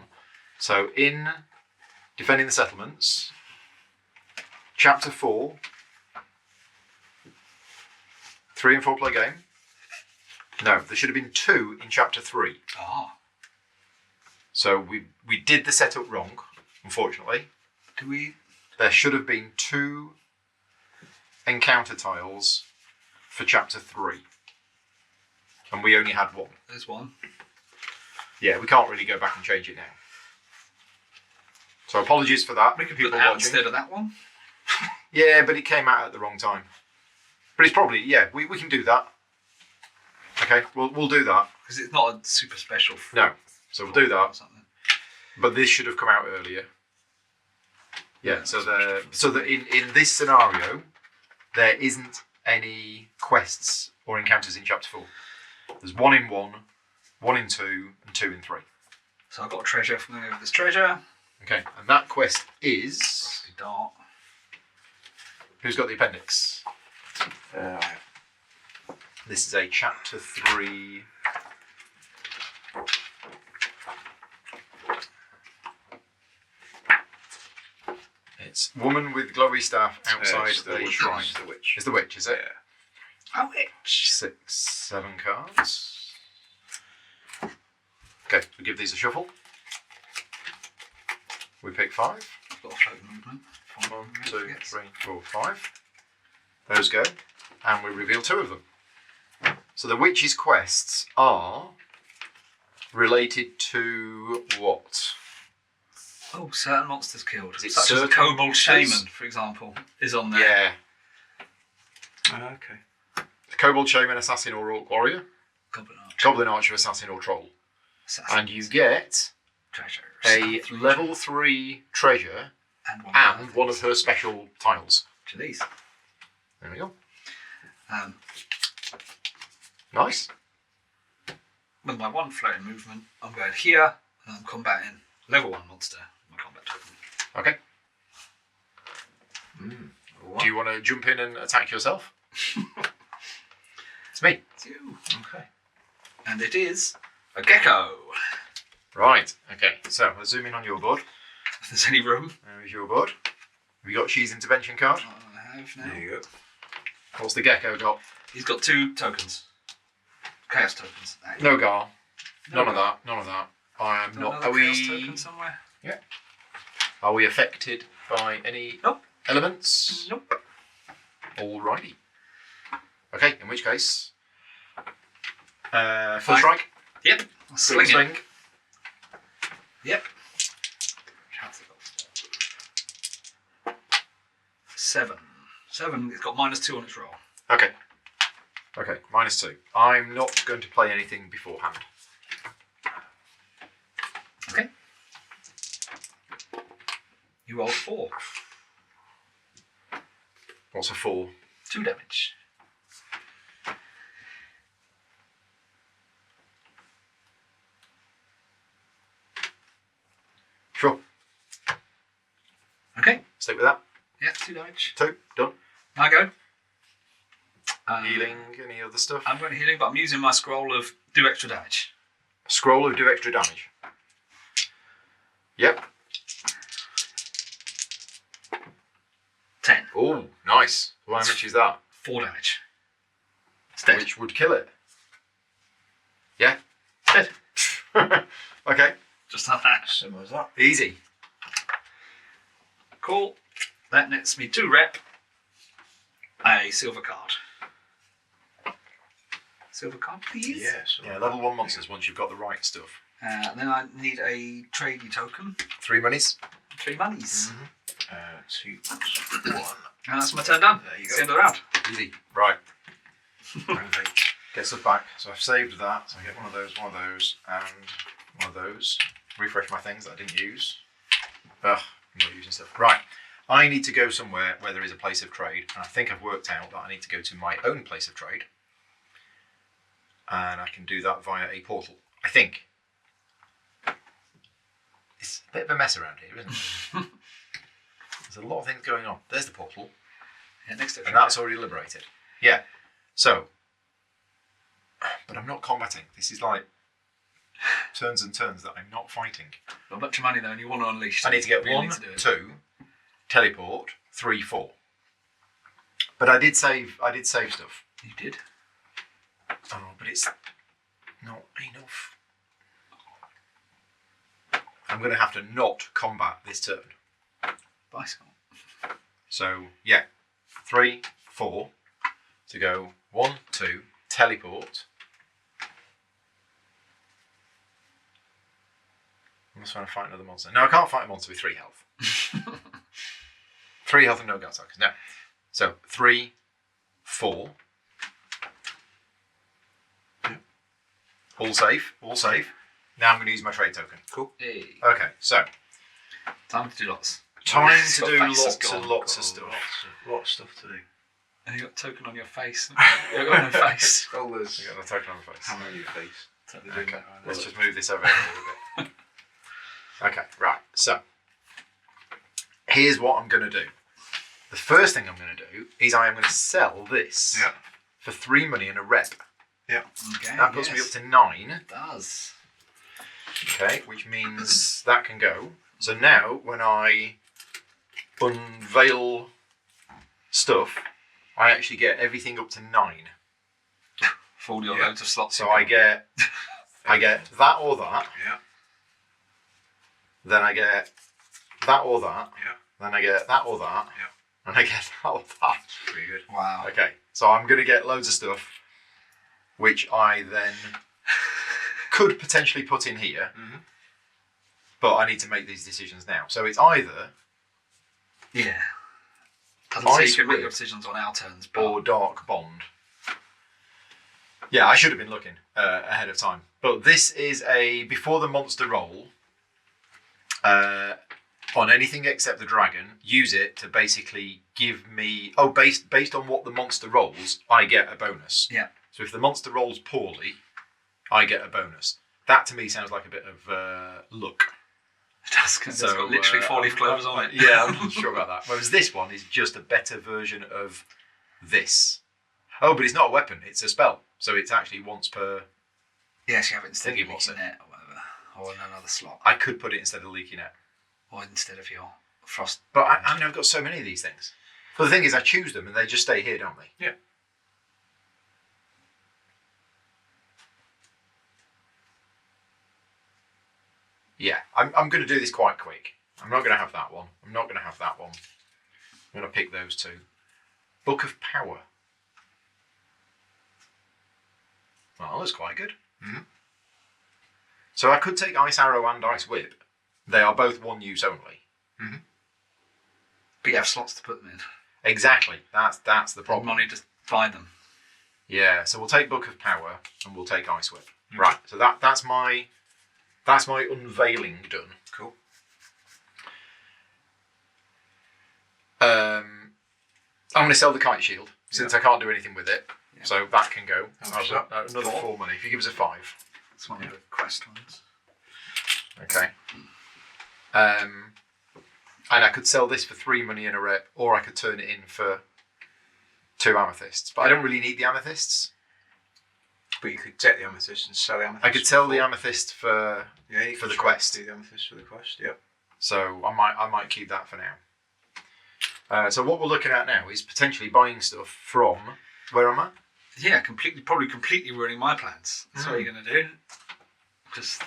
So in Defending the Settlements, Chapter 4, 3 and 4 play game. No, there should have been 2 in Chapter 3. Ah. So we did the setup wrong, unfortunately. Do we? There should have been 2 encounter tiles for Chapter 3. And we only had 1. There's one. Yeah, we can't really go back and change it now. So apologies for that. We could people put that watching. instead of that one. Yeah, but it came out at the wrong time. But it's probably, yeah, we can do that. Okay, we'll do that. Because it's not a super special. No, so we'll do or that. something. But this should have come out earlier. Yeah, so that in this scenario, there isn't any quests or encounters in Chapter 4. There's 1 in 1, 1 in 2, and 2 in 3. So I've got a treasure from going over this treasure. Okay, and that quest is... Rusty dart. Who's got the appendix? I have. This is a Chapter 3... It's woman with glowy staff outside It's the witch. shrine. It's the witch. It's the witch, is it? Yeah. Oh, witch. 6, 7 cards. Okay, we give these a shuffle. We pick 5. I've got a floating movement. 1, 2, 3, 4, 5. Those go. And we reveal 2 of them. So the witch's quests are related to what? Oh, certain monsters killed. Is it Such as a certain kobold monsters? shaman, for example, is on there. Yeah. Okay. The Kobold Shaman, Assassin or Orc Warrior. Goblin Archer. Goblin Archer, Assassin or Troll. Assassin. And you get Treasures. a 3 level 3 treasure and and one of her special tiles. to these. There we go. Um, Nice. with my 1 floating movement, I'm going here and I'm combating level 1 monster. My combat token. Okay. What? Do you want to jump in and attack yourself? It's me. It's you. Okay. And it is a gecko. Right. Okay. So let's zoom in on your board. If there's any room. There is your board. Have you got She's Intervention card? I have now. There you go. What's the gecko got? He's got 2 tokens. Chaos tokens. No Gar. No None of Gar. that. None of that. I am not. Another Are chaos we? token somewhere? Are we affected by any Nope. elements? Nope. Alrighty. Okay. In which case, full Fine. strike. Yep. Sling Swing. it. Yep. 7. 7. It's got -2 on its roll. Okay. Okay. -2. I'm not going to play anything beforehand. Okay. You rolled 4. What's a 4? 2 damage. Sure. Okay. Stick with that. Yeah, 2 damage. 2. Done. I go. Healing. Any other stuff? I'm going to healing, but I'm using my scroll of do extra damage. Scroll of do extra damage. Yep. 10. Oh, nice. Well, how much is that? 4 damage. It's dead. Which would kill it. Yeah. Dead. Okay. Just like that. Simple as that. Easy. Cool. That nets me 2 rep. A silver card. Silver card, please. Yes. Yeah, level 1 monsters once you've got the right stuff. Then I need a tradie token. 3 monies. 3 monies. 2 plus 1. And that's my turn done. There you It's go. the end of the round. Easy. Right. Okay. Get stuff back. So I've saved that. So I get one of those, and one of those. Refresh my things that I didn't use. Ugh, I'm not using stuff. Right. I need to go somewhere where there is a place of trade. And I think I've worked out that I need to go to my own place of trade. And I can do that via a portal. I think. It's a bit of a mess around here, isn't it? There's a lot of things going on. There's the portal. Yeah, next to And that's already liberated. Yeah. So, but I'm not combating. This is like turns and turns that I'm not fighting. Got a bunch of money though, and you want to unleash. I need to get really 1, need to do it. 2, teleport, 3, 4. But I did save stuff. You did. Oh, but it's not enough. I'm going to have to not combat this turn. Bicycle. So, yeah. 3, 4 to go 1, 2, teleport. Unless I want to fight another monster. No, I can't fight a monster with 3 health. 3 health and no guard tokens. No. So, 3, 4. Yeah. All safe. All safe. Now I'm going to use my trade token. Cool. Hey. Okay, so. Time to do lots. Time It's to got do faces lots gone. and lots of Got stuff. Lots of stuff to do. And you got a token on your face. You got no face. Scholars. I got a token on my face. Hammer on your face. Totally doing Okay, that right now. let's just move this over a little bit. Okay, right. So, here's what I'm going to do. The first thing I'm going to do is I am going to sell this Yeah. for 3 money and a rep. Yeah. Okay, That puts me up yes. to 9. It does. Okay, which means that can go. So now, when I unveil stuff, I actually get everything up to 9. Full your Yeah. loads of slots. So I get that or that. Yeah. Then I get that or that. Yeah. Then I get that or that. Yeah. And I get that or that. Pretty good. Wow. Okay, so I'm going to get loads of stuff, which I then could potentially put in here. Mm-hmm. But I need to make these decisions now. So it's either Yeah. Doesn't say you Ice can make Whip your decisions on our turns, but or Dark Bond. Yeah, I should have been looking ahead of time. But this is a before the monster roll. On anything except the dragon, use it to basically give me... Oh, based on what the monster rolls, I get a bonus. Yeah. So if the monster rolls poorly, I get a bonus. That to me sounds like a bit of luck. it's got literally 4-leaf clovers on it. Yeah, I'm not sure about that. Whereas this one is just a better version of this. Oh, but it's not a weapon, it's a spell. So it's actually once per... Yes, you have it instead of Thingy, your what's leaking net or whatever, or in another slot, I could put it instead of leaky net. or instead of your frost. But I mean, I've got so many of these things. But the thing is, I choose them and they just stay here, don't they? Yeah. Yeah, I'm going to do this quite quick. I'm not going to have that one. I'm not going to have that one. I'm going to pick those two. Book of Power. Well, that's quite good. Mhm. So I could take Ice Arrow and Ice Whip. They are both one use only. But you have slots to put them in. Exactly. That's the problem. Money to buy them. Yeah. So we'll take Book of Power and we'll take Ice Whip. Right. So that's my unveiling done. Cool. I'm going to sell the Kite Shield since I can't do anything with it. Yeah. So that can go. How much is that? Another 4 money. If you give us a 5. It's one of the quest ones. Okay. And I could sell this for 3 money and a rep, or I could turn it in for 2 amethysts. But I don't really need the amethysts. But you could get the amethyst and sell the amethyst. I could sell the amethyst for Yeah, you for could the try quest. to do the amethyst for the quest. Yep. So I might keep that for now. So what we're looking at now is potentially buying stuff from where am I? Yeah, probably completely ruining my plans. That's what you're going to do. Because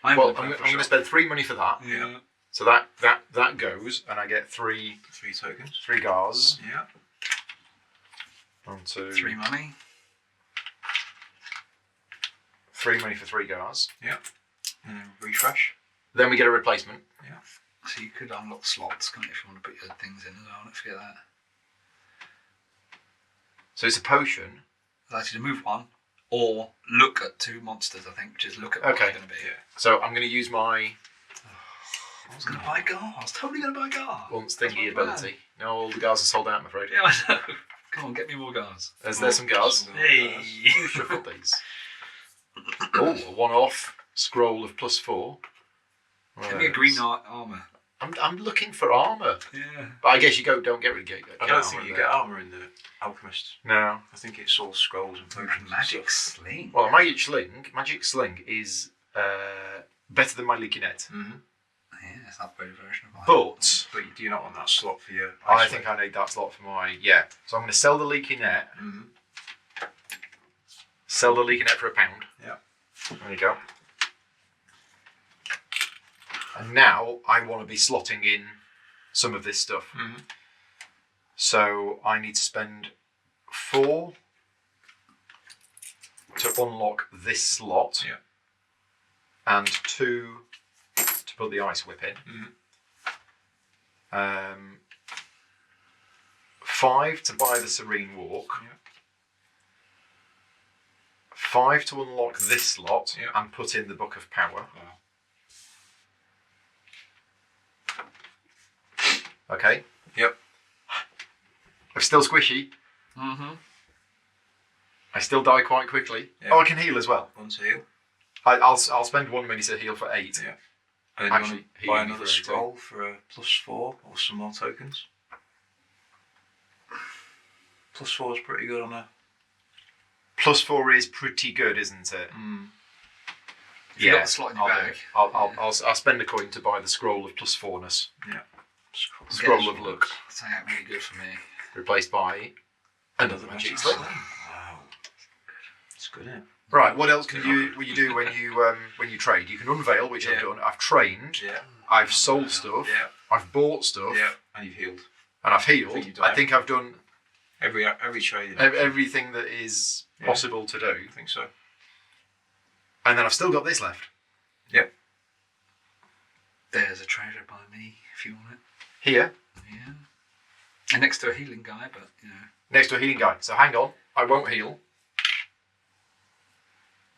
I'm Well, I'm going to spend 3 money for that. Yeah. So that goes, and I get 3 3 tokens. gars. Yeah. 1, 2, 3 money. 3 money for 3 gars. And then refresh. Then we get a replacement. Yeah. So you could unlock slots, can't you, if you want to put your things in as well. Don't forget that. So it's a potion. Allows you to move one, or look at 2 monsters, I think, which is look at what Okay. they're going to be. Yeah. So I'm going to use my I was going to buy Gar. I was totally going to buy Gar. once That's thingy my plan. ability. No, all the gars are sold out, I'm afraid. Yeah, I know. Come on, get me more Gars. There's some gars. Hey. You shuffled these. Oh, a one-off scroll of +4. Get me a green armour. I'm looking for armour. Yeah. But I guess you don't get rid of I don't think you get armour in the Alchemist. No. I think it's all scrolls and potions. Magic sling. Well, magic sling is better than my leaky net. Mm-hmm. Yeah, it's an upgraded version of mine. But do you not want that slot for your? I think I need that slot for my So I'm going to sell the leaky net. Mm-hmm. Sell the leaky net for £1. Yeah. There you go. And now I want to be slotting in some of this stuff. Mm-hmm. So I need to spend 4 to unlock this slot. Yeah. And 2 to put the ice whip in. Mm-hmm. 5 to buy the Serene Walk. Yeah. 5 to unlock this slot Yeah. and put in the Book of Power. Wow. Okay. Yep. I'm still squishy. Mm-hmm. I still die quite quickly. Yeah. Oh, I can heal as well. One to heal. I'll spend 1 minute to heal for 8. Yeah. And then Actually, you want to healing buy me another for 8 scroll for a +4 or some more tokens. +4 is pretty good on a. +4 is pretty good, isn't it? Mm. If you got the slot in your I'll do bag. it. I'll spend a coin to buy the scroll of +4ness. Yeah. Scroll of Luck, That's actually really good for me. replaced by another magic sling. Wow. It's good, isn't it? Right. What else will you do when you trade? You can unveil, which I've Yeah. done. I've trained. Yeah. I've sold stuff. Yeah. I've bought stuff. Yeah. And you've healed. And I've I think healed. you've done I think I've done every trade. everything that is possible to do. I think so. And then I've still got this left. Yep. There's a treasure by me if you want it. Here, Yeah. And next to a healing guy, but next to a healing guy. So hang on. I won't heal.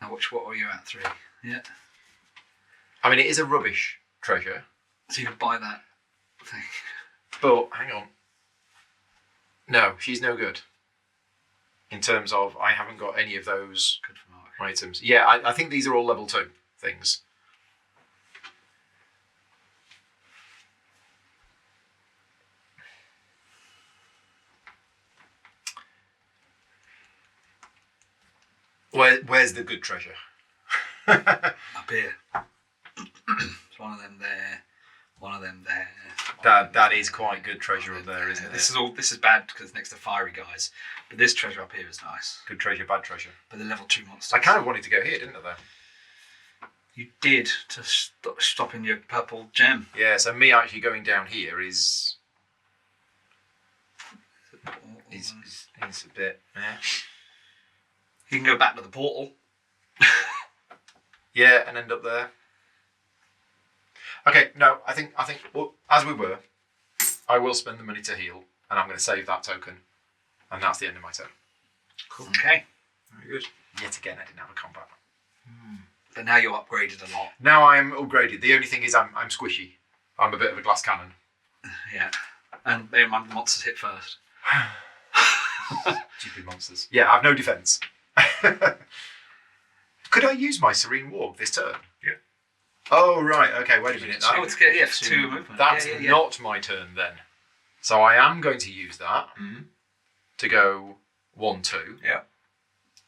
Now what are you at 3? Yeah. I mean, it is a rubbish treasure. So you can buy that thing. But hang on. No, she's no good. In terms of, I haven't got any of those Good for Mark. items. Yeah, I think these are all level 2 things. Where's the good treasure? Up here. There's one of them there. One of them there. That is quite good treasure up there, isn't it? This is bad because it's next to fiery guys. But this treasure up here is nice. Good treasure, bad treasure. But the level 2 monsters. I kind of wanted to go here, didn't I, though? You did to stopping your purple gem. Yeah, so me actually going down here is a bit. You can go back to the portal. Yeah, and end up there. Okay, no, I think well, as we were, I will spend the money to heal, and I'm going to save that token, and that's the end of my turn. Cool. Okay. Very good. Yet again, I didn't have a combat. But now you're upgraded a lot. Now I'm upgraded. The only thing is I'm squishy. I'm a bit of a glass cannon. Yeah. And maybe my monsters hit first. Stupid monsters. Yeah, I've no defense. Could I use my Serene Walk this turn? Yeah. Oh, right. Okay, wait a minute. Oh, it's good. Yeah, for 2 movement. That's Yeah. not my turn then. So I am going to use that to go 1-2. Yeah.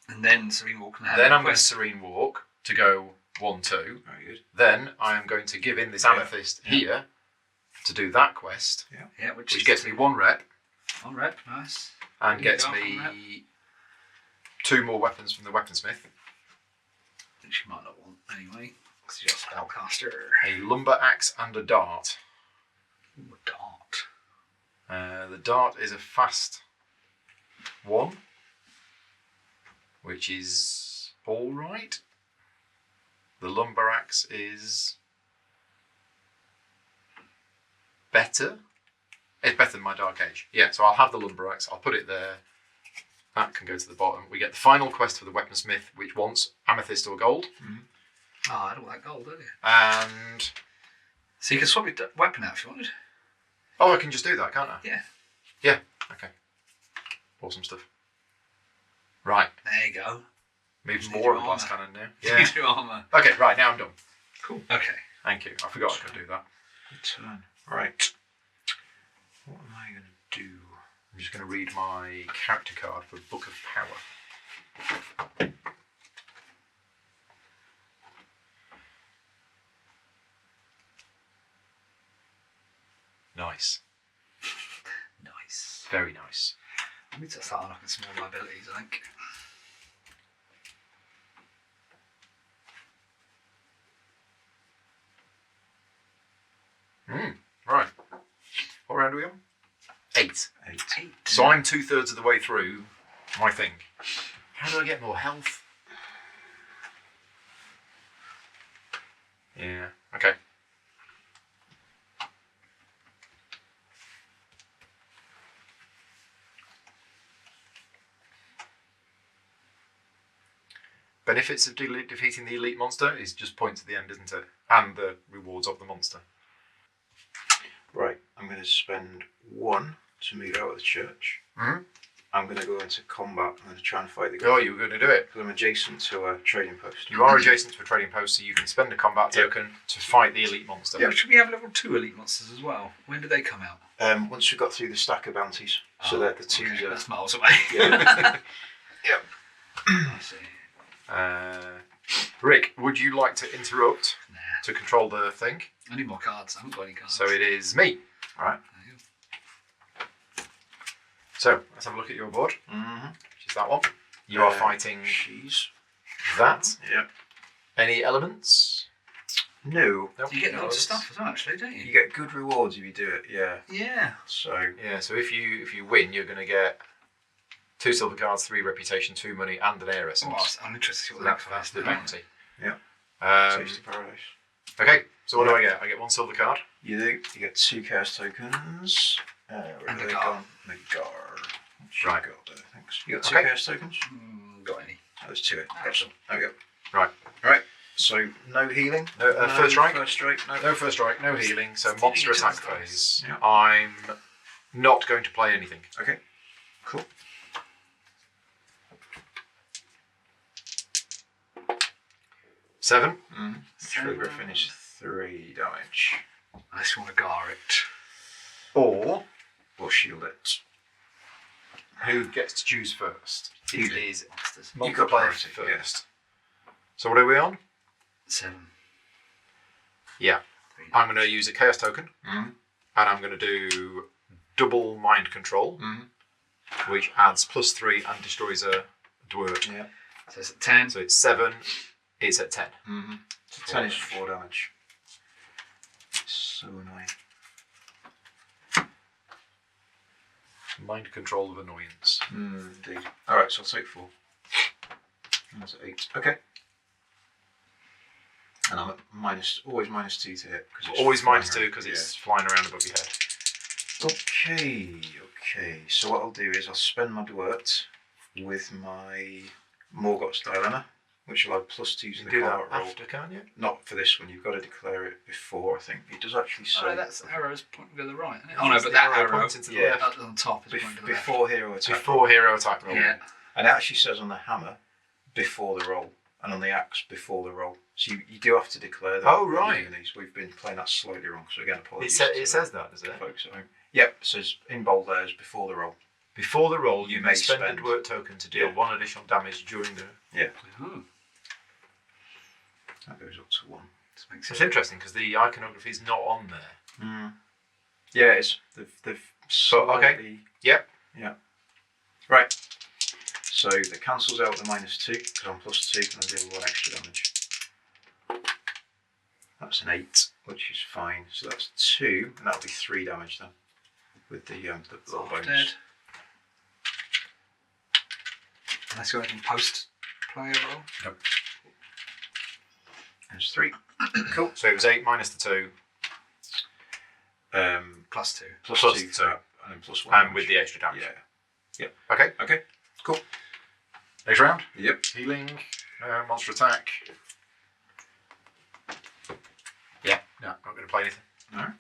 And then Serene Walk can have Then a I'm going to quest. Serene Walk to go 1-2. Very good. Then I am going to give in this amethyst here to do that quest, Yeah, which gets me 1 rep 1 rep. Nice. and There you gets go, 1 rep. me 2 more weapons from the weaponsmith. Which you might not want anyway. Because you're a spellcaster. A lumber axe and a dart. Ooh, a dart. The dart is a fast 1, which is all right. The lumber axe is better. It's better than my dark age. Yeah, so I'll have the lumber axe. I'll put it there. That can go to the bottom. We get the final quest for the weaponsmith, which wants amethyst or gold. Oh, I had all that gold, don't you? And So you can swap your weapon out if you wanted. oh, I can just do that, can't I? Yeah. Yeah. Okay. Awesome stuff. Right. There you go. Even Just more need of a your glass armour. cannon now. Yeah. Use your armour. Okay. Right now I'm done. Cool. Okay. Thank you. I forgot I could do that. Good turn. Right. What am I going to do? I'm just going to read my character card for Book of Power. Nice. Nice. Very nice. I need to start unlocking some more liabilities, I think. Right. What round are we on? 8. 8. 8. So I'm 2/3 of the way through my thing. How do I get more health? Yeah. Okay. Benefits of defeating the elite monster is just points at the end, isn't it? And the rewards of the monster. Right, I'm going to spend 1 to move out of the church. Mm-hmm. I'm going to go into combat. I'm going to try and fight the guy. Oh, you were going to do it. Because I'm adjacent to a trading post. You are adjacent to a trading post, so you can spend a combat token to fight the elite monster. Yeah, should we have level 2 elite monsters as well? When do they come out? Once we've got through the stack of bounties. So that the twos okay, are... that's miles away. Yeah. Yep. I see. Rick, would you like to interrupt Nah. to control the thing? I need more cards. I haven't got any cards. So it is me. Right. So let's have a look at your board, Mm-hmm. which is that one. You are fighting Cheese. that. Yep. Any elements? No. Nope. You get No lots of elements. stuff as well, actually, don't You you? get good rewards if you do it, yeah. Yeah. So, Yeah. So if you win, you're going to get 2 silver cards, 3 reputation, 2 money, and an air essence. I'm interested to see So what the that's next the one is. bounty. yeah. Taste of Paradise. Okay. So what do I get? I get 1 silver card. You do. You get 2 chaos tokens. Where And have a they guard. gone? The guard. What you Right. got there? Thanks. You got 2 Okay. chaos tokens? Got any? Oh, there's 2. Excellent. There we go. Right. Right. So, no healing. No, first strike? First strike. No. No first strike, no healing. So Stealing monster each attack other's dice. phase. Yeah. I'm not going to play anything. Okay. Cool. Seven. Trigger finish 3 damage. I just want to gar it. Or Or shield it. who gets to choose first? You It do. is Monsters. monster got player priority, first. So what are we on? 7. Yeah. 3. I'm going to use a chaos token, Mm-hmm. and I'm going to do double mind control, Mm-hmm. which adds +3 and destroys a dwarf. Yeah. So it's at 10. So it's 7. It's at 10. Mm-hmm. So 10 is 4 damage. So annoying. Mind control of annoyance. Indeed. Alright, so I'll take 4. That's 8. Okay. And I'm at always -2 to hit. It's Always flying -2 around. because it's flying around above your head. Okay. So what I'll do is I'll spend my Dwert with my Morgoth's Dilemma, which will add +2 to You the can do that combat roll. after, can't you? Not for this one, you've got to declare it before, I think. It does actually say... Oh, that's arrows pointing to the right, isn't it? Oh no, but that arrow points into the yeah. left. on top is pointing to the left. before hero attack. Before hero attack roll. Yeah. And it actually says on the hammer, before the roll, and on the axe, before the roll. So you do have to declare that. Oh, when you're right. doing these. We've been playing that slightly wrong, so again, It, apologies. it says that, does it? Folks at home. Yep, it says in bold there is before the roll. Before the roll, you You may may spend spend- a dwort token to deal Yeah. 1 additional damage during the... Oh, That goes up to 1. this makes It's sense. interesting because the iconography is not on there. Yeah, it is. They've slightly... Yep. Yeah. Right. So that cancels out the -2 because I'm +2 and I'm dealing 1 extra damage. That's an 8, which is fine. So that's 2, and that'll be 3 damage then, with the little Half bonus. dead. Unless you're anything post player roll. Nope. There's 3. Cool. So it was 8 minus the 2, +2. Plus Plus 2 2. to that, and then +1. and with the extra damage. Yeah. Okay. Okay. Cool. Next round. Yep. Healing. Monster attack. Yeah. No, not going to play anything. No.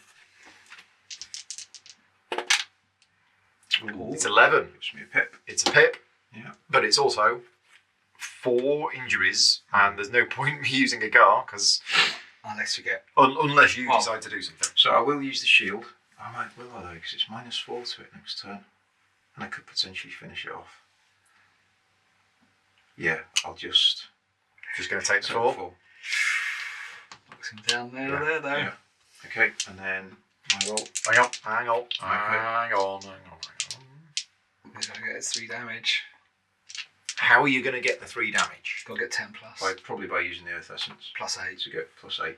Ooh. It's 11. Gives me a pip. It's a pip, Yeah. but it's also 4 injuries, and there's no point me using a gar because Unless you get... Unless you decide to do something. So I will use the shield. I might will though, because it's -4 to it next turn. And I could potentially finish it off. Yeah, I'll just... Just going to take the take 4. Knocks him down there, though. Yeah. Okay, and then my roll. Hang on. He's going to get his 3 damage. How are you going to get the 3 damage? Got to get 10 plus. Probably by using the Earth Essence. Plus 8. To get +8.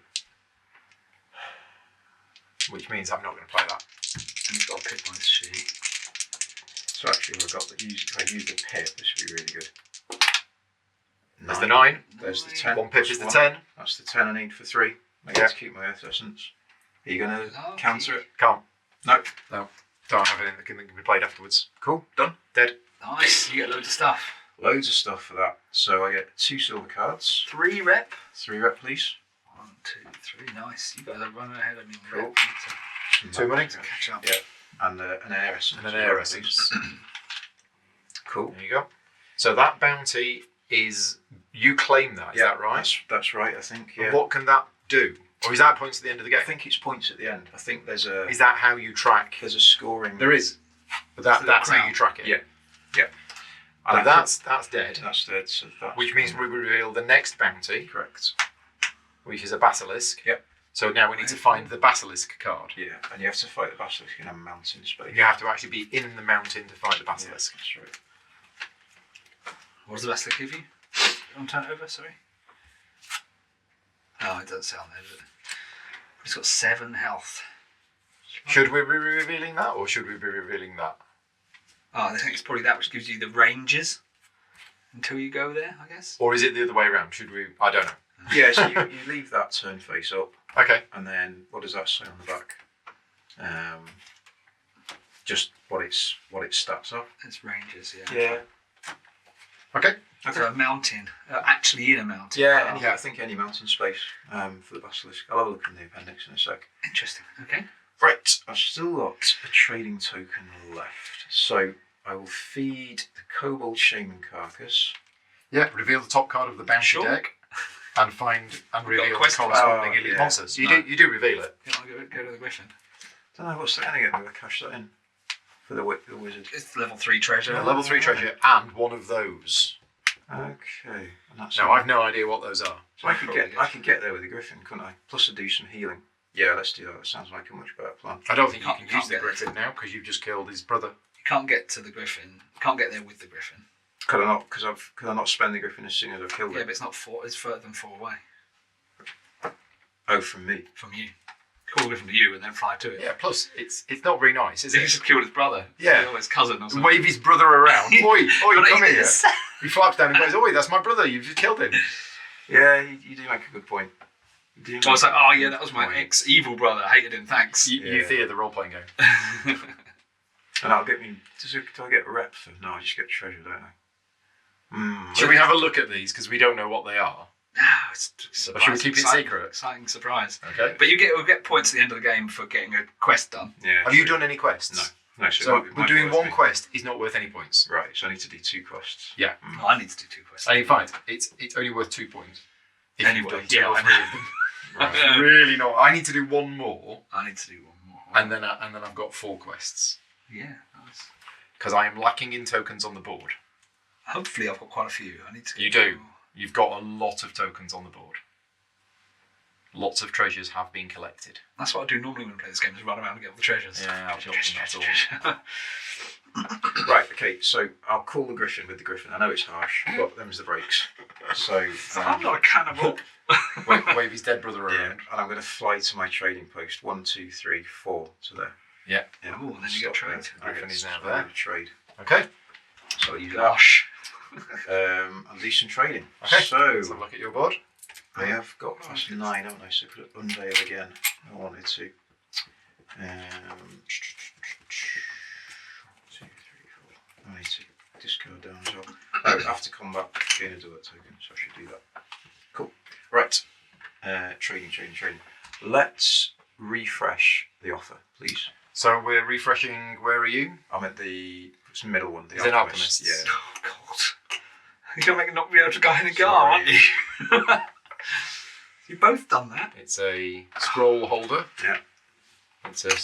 Which means I'm not going to play that. And he's got a pip on his sheet. So actually, if I use the pip, this would be really good. There's the 9. There's the 10. 1 pip is the 10. That's the 10 I need for 3. I get to keep my Earth Essence. Are you going to counter it? Can't. No. Don't have anything that can be played afterwards. Cool. Done. Dead. Nice. You get loads of stuff. Loads of stuff for that. So I get 2 silver cards. 3 rep. 3 rep, please. 1, 2, 3. Nice. You guys are running ahead of me. Cool. Rep. Need 2 money. to catch up. Yeah. And an air essence. And an air essence. Cool. There you go. So that bounty is... You claim that, is that right? That's right, I think, yeah. And what can that do? Or is that points at the end of the game? I think it's points at the end. I think there's a... Is that how you track? There's a scoring... There is. But that's how you track it. Yeah. Yeah. And that's dead. That's dead, so that's... Which means we reveal the next bounty, Correct. which is a basilisk. Yep. So now we need to find the basilisk card. Yeah, and you have to fight the basilisk in a mountain space. You have to actually be in the mountain to fight the basilisk. That's right. What does the basilisk give you? On turn over, sorry. Oh, it doesn't say on there, does it? It's got 7 health. Should we be revealing that, or should we be revealing that? Oh, I think it's probably that which gives you the ranges until you go there, I guess. Or is it the other way around? Should we? I don't know. Yeah, so you leave that turn face up, Okay. and then what does that say on the back? Just what its stats are. It's ranges, yeah. Yeah. Okay. So a mountain, actually in a mountain. Yeah, I think any mountain space for the basilisk. I'll have a look in the appendix in a sec. Interesting. Okay. Right, I've still got a trading token left, so I will feed the Kobold Shaman Carcass. Yeah. Reveal the top card of the bounty deck, and reveal the quest corresponding elite yeah. monsters. You do reveal it. You want to go to the Griffin? Don't know what's that going to get me. I'll cash that in for the wizard. It's level 3 treasure. A level 3 treasure and one of those. Okay, and that's No, I've no idea what those are. So I could get there with the Griffin, couldn't I? Plus I do some healing. Yeah, let's do that. That sounds like a much better plan. I don't think you You can can't use the get griffin now because you've just killed his brother. You can't get to the Griffin. You can't get there with the Griffin. Could I not? Could I not spend the Griffin as soon as I've killed Yeah, it? but it's not 4. It's further than 4 away Oh, from me. from you. Call the Griffin to you and then fly to it. Yeah. Plus, it's not very nice, is He it? just killed his brother. Yeah. Or his cousin or something. Wave his brother around. Oi, Gotta come eat here. this. He flaps down and goes, "Oi, that's my brother. You've just killed him." Yeah, you do make a good point. I was like, oh yeah, that was my ex-evil brother. I hated him, thanks. Euthia, the role-playing game. And that'll get me. Do I get a rep for? No, I just get treasure, don't I? Should we have a look at these because we don't know what they are? No, it's Or should we keep it secret? Exciting surprise. Okay. But we'll get points at the end of the game for getting a quest done. Yeah. Have you done any quests? No. No. So it might we're be doing worth one me. quest is not worth any points. Right. So I need to do 2 quests. Yeah. Oh, I need to do 2 quests. And fine. It's only worth 2 points. If you've Anyway, done 2 yeah, or I 3 of them. Right. Really not. I need to do one more, I need to do 1 more. and then I've got 4 quests Yeah, nice. because I am lacking in tokens on the board. Hopefully I've got quite a few. I need to. You do. You've got a lot of tokens on the board. Lots of treasures have been collected. That's what I do normally when I play this game, is run around and get all the treasures. Yeah, I've got them, that's all. Right. Okay. So I'll call the Griffin with the Griffin. I know it's harsh, but them's the breaks. So I'm not a cannibal. Wave his dead brother yeah, around. and I'm going to fly to my trading post. 1, 2, 3, 4 to there. Yeah. Yeah. Oh, and then you get Stop trade. there. Griffin is now I'm there. gonna trade. Okay. So I'll use Gosh. that. I'll do some trading. Okay. So Let's have a look at your board. I have got past 9, haven't I? So put it Unveil again. I wanted to. 2, 3, 4. I need to discard down as well. Oh, after combat, gain a duet token, so I should do that. Cool. Right. Trading. Let's refresh the offer, please. So we're refreshing. Where are you? I'm at the middle one. The Is it Alchemist. Alchemists? Yeah. Oh, God. You're going to not be able to go in the car, aren't you? You've both done that. It's a scroll holder. Yeah. It's a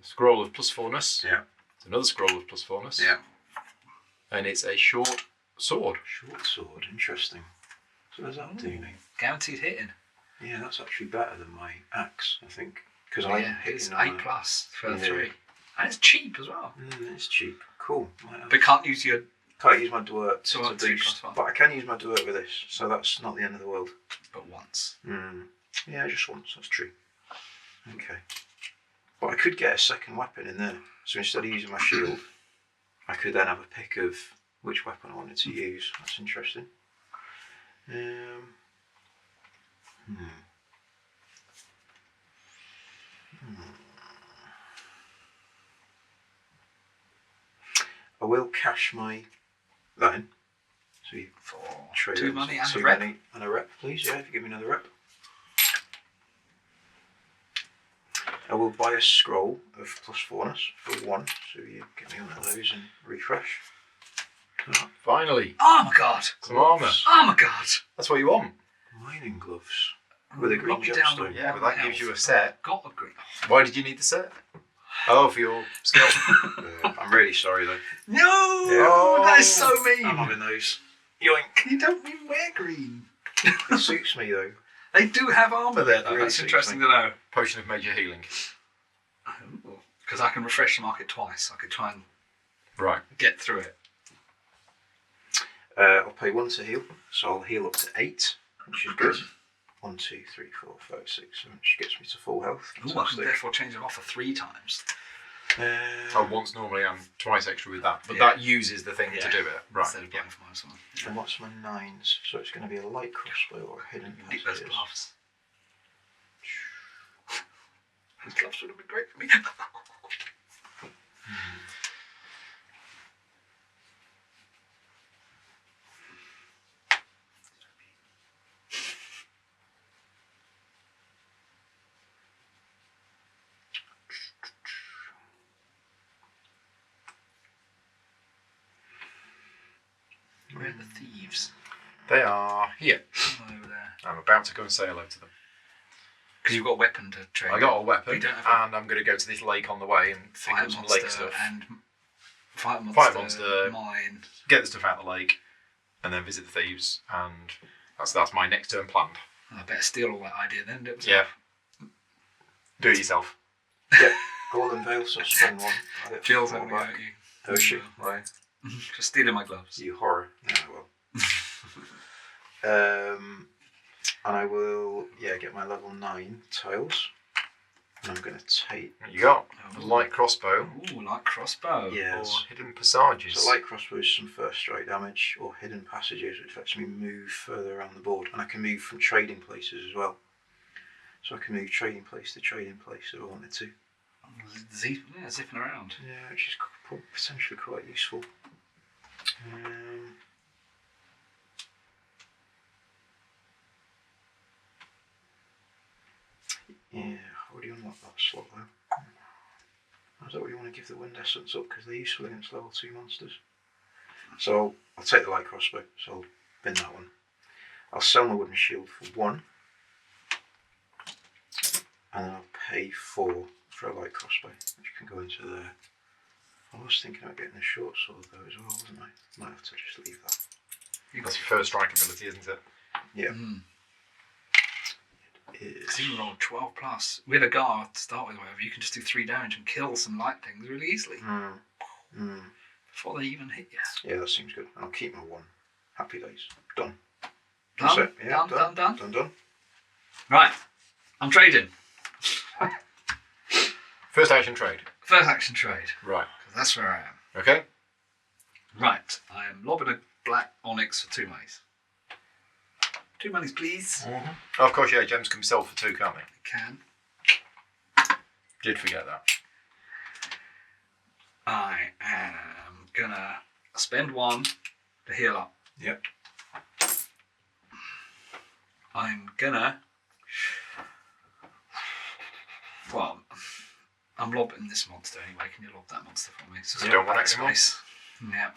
scroll of +4ness. Yeah. It's another scroll of +4ness. Yeah. And it's a short sword. Short sword, interesting. So does that do me? Guaranteed hitting. Yeah, that's actually better than my axe, I think. Because Yeah, I'm it's hitting 8+ for Yeah. 3. And it's cheap as well. It's cheap. Cool. But can't use your... Can't use my dwert So to what, 2 boost, +1? but I can use my dwert with this, so that's not the end of the world. But once. Yeah, just once, that's true. Okay. But I could get a second weapon in there. So instead of using my shield, I could then have a pick of which weapon I wanted to use. That's interesting. I will cash my that in. So you For trade 2 those. money and 2 a rep. money and a rep, please. Yeah, if you give me another rep. I will buy a scroll of +4ness for 1. So you get me one of those and refresh. Finally. Oh my god. Some armour. Oh my god. That's what you want. Mining gloves with a green Knock me down gemstone. to Yeah, but 1 that gives health. you a set. Got a green. Why did you need the set? Oh, for your skill. I'm really sorry though. No! Yeah. That is so mean. I'm having those. Yoink. You don't even wear green. It suits me though. They do have armour there though. Really That's suits interesting me. to know. Potion of major healing. Because I can refresh the market twice. I could try and Right. get through it. I'll pay 1 to heal, so I'll heal up to 8, which is good. 1, 2, 3, 4, 5, 6, 7, which gets me to full health. Ooh, I can therefore change it off 3 times. Oh, once normally and twice extra with that. But Yeah. that uses the thing to do it. Right. Instead of buying for myself. And what's my 9s? So it's going to be a light crossbow or a hidden Get those passages. gloves. Those gloves would have been great for me. Where are the thieves? They are here. Oh, over there. I'm about to go and say hello to them. Because you've got a weapon to trade. I got a You weapon, don't have and I'm going to go to this lake on the way and pick fight up some monster lake stuff. and fight monster. mine. Get the stuff out of the lake, and then visit the thieves. And that's my next turn planned. I better steal all that idea then. Don't Yeah. Do it yourself. Yeah, Golden Veil, so spend 1. I get Jill's 4 having a go back. at you. Oh shit, right. Just stealing my gloves. You horror. Yeah, I will. And I will, get my level 9 tiles. And I'm going to take... What you got? Oh. Light crossbow. Ooh, like crossbow. Yeah, Or it's- hidden passages. so light crossbow is some first strike damage, or hidden passages, which lets me move further around the board. And I can move from trading places as well. So I can move trading place to trading place if I wanted to. Zipping around. Yeah, which is potentially quite useful. Yeah, how do you unlock that slot though? Is that what you want to give the wind essence up? Because they're useful against level 2 monsters. So I'll take the light crossbow, so I'll bin that one. I'll sell my wooden shield for 1. And then I'll pay 4 for a light crossbow, which can go into there. I was thinking about getting a short sword though as well, wasn't I? Might have to just leave that. That's your first strike ability, isn't it? Yeah. Mm. It is. Because you rolled 12+. With a guard to start with, whatever, you can just do 3 damage and kill some light things really easily. Before they even hit you. Yeah, that seems good. I'll keep my 1. Happy days. Done. Done? That's it. Yeah, Done. Right. I'm trading. First action trade. First action trade. Right. Because that's where I am. Okay. Right. I am lobbing a black onyx for 2 monies. 2 monies, please. Oh, of course, yeah, gems can be sold for 2, can't they? Can. Did forget that. I am gonna spend 1 to heal up. Yep. I'm gonna... Well, I'm lobbing this monster anyway. Can you lob that monster for me? So You don't want it anymore? space. Yeah.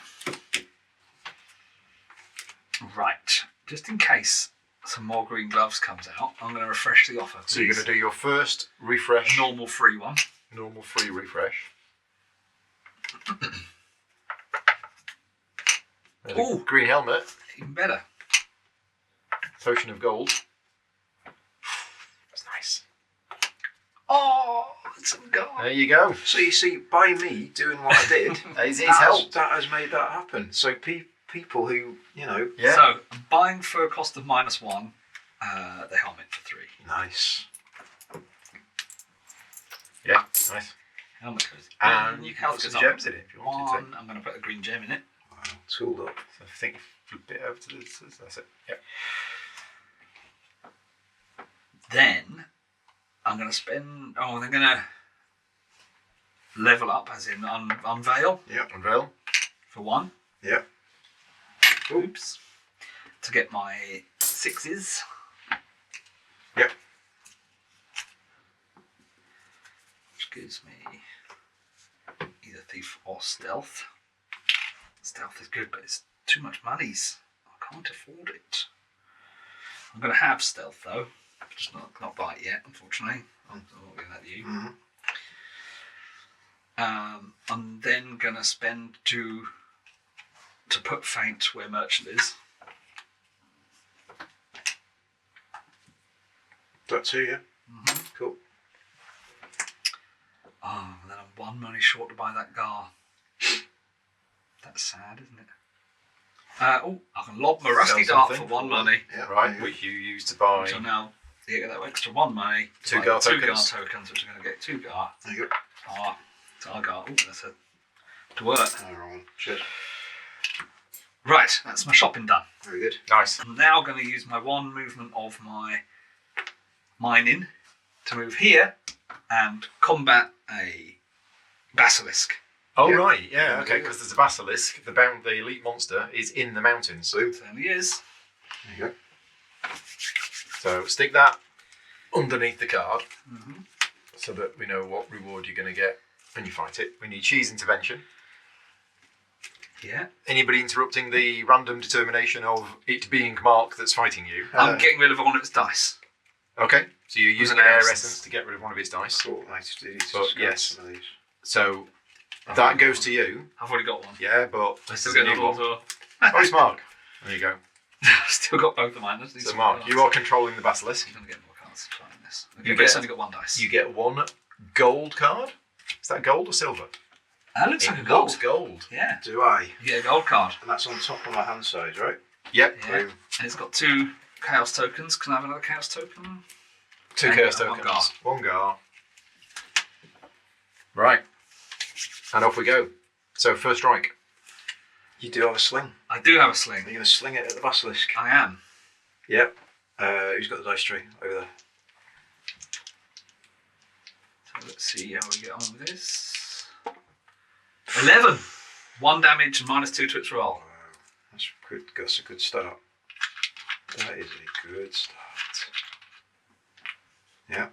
Right. Just in case some more green gloves comes out, I'm going to refresh the offer. So you're going to do your first refresh. Normal free one. Normal free refresh. Ooh, green helmet. even better. Potion of gold. That's nice. Oh, some gold. There you go. So you see, by me doing what I did, It's helped. that has made that happen. So people who, Yeah. So I'm buying for a cost of -1 the helmet for 3. nice. Yeah, nice. Helmet goes. And you can health put some goes gems up. in it if you wanted 1. I'm going to put a green gem in it. Wow, tooled up. to. So I think flip it over to this. That's it. Yep. Then I'm going to spend. Oh, they're going to level up, as in unveil Yep. Unveil. for 1. Yep. Oops. To get my 6s. Yep. Which gives me either thief or stealth. Stealth is good, but it's too much monies. I can't afford it. I'm going to have stealth though. Just not buy it yet, unfortunately. I'm not giving that to you. Mm-hmm. I'm then going to spend to put feint where merchant is. That too, yeah. Mm-hmm. Cool. Oh, and then I'm 1 money short to buy that gar. That's sad, isn't it? I can lob my rusty Sell dart for something 1 money. Yeah. Right, Yeah. which you use to buy. So now you get that extra 1 money. to 2 buy gar 2 tokens. gar tokens, which are going to get 2 gar. There you go. So I got. Oh, that's a to work. Oh, wrong one. Shit. Right, that's my shopping done. Very good. Nice. I'm now going to use my 1 movement of my mining to move here and combat a basilisk. Oh, Yeah. right. Yeah, Yeah, okay, yeah. because there's a basilisk. The elite monster is in the mountains. So, Certainly is. there you go. So stick that underneath the card Mm-hmm. so that we know what reward you're going to get when you fight it. We need cheese intervention. Yeah. Anybody interrupting the random determination of it being Mark that's fighting you? I'm getting rid of one of its dice. Okay, so you're using an an air essence. essence to get rid of one of its dice. Cool. Nice. Do you But scan yes. some of these? So that goes to you. I've already got one. Yeah, but I this still is a get new another one. one. Oh, it's Mark. There you go. I've still got both of mine. Let's do So some Mark, cards. you are controlling the basilisk. I'm going to get more cards trying this. You Okay, but it's get- only got 1 dice. You get 1 gold card. Is that gold or silver? That looks like a It gold. looks gold. Yeah. Do I? You get a gold card. And that's on top of my hand size, right? Yep. Yeah. And it's got 2 chaos tokens. Can I have another chaos token? 2 And chaos one tokens. gar. 1 gar. Right. And off we go. So first strike. You do have a sling. I do have a Are sling. you going to sling it at the basilisk? I am. Yep. Who's got the dice tree over there? So let's see how we get on with this. 11. 1 damage and -2 to its roll. Wow, that's good. That's a good start. That is a good start. Yeah.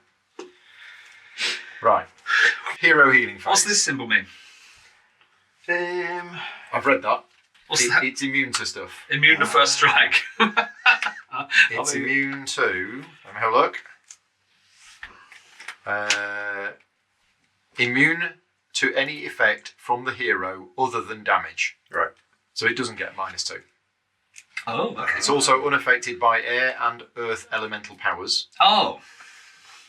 Right. Hero healing phase. What's this symbol mean? I've read that. What's that? It's immune to stuff. Immune to first strike. It's immune to. Let me have a look. Immune to any effect from the hero other than damage. Right. So it doesn't get -2. Oh, okay. It's also unaffected by air and earth elemental powers. Oh.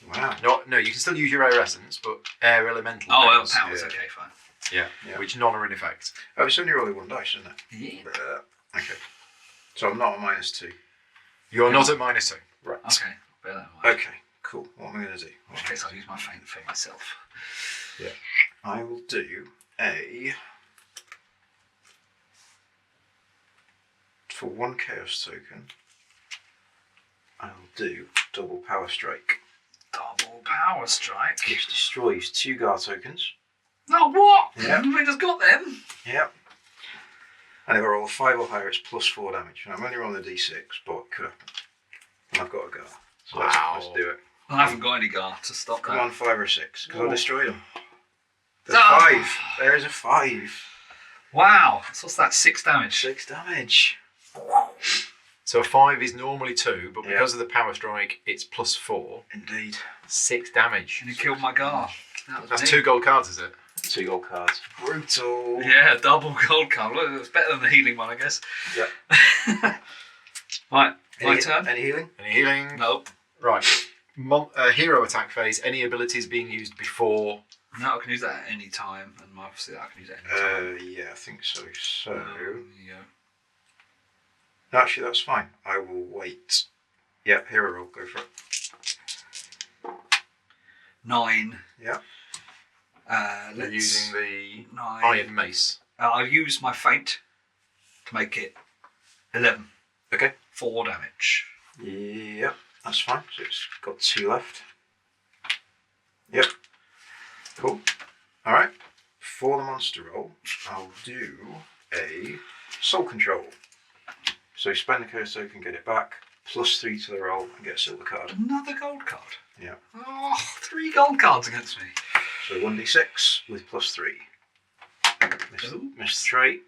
Wow. No, you can still use your air essence, but air elemental Oh, powers. powers. yeah. Okay, fine. Yeah, Yeah. which none are in effect. Oh, it's only rolling 1 dice, isn't it? Yeah. Okay. So I'm not a -2. You're not at -2. Right. Okay. Bear that in mind. Okay. Cool. What am I going to do? In which case, I'll use my feint for myself. I will do a. For 1 chaos token, I will do double power strike, Double power strike. which destroys 2 gar tokens. No, what? Yeah. We just got them. Yep. And if I roll a 5 or higher, it's +4 damage. And I'm only rolling a d6, but it could happen. And I've got a gar. So Wow. let's do it. I haven't got any gar to stop Come that. on, 5 or 6, because I Oh. destroyed them. There's Ah. 5. There's a 5. Wow. So what's that? 6 damage. 6 damage. So So a 5 is normally 2, but Yeah. because of the power strike, it's +4. Indeed. 6 damage. And he killed my guard. That's 2 gold cards, is it? 2 gold cards. Brutal. Yeah, double gold card. Well, it's better than the healing one, I guess. Yeah. Right, my Any, turn. any healing? Any healing? Nope. Right. Hero attack phase. Any abilities being used before? No, I can use that at any time, and obviously I can use it at any time. Yeah, I think so. So, Yeah. actually, that's fine. I will wait. Yeah, hero roll. Go for it. 9. Yeah. You're using the 9. iron mace. I've used my feint to make it 11. Okay. 4 damage. Yeah, that's fine. So it's got 2 left. Yep. Cool. All right. For the monster roll, I'll do a soul control. So spend the curse token, get it back, +3 to the roll, and get a silver card. Another gold card. Yeah. Oh, 3 gold cards against me. So 1d6 with +3. Ooh. Missed 3.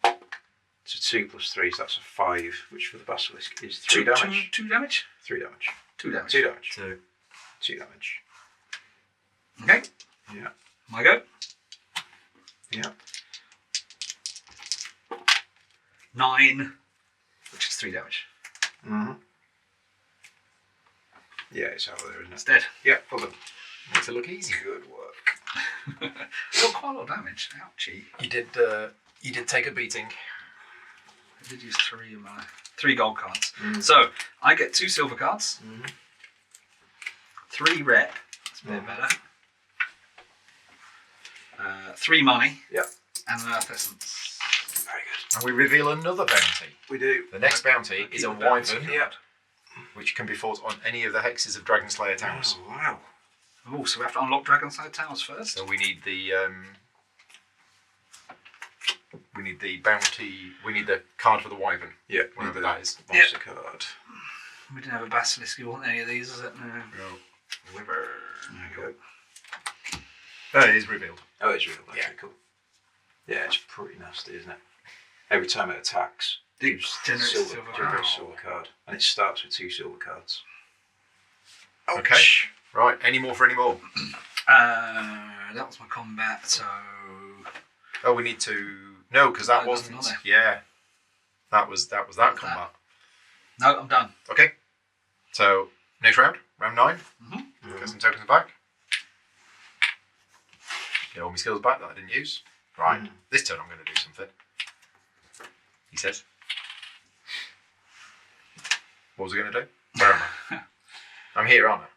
So 2 + 3, so that's a 5, which for the basilisk is 3 damage. 2 damage? 3 damage. 2 damage. 2 damage. 2. 2 damage. Okay. Yeah. My go. Yeah. 9, which is 3 damage. Mm-hmm. Yeah, it's out there, isn't It's it? dead. Yeah, well done. Makes it look easy. Good work. Got quite a lot of damage. Ouchie. You did take a beating. I did use 3 of my 3 gold cards. Mm. So I get 2 silver cards, Mm-hmm. 3 rep. That's a bit better. 3 money. Yeah. And an earth essence. Very good. And we reveal another bounty. We do. The next bounty is a Keep the bounty. wyvern, Yeah. which can be fought on any of the hexes of Dragon Slayer towers. Oh, wow. Oh, so we have to unlock Dragonside Towers first. So we need the bounty. We need the card for the wyvern. Yeah, Whatever that is. Monster card. We didn't have a basilisk. You want any of these? Is it? No. No. Wyvern. There you go. It is revealed. Oh, it's real. Okay, Yeah. cool. Yeah, it's pretty nasty, isn't it? Every time it attacks, It generates silver, silver generates card. silver card. And it starts with 2 silver cards. Okay. Right. Any more for any more? That was my combat. So Oh, we need to. No, because that No, wasn't. nothing on Yeah. That was that combat. no, I'm done. Okay. So next round, round 9. Mm-hmm. Get some tokens back. Get all my skills back that I didn't use. Right. This turn I'm going to do something. He says. What was I going to do? Where am I? I'm here, aren't I?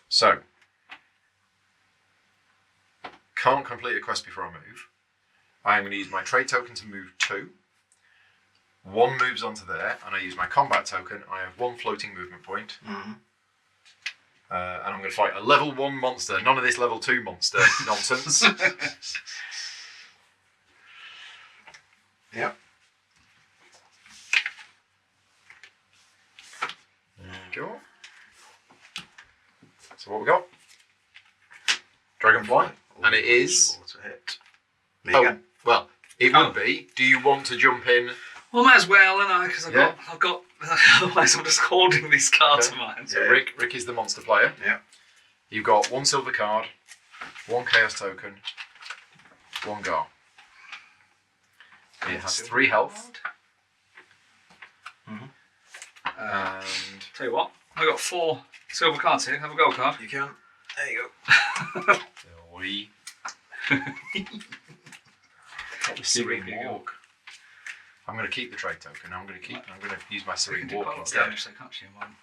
So. Can't complete a quest before I move. I'm going to use my trade token to move 2. 1 moves onto there, and I use my combat token. I have 1 floating movement point. Mm-hmm. And I'm going to fight a level 1 monster. None of this level 2 monster nonsense. Yep. Go. So what we got? Dragonfly. And it is. Four to hit. Me Oh, again. well, it would be. Do you want to jump in? Well, might as well, and I because Yeah. I've got. Otherwise, I'm just holding these cards Okay. of mine. So Yeah. Rick is the monster player. Yeah. You've got 1 silver card, 1 chaos token, 1 gar. It has 3 health. Mm-hmm. And Tell you what, I've got 4 silver cards here. Have a gold card. You can. There you go. we. See Serene Rick go. walk. I'm going to keep the trade token. I'm going to use my You serene can do walk quite a lot of instead. damage, so can't you, in one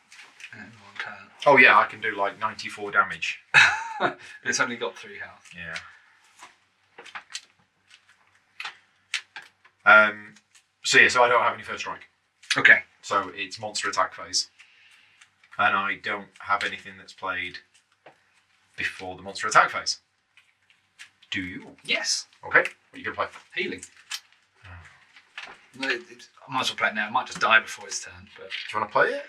turn? Oh yeah, I can do like 94 damage. It's only got 3 health. Yeah. So I don't have any first strike. Okay. So it's monster attack phase. And I don't have anything that's played before the monster attack phase. Do you? Yes. Okay. What are you going to play? Healing. I might as well play it now. I might just die before its turn, but Do you want to play it?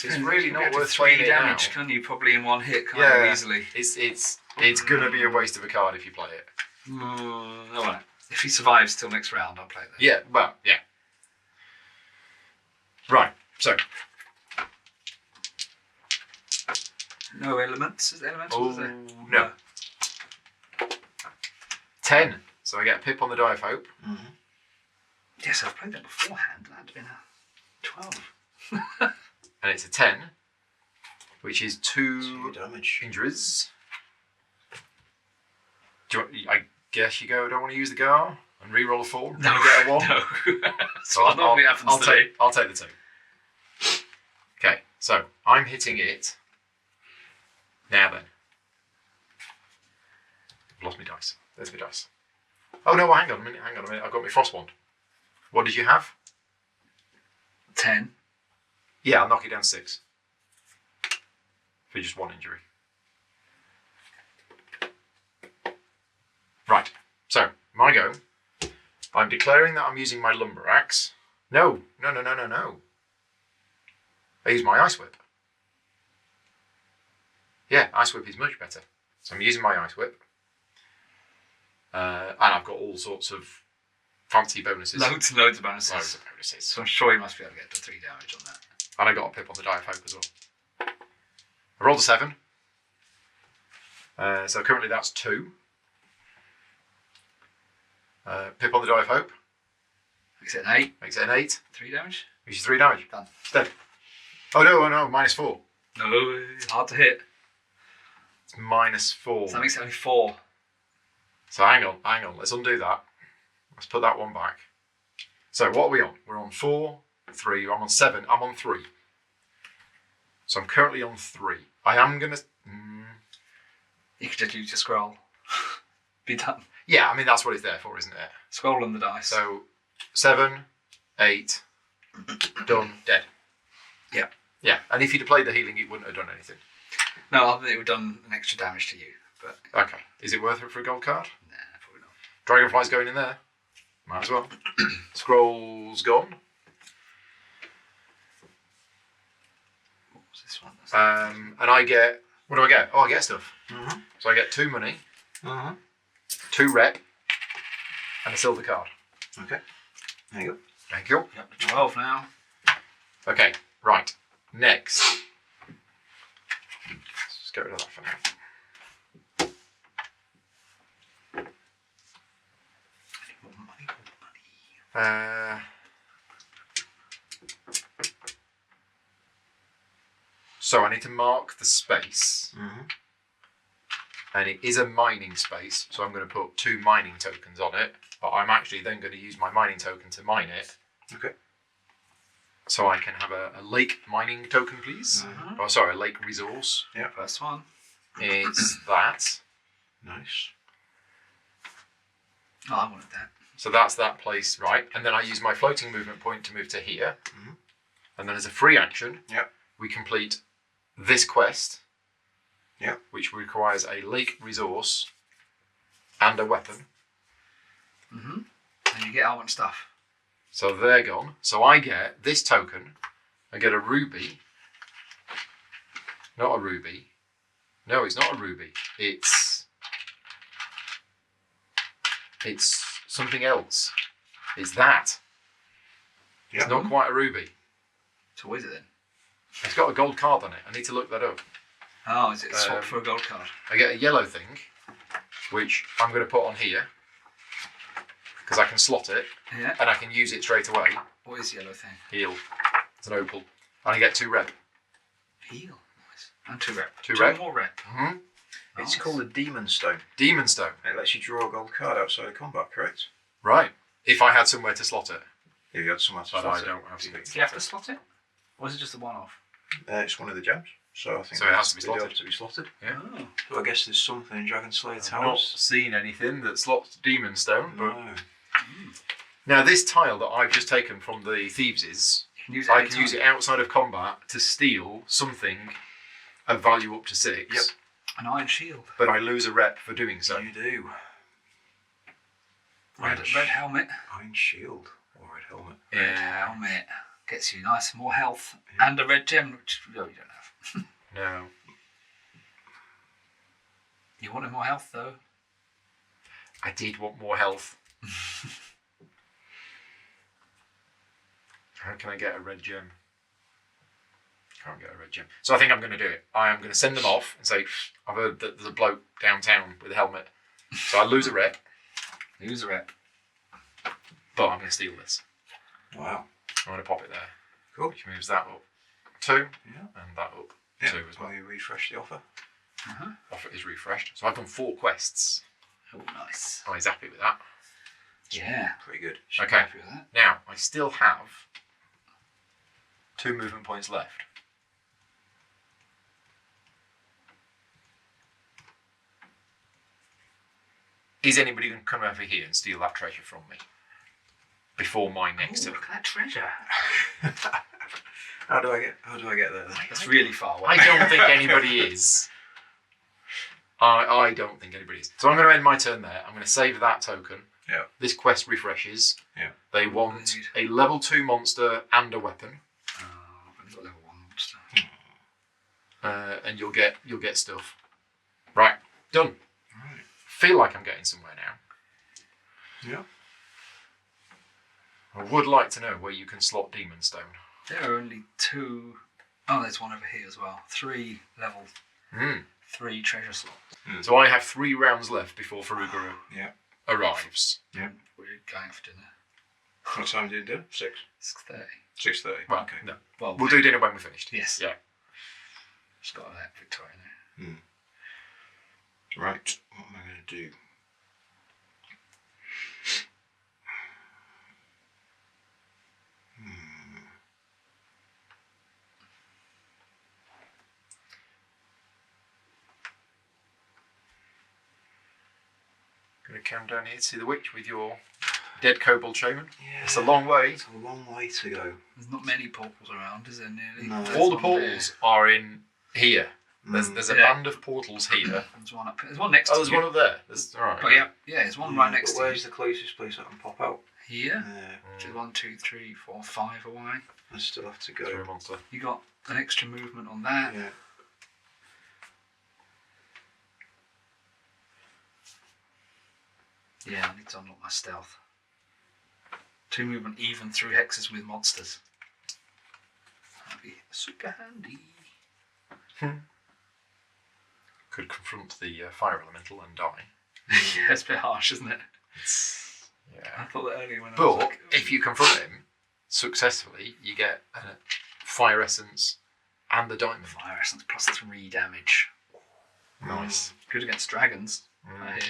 It's really you not can get to worth 3 playing it damage, now. can you? Probably in one hit, can't Yeah. you, easily? It's going to be a waste of a card if you play it. All right. If he survives till next round, I'll play it then. Yeah, well, yeah. Right, so. No elements. Is it elemental? Is there? No. 10. So I get a pip on the die of hope. Mm-hmm. Yes, I've played that beforehand. That'd have been a 12. And it's a 10, which is 2 2 damage. injuries. I guess you don't want to use the gar and re-roll a 4 and get a 1? No. So What normally happens to me. I'll take the 2. Okay, so I'm hitting it. Now then. I've lost my dice. There's my dice. Oh no, hang on a minute. I've got my frost wand. What did you have? 10. Yeah, I'll knock it down 6. For just 1 injury. Right, so, my go. I'm declaring that I'm using my lumber axe. No. I use my ice whip. Yeah, ice whip is much better. So I'm using my ice whip. And I've got all sorts of fancy bonuses. Loads and loads of bonuses. Loads of bonuses. So I'm sure you must be able to get to 3 damage on that. And I got a pip on the die of hope as well. I rolled a 7. So currently that's 2. Pip on the die of hope. Makes it an 8. Makes it an 8. 3 damage. Which is 3 damage. Done. Dead. Oh no, -4. No, hard to hit. It's -4. So that makes it only 4. So hang on. Let's undo that. Let's put that one back. So what are we on? We're on 4, 3. I'm on 7. I'm on 3. So I'm currently on 3. I am going to... You could just use your scroll. Be done. Yeah, I mean, that's what it's there for, isn't it? Scroll on the dice. So 7, 8, done, dead. Yeah. Yeah, and if you'd have played the healing, it wouldn't have done anything. No, other than it would have done an extra damage to you. But Okay. Is it worth it for a gold card? nah, probably not. Dragonfly's going in there. Might as well. Scroll's gone. What was this one? And I get... What do I get? Oh, I get stuff. Mm-hmm. So I get 2 money, Mm-hmm. 2 rep, and a silver card. Okay. There you go. Thank you. You're up to 12 now. Okay, right. Next. Let's just get rid of that for now. More money. So I need to mark the space, Mm-hmm. and it is a mining space, so I'm going to put 2 mining tokens on it, but I'm actually then going to use my mining token to mine it. Okay. So I can have a lake mining token, please. Mhm. Oh, sorry, a lake resource. First one. It's that. Nice. Oh, I wanted that. So that's that place, right? And then I use my floating movement point to move to here. Mhm. And then as a free action, Yep. we complete this quest, Yep. which requires a lake resource and a weapon. Mm-hmm. And you get all and stuff. So they're gone. So I get this token. I get a ruby. Not a ruby. No, it's not a ruby. It's something else. It's that. Yep. It's not quite a ruby. So what is it then? It's got a gold card on it. I need to look that up. Oh, is it swap for a gold card? I get a yellow thing, which I'm going to put on here because I can slot it Yeah. and I can use it straight away. What is the yellow thing? Heal. It's an opal. And I get 2 rep. Heal. Nice. And 2 rep. 2 2 rep. more rep. Mm-hmm. It's called a Demon Stone. Demon Stone. It lets you draw a gold card outside of combat, correct? Right. If I had somewhere to slot it. If you had somewhere to But slot I it. don't have something Do you have to slot it? Or is it just a one-off? It's one of the gems, so I think So it has to be it'd slotted. have to be slotted. Yeah. Oh. So I guess there's something in Dragon Slayer I've not Towers. seen anything that slots Demon Stone. But No. now this tile that I've just taken from the Thieves' You can use it I any can use time. it outside of combat to steal something of value up to 6. Yep. An iron shield. But I lose a rep for doing so. You do. Red helmet. Iron shield or red helmet. Red helmet. Gets you nice more health. And a red gem, which you don't have. No. You wanted more health though. I did want more health. How can I get a red gem? Can't get a red gem. So I think I'm going to do it. I am going to send them off and say, I've heard that there's a bloke downtown with a helmet. So I lose a rep. Lose a rep. But I'm going to steal this. Wow. I'm going to pop it there. Cool. Which moves that up 2. Yeah. And that up 2 as well. Will you refresh the offer? Offer is refreshed. So I've done 4 quests. Oh, nice. Oh, he's happy with that. Yeah. Pretty good. Should be Okay. happy with that. Now, I still have 2 movement points left. Is anybody going to come over here and steal that treasure from me? Before my next Ooh, turn? look at that treasure. How do I get there then? It's really far away. I don't think anybody is. I don't think anybody is. So I'm going to end my turn there. I'm going to save that token. Yeah. This quest refreshes. Yeah. They want a level 2 monster and a weapon. I've only got level 1 monster. And you'll get stuff. Right. Done. Right. Feel like I'm getting somewhere now. Yeah. I would like to know where you can slot Demon Stone. There are only 2. Oh, there's one over here as well. 3 level 3 treasure slots. So I have 3 rounds left before Faruguru Yeah. arrives. Yeah. We're going for dinner. What time did you do? 6. 6:30. 6:30. Well, Okay. no. Well, We'll do dinner when we're finished. Yes. Yeah. Just got to let Victoria know. Right. What am I going to do? Going to come down here to see the witch with your dead kobold shaman. Yeah. It's a long way. It's a long way to go. There's not many portals around, is there, nearly? No. There's All the one portals are in here. There's a Yeah. band of portals here. there. There's one up. There's one next Oh, to there's you. one up there. There's, all right. Oh, yeah. Yeah, there's one right next but to you. where's the closest place I can pop out? Here. Yeah. Which is 1, 2, 3, 4, 5 away. I still have to Through a go. monster. You got an extra movement on that. Yeah. Yeah, I need to unlock my stealth. 2 movement even through hexes with monsters. That'd be super handy. Could confront the fire elemental and die. Yeah, it's a bit harsh, isn't it? Yeah. I thought that earlier when I was But like, if you confront him successfully, you get a fire essence and the diamond. Fire essence plus 3 damage. Nice. Good against dragons, I hear.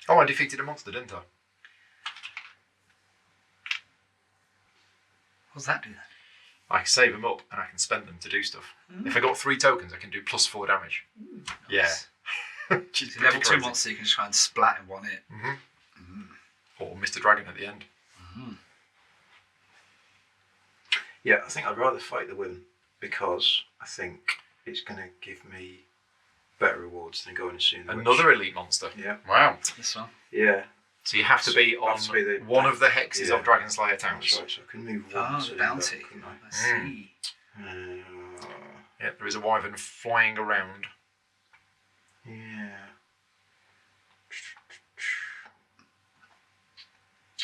Oh, I defeated a monster, didn't I? What does that do then? I can save them up and I can spend them to do stuff. If I got 3 tokens, I can do +4 damage. Nice. Which is So level 2 crazy. monster, you can just try and splat in one hit. Or Mr. Dragon at the end. Yeah, I think I'd rather fight the Wyvern because I think it's going to give me better rewards than going and seeing the witch. Another elite monster. Yeah. Wow. This one. Yeah. So you have to be on Have to be the- one of the hexes yeah. of Dragon Slayer That's Towns. right, so I can move one Oh, to the do bounty. that, couldn't I? I see. Yeah, there is a wyvern flying around. Yeah.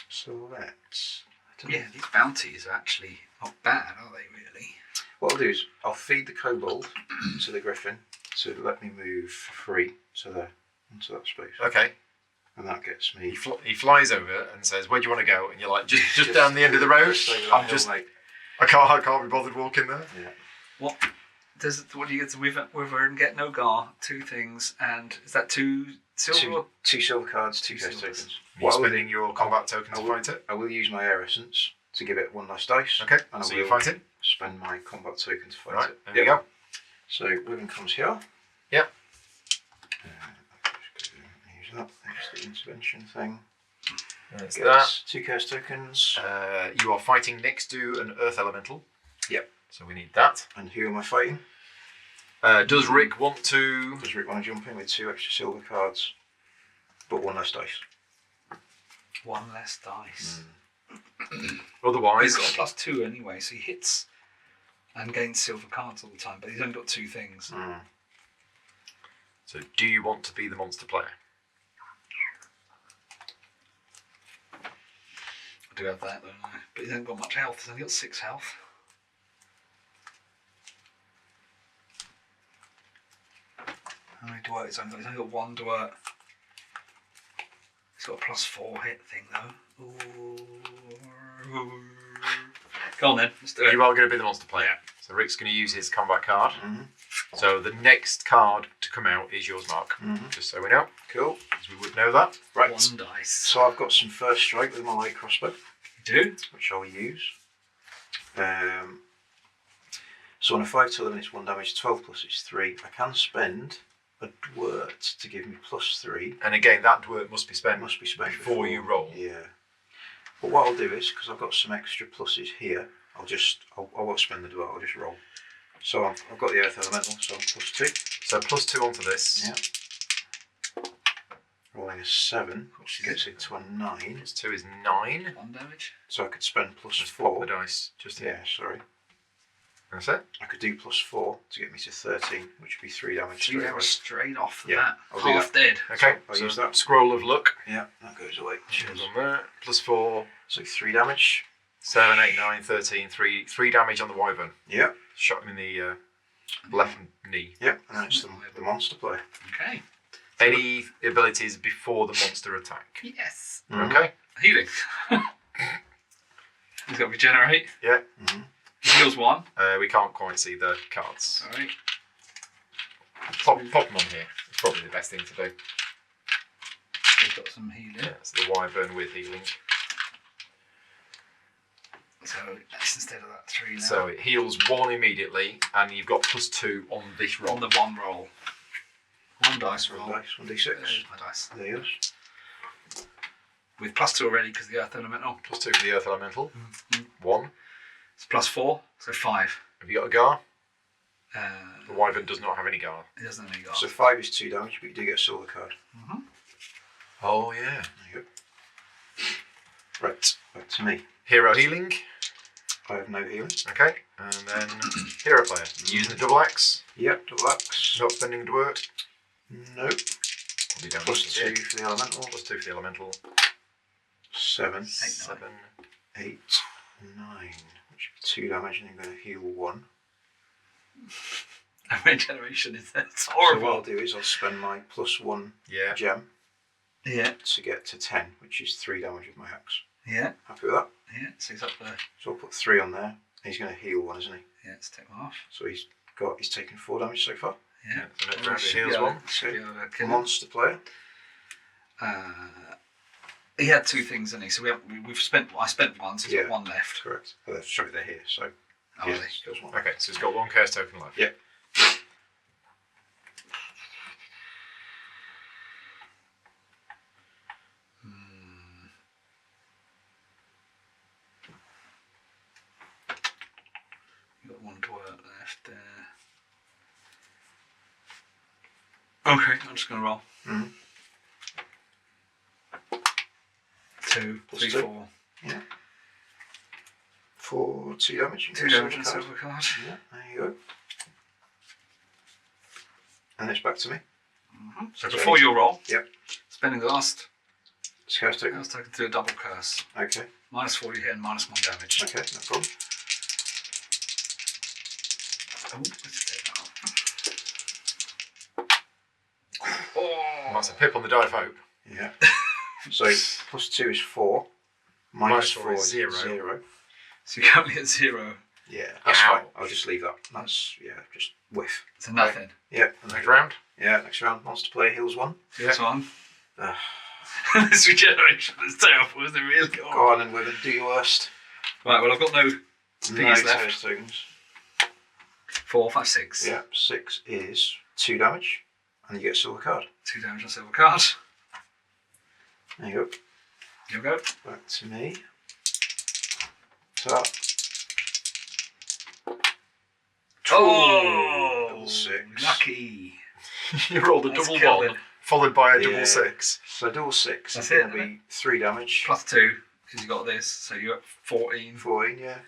So let's... I don't know. Yeah, these bounties are actually not bad, are they, really? What I'll do is I'll feed the kobold to the griffin to let me move free to the into that space, Okay. and that gets me. He flies over and says, "Where do you want to go?" And you're like, "Just down the end of the road." Just over that I'm hill, just, mate. I can't be bothered walking there. Yeah. What do you get to wyvern get? No gar, 2 things, and is that 2 silver? Two silver cards, 2 Two test silvers. tokens. You're What I will spending your combat token to fight it. I will use my air essence to give it 1 nice dice. Okay. And So I you will fight it. spend my combat token to fight Right. it. There you go. So Wyvern comes here. Yep. Just gonna use that. There's the intervention thing. There's Gets that. 2 curse tokens. You are fighting next to an earth elemental. Yep. So we need that. And who am I fighting? Does Rick want to? Does Rick want to jump in with 2 extra silver cards, but 1 less dice? 1 less dice. Otherwise, He's got a +2 anyway, so he hits and gains silver cards all the time, but he's only got 2 things. So do you want to be the monster player? I do have that, don't I? But he hasn't got much health. He's only got 6 health. many Dwert he's only got one Dwert. He's got a +4 hit thing though. Ooh. Go on then, let's do it. You are going to be the monster player. Yeah. So Rick's going to use his combat card. Mm-hmm. So the next card to come out is yours, Mark. Mm-hmm. Just so we know. Cool. Because we would know that. Right. 1 dice. So I've got some first strike with my light crossbow, You do? which I'll use. So on a 5 to 11 it's 1 damage, 12 plus it's 3. I can spend a Dwert to give me +3. And again, that Dwert must be spent, Before you roll. Yeah. But what I'll do is, because I've got some extra pluses here, I won't spend the Dwert, I'll just roll. So I've got the Earth Elemental, so I'm +2. So +2 onto this. Yeah. Rolling a 7, which gets it to a 9. +2 is 9. 1 damage. So I could spend Just flop the +4. dice just here. Yeah, sorry. That's it. I could do +4 to get me to 13, which would be 3 damage 3 straight damage away. straight off Yeah, that. I'll do Half dead. Okay, I'll so use that. Scroll of Luck. Yeah, that goes away. Goes on there. +4, So 3 damage. 7, 8, 9, 13, 3 damage on the Wyvern. Yeah, Shot him in the left knee. yeah, and then it's the monster play. Okay. Any abilities before the monster attack? Yes. Mhm. Okay. Healing. He's got regenerate. Yeah. Mhm. Heals 1. We can't quite see the cards. Alright. Pop them on here. It's probably the best thing to do. He's got some healing. Yeah, so the Wyvern with healing. So that's instead of that 3 now. So it heals 1 immediately, and you've got +2 on this roll. on the 1 roll. 1 dice roll. 1 dice, 1d6. There's my dice. There you go. With +2 already because the Earth Elemental. +2 for the Earth Elemental. Mm-hmm. 1. It's +4, so 5. Have you got a Gar? The The Wyvern does not have any Gar. He doesn't have any So guard. 5 is 2 damage, but you do get a silver card. Mm-hmm. Oh, yeah. There you go. Right, back to me. Hero healing. I have no healing. Okay. And then hero player. Using the double axe. Yep, double axe. Not spending Dwert. Nope. Probably don't +2 need to for the elemental. +2 for the Elemental. 7, 7. 8, 9. Which would be 2 damage, and I'm going to heal 1. Regeneration is that's So horrible. what I'll do is I'll spend my +1 Yeah. gem Yeah. to get to 10, which is 3 damage with my axe. Yeah. Happy with that? Yeah. So he's up there. So I'll put 3 on there. He's going to heal 1, isn't he? Yeah. Let's take 1 off. So he's taken 4 damage so far. Yeah. So next Well, round it should heals be able- 1. should be able to kill him. Monster player. He had 2 things, didn't he? So I spent 1, so he's Yeah. got 1 left. Correct. Oh, sorry, they're here. So Oh, yeah, really? goes 1. Okay, so it's got 1 Curse token left. Yeah. You've got 1 Dwert left there. Okay, I'm just going to roll. Mhm. 2, Plus 3, 2. 4. Yeah. For 2 damage. you 2 get a damage and silver silver card. Yeah, there you go. And it's back to me. So So before you roll, Yep. spending the last Scarce token. curse token to do a double curse. Okay. -4 you hit and -1 damage. Okay, no problem. Oh, let's take that off. Oh, Well, that's a pip on the die of hope. Yeah. So +2 is 4. Minus -4 4 is is 0. 0. so you're currently at 0. Yeah, that's Ow. fine. I'll just leave that. That's, just whiff. So nothing. Yeah. Next round. Yeah, next round. Monster player heals 1. This one. Ugh. This regeneration is terrible, isn't it? Really? Go on and women, do your worst. Right, well, I've got no No thingies left. Curse tokens. 4, 5, 6. Yeah, 6 is 2 damage. And you get a silver card. 2 damage on silver card. There you go. You go. Back to me. So, Oh, double 6. lucky. You rolled a That's double killed 1, it. followed by a Yeah. double 6. So double 6 That's is it, going to isn't be 3 damage. +2, because you got this, so you're at 14. 14, yeah.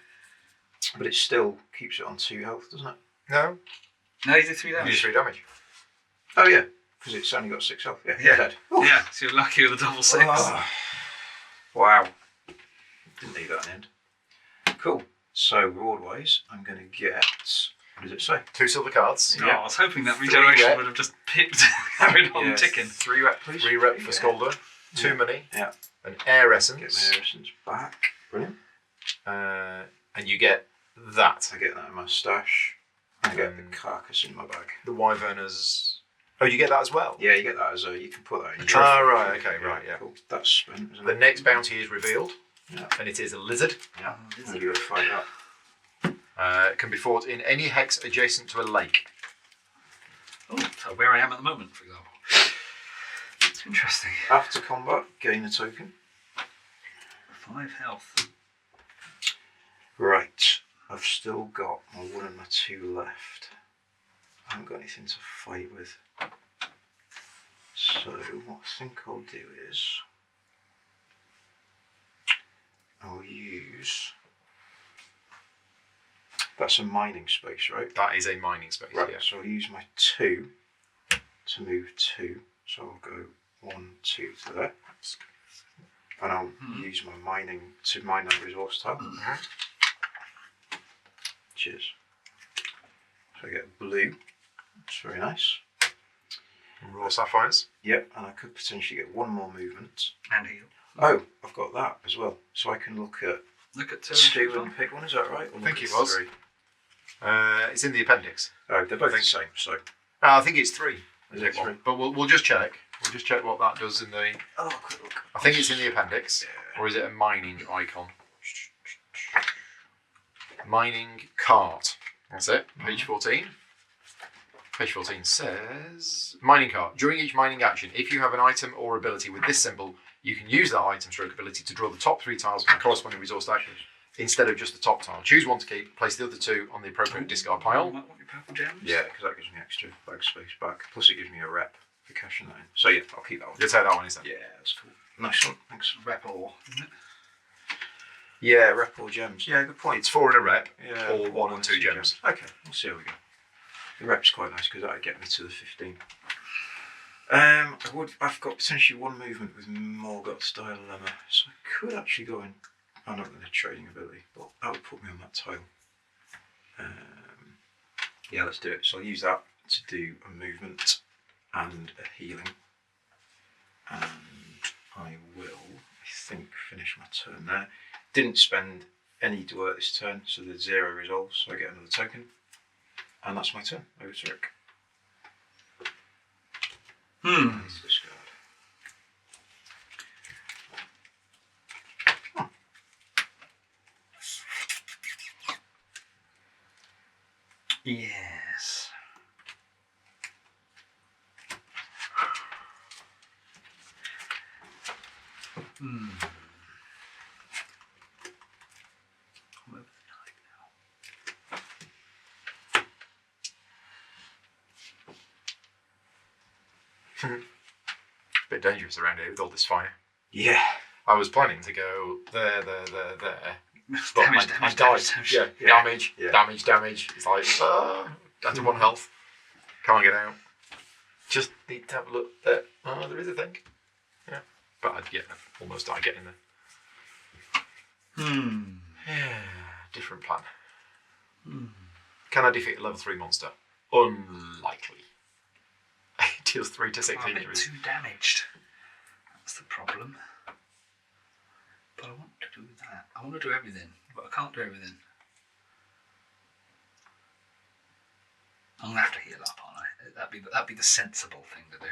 But it still keeps it on 2 health, doesn't it? No, No, you did 3 you do damage. 3 damage. Oh, yeah. Because it's only got 6 health. Yeah, Yeah. dead. Yeah, so you're lucky with a double 6. Ah. Wow. Didn't need that in the end. Cool. So, reward wise, I'm going to get What does it say? 2 silver cards. Oh, I was hoping that 3 regeneration rep. would have just pipped carried on Yeah, ticking. 3 rep, please. 3 rep for Yeah. Scolder. 2 Yeah. money. Yeah. An air Get essence. my essence back. Brilliant. And you get that. I get that in my stash. I get the carcass in my bag. The Wyverners. Oh, you get that as well? Yeah, you get that as a. You can put that in your Ah, trophy. right, okay, right, yeah. Cool. That's spent, isn't The it? next bounty is revealed, Yeah. and it is a lizard. Yeah. Oh, is And it? you got to fight that. It can be fought in any hex adjacent to a lake. Oh, so where I am at the moment, for example. It's interesting. After combat, gain a token. 5 health. Right. I've still got my 1 and my 2 left. I haven't got anything to fight with. So what I think I'll do is I'll use. That's a mining space, right? That is a mining space, Right. yeah. So I'll use my 2 to move 2. So I'll go 1, 2 to there. And I'll use my mining to mine that resource tile. Cheers. So I get blue. That's very nice. Raw sapphires. Yep, and I could potentially get 1 more movement. And heal. Oh, I've got that as well. So I can look at Look at 2 2 and pick 1, is that right? Or I think look it at was. 3? It's in the appendix. Oh, they're both the same, so. I think it's 3. Is it 3? But we'll just check. We'll just check what that does in the. Oh, quick look. I think it's in the appendix, Yeah. or is it a mining icon? Mining cart. That's it. Page 14. Page 14 says mining cart. During each mining action, if you have an item or ability with this symbol, you can use that item stroke ability to draw the top 3 tiles from the corresponding resource stack instead of just the top tile. Choose 1 to keep. Place the other 2 on the appropriate discard You pile. might want your purple gems? Yeah, because that gives me extra bag space back. Plus it gives me a rep for cashing that in. So yeah, I'll keep that one. You'll take that one instead. Yeah, that's cool. Nice one, thanks. Rep ore, isn't it? Yeah, rep or gems. Yeah, good point. It's 4 in a rep, Yeah, or 1 and 2 gems. Okay, we'll see how we go. The rep's quite nice because that'd get me to the 15. I've got potentially 1 movement with Morgoth's Dilemma, so I could actually go in. I'm not going to trading ability, but that would put me on that tile. Yeah, let's do it. So I'll use that to do a movement and a healing, and I will, I think, finish my turn there. Didn't spend any work this turn, so there's 0 resolves, so I get another token. And that's my turn. Over to Rick. Let's discard. Yes. I'm over the night now. Bit dangerous around here with all this fire. Yeah. I was planning to go there. But Damage, I damage, died. damage. Yeah, Yeah. damage, Yeah. damage. It's like, down to 1 health. Can't get out. Just need to have a look there. Oh, there is a thing. Yeah. But I'd almost die getting there. Yeah, different plan. Can I defeat a level 3 monster? Unlikely. It deals 3 to 6 I'm a bit injuries. too damaged. That's the problem. But I want to do that. I want to do everything, but I can't do everything. I'm gonna have to heal up, aren't I? That'd be the sensible thing to do.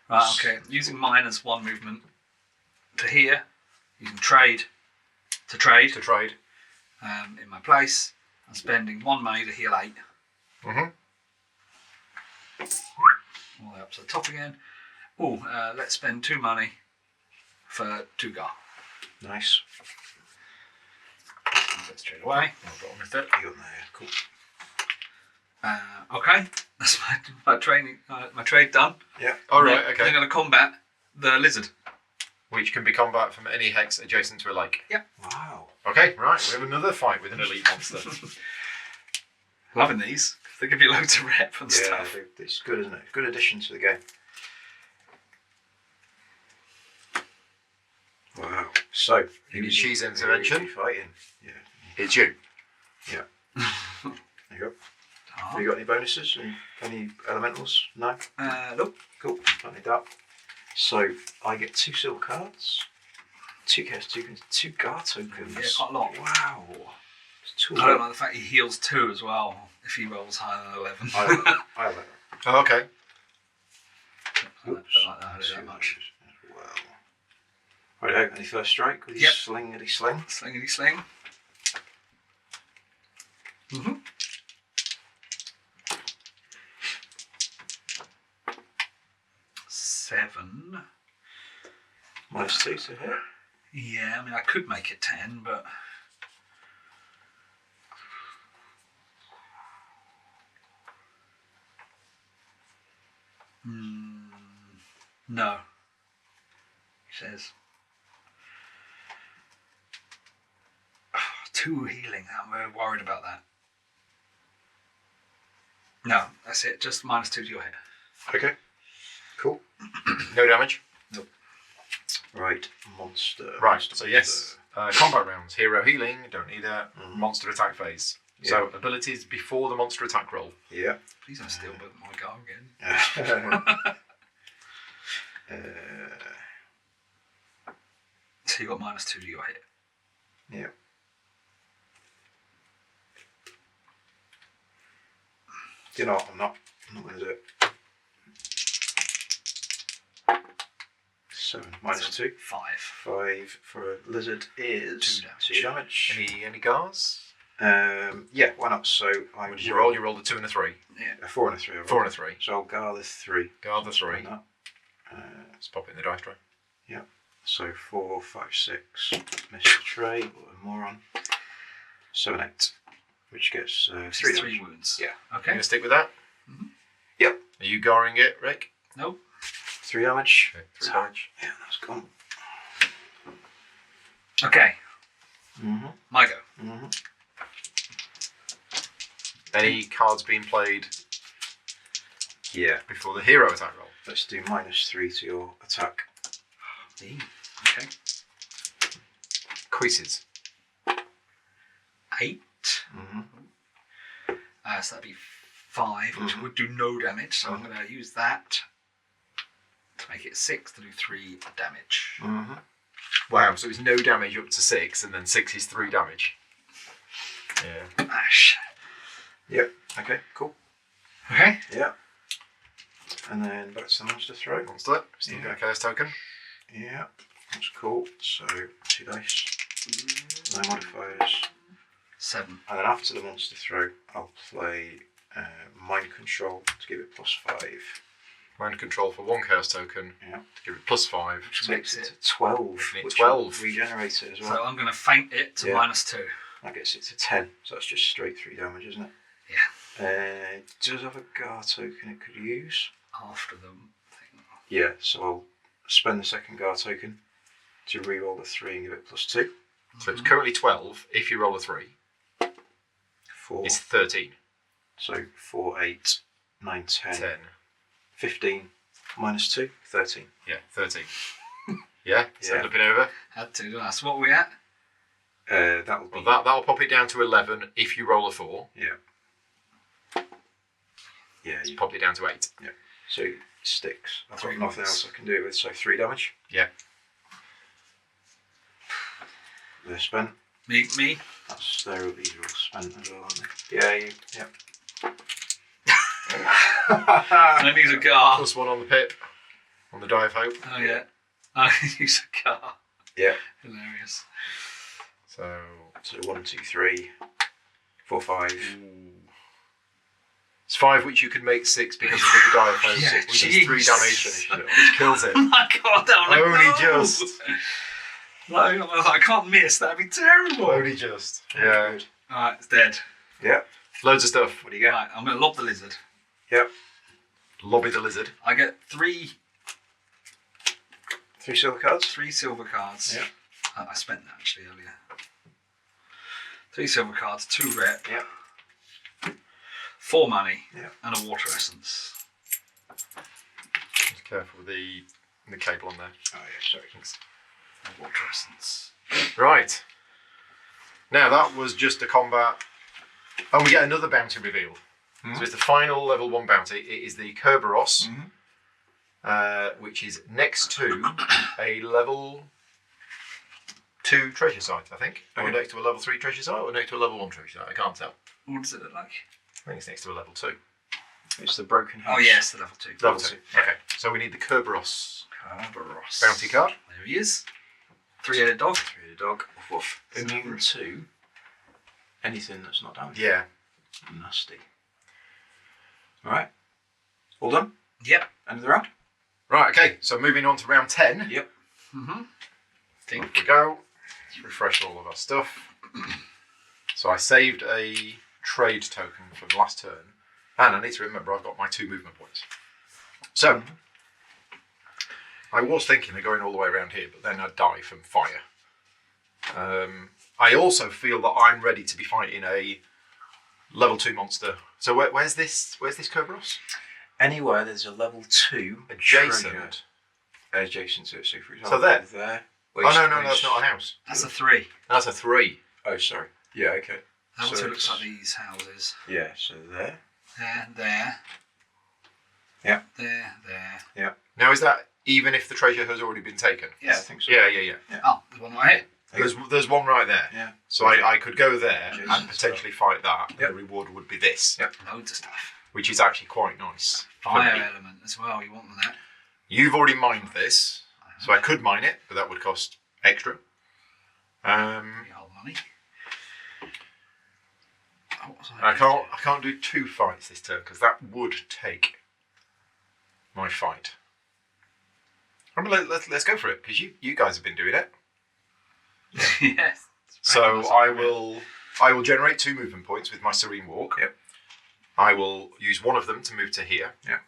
Right, okay. Using mine as 1 movement to here. Using trade to trade. To trade. In my place. I'm spending 1 money to heal 8. Mm-hmm. All the way up to the top again. Oh, let's spend 2 money for 2 gar. Nice. Do that straight away. I'll go on with it. You got there, cool. Okay, that's my training. My trade done. Yeah. All right, I'm okay. going to combat the lizard. Which can be combat from any hex adjacent to a lake. Wow. Okay, right. We have another fight with an elite monster. Loving these. They give you loads of rep and Yeah, stuff. it's good, isn't it? Good addition to the game. Wow. So, She's who intervention. are you fighting? Yeah. It's you. There you go. Have you got any bonuses? Any elementals? No? Nope. Cool, don't need that. So I get 2 silver cards, 2 chaos tokens, 2 guard tokens. Yeah, quite a lot. Wow. I don't like the fact he heals 2 as well if he rolls higher than 11. I like that. Oh, okay. I don't like that, I do that much. Well. Right, any first strike with his slingity sling? Slingity sling. Mm-hmm. Seven. -2 to hit. Yeah, I mean, I could make it 10, but... No. He says. 2 healing. I'm very worried about that. No, that's it. Just -2 to your hit. Okay. Cool. No damage. Nope. Right, monster. Right, Monster, so yes. Combat rounds. Hero healing, don't need that. Mhm. Monster attack phase. Yeah. So abilities before the monster attack roll. Yeah. Please don't steal my go again. So you got -2 to your hit. Yeah. You know what, I'm not going to do it. 7 -2. 5. 5 for a lizard is 2 damage. 2 damage. Any guards? Yeah, why not? So I What did you roll? You rolled a 2 and a 3. Yeah. A 4 and a 3. I rolled. 4 and a 3. So I'll guard the 3. Guard the 3. That. Let's pop it in the dice tray. Yeah. So 4, 5, 6. Miss the tray. What a moron. 7, 8. Which gets 3 3 damage. wounds. Yeah. You Okay. gonna stick with that? Mhm. Yep. Are you garring it, Rick? Nope. 3 damage. Okay, 3 damage. Yeah, that's gone. Okay. Mm-hmm. My go. Mm-hmm. Any cards being played Yeah. before the hero attack roll? Let's do -3 to your attack. Me. Okay. Quizzes. 8. Mm-hmm. So that'd be 5, which would do no damage. So I'm going to use that to make it 6 to do 3 damage. Mm-hmm. Wow, so it's no damage up to 6, and then 6 is 3 damage. Yeah. Ash. Yep. Okay, cool. Okay. Yeah. And then back to the monster throw. Monster. Still Yeah. get a chaos token. Yeah. That's cool. So 2 dice. No modifiers. 7. And then after the monster throw, I'll play mind control to give it +5. Mind control for 1 chaos token. Yeah. To give it +5. Which Makes makes it it. to 12. Make Which 12. will regenerate it as well. So I'm going to feint it to Yeah. -2. That gets it to 10. So that's just straight 3 damage, isn't it? Yeah. It does have a guard token it could use. After the thing. Yeah, so I'll spend the second guard token to re-roll the 3 and give it +2. So it's currently 12. If you roll a 3, 4. it's 13. So 4, 8, 9, 10, 10. 15, -2, 13. Yeah, 13. Yeah? So Yeah. flipping over. Had to do that. So what are we at? That will be. Well, that'll pop it down to 11 if you roll a 4. Yeah. Yeah, It's popped it down to 8. so it sticks. I've got 3 nothing wounds. else I can do with, so 3 damage. Yeah. They're spent. Me? These are all spent as well, aren't they? Yeah, you. Yep. And I use a car. +1 on the pip. On the die of hope. Oh, yeah. I use a car. Yeah. Hilarious. So. So 1, 2, 3, 4, 5. It's 5 which you could make 6 because of the die of hope, Yeah, which is 3 jeez. damage, which kills it. Oh my god, that one. Only no! just. Like, I can't miss. That'd be terrible. Only just. Yeah. Good. Alright, it's dead. Yep. Loads of stuff. What do you get? Right, I'm going to lob the lizard. Yep. Lobby the lizard. I get 3 silver cards. silver cards. Yeah. I spent that actually earlier. 3 silver cards, 2 rep, Yep. 4 money, Yeah. and a water essence. Just careful with the cable on there. Oh yeah, sorry. Thanks. A water essence. Right. Now that was just a combat. And we get another bounty reveal. So it's the final level 1 bounty. It is the Kerberos, which is next to a level 2 treasure site, I think. Or next to a level 3 treasure site, or next to a level 1 treasure site. I can't tell. What does it look like? I think it's next to a level 2. It's the broken house. Oh, yes, the level 2. Level 2. Okay. So we need the Kerberos Kerberos. bounty card. There he is. 3-headed dog. 3-headed dog. Woof. Immune to anything that's not damaged. Yeah. Nasty. Alright. All done? Yep. End of the round? Right, okay. So moving on to round 10. Yep. Mm-hmm. Off we go. Let's refresh all of our stuff. So I saved a trade token from the last turn. And I need to remember I've got my 2 movement points. So, I was thinking of going all the way around here, but then I'd die from fire. I also feel that I'm ready to be fighting a level 2 monster. So where's this Kerberos? Anywhere there's a level 2 Adjacent. treasure adjacent to it. So for example, So there? There. Oh no, that's not a house. That's a 3. That's a 3. Oh, sorry. Yeah, okay. That So also looks it's- like these houses. Yeah, so there. There. Yeah. There. Now is that even if the treasure has already been taken? Yeah, I think so. Yeah. Oh, there's one right here. There's one right there. Yeah. So I could go there Adjacent and potentially fight that. And Yep. the reward would be this, Loads of stuff. which is actually quite nice. for Fire me. element as well. You want that? You've already mined this, so I could mine it, but that would cost extra. The old money. What was I can't do 2 fights this turn because that would take my fight. I mean, let's go for it because you guys have been doing it. Yes. So I will generate 2 movement points with my Serene Walk. Yep. I will use one of them to move to here. Yep.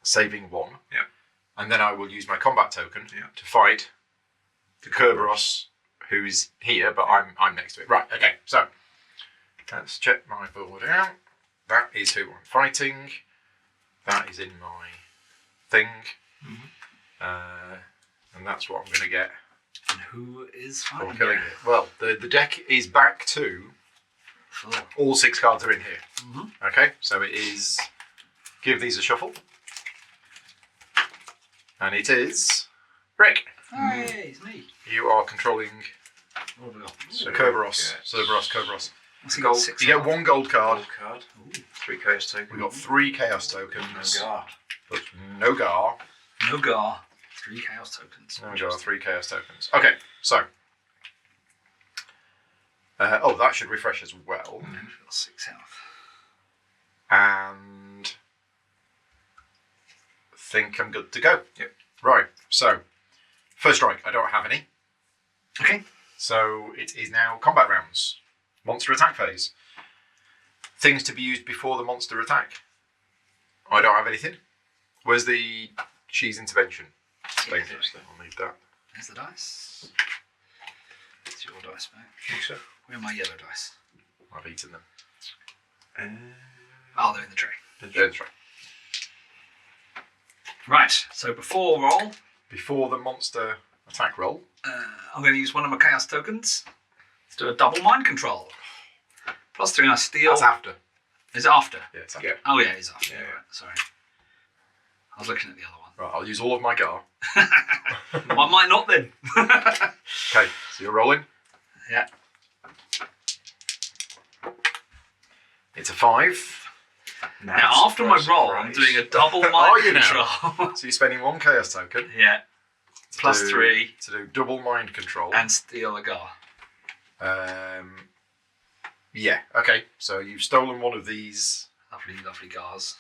Saving 1. Yep. And then I will use my combat token Yep. to fight the Kerberos, who's here, but I'm next to it. Right. Okay. So let's check my board out. That is who I'm fighting. That is in my thing. And that's what I'm going to get And who is for fighting? killing it. Well, the deck is back to all 6 cards are in here. Okay, so it is. Give these a shuffle, and it is Rick. Hey, it's me. You are controlling What have we got? Kerberos. Yeah. Kerberos. What's he Gold. got? 6 You get 1 gold card. Gold card. 3 chaos tokens. We've got 3 chaos No tokens. guard. But no Gar. No Gar. 3 chaos tokens. No Gar. 3 chaos tokens. Okay, so. That should refresh as well. We've got 6 health. And think I'm good to go. Yep. Right, so first strike, I don't have any. Okay. So it is now combat rounds. Monster attack phase. Things to be used before the monster attack. I don't have anything. Where's the cheese intervention thing? I'll need that. There's the dice. It's your dice back. think so. Where are my yellow dice? I've eaten them. Oh, they're in the tray. That's right. Right, so before roll, Before the monster attack roll. I'm going to use one of my chaos tokens to do a double mind control. +3 and I steal. That's after. Is it after? Yeah, it's after. Yeah. Oh yeah, it is after. Yeah. Right, sorry. I was looking at the other one. Right, I'll use all of my Gar. I might not then. Okay, so you're rolling. Yeah. It's a 5. Now after my roll, I'm doing a double mind Are you now? control. So you're spending 1 chaos token. Yeah. to +3 to do double mind control. and steal a Gar. Yeah. Okay. So you've stolen one of these Lovely Gars.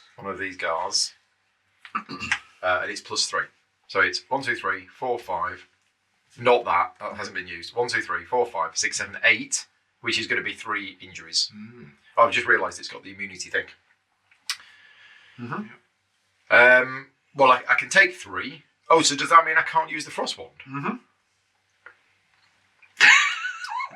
Gars, and it's +3. So it's 1, 2, 3, 4, 5. Not that hasn't been used. 1, 2, 3, 4, 5, 6, 7, 8, which is going to be 3 injuries. I've just realised it's got the immunity thing. Well, I can take 3. Oh, so does that mean I can't use the frost wand?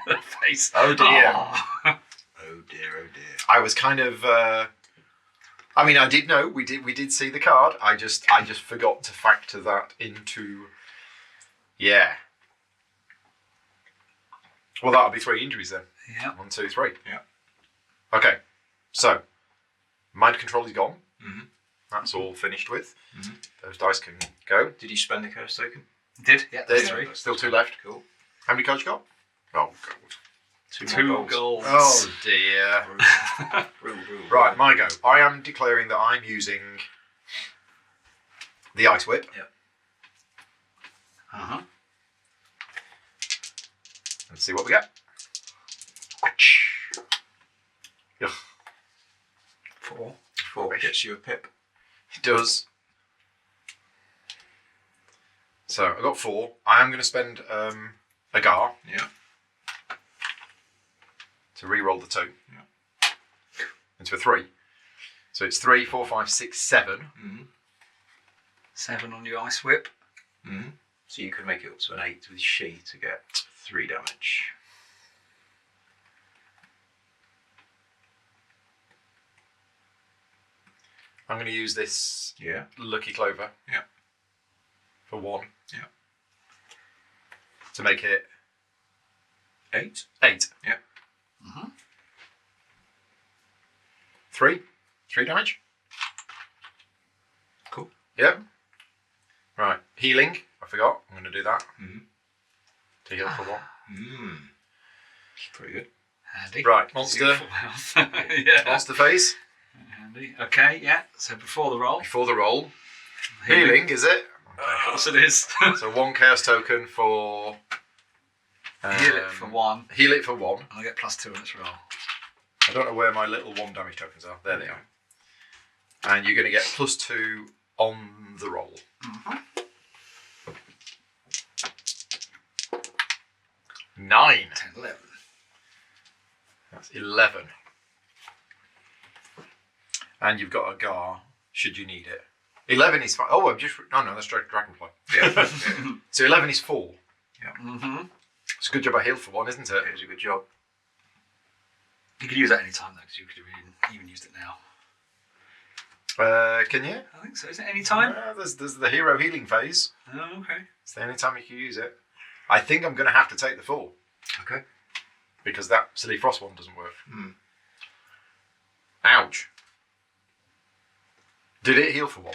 The face. Oh dear. Oh dear. I was kind of. I mean, I did know we did see the card. I just forgot to factor that into. Yeah. Well, that'll be 3 injuries then. Yeah. 1, 2, 3. Yeah. Okay. So Mind control is gone. Mm-hmm. That's all finished with. Mm-hmm. Those dice can go. Did you spend the curse token? Did? Yeah, There's that's 3. still 2 left. Cool. How many cards you got? Oh, gold. 2 more golds. Oh, dear. Rule. Right, my go. I am declaring that I'm using the Ice Whip. Yep. Uh-huh. Let's see what we get. Ugh. 4. 4 gets you a pip. It does. So I got 4. I am going to spend a Gar Yeah. to re-roll the 2 Yeah. into a 3. So it's 3, 4, 5, 6, 7. Mm-hmm. 7 on your Ice Whip. Mm-hmm. So you could make it up to an 8 with she to get 3 damage. I'm going to use this Yeah. Lucky Clover. Yeah. For 1. Yeah. To make it 8. 8. Yeah. Mm-hmm. 3. 3 damage. Cool. Yep. Right. Healing. I forgot. I'm going to do that. Mm-hmm. To heal for 1. Mm. Pretty good. Handy. Right. Monster. Beautiful health. Yeah. Monster phase. Handy. Okay, yeah. So before the roll. Before the roll. Healing, is it? Of course it is. So 1 chaos token for... Heal it for 1. Heal it for 1. I'll get +2 on its roll. I don't know where my little 1 damage tokens are. There they are. And you're going to get +2 on the roll. Mm-hmm. 9. 10, 11. That's 11. And you've got a Gar, should you need it. 11 is fine. Oh, I've just... Oh, no, that's Dragonfly. Yeah. So 11 is 4. Mm-hmm. It's a good job I healed for 1, isn't it? It was a good job. You could use that any time, though, because you could have even used it now. Can you? I think so. Is it any time? There's the hero healing phase. Oh, okay. It's the only time you can use it. I think I'm going to have to take the 4. Okay. Because that silly frost one doesn't work. Mm. Ouch. Did it heal for 1?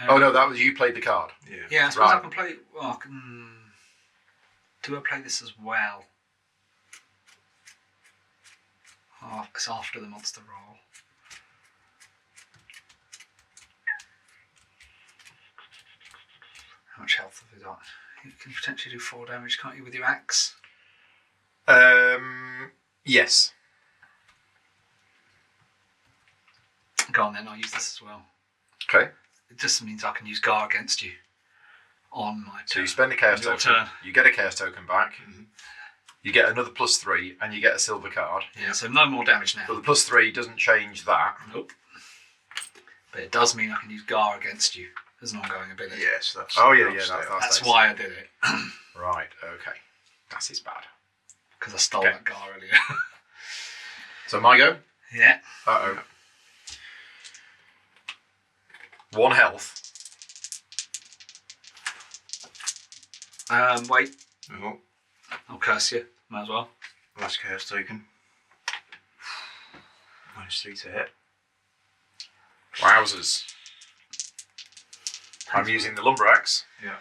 Oh no, that was you played the card. Yeah. Yeah, I suppose I Right. can play... Well, I can... Do I play this as well? Oh, it's after the monster roll. How much health have you got? You can potentially do 4 damage, can't you, with your axe? Yes. Go on then, I'll use this as well. Okay. It just means I can use Gar against you on my turn. So you spend a chaos Your token. turn. You get a chaos token back. Mhm. You get another +3, and you get a silver card. Yeah, so no more damage now. But the +3 doesn't change that. Nope. But it does mean I can use Gar against you as an ongoing ability. Yes, that's... Oh yeah, that's yeah. there. That's why I did it. Right. Okay. That is bad. Because I stole Okay. that Gar earlier. So my go. Yeah. Uh oh. 1 health. Wait. Oh, I'll curse you. Might as well. last chaos token. -3 to hit. Wowzers. I'm using the lumber axe. Yeah.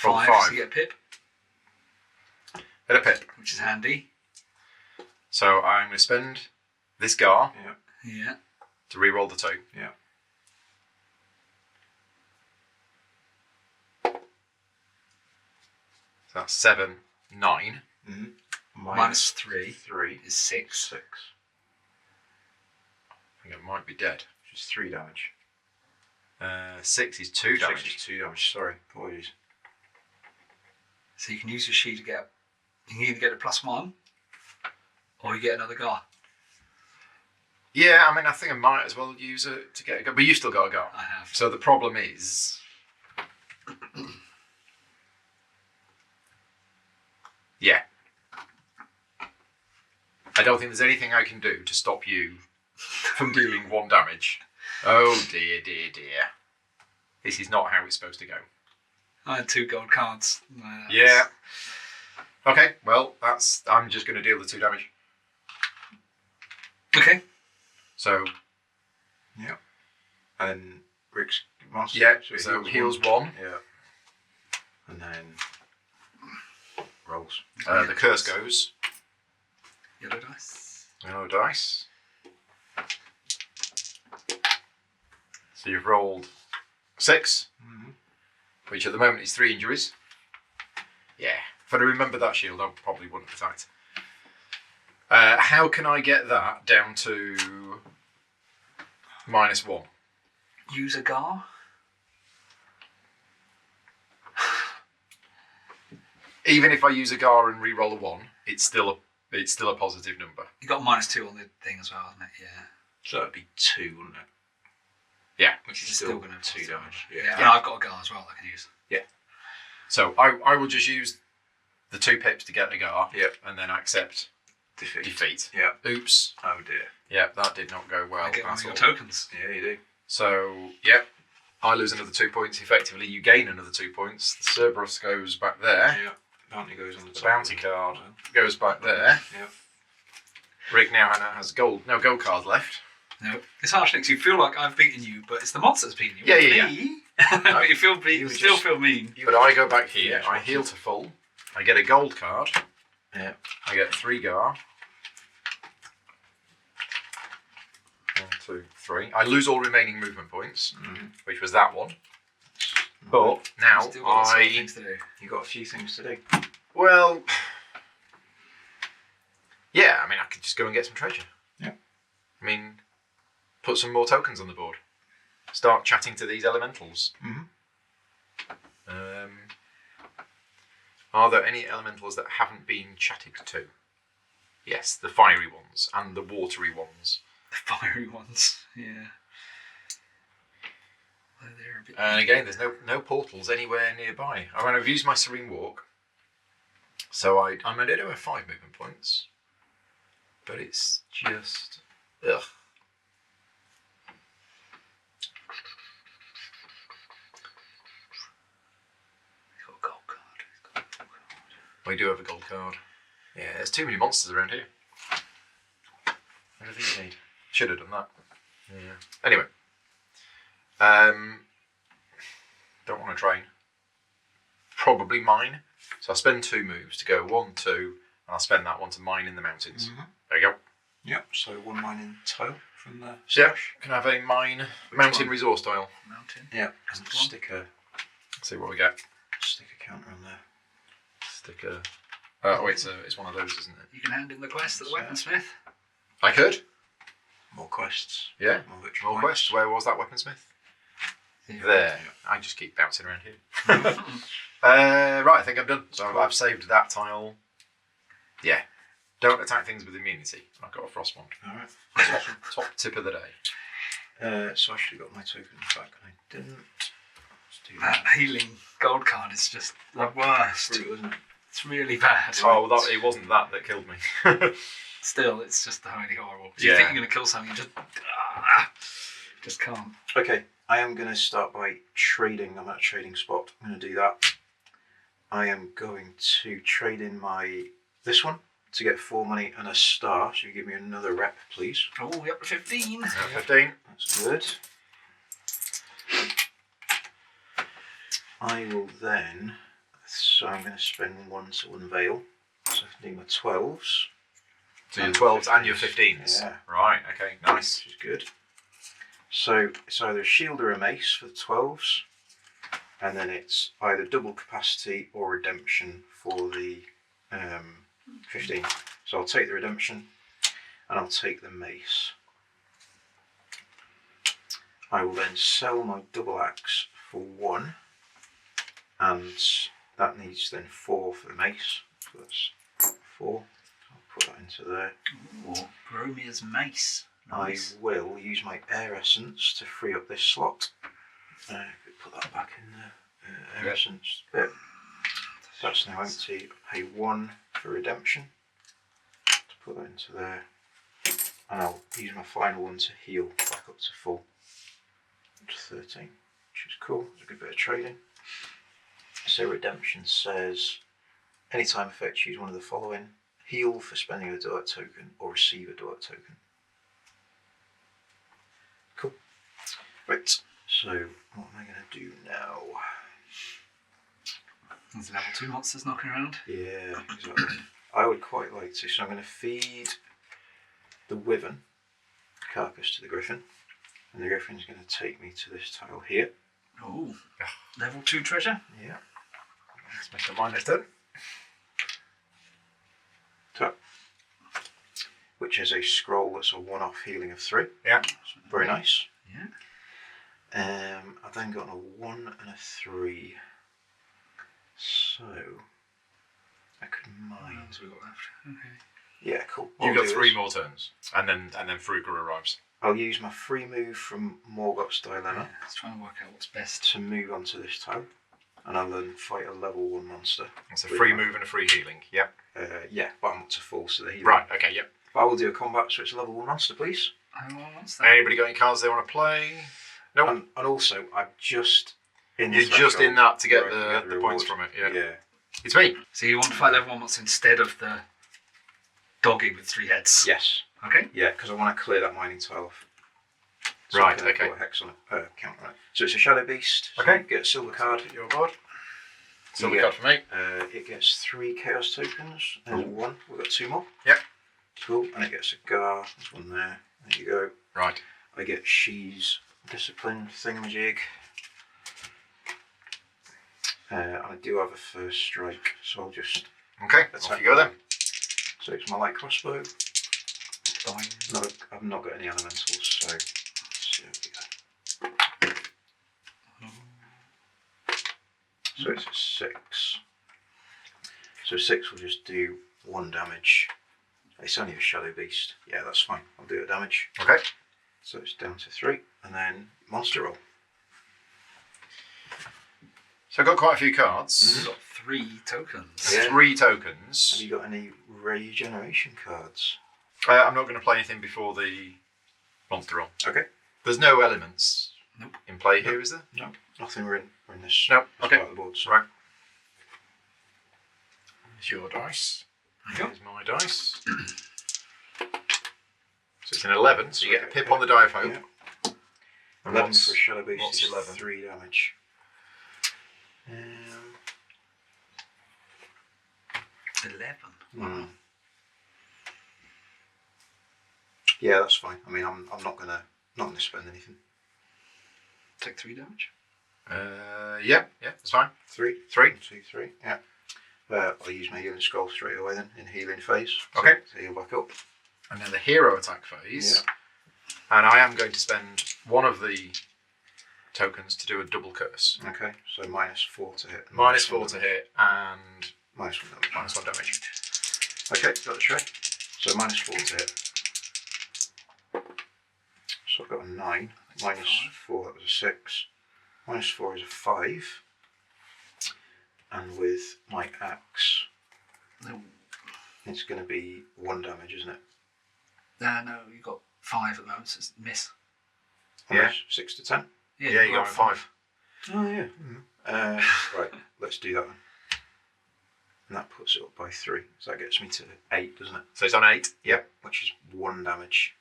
Roll 5, 5. so you get a pip, At a pip. which is handy. So I'm going to spend this Gar Yeah. Yeah. to re-roll the 2. Yeah. So that's 7, 9. Mm-hmm. -3 3 is 6. 6. I think it might be dead. Which is 3 damage. 6 is 2 damage. 6 is 2 damage. Sorry, apologies. So you can use your she to get... You can either get a +1, or you get another Gar. Yeah, I mean, I think I might as well use it to get a go. But you still got a go. I have. So the problem is... yeah. I don't think there's anything I can do to stop you from dealing 1 damage. Oh dear, dear, dear. This is not how it's supposed to go. I had 2 gold cards. Yeah. Okay, well, I'm just going to deal the 2 damage. Okay. So, Yeah. And Rick's monster. yeah, it so heals 1. Yeah. And then rolls. The curse goes. Yellow dice. Yellow dice. So you've rolled 6, which at the moment is 3 injuries. Yeah. If I'd remembered that shield, I probably wouldn't have attacked. How can I get that down to -1? Use a gar. Even if I use a gar and re-roll a 1, it's still a positive number. You got -2 on the thing as well, isn't it? Yeah. So that'd be 2, wouldn't it? Yeah. Which is It's still going to 2 damage. Yeah. And I've got a gar as well that I can use. Yeah. So I will just use the 2 pips to get the gar. Yep. And then accept defeat. Yeah. Oops. Oh dear. Yeah, that did not go well I get one at of your all. tokens. Yeah, you do. So, yep. I lose another 2 points. Effectively, you gain another 2 points. The Cerberus goes back there. Yeah. Bounty goes on the The top. bounty card goes back there. Yeah. Rick now has no gold card left. No, it's harsh because you feel like I've beaten you, but it's the monster that's beaten you. Yeah. But you feel you still feel mean. But I go back here. Yeah, I heal to full. I get a gold card. Yeah. I get 3 gar. 1, 2, 3. I lose all remaining movement points, which was that one. But now Still got some things to do. You got a few things to do. well, yeah. I mean, I could just go and get some treasure. Yeah. I mean, put some more tokens on the board. Start chatting to these elementals. Are there any elementals that haven't been chatted to? Yes, the fiery ones and the watery ones. The fiery ones, yeah. Well, they're a bit. And again, there's no portals anywhere nearby. I mean, I've used my serene walk, so I do have 5 movement points, but it's just ugh. He's got a gold card. We do have a gold card. Yeah, there's too many monsters around here. What do you need? Should have done that. Yeah. Anyway. Don't want to train. Probably mine. So I'll spend 2 moves to go 1, 2, and I'll spend that one to mine in the mountains. There you go. Yep. So 1 mine in tow from the Yeah. stash. Can I have a mine mountain one? resource tile? Mountain. Yeah. Is And it one? stick a See what we get. counter on there. Sticker. Oh wait, it's one of those, isn't it? You can hand in the quest at the weaponsmith. I could. More quests. Yeah. More victory More points. quest. Where was that weaponsmith? Yeah. There. I just keep bouncing around here. Right, I think I'm done. So I've saved that tile. Yeah. Don't attack things with immunity. I've got a frost wand. All right. Top tip of the day. So I should have got my token back, and I didn't. Let's do That that. healing gold card is just the worst. Brutal, isn't it? It's really bad. Oh, it wasn't that killed me. Still, it's just really horrible. Yeah. You think you're going to kill something, you just can't. Okay, I am going to start by trading. I'm at a trading spot. I'm going to do that. I am going to trade in this one to get 4 money and a star. So you give me another rep, please. Oh, you're up to 15. 15. That's good. I will then. So I'm going to spend 1 to unveil. So I can do my 12s. So your 12s and your 15s. Yeah. Right, okay, nice. Which is good. So it's either a shield or a mace for the 12s, and then it's either double capacity or redemption for the 15. So I'll take the redemption and I'll take the mace. I will then sell my double axe for 1, and that needs then 4 for the mace. So that's 4. I'll put that into there. Ooh, Bromia's mace. Nice. I will use my air essence to free up this slot. Put that back in the air essence bit. That's now empty. I pay 1 for redemption to put that into there, and I'll use my final one to heal back up to full, to 13, which is cool. It's a good bit of trading. So redemption says, anytime effects use one of the following: heal for spending a duet token or receive a duet token. Right, so what am I going to do now? There's level 2 monsters knocking around. Yeah, exactly. I would quite like to, so I'm going to feed the wyvern carcass to the griffin, and the griffin's going to take me to this tile here. Oh, level 2 treasure? Yeah. Let's make a minus turn. So, which is a scroll that's a one-off healing of 3. Yeah. Very nice. Yeah. I've then got a 1 and a 3. So I could mine. So we've got left. Okay. Yeah, cool. You've got 3 more turns, and then Fruger arrives. I'll use my free move from Morgoth's Dilemma Yeah, let's try and work out what's best. to move onto this tile, and I'll then fight a level 1 monster. It's a free move and a free healing. Yep. Yeah, but I'm up to full, so the healing. Right. Okay. Yep. But I will do a combat, so it's a level 1 monster, please. What's that? Anybody got any cards they want to play? No. And also, I'm just in the You're just in threshold that to get where I can the reward. points from it. Yeah. Yeah. It's me. So you want to fight level 1 monster instead of the doggy with 3 heads? Yes. Okay. Yeah, because I want to clear that mining tile off. Right, I can okay. put a hex on it. Count right. So it's a shadow beast. So Okay. you get a silver card. Your board. Silver Yeah. card for me. It gets 3 chaos tokens and 1. We've got 2 more. Yep. Cool. And it gets a gar. There's 1 there. There you go. Right. I get she's discipline thingamajig. I do have a first strike, so I'll just Okay. attack Off you go then. So it's my light crossbow. Dying. No, I've not got any elementals, so let's see how we go. So it's a 6. So 6 will just do 1 damage. It's only a shadow beast. Yeah, that's fine. I'll do it damage. Okay. So it's down to 3, and then monster roll. So I've got quite a few cards. We've got 3 tokens. Yeah. 3 Have tokens. you got any regeneration cards? I'm not going to play anything before the monster roll. Okay. There's no elements Nope. in play here, is there? No, nothing. We're in this. No. this Okay. part of the board, so. Right. Here's your dice. Yep. Here's my dice. So it's an 11, so you get a pip on the die of hope. Yeah. And 11 what's- for a shadow beast what's is 11? 3 damage. 11. Hmm. Yeah, that's fine. I mean, I'm not gonna spend anything. Take 3 damage. Yeah, that's fine. 3, 3. 2, 3. Yeah. I'll use my healing scroll straight away then in healing phase. Okay. To heal back up. And then the hero attack phase. And I am going to spend one of the tokens to do a double curse. Okay. So -4 to hit. and Minus -1 4 to damage. hit and -1 damage. -1 damage. Okay, got the tray. So -4 to hit. So I've got a 9. -4, that was a 6. -4 is a 5. And with my axe, No. it's going to be 1 damage, isn't it? No, you've got 5 at the moment, so it's miss. Yeah. 6 to 10. Yeah, you got 5. Oh, yeah. Right, let's do that then. And that puts it up by 3. So that gets me to 8, doesn't it? So it's on 8. Yep. Which is 1 damage.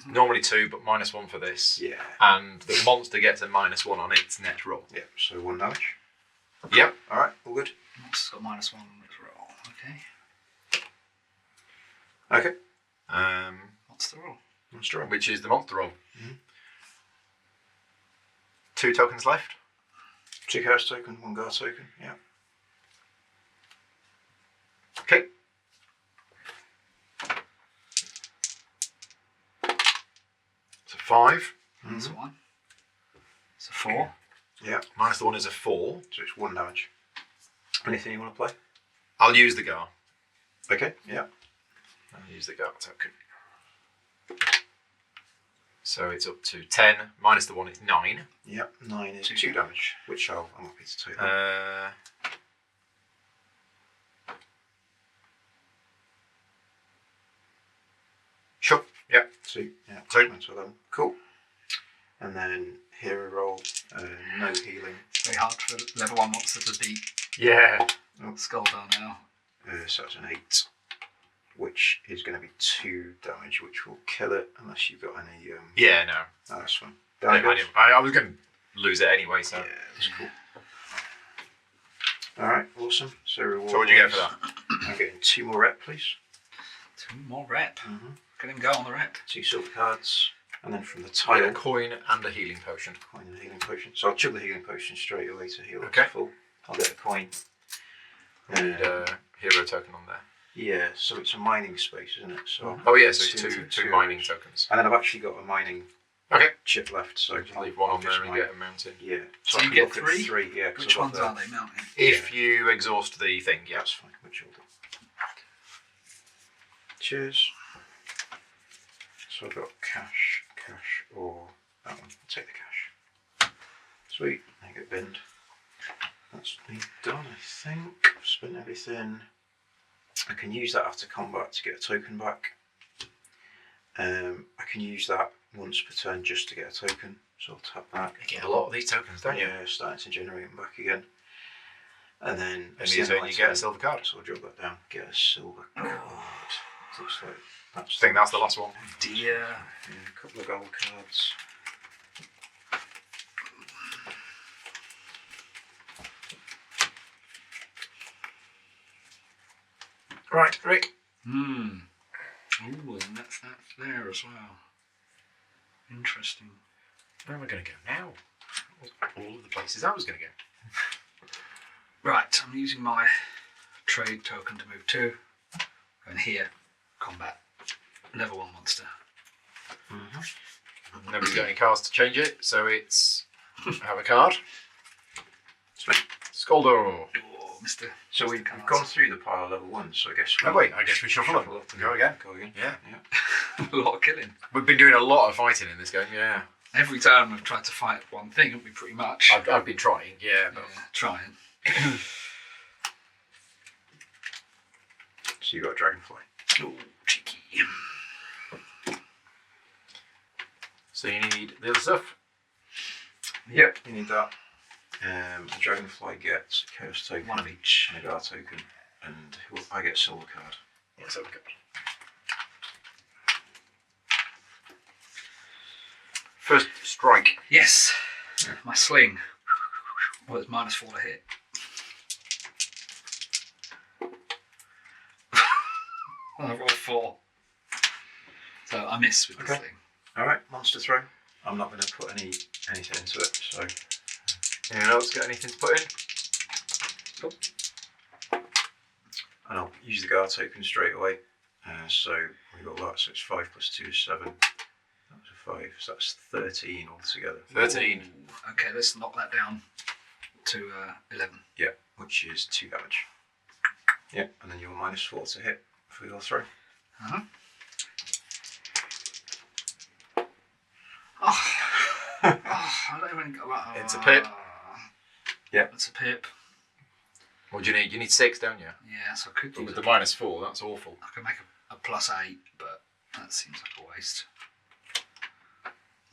Normally 2, but -1 for this. Yeah. And the monster gets a -1 on its net roll. Yeah, so 1 damage. Yep. Alright, all good. Monster's got -1 on its roll. Okay. Okay. What's the roll? Monster roll. Which is the monster roll. Mhm. 2 tokens left. 2 chaos token, 1 guard token. Yeah. Okay. So 5. That's a 1. It's a 4. Yeah. -1 is a 4. So it's 1 damage. Anything you want to play? I'll use the Gar. Okay. Yeah. I'll use the Gar token. So it's up to 10. Minus the 1 is 9. Yep. 9 is 2 2 damage, which I'm happy to take. That. Sure. Yeah. 2. Yeah. 2. That's 11. Cool. And then hero roll. No healing. Very hard for level 1 monster to beat Yeah. Skuldar now. So that's an 8, which is going to be 2 damage, which will kill it unless you've got any. Yeah, no. No, that's fine. I was going to lose it anyway, so. Yeah, that's cool. Alright, awesome. So reward. So what do you get for that? I'm getting 2 more rep, please. 2 more rep. Mm-hmm. Get him go on the rep. 2 silver cards. And then from the I tile, get a coin and a healing potion. coin and a healing potion. So I'll chuck the healing potion straight away to heal up Okay. to full. I'll get a coin. And hero token on there. Yeah, so it's a mining space, isn't it? So Oh yeah, so it's two mining tokens. And then I've actually got a mining Okay. chip left, so I'll leave one on just there and mine. get a mountain. Yeah. So I you can get look at 3? 3, yeah. 'cause Which I've got ones the- are they mounting? If you exhaust the thing, yeah. That's fine, which you'll do. Cheers. So I've got cash, or that one. I'll take the cash. Sweet, I get binned. That's me done, I think. I've spent everything. I can use that after combat to get a token back. I can use that once per turn just to get a token. So I'll tap that. You get a lot of these tokens, don't you? Yeah, starting to generate them back again. And then And you get a silver card. So I'll drop that down. Get a silver card. Looks like I think that's the last one. Dear. Yeah, a couple of gold cards. Right, Rick. Ooh, and that's there as well. Interesting. Where am I going to go now? All of the places I was going to go. Right, I'm using my trade token to move 2. And here, combat. Level 1 monster. Nobody's got any cards to change it, so it's have a card. Skoldo. Oh, Mr. So Mr. we've Cards. gone through the pile of level 1, so I guess Oh wait, I guess we shuffle them. up and Go again. Go again. Yeah. A lot of killing. We've been doing a lot of fighting in this game, yeah. Every time we've tried to fight one thing, haven't we, pretty much? I've been trying, yeah, but Yeah, trying. So you got a dragonfly. Oh, cheeky. so you need the other stuff. Yep, you need that. The dragonfly gets a chaos token, 1 of each. and a guard token, and I get a silver card. Yeah, so we go. First strike. Yes. My sling. Well, it's -4 to hit. I rolled 4. So I miss with this Okay. thing. Alright, monster throw. I'm not going to put anything into it, so Anyone else got anything to put in? and I'll use the guard token straight away. So we got that, so it's 5 plus 2 is 7. That was a 5, so that's 13 altogether. 13. Ooh. Okay, let's knock that down to 11. Yeah, which is 2 damage. Yeah, and then you're -4 to hit for your throw. Uh-huh. Oh. I don't even go. It's a pip. Yeah. It's a pip. What do you need? You need 6, don't you? Yeah, so I could But use with the a- -4, that's awful. I could make a +8, but that seems like a waste.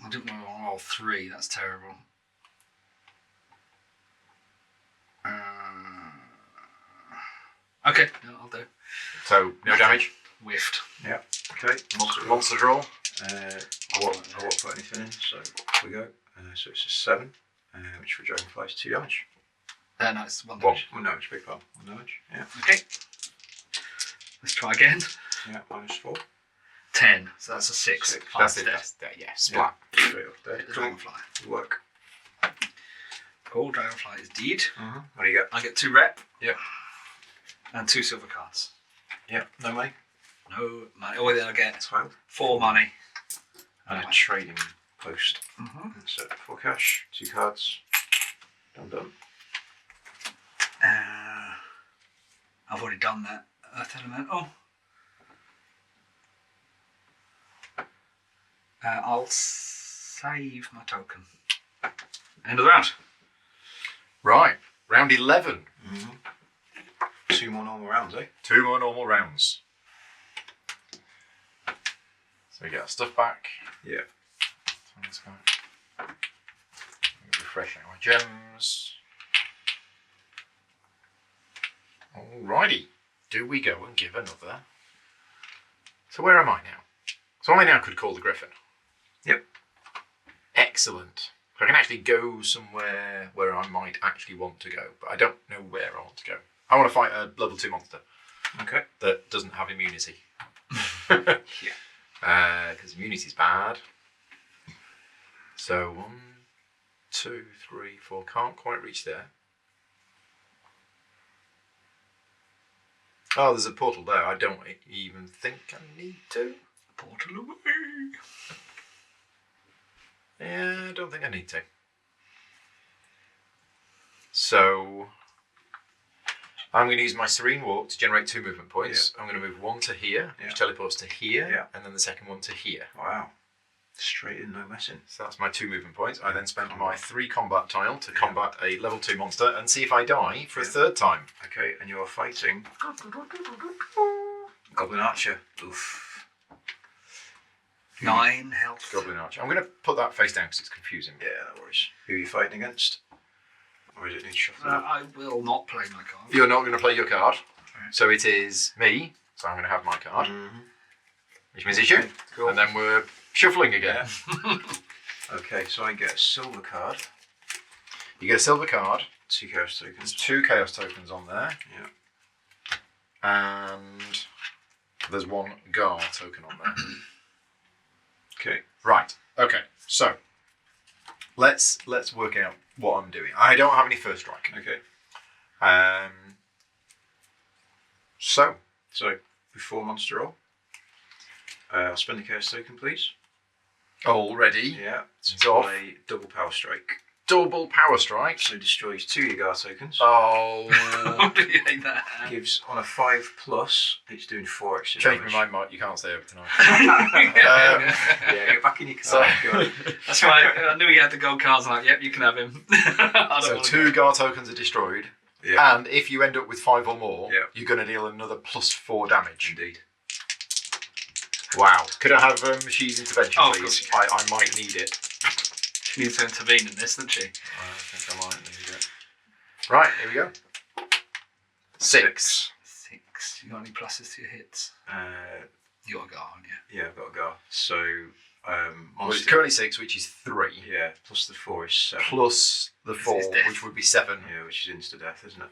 I didn't want to roll 3, that's terrible. Okay, no, I'll do. So, no damage. Whiffed. Yeah, okay. Monster draw. I won't put anything in, so off we go. So it's a 7, which for dragonfly is 2 damage. No, it's 1 damage. 1 damage, big pile. 1 damage, yeah. Okay. Let's try again. Yeah, -4. 10, so that's a 6. 6. That's it. Dead. That's that. Yeah, splat. Straight off there. Hit the Cool. dragonfly. Good work. Cool, dragonfly is deed. What do you get? I get 2 rep. Yep. And 2 silver cards. Yep, no money. No money. Oh, then I get Tile. 4 money. And a trading post. Mm-hmm. So 4 cash, 2 cards. Done. I've already done that. Earth Elemental. I'll save my token. End of the round. Right. Round 11. 2 more normal rounds, eh? 2 more normal rounds. So we get our stuff back. Yeah. Let's go. Refreshing our gems. Alrighty. Do we go and give another? So where am I now? So I now could call the Griffin. Yep. Excellent. I can actually go somewhere where I might actually want to go, but I don't know where I want to go. I want to fight a level 2 monster. Okay. That doesn't have immunity. Yeah. Because immunity's bad. So 1, 2, 3, 4. Can't quite reach there. Oh, there's a portal there. I don't even think I need to. Portal away. Yeah, I don't think I need to. So I'm going to use my Serene Walk to generate 2 movement points. I'm going to move 1 to here, which teleports to here, and then the second one to here. Wow. Straight in, no messing. So that's my 2 movement points. I then spend my 3 combat tile to combat a level 2 monster and see if I die for a 3rd time. Okay, and you're fighting Goblin Archer. Oof. 9 health. Goblin Archer. I'm going to put that face down because it's confusing. Yeah, no worries. Who are you fighting against? Or is it in shuffle? I will not play my card. You're not going to play your card. So it is me. So I'm going to have my card. Which means it's you. Cool. And then we're shuffling again. Yeah. Okay, so I get a silver card. You get a silver card. 2 chaos tokens. There's 2 chaos tokens on there. Yeah. And there's 1 Gar token on there. Okay. Right. Okay. So let's work out what I'm doing. I don't have any first strike. Okay. So before monster roll, I'll spend a chaos token, please. Already. Yeah. It's off. Play double power strike. Double power strike. So destroys 2 Yagar tokens. Oh. You hate that. Gives on a 5+, it's doing 4 extra Change damage. my mind, Mike. You can't stay over tonight. Yeah, get back in your car. Go on. That's why I knew he had the gold cards. I'm like, yep, you can have him. I don't So wanna 2 Gar tokens are destroyed. Yeah. And if you end up with 5 or more, Yeah. you're going to deal another +4 damage. Indeed. Wow. Could I have She's intervention, Oh, of please? course you can. I might need it. She needs to intervene in this, doesn't she? I think I might need it. Right, here we go. 6. 6. You got any pluses to your hits? You got a guard, haven't you? Yeah, I've got a Gar. So, Well, it's monster. currently 6, which is 3. Yeah, plus the 4 is 7. Plus the 4, is death. which would be 7. Yeah, which is insta death, isn't it?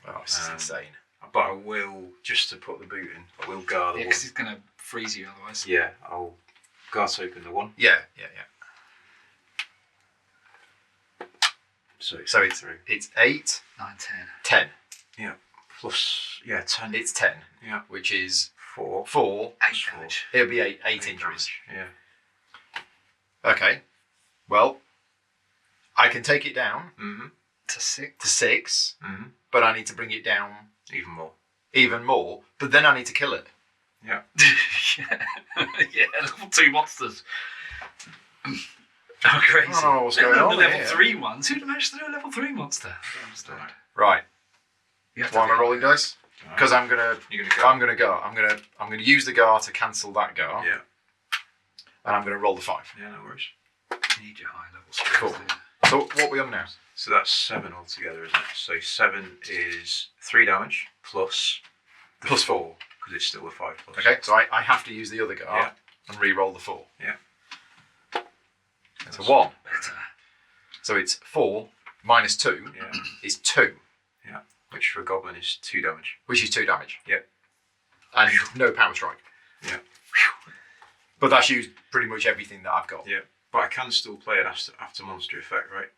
Oh, this is insane. But I will, just to put the boot in, I will Gar the Yeah, 1. because he's going to freeze you otherwise. Yeah, I'll Gar token the 1. Yeah. So So it's 8, 9, 10. 10. yeah, plus 10. It's 10, Yeah, which is 4. 4. 8 damage. It'll be 8 8 injuries. damage. Yeah. Okay. Well, I can take it down To 6. to 6, Mm-hmm. but I need to bring it down Even more. even more. But then I need to kill it. Yeah. Yeah, level 2 monsters. Oh, crazy. I don't know what's going on The level here. 3 ones. Who'd have managed to do a level 3 monster? I don't understand. Right. You have Why am I to- rolling dice? Because I'm gonna You're gonna go. I'm gonna use the Gar to cancel that Gar, Yeah. and I'm gonna roll the 5. Yeah, no worries. You need your high level skills. Cool. do you? So what are we on now? So that's 7 altogether, isn't it? So 7 is 3 damage plus Plus 4. because it's still a 5+. Okay, so I have to use the other Gar Yeah. and re-roll the 4. Yeah. It's a 1. Better. So it's 4 minus 2 Yeah. is 2, Which for a goblin is 2 damage. which is 2 damage. Yep. And no power strike. Yeah. But that's used pretty much everything that I've got. Yeah. But I can still play an after monster effect, right?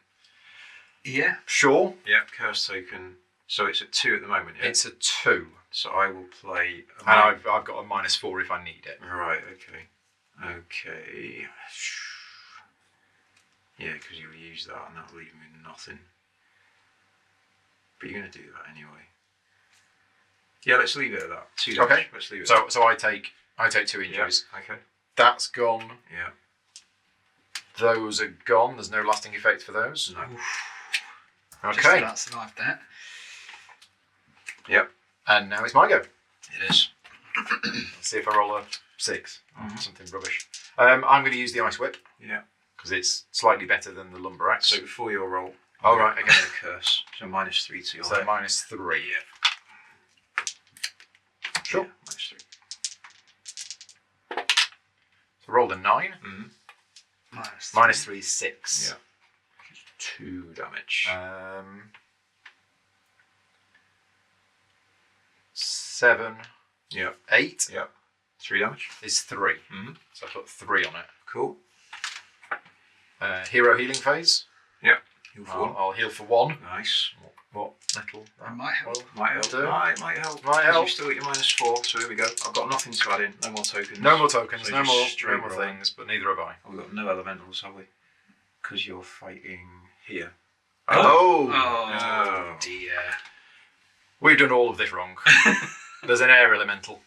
Yeah. Sure, Yeah. Curse token. So it's at 2 at the moment. Yeah. it's a 2. So I will play. And I've got a minus 4 if I need it. Right. Okay. Okay. Yeah, because you'll use that and that'll leave me with nothing. But you're going to do that anyway. Yeah, let's leave it at that. 2 damage. Okay. Let's leave it. At So I take 2 that. injuries. Yeah. Okay. That's gone. Yeah. Those are gone. There's no lasting effect for those. No. Just Okay. about survived that. Yep. And now it's my go. It is. Let's see if I roll a 6. Something rubbish. I'm going to use the Ice Whip Yeah. because it's slightly better than the Lumber Axe. So before your roll. Oh, right, I'm okay. going to curse. So -3 to your So hit. minus 3. Sure. Yeah, -3. So rolled a 9. Minus 3 is 6. Yeah. 2 damage. 7, Yeah. 8 Yeah. 3 damage. is 3. Mm-hmm. So I put 3 on it. Cool. Hero healing phase. Yeah. Heal for 1. I'll heal for 1. Nice. What little? That might help. Might help. Do. Might help. Might 'Cause help. You've still got your -4, so here we go. I've got nothing to add in. No more tokens. No more tokens, So no just more straight roll. things, but neither have I. Oh, we've got no elementals, have we? Because you're fighting here. Oh! Oh dear. We've done all of this wrong. There's an air elemental.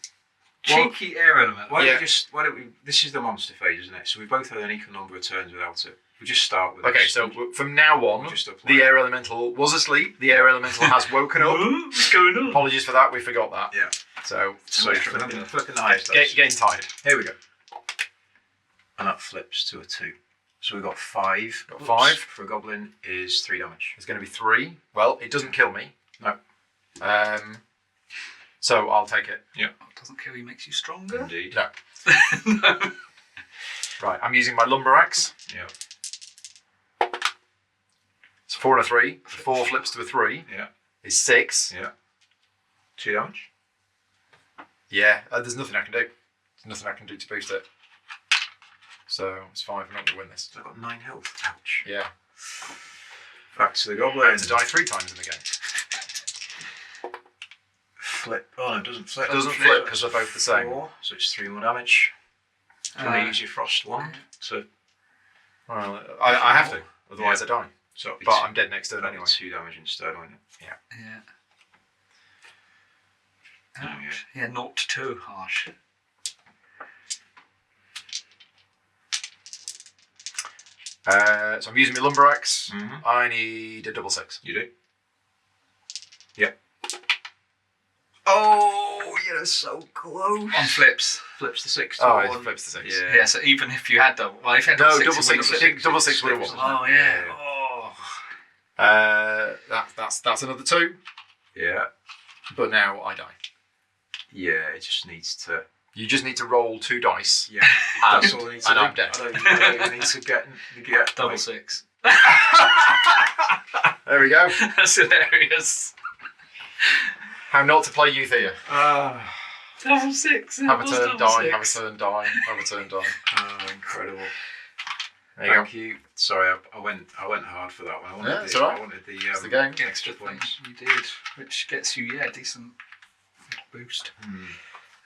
Cheeky air element. Why don't we? This is the monster phase, isn't it? So we both had an equal number of turns without it. We just start with. Okay, this. so from now on, Just apply the it. air elemental was asleep. The air elemental has woken up. What's going on? Apologies for that, we forgot that. Yeah. So, So flipping the highest dice. getting tired. Here we go. And that flips to a 2. So we've got 5. Got 5. For a goblin is 3 damage. It's going to be 3. Well, it doesn't kill me. No. So I'll take it. Yeah. What doesn't kill you makes you stronger. Indeed. No. No. Right, I'm using my lumber axe. Yeah. It's 4 and a 3. 4 flips to a 3. Yeah. Is 6. Yeah. 2 damage. Yeah, there's nothing I can do. There's nothing I can do to boost it. So it's 5. I'm not going to win this. So I've got 9 health. Ouch. Yeah. Back to the I goblin. had to die 3 times in the game. Flip. Oh no, it doesn't flip. It doesn't flip because they're both the same. 4, so it's 3 more damage. Do you want to use your frost one? So Well, I have to, otherwise I die. So it'll be But two- I'm dead next turn that'll be anyway. 2 damage instead, won't it? Yeah. Oh, yeah. Ouch. Yeah, 0 to 2. Harsh. So I'm using my lumber axe. Mm-hmm. I need a double 6. You do? Yep. Oh, you're so close. On flips. Flips the 6 to Oh, 1. it flips the 6. Yeah. Yeah, so even if you had double... Well, if you had No, double double 6... six. I think double 6 would have won. Oh, yeah. Oh. That's another 2. Yeah. But now I die. Yeah, it just needs to... You just need to roll 2 dice. Yeah, that's all I need to and do. I'm dead. I don't even need to get Double like, 6. There we go. That's hilarious. How not to play Euthia. Double 6. Have a turn, die. Have a turn, die. Have a turn, die. incredible. There you go. Thank you. Sorry, I went hard for that one. I wanted Yeah, it's all right. I wanted the, It's the game. Extra points you did, which gets you, a decent boost.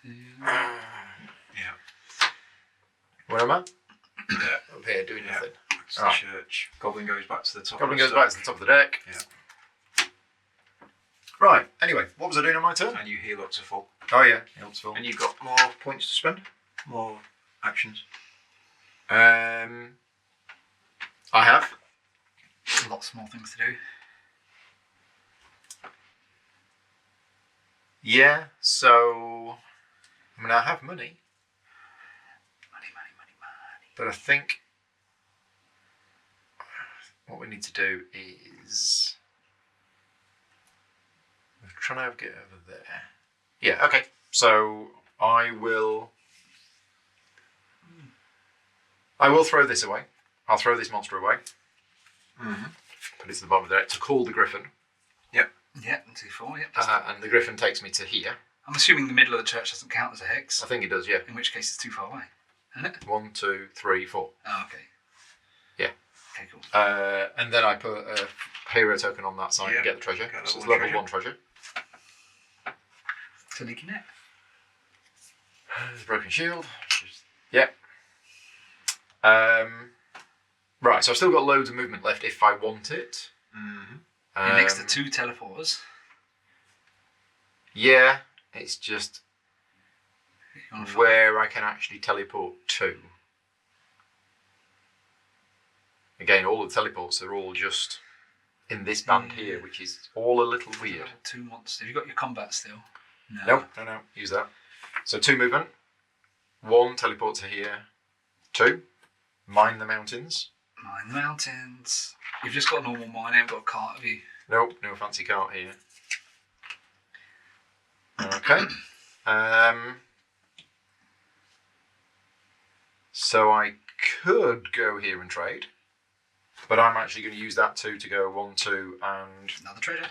Yeah. Yeah. Where am I? Yeah. Up here doing Yeah. nothing. Back to the Alright. church. Goblin goes back to the top. Goblin of goes the back to stack. the top of the deck. Yeah. Right. Anyway, what was I doing on my turn? And you heal up to full. Oh yeah, helps Phil. And you've got more points to spend. More actions. I have. Lots more things to do. Yeah. So, I mean, I have money, Money. but I think what we need to do is we're trying to get over there. Yeah. Okay. So I will throw this away. I'll throw this monster away. Mm-hmm. Put it to the bottom of the deck to call the griffin. Yeah, 2-4, yep. And the griffin takes me to here. I'm assuming the middle of the church doesn't count as a hex, I think it does, yeah. in which case it's too far away, isn't it? 1, 2, 3, 4. Oh, okay. Yeah. Okay, cool. And then I put a hero token on that side Yeah, and get the treasure. get So it's level level one 1 treasure. So leaky net. There's a broken shield. Yeah. Right, so I've still got loads of movement left if I want it. Mm-hmm. You're next to 2 teleporters. Yeah, it's just You wanna fight? where I can actually teleport to. Again, all the teleports are all just in this band here, which is all a little weird. Level 2 monsters. Have you got your combat still? No, use that. So 2 movement. 1, teleport to here. 2, mine the mountains. Mine the mountains. You've just got a normal mine, I haven't got a cart, have you? Nope, no fancy cart here. Okay. So I could go here and trade, but I'm actually going to use that 2 to go 1, 2, and Another treasure.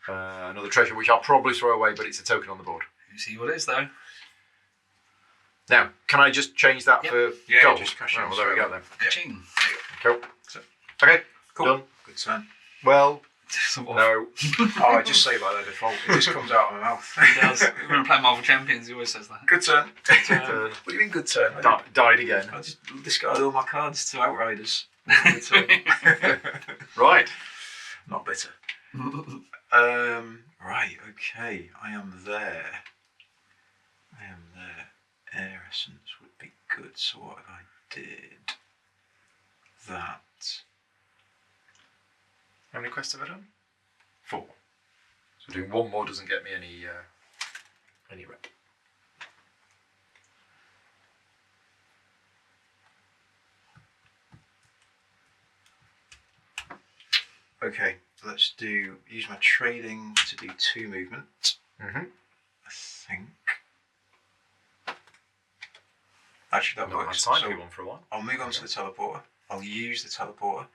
another treasure, which I'll probably throw away, but it's a token on the board. You see what it is, though. Now, can I just change that for gold? Just cash in. Well, there we go then. Ka-ching. Cool. Okay, Cool. done. Good turn. Well, Sort of. no. Oh, I just say by their default. It just comes out of my mouth. He does. When we play Marvel Champions, he always says that. Good turn. Turn. What do you mean good turn? Died again. I just discarded all my cards to Outriders. Good turn. Right. Not bitter. Right, okay. I am there. Air essence would be good. So what if I did that? How many quests have I done? 4. So doing 1 more doesn't get me any rep. Okay, let's use my trading to do 2 movement. Mm-hmm. I think. Actually, that Not had works. time So for one for a while. I'll move on to the teleporter. I'll use the teleporter,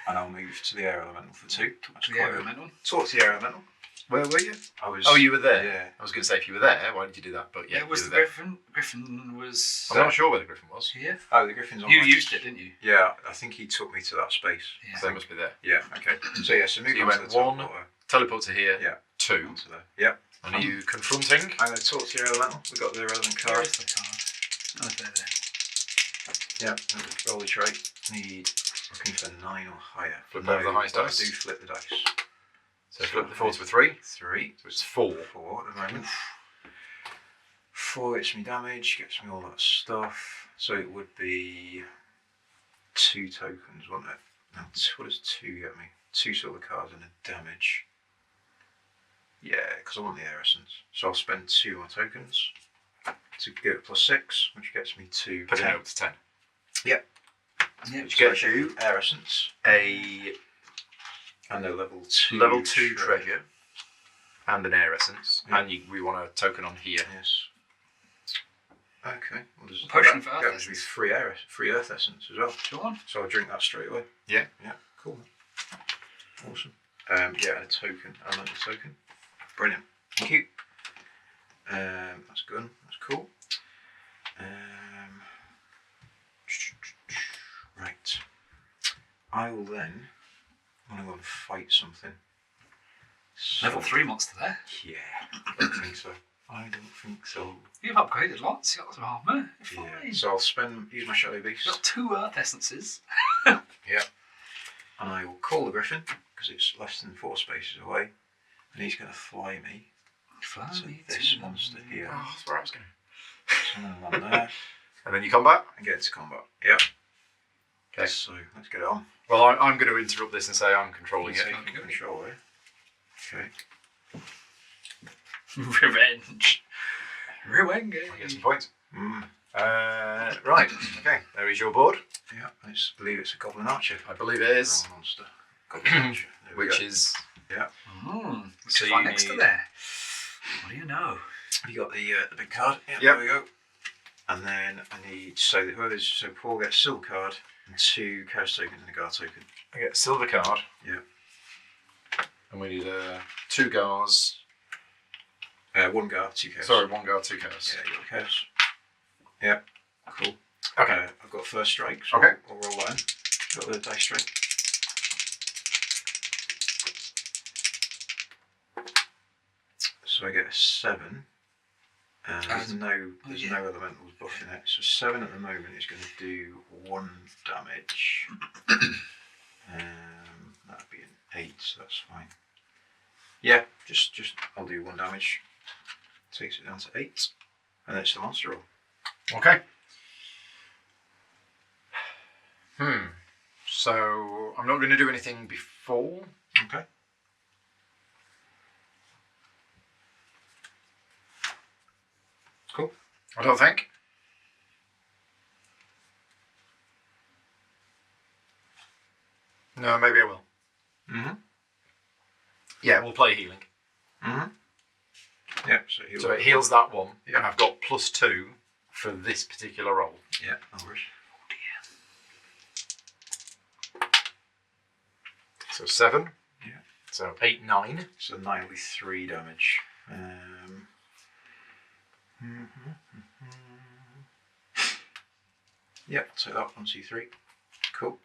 and I'll move to the air elemental for 2. That's The quite air good. elemental. Talk to the air elemental. Where were you? I was. Oh, you were there. Yeah. I was going to say if you were there, why did you do that? But yeah, Yeah, was you the were there. Griffin? Griffin was I'm not sure where the Griffin was. here. Oh, the Griffin's on. You my- used it, didn't you? Yeah, I think he took me to that space. Yeah. So they must be there. Yeah. Okay. So yeah, so move you on went to the 1, teleporter. teleport to here, Yeah. 2. Onto there. Yep. And are you confronting? I'm going to talk to your elemental. We've got the irrelevant Where card. is the card? Oh, there. Yep. Roll the trait. Need looking for 9 or higher. Flip over the highest but dice. I do flip the dice. So flip the 4 to a 3. 3. So it's 4. 4 at the moment. 4 gets me damage, gets me all that stuff. So it would be 2 tokens, wouldn't it? Now, what does 2 get me? 2 silver cards and a damage. Yeah, because I want the air essence. So I'll spend 2 more tokens to get +6, which gets me to Put it 10. up to 10. Yep. Yeah, Which gets you air essence A and a level 2 level 2 treasure and an air essence. Yeah. And we want a token on here. Yes. Okay. Well, there's Potion for that earth gives me free earth essence as well. Go on. So I'll drink that straight away. Yeah. Yeah. Cool. Awesome. Yeah, and a token, elemental token. Brilliant. Thank you. That's good. That's cool. Right. I will then want to go and fight something. So- Level 3 monster there. Yeah. I don't think so. I don't think so. You've upgraded lots. You've got some armour. You're Yeah. fine. So I'll use my Shadow Beast. You've got 2 earth essences. Yeah. And I will call the Griffin because it's less than 4 spaces away, and he's going to fly me Fly to me this to monster here. Oh, that's where I was going. So I'm going to land there And then you combat? and get into combat. Yeah. Okay. So let's get it on. Well, I'm going to interrupt this and say I'm controlling it. Taking control here. Okay. Revenge. Revenge. Get some points. Mm. Right. Okay. There is your board. Yeah. I believe it's a Goblin Archer. I believe it is. Wrong monster. Goblin Archer. There we Which go. is Yeah. Which So is right you next to need- there. What do you know? You got the big card. Yeah. Yep. There we go. And then I need so Paul gets a silver card and 2 chaos tokens and a guard token. I get a silver card. Yeah. And we need 2 guards. 1 guard, 2 chaos. Sorry, 1 guard, 2 chaos. Yeah, you got chaos. Yeah, cool. Okay. I've got first strike, so Okay. I'll roll that in. Got the dice tray. So I get a 7. And there's no elementals buffing it. So 7 at the moment is going to do 1 damage. That'd be an 8, so that's fine. Yeah, just I'll do 1 damage. Takes it down to 8. And it's the monster roll. Okay. So I'm not going to do anything before. Okay. Cool. I don't think. No, maybe I will. Mm-hmm. Yeah, we'll play healing. Mm-hmm. Yep, So it heals that one, Yeah. and I've got +2 for this particular roll. Yeah, no worries. So 7. Yeah. So 8, 9. So 9 will be 3 damage. Yep, take that. 1, 2, 3. Cool.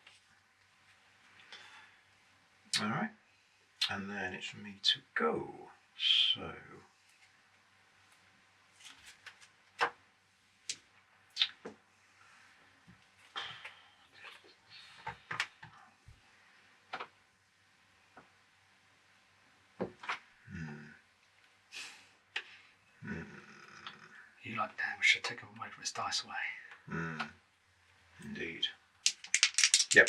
Alright. And then it's for me to go. So. You like, damn, we should take him away from his dice away. Indeed. Yep,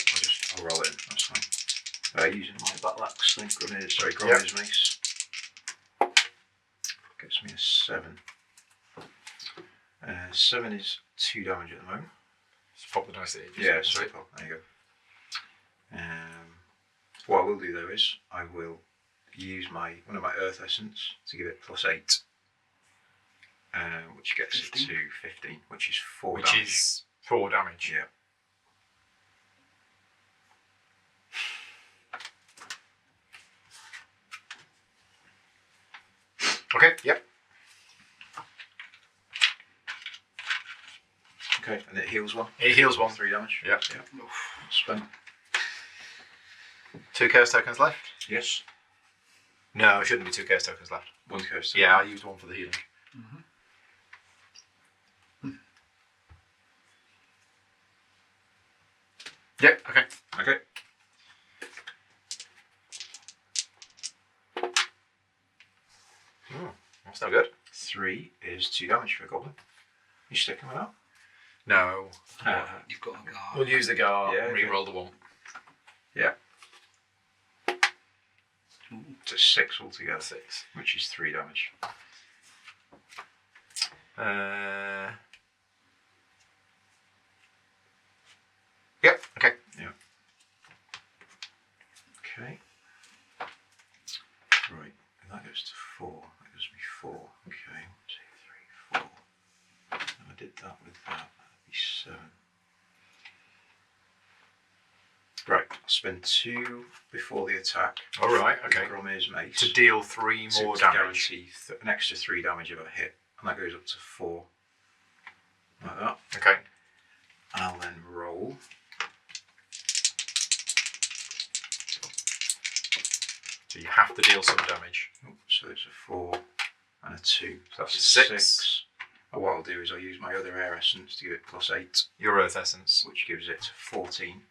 I'll roll it in, that's fine. Using my battle axe thing, Grenier's mace. Gets me a 7. 7 is 2 damage at the moment. Just pop the dice there. Yeah, straight pop, there you go. What I will do though is, I will use one of my Earth Essence to give it +8. Which gets 15? it to 15, which is 4 Which damage. is 4 damage. Yeah. Okay, yep. Okay, and it heals 1. It heals 1. 3 damage. Yep. Yeah. Spent. 2 chaos tokens left? Yes. No, it shouldn't be 2 chaos tokens left. 1 chaos token. Yeah, I used 1 for the healing. Yep, okay. Okay. That's no good. 3 is 2 damage for a goblin. You sticking with that? No. You've got a guard. We'll use the guard Yeah, and okay. re-roll the 1. Yeah. So 6 altogether, 6. which is 3 damage. Yep, okay. Yeah. Okay. Right, and that goes to 4. That gives me 4. Okay, 1, 2, 3, 4. And I did that with that. That'd be 7. Right, I'll spend 2 before the attack. Alright, okay. Gromir's mace. To deal 3 more to damage. guarantee an extra 3 damage if I hit. And that goes up to 4. Like that. Okay. And I'll then roll. So you have to deal some damage. So it's a 4 and a 2. So that's a 6. 6. And what I'll do is I'll use my other air essence to give it +8, Your Earth Essence. which gives it 14.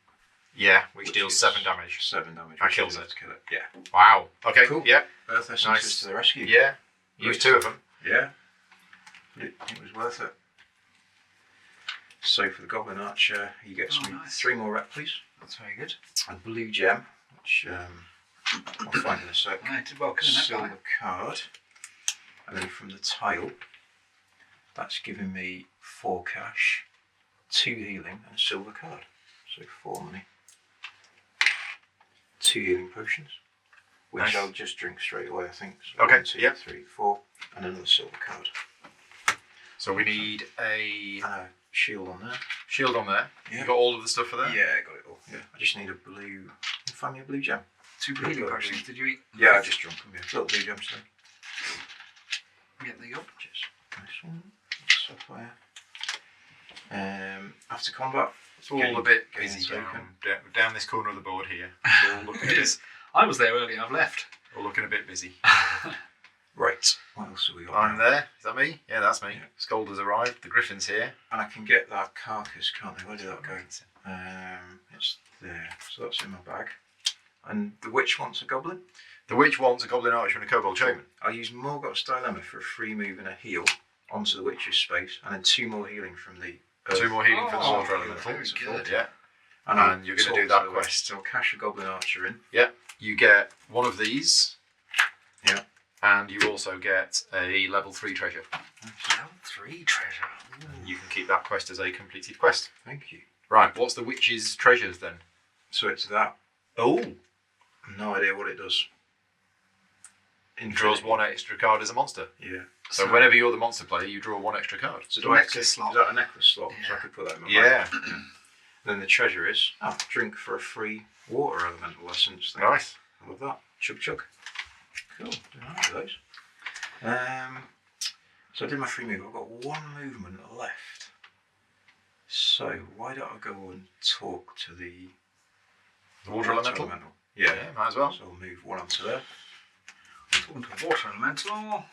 Yeah, which Which deals is 7 damage. 7 damage. That which kills is it. enough to kill it. Yeah. Wow. Okay, Cool. yeah. Earth Essence Nice. is to the rescue. Yeah. Use 2 of them. Yeah. It was worth it. So for the Goblin Archer, he gets me nice. 3 more rep, please. That's very good. A blue gem, which I'll find in a sec. I did well killing that guy. Silver card. And then from the tile, that's giving me 4 cash, 2 healing, and a silver card. So 4 money. 2 healing potions, which Nice. I'll just drink straight away, I think. So Okay, 1, 2, yeah. 3, 4, and another silver card. So we need a And a shield on there. shield on there. Yeah. You got all of the stuff for there? Yeah, I got it all. Yeah. I just need a blue. Can you find me a blue gem? 2 healing potions. Did you eat? Yeah, I just drunk them. Yeah. Little blue gems there. Yeah, there you go. Cheers. Nice one. Sapphire. After combat, It's all Getting- a bit getting busy token. down this corner of the board here. It's all looking, It is. I was there earlier. I've left. all looking a bit busy. right. What else have we got? I'm now? there. Is that me? Yeah, that's me. Yeah. Scolders arrived. The Griffin's here. And I can get that carcass, can't I? Where did that go? It's there. So that's in my bag. And the witch wants a goblin. The Witch wants a Goblin Archer and a Kobold Shaman. I'll use Morgoth's Dilemma for a free move and a heal onto the witch's space, and then 2 more healing from the earth. 2 more healing for the Oh, Water very Elemental. good. Yeah. And, And you're going to do that quest. quest. So I'll cash a Goblin Archer in. Yeah. You get one of these. Yeah. And you also get a level 3 treasure. Level 3 treasure. Ooh. You can keep that quest as a completed quest. Thank you. Right. What's the Witch's treasures then? So it's that. Oh. No idea what it does. It draws 1 extra card as a monster. Yeah. So whenever you're the monster player, you draw 1 extra card. So do I have to, Necklace is slot. that a necklace slot? So I Yeah. could put that in my Yeah. bag. Then the treasure is drink for a free water elemental essence. Nice. I love that. Chug chug. Cool. Doing alright with those. So I did my free move. I've got one movement left. So why don't I go and talk to the water elemental? Yeah, might as well. So I'll move one onto there. Talking to a water elemental,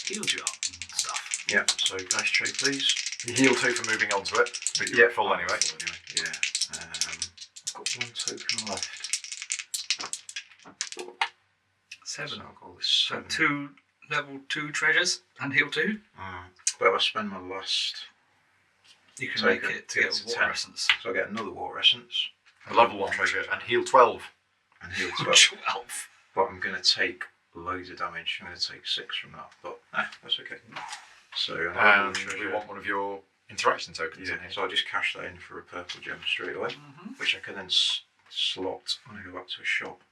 healed you up and stuff. Yeah. So dice tray, please. You heal 2 for moving onto it, but you're at full anyway. Yeah. I've got one token left. 7. So I'll go with So 7. 2 level 2 treasures and heal 2. But if I spend my last, You can Take make it, it to get get to water 10. essence. so I get another water essence A level 1 treasure and heal 12. and heal 12. 12. But I'm going to take loads of damage. I'm going to take 6 from that, but that's okay. So And we want one of your interaction tokens in here. so I'll just cash that in for a purple gem straight away, which I can then slot when I go back to a shop.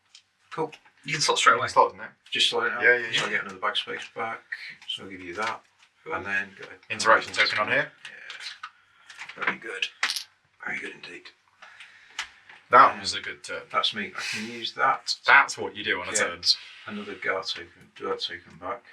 Cool. You can slot straight away. Slot, isn't it? Just slot it out. Yeah. So I get another bag space back. So I'll give you that. Cool. And then get a Interaction token on here. Yeah. Very good. Very good indeed. That was a good turn. That's me. I can use that. That's what you do on a Yeah. turn. Another guard token. Do that token back.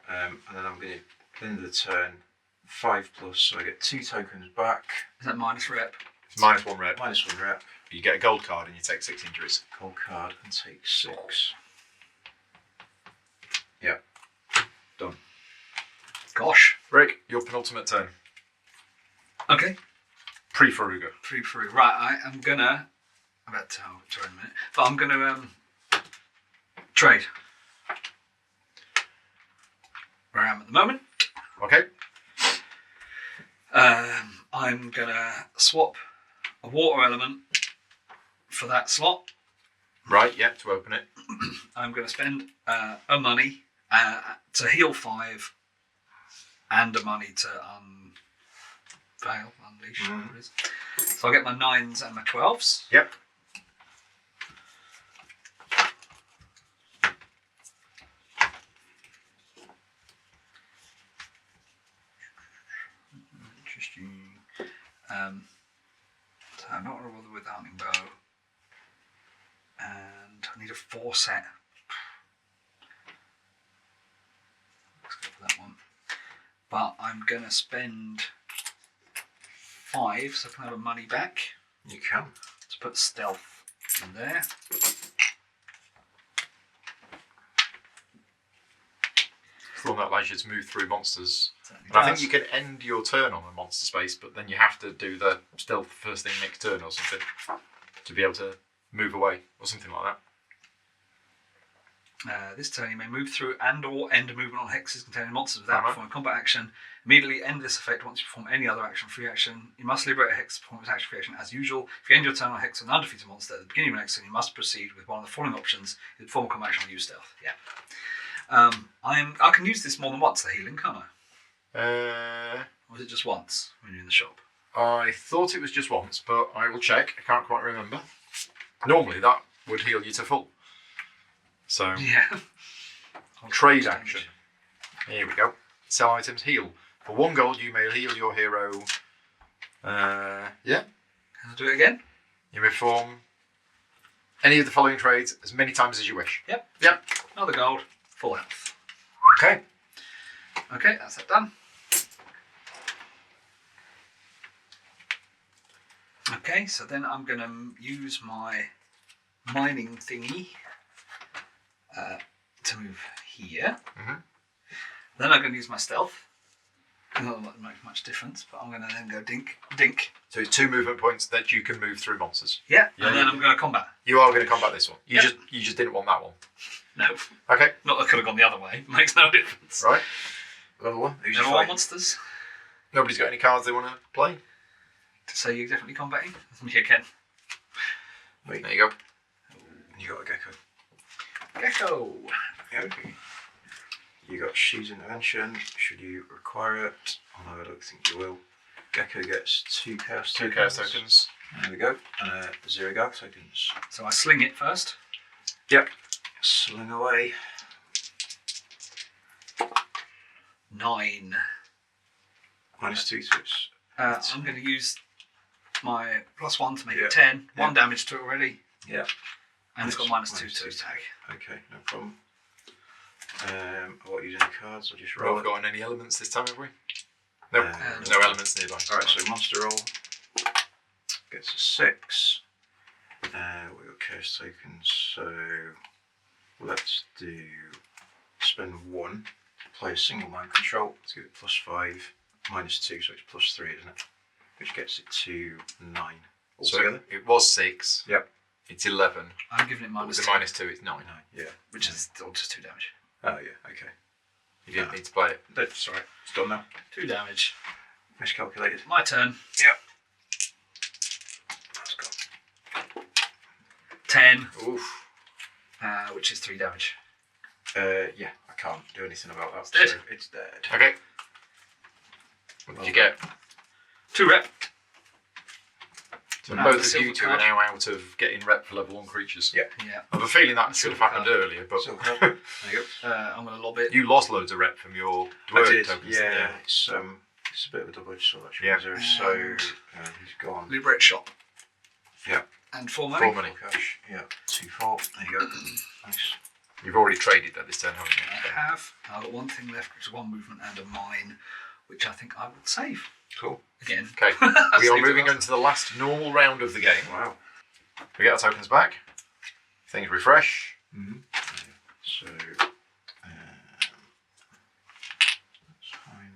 And then I'm going to, at the end of the turn, 5+, so I get 2 tokens back. Is that minus rep? It's -1 rep. -1 rep. You get a gold card and you take 6 injuries. Gold card and take 6. Yeah. Done. Gosh. Rick, your penultimate turn. Okay. Pre-Faruga. Free. Right, I'm gonna. I better tell Victoria in a minute. But I'm gonna trade. Where I am at the moment. Okay. I'm gonna swap a water element for that slot. Right, yeah, to open it. I'm gonna spend a money to heal 5 and a money to unleash, whatever it is. So I'll get my 9s and my 12s. Yep. Interesting. So I'm not going to bother with Hunting Bow. And I need a 4 set. Let's go for that one. But I'm going to spend 5 so I can have a money back You can. to put stealth in there. It's the one that allows you to move through monsters. Certainly And I think does. you can end your turn on a monster space, but then you have to do the stealth first thing next turn or something to be able to move away or something like that. This turn you may move through and or end a movement on hexes containing monsters without Uh-huh. performing combat action. Immediately end this effect once you perform any other action free action. You must liberate a hex to perform its action free action as usual. If you end your turn on a hex with an undefeated monster at the beginning of your next turn, you must proceed with one of the following options. Either perform a combat action or use stealth. Yeah. I can use this more than once, the healing, can't I? Or is it just once when you're in the shop? I thought it was just once, but I will check. I can't quite remember. Normally that would heal you to full. So, Yeah. trade action. Here we go. Sell items, heal. For 1 gold, you may heal your hero. Yeah. Can I do it again? You may perform any of the following trades as many times as you wish. Yep. Yep. Another gold, full health. Okay. Okay, that's that done. Okay, so then I'm going to use my mining thingy to move here. Mhm. Then I'm going to use my stealth. Not that makes much difference, but I'm going to then go dink, dink. So it's 2 movement points that you can move through monsters. Yeah, Yeah, and then yeah. I'm going to combat. You are going to combat this one. You Yep. just didn't want that one. No, Okay. not that I could have gone the other way. Makes no difference. Right. Another one. Who's Never your want fighting? monsters. Nobody's got any cards they want to play. To say you're definitely combating. Me again. Wait, There you go. you got a gecko. Gecko. Yeah. You got She's Intervention. Should you require it? Oh no, I don't think you will. Gecko gets 2 chaos 2 tokens. chaos tokens. There we go. And 0 guard tokens. So I sling it first. Yep. Sling away. 9. -2 to its. I'm going to use my +1 to make Yeah. it 10. Yeah. 1 damage to it already. Yeah. And it's got -2 to attack. Okay, no problem. I won't use any cards, I'll just We've roll not it. got any elements this time, have we? No, there's no elements nearby. Alright, so monster roll gets a 6. We've got chaos tokens, so let's do spend 1, play a single mind control, let's give it +5, -2, so it's +3, isn't it? Which gets it to 9 altogether. So it was 6. Yep. It's 11. I'm giving it But with -2, the -2, it's 9. Yeah. which is still just 2 damage. Oh yeah, okay. You didn't need to play it. That's alright, it's done now. 2 damage. Miscalculated. My turn. Yep. That's gone. 10, Oof. which is 3 damage. Yeah, I can't do anything about that. It's dead. So it's dead. Okay. What did you get? 2 rep. So And both the of silver you two are card. now out of getting rep for level 1 creatures. Yeah. Yeah. I have a feeling that should Silver have happened card. earlier, but So, there you go. I'm going to lob it. you lost loads of rep from your I dwarf did, tokens. yeah. It's a bit of a double-edged sword actually. Yeah. So he's gone. Liberate shop. Yeah. And 4 money. 4 money. Cash. Yeah. 2, 4. There you go. Nice. You've already traded that this turn, haven't you? I have. I've got 1 thing left, which is 1 movement and a mine, which I think I will save. Cool. Again. Okay. We are Saved it moving last on to the last normal round of the game. Wow. We get our tokens back. Things refresh. Mm-hmm. So that's fine.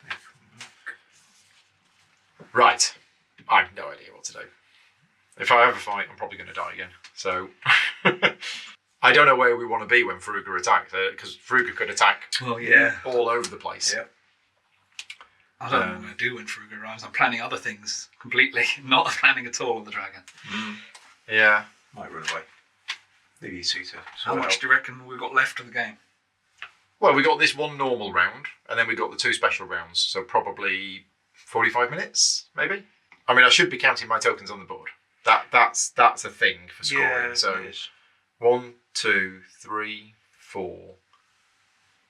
They come back. Right. I have no idea what to do. If I ever fight, I'm probably going to die again. So I don't know where we want to be when Fruga attacks, because Fruga could attack Well, yeah. all over the place. Yeah. I don't know what I'm going to do when Fruga arrives. I'm planning other things completely, not planning at all on the dragon. Yeah. Might run away. Leave you two to How sort it much out. do you reckon we've got left of the game? Well, we got this one normal round, and then we got the 2 special rounds, so probably 45 minutes, maybe. I mean, I should be counting my tokens on the board. That's a thing for scoring. Yeah, so it is. 1, 2, 3, 4,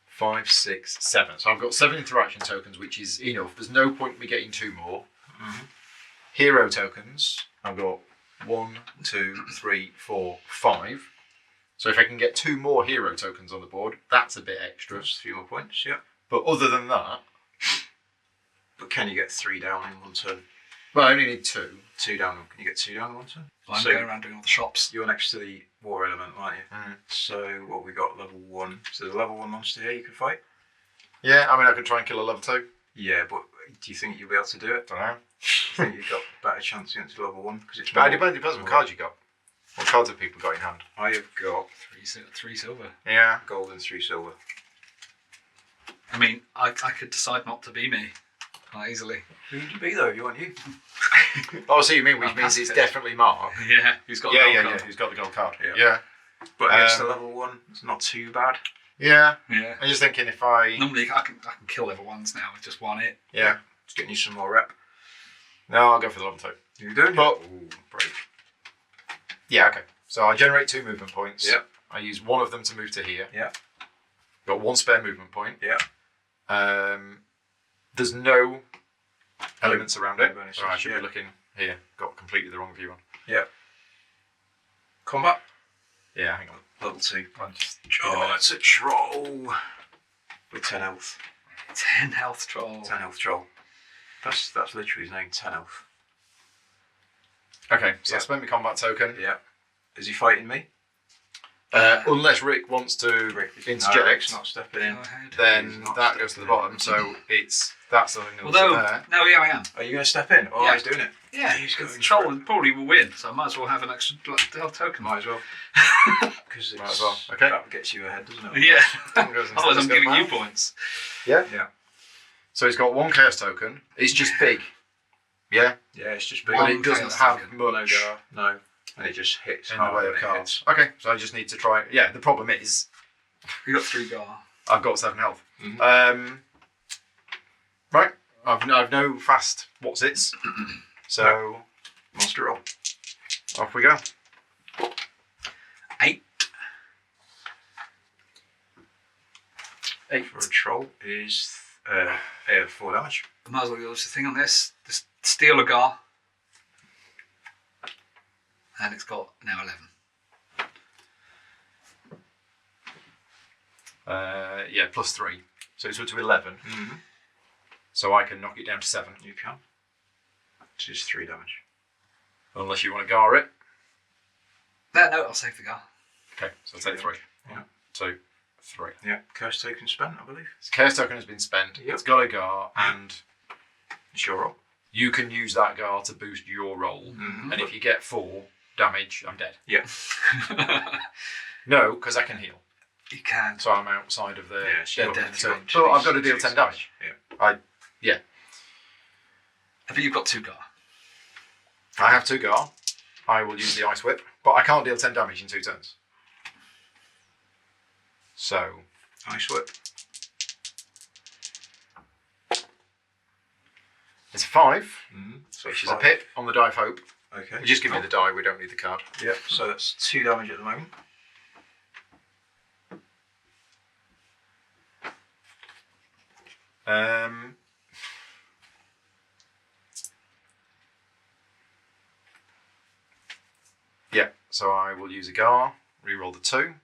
5, 6, 7. So I've got 7 interaction tokens, which is enough. There's no point in me getting 2 more. Mhm. Hero tokens, I've got 1, 2, 3, 4, 5. So if I can get 2 more hero tokens on the board, that's a bit extra. That's a few more points, yeah. But other than that, But can you get 3 down in 1 turn? well, I only need 2. 2 down. Can you get 2 down in 1 turn? I'm So- going around doing all the shops. You're next to the war element, aren't you? Mm. So what we got? Level 1. So there's a level 1 monster here you could fight. Yeah, I mean, I could try and kill a level 2. Yeah, but do you think you'll be able to do it? Don't know. Do you think you've got a better chance against level 1? Because it's But it more- depends what cards you got. What cards have people got in hand? I have got 3 silver. Yeah. gold and 3 silver. I mean, I could decide not to be me quite easily. Who would you be though? You want you? Oh, so you mean, which Oh, means it's pacifist. definitely Mark. Yeah, who's got a Yeah, gold yeah, card. yeah. Who's got the gold card? Yeah. Yeah. But against the Um, level 1, it's not too bad. Yeah. Yeah. I'm just thinking if I. Normally, I can kill level 1s now with just 1 hit. Yeah. It's getting you some more rep. No, I'll go for the level 2. You doing? But- Ooh, brave. Yeah, okay. So I generate 2 movement points. Yeah. I use 1 of them to move to here. Yeah. Got 1 spare movement point. Yeah. There's no elements around no it. bonuses, So I should yeah. be looking here. Got completely the wrong view on. Combat. Yeah, hang on. Level 2. I'll just Oh, it's a troll. With 10 health. 10 health troll. 10 health troll. That's literally his name, 10 health. Okay, so Yeah. I spent my combat token. Yeah. Is he fighting me? Unless Rick wants to Rick's interject, not stepping in. Go ahead. then He's not that goes to the stepping bottom. So that's something that's Although, there. no, yeah, I am. Are you going to step in? Oh, Yeah. he's doing it. Yeah, He's going the for troll it. probably will win, so I might as well have an extra token. Might as well. Because Might as well. Okay. that gets you ahead, doesn't it? Yeah. Goes into Otherwise, this I'm giving guy. you points. Yeah. Yeah. So he's got 1 chaos token. It's just big. Yeah. Yeah, it's just big. But One it doesn't chaos have token. No much gar. No. And it just hits in the hard way when of it cards. hits. Okay, so I just need to try. Yeah, the problem is You got 3 gar. I've got 7 health. Mhm. Right. I've no fast what's its. So Monster roll. off we go. 8. 8 for a troll is 4 damage. I might as well use the thing on this. This steal a gar. And it's got now 11. Yeah, +3. So it's up to 11. Mm-hmm. So I can knock it down to 7. You can. Which is 3 damage. Unless you want to gar it. No, I'll save the gar. Okay, so I'll take 3. Yeah. 2, 3. Yeah, curse token spent, I believe. So Chaos token has been spent. Yep. It's got a gar, and It's your roll. you can use that gar to boost your roll. Mm-hmm. And if you get 4 damage, I'm dead. Yeah. No, because I can heal. You can. So I'm outside of the Yeah, dead. dead. So, but I've got to deal 10 damage. Yeah. But you've got 2 gar. I have 2 gar. I will use the Ice Whip, but I can't deal 10 damage in 2 turns. So, Ice Whip. it's a 5, Mm-hmm. So which is a 5. pip on the die of hope. Okay. Just give me the die, we don't need the card. Yep, so that's 2 damage at the moment. Yeah, so I will use a gar, reroll the 2.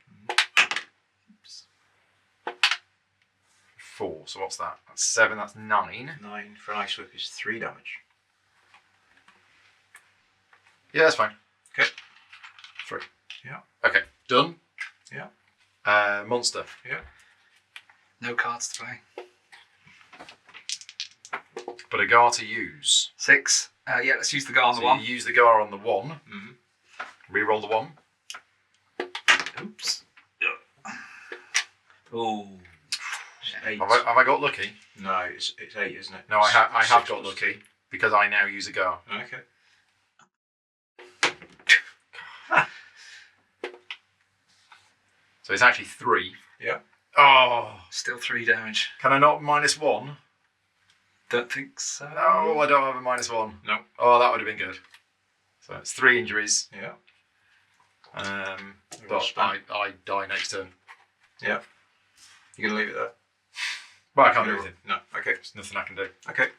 4, so what's that? That's 7, that's 9. 9 for an Ice Whip is 3 damage. Yeah, that's fine. Okay. 3. Yeah. Okay, done. Yeah. Monster. Yeah. No cards to play. But a gar to use. 6. Yeah, let's use the gar on So the 1. you use the gar on the 1. Mm-hmm. Reroll the 1. Oops. Oh. 8. Have I got lucky? No, it's 8, isn't it? No, I have 6 got plus lucky because I now use a gar. 2. Okay. So it's actually 3. Yeah. Oh, Still 3 damage. can I not -1? Don't think so. No, I don't have a -1. No. Oh, that would have been good. So it's 3 injuries. Yeah. But I die next turn. Yeah. You gonna leave it there? Well, I can't do anything. No. Okay. There's nothing I can do. Okay.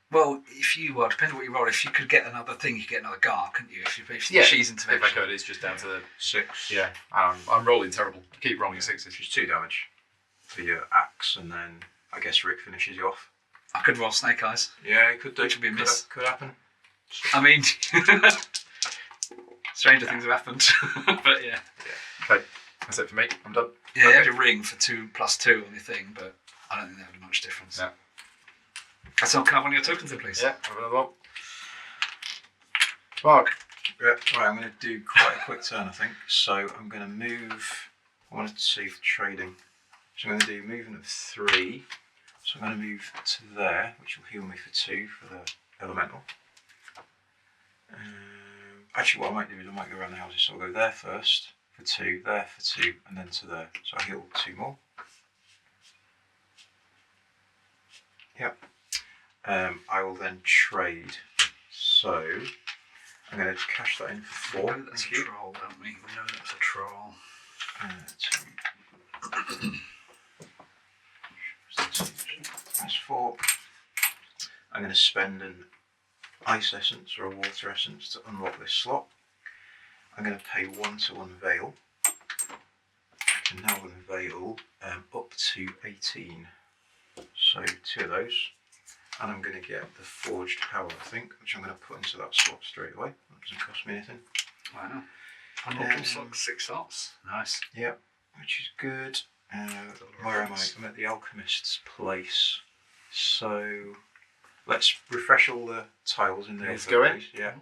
Well, if you depending on what you roll, if you could get another thing, you could get another gar, couldn't you? If Yeah, she's If intervention. I could, it's just down to the... 6. Yeah, I'm rolling terrible. I keep rolling 6s. Which is 2 damage for your axe, and then I guess Rick finishes you off. I could roll Snake Eyes. Yeah, it could do. Which would be a miss. Could happen. I mean, stranger things have happened. But yeah. Okay, that's it for me. I'm done. Yeah, you Okay. had a ring for 2+2 on your thing, but I don't think that would much difference. No. So can I have one of your tokens then, please? Yeah, have another one. Mark. Yeah, right, I'm going to do quite a quick turn, I think. So I'm going to move. I wanted to see for trading. So I'm going to do movement of 3. So I'm going to move to there, which will heal me for 2 for the elemental. Actually, what I might do is I might go around the houses. So I'll go there first for 2, there for 2, and then to there. So I heal 2 more. Yep. I will then trade. So I'm going to cash that in for 4. We know that's a troll, don't we? We know that's a troll. 2. That's 4. I'm going to spend an ice essence or a water essence to unlock this slot. I'm going to pay 1 to unveil. I can now unveil up to 18. So 2 of those. And I'm going to get the Forged Power, I think, which I'm going to put into that slot straight away. That doesn't cost me anything. Wow. Unlocked like 6 slots. Nice. Yep, which is good. Where am I? I'm at the Alchemist's place. So let's refresh all the tiles in there. Let's go in. Yeah.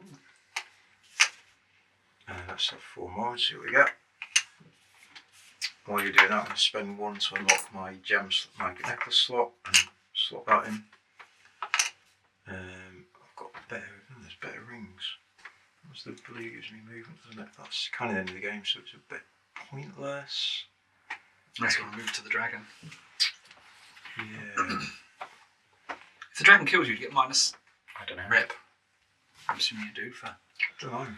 Let's have 4 more and see what we get. While you're doing that, I'm going to spend 1 to unlock my my necklace slot and slot that in. I've got there's better rings. What's the blue gives me movement, doesn't it? That's kind of the end of the game, so it's a bit pointless. Let's go and move to the dragon. Yeah. If the dragon kills you, you get minus I don't know. rep. I'm assuming you do for. Don't know.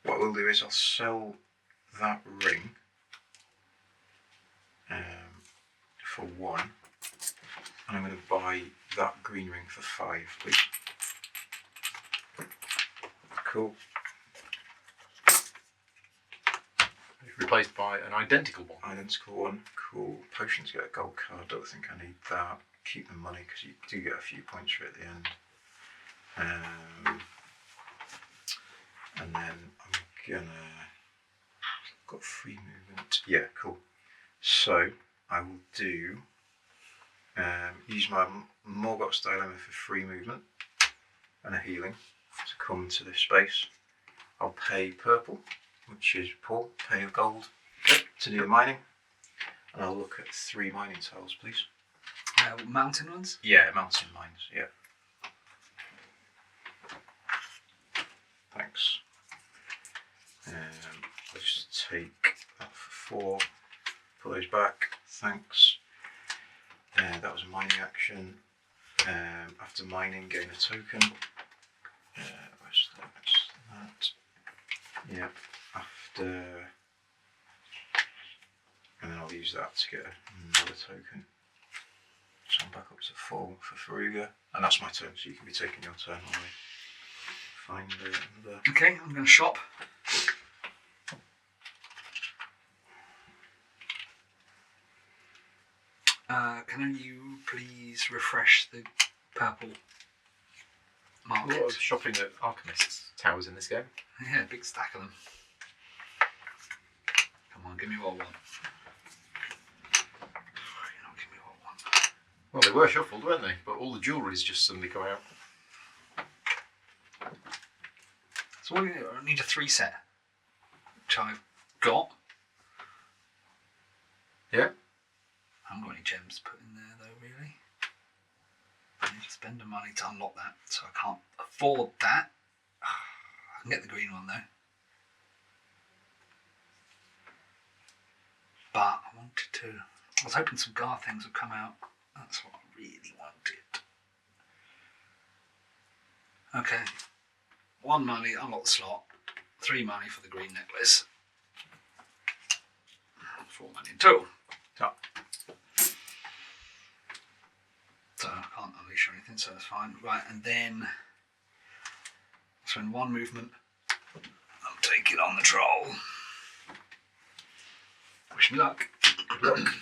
What we'll do is I'll sell that ring for 1. And I'm going to buy that green ring for 5, please. Cool. Replaced by an identical one. Identical one. Cool. Potions get a gold card. Don't think I need that. Keep the money because you do get a few points for it at the end. And then I'm gonna. Got free movement. Yeah, cool. So I will do. Use my Morgoth's Dilemma for free movement and a healing to come to this space. I'll pay purple, which is poor, pay a gold to do the mining. And I'll look at 3 mining tiles, please. Mountain ones? Yeah, mountain mines, yeah. Thanks. I'll just take that for 4, put those back, thanks. That was a mining action. After mining, gain a token. Where's that? Yep. After, and then I'll use that to get another token. So I'm back up to 4 for Faruga, and that's my turn. So you can be taking your turn while I find another. Okay, I'm going to shop. Can you please refresh the purple A market? lot of shopping at Alchemist's towers in this game. Yeah, big stack of them. Come on, give me what I want. You know, give me what I want. Well, they were shuffled, weren't they? But all the jewellery's just suddenly come out. So what do you need? I need a 3 set, which I've got. Yeah. I haven't got any gems to put in there though, really. I need to spend the money to unlock that, so I can't afford that. I can get the green one though. But I wanted to. I was hoping some Gar things would come out. That's what I really wanted. Okay. 1 money, unlock the slot. 3 money for the green necklace. 4 money in total. Top. So I can't unleash or anything, so that's fine. Right, and then spend 1 movement. I'm taking on the troll. Wish me luck. Good luck.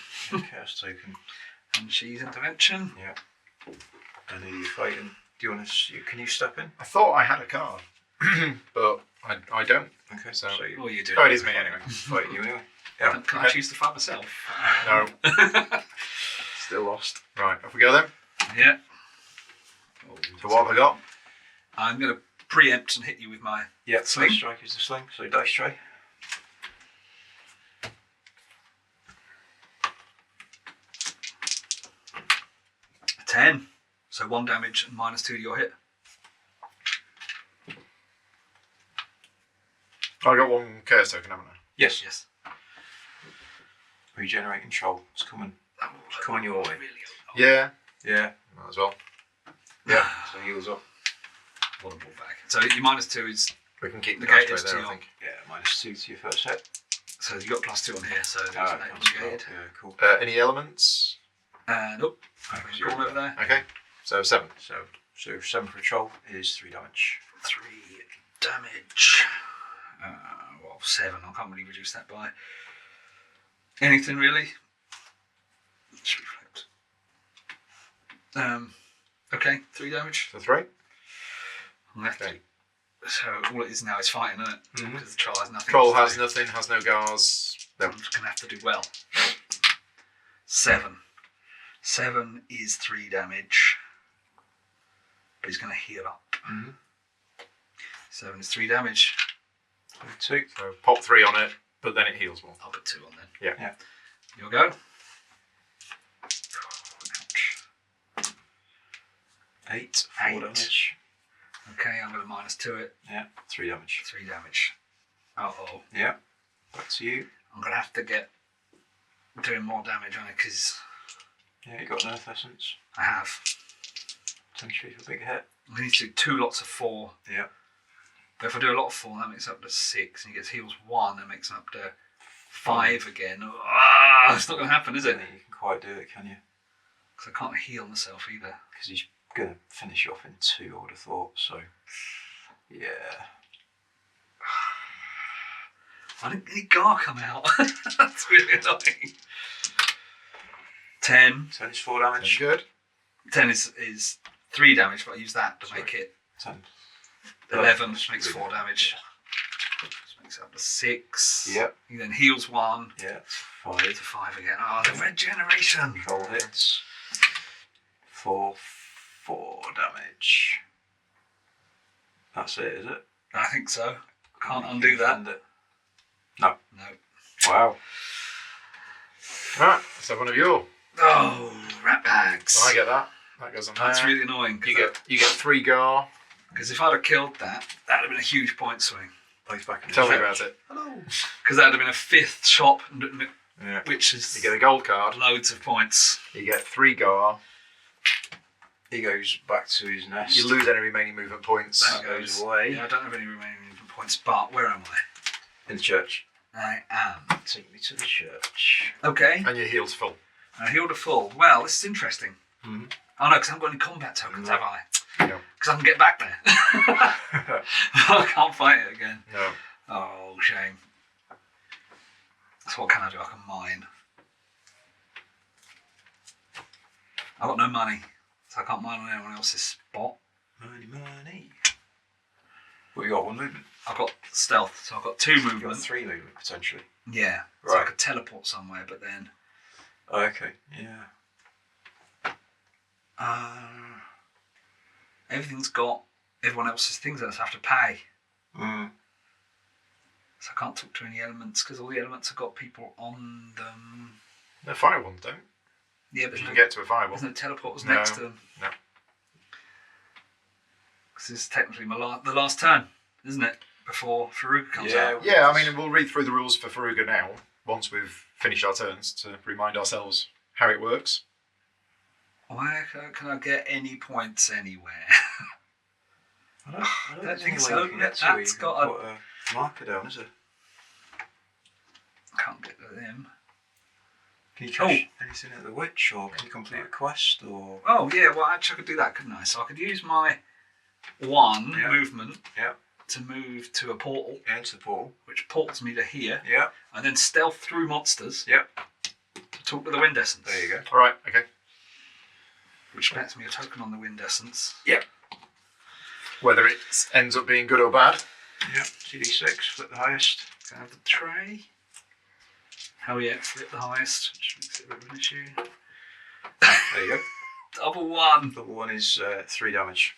Chaos token. And she's intervention. Yeah. And who are you fighting? Do you want to? Can you step in? I thought I had a card, but I don't. Okay. So you, Oh, you do. oh, it is me anyway. fighting you anyway. Yeah. Can I choose to fight myself? No. Still lost. Right, off we go then. Yeah. So what have I got? I'm going to preempt and hit you with my Yeah. sling. Dice strike is the sling. So dice tray. 10. So 1 damage and -2 to your hit. I got 1 chaos token, haven't I? Yes. Yes. Regenerating troll. It's coming. Coming your way. Really Yeah. Yeah. Might as well. Yeah. So heals up. want to pull back. So your -2 is We can keep the Negate ashtray is there, to I your- think. Yeah. -2 to your first hit. so you got +2 on here. So Oh, that's okay. negated. Yeah. Cool. Any elements? Nope. Because Go on over there. Okay. So 7. So 7 for a troll is 3 damage. 3 damage. Well, 7. I can't really reduce that by anything really. Should be flipped. Okay, 3 damage. So 3. I'm left. Okay. So all it is now is fighting, isn't it? Mhm. Because the troll has nothing. Troll to has do. nothing, has no gars. No. I'm just gonna have to do well. 7. 7 is 3 damage. But he's gonna heal up. Mm-hmm. 7 is 3 damage. 2. So pop 3 on it, but then it heals 1. I'll put 2 on then. Yeah. You'll go. Ouch. 8. 4 8. damage. Okay, I'm gonna -2 it. Yeah. 3 damage. 3 damage. Uh-oh. Yeah. Back to you. I'm gonna have to get doing more damage on it because Yeah. You got an earth essence. I have. Potentially for a big hit. I need to do 2 lots of 4. Yeah. But if I do a lot of 4, that makes it up to 6, and he gets heals 1, that makes it up to 5 again. Ah, it's not going to happen, is I it? don't think you can quite do it, can you? Because I can't heal myself either. Because he's going to finish you off in 2, I would have thought. So, yeah. I didn't get any Gar come out. That's really annoying. 10. 10 is 4 damage. Good. 10 is 3 damage, but I use that to make it 10. 11, which makes 4 damage. Which makes it up to 6. Yep. He then heals 1. Yeah, To 5. 5 again. Oh, the regeneration. Control hits. For 4 damage. That's it, is it? I think so. Can't undo that. No. No. Wow. Right, let's have one of your. Oh, rat bags. I get that. That goes on there. That's really annoying. You get 3 Gar. Because if I'd have killed that, that'd have been a huge point swing. Both back in Tell me the about it. Hello. Because that'd have been a 5th shop, Yeah. which is You get a gold card. loads of points. You get 3 Gar. He goes back to his nest. You lose any remaining movement points. That goes away. Yeah, I don't have any remaining movement points, but where am I? In the church. I am. Take me to the church. Okay. And your heal's full. I healed a full. Well, this is interesting. Mm-hmm. Oh no, because I haven't got any combat tokens, No. have I? No. Because I can get back there. I can't fight it again. No. Oh, shame. So what can I do? I can mine. I've got no money, so I can't mine on anyone else's spot. Money. Well, you got 1 movement. I've got stealth, so I've got 2 You've got movement. 3 movement, potentially. Yeah, so I Right. could teleport somewhere, but then... Oh, okay, yeah. Everything's got everyone else's things that I have to pay. Mm. So I can't talk to any elements because all the elements have got people on them. The fire ones don't. Yeah, but You no, can get to a fireball. there's no teleporters No, next to them. no. Because this is technically the last turn, isn't it? Before Farouk comes Yeah. out. Yeah, I mean, we'll read through the rules for Faruga now, once we've finished our turns, to remind ourselves how it works. Why can I get any points anywhere? I don't think there's any way so. you can get to That's it. You can got a- put a marker down, is it? Can't get to them. Can you catch anything at the witch, or can you complete a quest, or... Oh yeah, well actually I could do that, couldn't I? So I could use my 1 Yeah. movement Yeah. to move to a portal, Yeah, into the portal. which ports me to here, Yeah. and then stealth through monsters Yep. to talk to the wind essence. There you go. All right, okay. Which gets me a token on the wind essence. Whether it ends up being good or bad. Yep. CD6, flip the highest. Can I have the tray? Hell yeah, flip the highest, which makes it a bit of an issue. There you go. Double 1. Double 1 is 3 damage.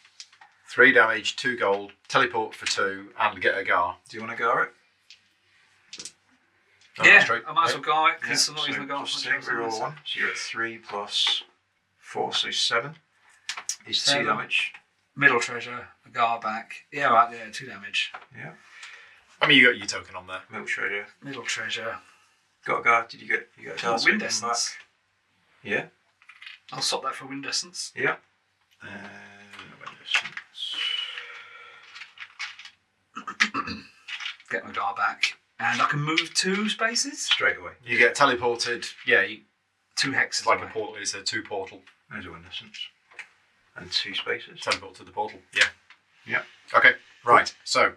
3 damage, 2 gold, teleport for 2, and get a Gar. Do you want to go it? Oh, Yeah, that's straight. I might as well go it, Yeah. because I'm not using the gold. plus 2, reroll 1. So you're at 3 plus 4, so 7. Is 2 7. damage. Middle treasure, a Gar back. Yeah, right, yeah, 2 damage. Yeah. I mean, you got your token on there. Milk treasure. Middle treasure. Got a guard. Did you get a guard? Oh, so wind you come back? essence. Yeah. I'll swap that for wind essence. Yeah. Wind essence. Get my Gar back. And I can move 2 spaces? Straight away. You get teleported. Yeah, 2 hexes it's like away. a portal. It's a 2 portal. There's a wind essence. And 2 spaces. Teleport to the portal. Yeah. Yeah. Okay. Right. So.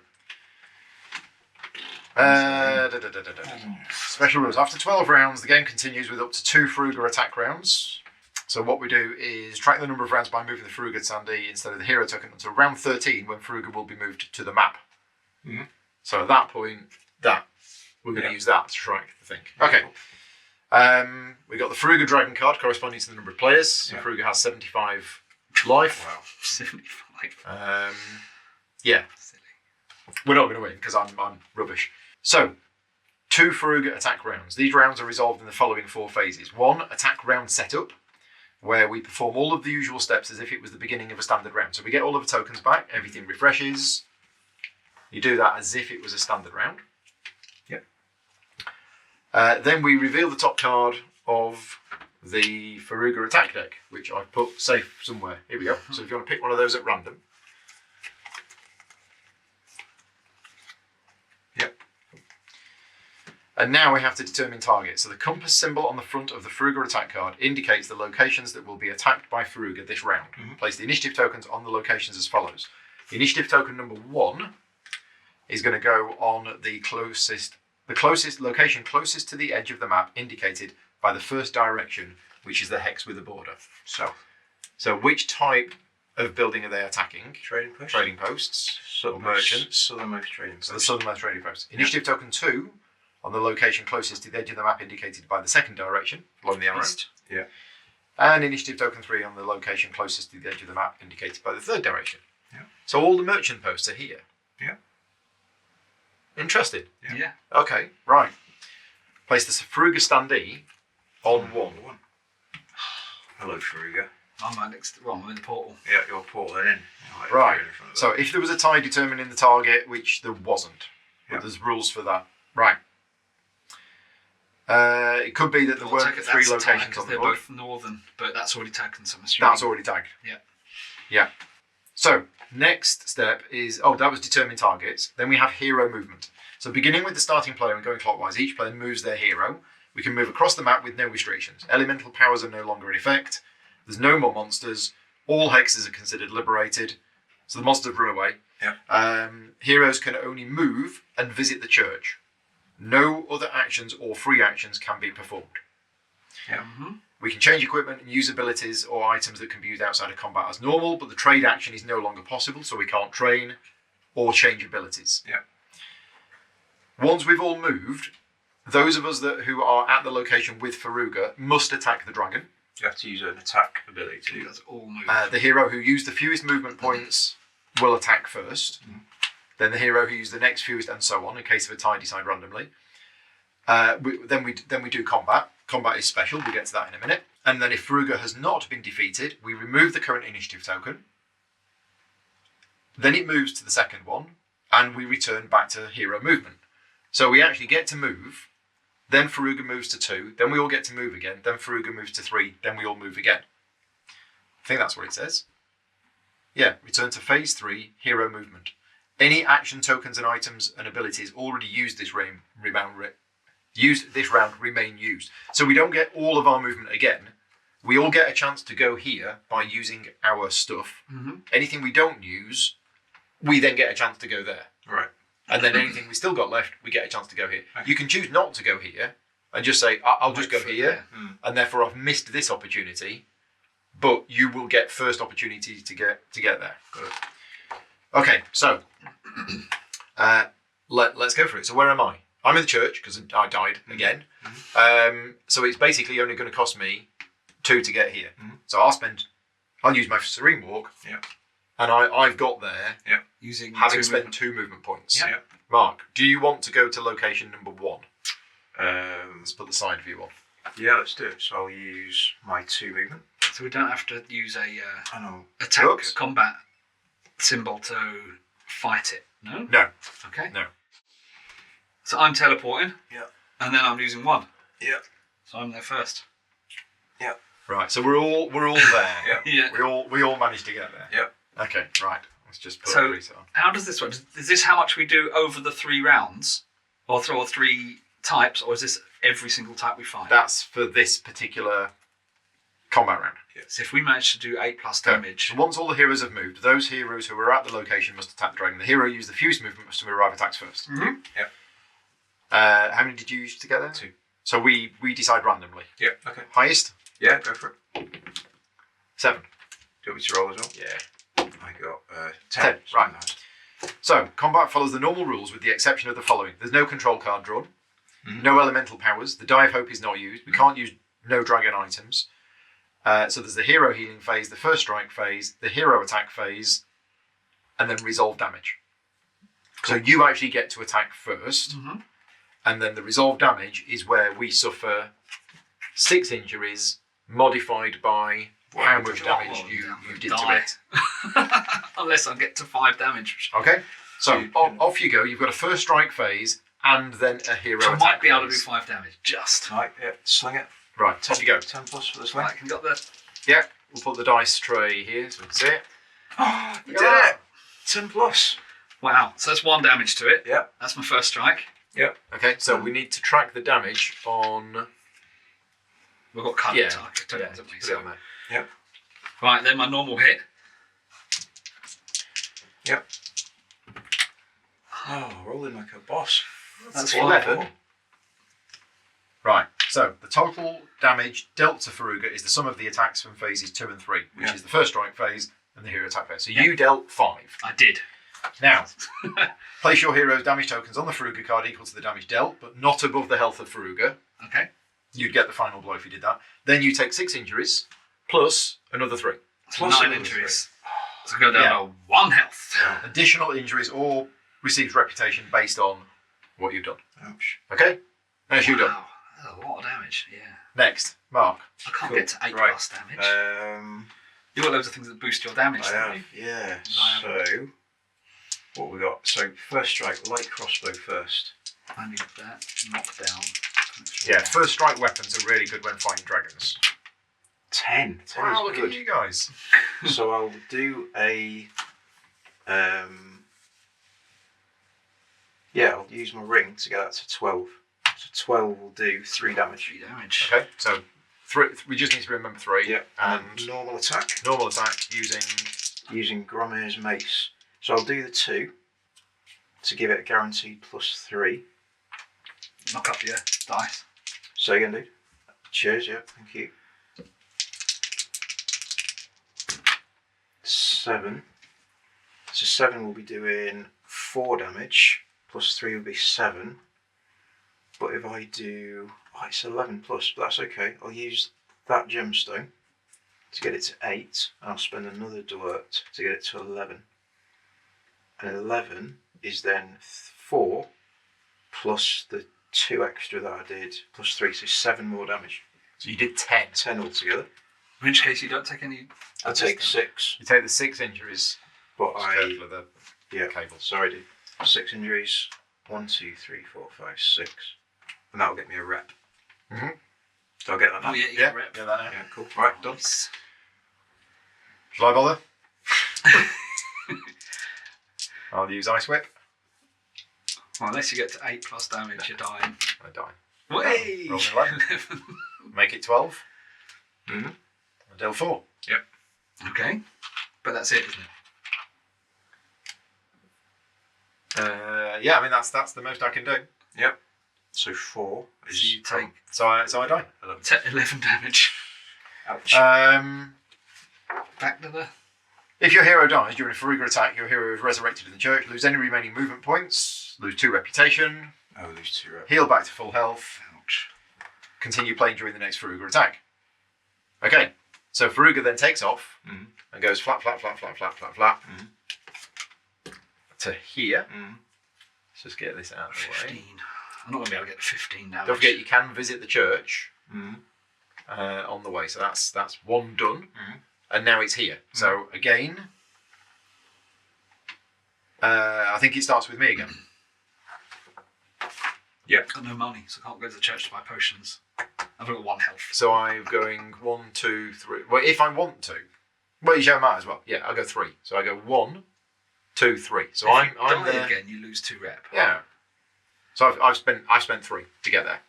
Special rules. After 12 rounds, the game continues with up to 2 Faruga attack rounds. So what we do is track the number of rounds by moving the Faruga Sandy instead of the hero token until round 13, when Faruga will be moved to the map. Mhm. So at that point, we're going to Yeah. use that to track the thing. Okay. We got the Faruga Dragon card corresponding to the number of players. So Yeah. Faruga has 75 life. Wow. 75. Yeah. Silly. We're not going to win because I'm rubbish. So, 2 Faruga attack rounds. These rounds are resolved in the following 4 phases. 1, attack round setup, where we perform all of the usual steps as if it was the beginning of a standard round. So we get all of the tokens back, everything refreshes. You do that as if it was a standard round. Yep. Then we reveal the top card of the Faruga attack deck, which I've put safe somewhere. Here we go. So if you want to pick one of those at random. And now we have to determine targets. So the compass symbol on the front of the Faruga attack card indicates the locations that will be attacked by Faruga this round. Place the initiative tokens on the locations as follows. The initiative token number 1 is going to go on the closest location closest to the edge of the map indicated by the first direction, which is the hex with a border. So which type of building are they attacking? Trading posts. Trading posts or merchants. Southernmost trading posts. So the southernmost trading posts. Initiative token 2 on the location closest to the edge of the map indicated by the second direction, along the arrow. East. Yeah. And initiative token 3 on the location closest to the edge of the map indicated by the third direction. Yeah. So all the merchant posts are here. Yeah. Interested? Yeah. Okay, right. Place the Faruga standee on 1. Hello, Faruga. I'm in the portal. Yeah, you're portaling in. Right. So if there was a tie determining the target, which there wasn't, but Yeah. there's rules for that. Right. It could be that there weren't 3 locations on the they're board. both northern, but that's already taken, so I'm assuming. That's already tagged. Yeah. Yeah. So, next step is, that was determine targets. Then we have hero movement. So beginning with the starting player and going clockwise, each player moves their hero. We can move across the map with no restrictions. Elemental powers are no longer in effect. There's no more monsters. All hexes are considered liberated. So the monsters run away. Yeah. Heroes can only move and visit the church. No other actions or free actions can be performed. Yeah. We can change equipment and use abilities or items that can be used outside of combat as normal, but the trade action is no longer possible, so we can't train or change abilities. Yeah. Once we've all moved, those of us who are at the location with Faruga must attack the dragon. You have to use an attack ability to do that. That's all moved. The hero who used the fewest movement points will attack first. Then the hero who used the next fewest, and so on, in case of a tie decide randomly. Then we do combat. Combat is special, we'll get to that in a minute. And then if Faruga has not been defeated, we remove the current initiative token. Then it moves to the second one, and we return back to hero movement. So we actually get to move, then Faruga moves to 2, then we all get to move again, then Faruga moves to 3, then we all move again. I think that's what it says. Yeah, return to phase 3, hero movement. Any action tokens and items and abilities already used this round remain used. So we don't get all of our movement again. We all get a chance to go here by using our stuff. Anything we don't use, we then get a chance to go there. Right. And then anything we still got left, we get a chance to go here. You can choose not to go here and just say, I'll just go here, and therefore I've missed this opportunity, but you will get first opportunity to get there. Good. Okay, so let's go for it. So where am I? I'm in the church because I died again. So it's basically only going to cost me 2 to get here. So I'll use my Serene Walk. Yeah. And I've got there Using having spent 2 movement points. Yeah. Mark, do you want to go to location number 1? Let's put the side view on. Yeah, let's do it. So I'll use my 2 movement. So we don't have to use a I know. attack Oops. combat symbol to fight it. No? No. Okay. No. So I'm teleporting. Yeah. And then I'm using 1. Yeah. So I'm there first. Yeah. Right. So we're all there. Yeah. Yeah. We all managed to get there. Yeah. Okay. Right. Let's just put So- a reset on. How does this work? Is this how much we do over the 3 rounds? Or 3 types? Or is this every single type we fight? That's for this particular combat round. So if we manage to do 8+ So, damage. once all the heroes have moved, those heroes who are at the location must attack the dragon. The hero used the fewest movement must arrive attacks first. Yeah. How many did you use together? 2. So we decide randomly. Yeah. Okay. Highest? Yeah, go for it. 7. Do you want me to roll as well? Yeah. I got 10. 10. Right. So combat follows the normal rules with the exception of the following. There's no control card drawn. No elemental powers. The Die of Hope is not used. We can't use no dragon items. So there's the hero healing phase, the first strike phase, the hero attack phase, and then resolve damage. So you actually get to attack first, and then the resolve damage is where we suffer 6 injuries modified by how much damage you did to Die. it. Unless I get to 5 damage. Okay, so You- off you go. You've got a first strike phase and then a hero So I attack might be able to do phase. 5 damage. Just. Right, yeah, sling it. Right, off you go. 10 plus for the sling. Right, can you got the... Yeah, we'll put the dice tray here so we can see it. Oh, you did Yeah. it! 10 plus. Wow. So that's 1 damage to it. Yeah. That's my first strike. Yep. Okay, so we need to track the damage on. We've got cut Yeah, target, yeah, haven't we? put it on there. Yep. Right, then my normal hit. Yep. Oh, rolling like a boss. That's 11. 5. Right, so the total damage dealt to Faruga is the sum of the attacks from phases 2 and 3, which Yeah. is the first strike phase and the hero attack phase. So Yeah. you dealt 5. I did. Now, place your hero's damage tokens on the Faruga card equal to the damage dealt, but not above the health of Faruga. Okay. You'd get the final blow if you did that. Then you take 6 injuries, plus another 3. So Plus 9 another injuries. So go down Yeah. to 1 health. Additional injuries or receives reputation based on what you've done. Ouch. Okay? As you done. Wow, that's a lot of damage. Yeah. Next, Mark. I can't Cool. get to 8 Right. plus damage. I You've got loads of things that boost your damage, don't have, you? yeah. I So, what we got? So, first strike, light crossbow first. I need that. Knockdown. Yeah, first strike weapons are really good when fighting dragons. 10. 10 Wow, is look good. at you guys. So I'll do a, I'll use my ring to get that to 12. So 12 will do 3 damage. 3 damage. Okay, so 3. We just need to remember 3. Yep. And normal attack normal attack using. using Gromir's mace. So I'll do the 2 to give it a guaranteed +3. Knock up your dice. So again, dude. Cheers, yeah, thank you. 7. So 7 will be doing 4 damage, +3 will be 7. But if I do, it's 11 plus, but that's okay. I'll use that gemstone to get it to 8, and I'll spend another duet to get it to 11. And 11 is then 4 plus the 2 extra that I did, +3, so 7 more damage. So you did 10. 10 altogether. In which case you don't take any. I take 6, You take the 6 injuries. but Just I careful of the yeah. cable. Sorry, dude. 6 injuries. 1, 2, 3, 4, 5, 6, and that'll get me a rep. Mhm. So I'll get that now. Oh, yeah, you Yeah, get rep. get that now. Yeah, cool. Right, done. Nice. Shall I bother? I'll use Ice Whip. Well, unless you get to 8 plus damage, you're dying. I die. Way! Roll an 11. Make it 12. Mhm. I deal 4. Okay. But that's it, isn't it? Yeah, I mean that's the most I can do. Yep. So 4 So is you take So I die. 11 damage. ouch. Back to the. If your hero dies during a Faruga attack, your hero is resurrected in the church, lose any remaining movement points, lose 2 reputation, Lose 2 reps. heal back to full health, Ouch. continue playing during the next Faruga attack. Okay, so Faruga then takes off Mhm. and goes flat, flat, flat, flat, flat, flat, flat to here. Mm. Let's just get this out of the way. 15. I'm not going to be able to get to 15 damage. Don't forget you can visit the church Mm. on the way, so that's 1 done, Mhm. and now it's here. So again, I think it starts with me again. Yep. I've got no money, so I can't go to the church to buy potions. I've got 1 health. So I'm going 1, 2, 3. Well, if I want to, well, you might as well. Yeah, I'll go 3. So I go 1, 2, 3. So If I'm you die there. again, you lose 2 rep. Yeah. So I've spent 3 to get there.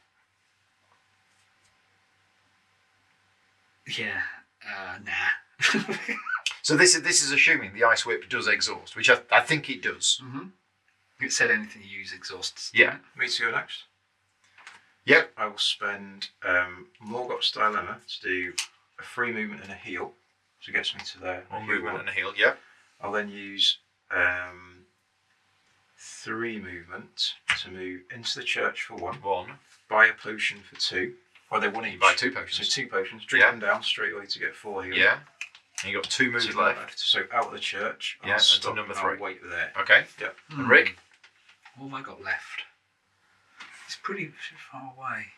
Yeah. Nah. So this is assuming the Ice Whip does exhaust, which I think it does. Mm-hmm. It said anything you use exhausts. Yeah. Me to go next. Yep. I will spend Morgoth's Dilemma to do a free movement and a heal, so it gets me to there. One movement and a heal. Yep. I'll then use 3 movement to move into the church for 1, 1. buy a potion for 2. Well, they 1 You each. buy 2 So potions. 2 potions, drink Yeah. them down straight away to get 4 heal. Yeah. And you got 2 moves 2 left. So out of the church, Yeah, I'll and to stop number and 3. I'll wait there. Okay. Yep. And Rick. What have I got left? It's pretty far away.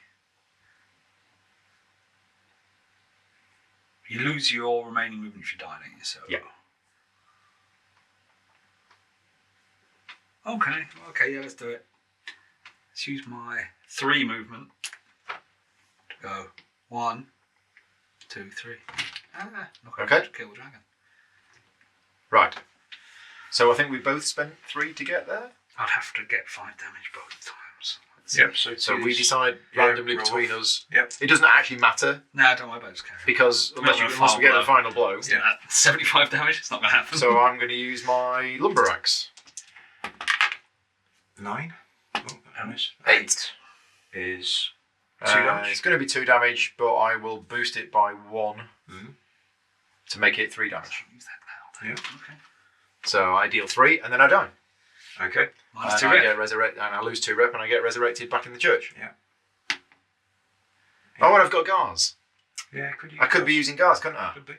You lose your remaining movement if you die, don't you? So. Yeah. Okay, yeah, let's do it. Let's use my 3 movement to go 1, 2, 3. Knock Okay. out, kill the dragon. Right. So I think we both spent 3 to get there. I'd have to get 5 damage both times. Yep. So we two. decide Yeah, randomly roll between off. us. Yep. It doesn't actually matter No, don't worry about it. Just carry on. because unless Not we gonna get the blow. final blow. Yeah. 75 damage. It's not going to happen. So I'm going to use my lumber axe. 9. Oh, I missed. 8. Is 2 damage. It's going to be 2 damage, but I will boost it by 1 to make it 3 damage. Use that now. Yeah. Okay. So I deal 3 and then I die. Okay. Minus And 2 I rep. get resurrected, and I lose 2 rep, and I get resurrected back in the church. Yeah. Oh, and I've got Gars. Yeah, could you? I could be using Gars, couldn't I? Could be. Do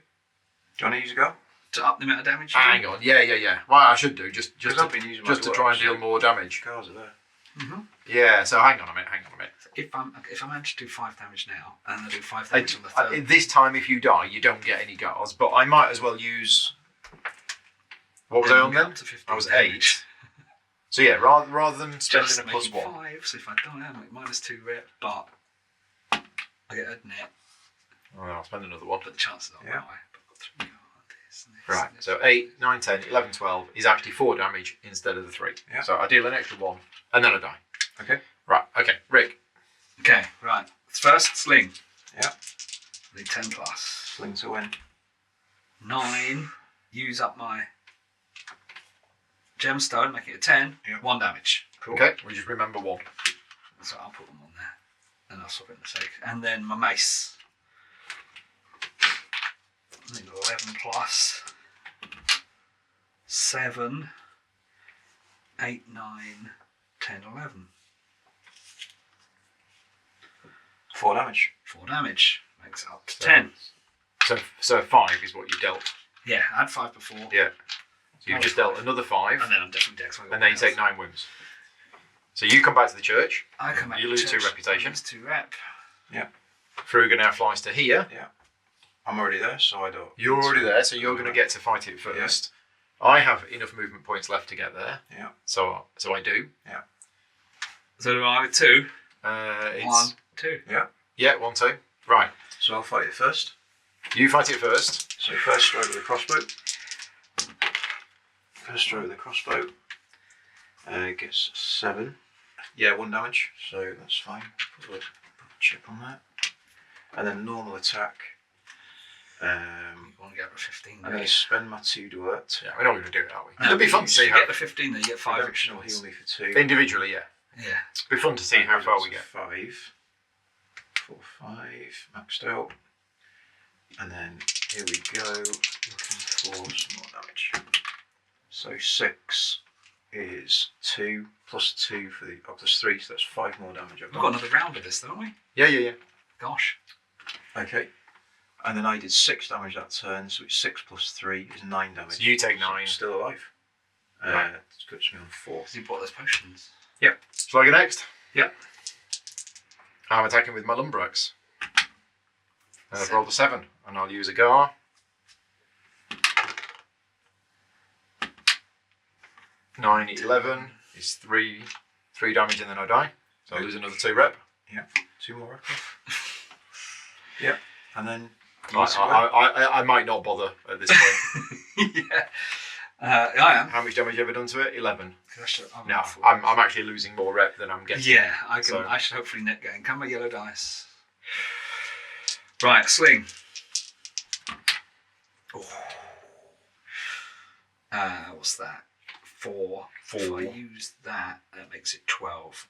you want to use a go? To up the amount of damage. you Hang do. on, yeah. Well, I should do just Because to, I've been using my just to try and deal dwarves, more damage. Cars are there. Yeah. So hang on a minute. If I manage to do 5 damage now, and I do 5 damage on the third. This time, if you die, you don't get any Gars. But I might as well use. What was I on then? Up to 15 I was damage. 8. So yeah, rather than spending Just a plus making 1. 5, so if I die, I make minus 2 rep, but I get a net, Oh, I'll spend another 1. but the chances are Yeah. high. But I've got 3 cards, and this, Right, and this. so 8, 9, 10, 11, 12 is actually 4 damage instead of the 3. Yeah. So I deal an extra 1, and then I die. Okay. Right, okay, Rick. Okay, right. First, sling. Yeah. Need 10 plus. Sling to win. 9, use up my gemstone, make it a 10, Yeah. 1 damage. Cool. Okay, we just remember 1. So I'll put them on there, and I'll swap it in a sec. And then my mace. I think 11 plus 7, 8, 9, 10, 11. 4 damage. 4 damage. Makes it up to 10. So 5 is what you dealt. Yeah, I had 5 before. Yeah. So you've just dealt another 5, And then I'm definitely dead. and then you take 9 wounds. So you come back to the church. I come back You to lose church, 2 reputation. Lose 2 rep. Yeah. Fruga now flies to here. Yeah. I'm already there, so I don't. You're already there, so you're going to get to fight it first. I have enough movement points left to get there. Yeah. So I do. So do I with 2. It's 1, 2. Yeah, 1, 2. Right. So I'll fight it first. You fight it first. So first stroke with the crossbow. First stroke with the crossbow. Gets 7. Yeah, 1 damage, so that's fine. Put a chip on that. And then normal attack. You want to get up to 15. I'm don't going you? to spend my 2 duet. Yeah, we're not going to do it, are we? No, It'll be fun to you see how. get to 15, then you get 5 Redemption extra will heal ones. me for 2. Individually, yeah. Yeah. It'll be fun to see how far we get. 5. 4, 5. Maxed out. And then here we go. Looking for some more damage. So 6 is 2 plus 2 for the plus 3, so that's 5 more damage. I've We've got another round of this, don't we? Yeah. Gosh. Okay. And then I did 6 damage that turn, so it's 6 plus 3 is 9 damage. So you take So 9. I'm still alive. Right. It puts me on 4. Because you bought those potions. Shall I go next? Yep. I'm attacking with my lumber axe. And I've 7. rolled a 7, and I'll use a Gar. 9, 11 is 3 damage, and then I die. So I lose another 2 rep. Yeah. 2 more rep off. Yep. And then I might not bother at this point. Yeah. I am. How much damage have you ever done to it? 11. I'm No, awful. I'm actually losing more rep than I'm getting. Yeah, I can. So- I should hopefully net gain. Come my yellow dice. Right, sling. What's that? 4. 4. If I use that, that makes it 12.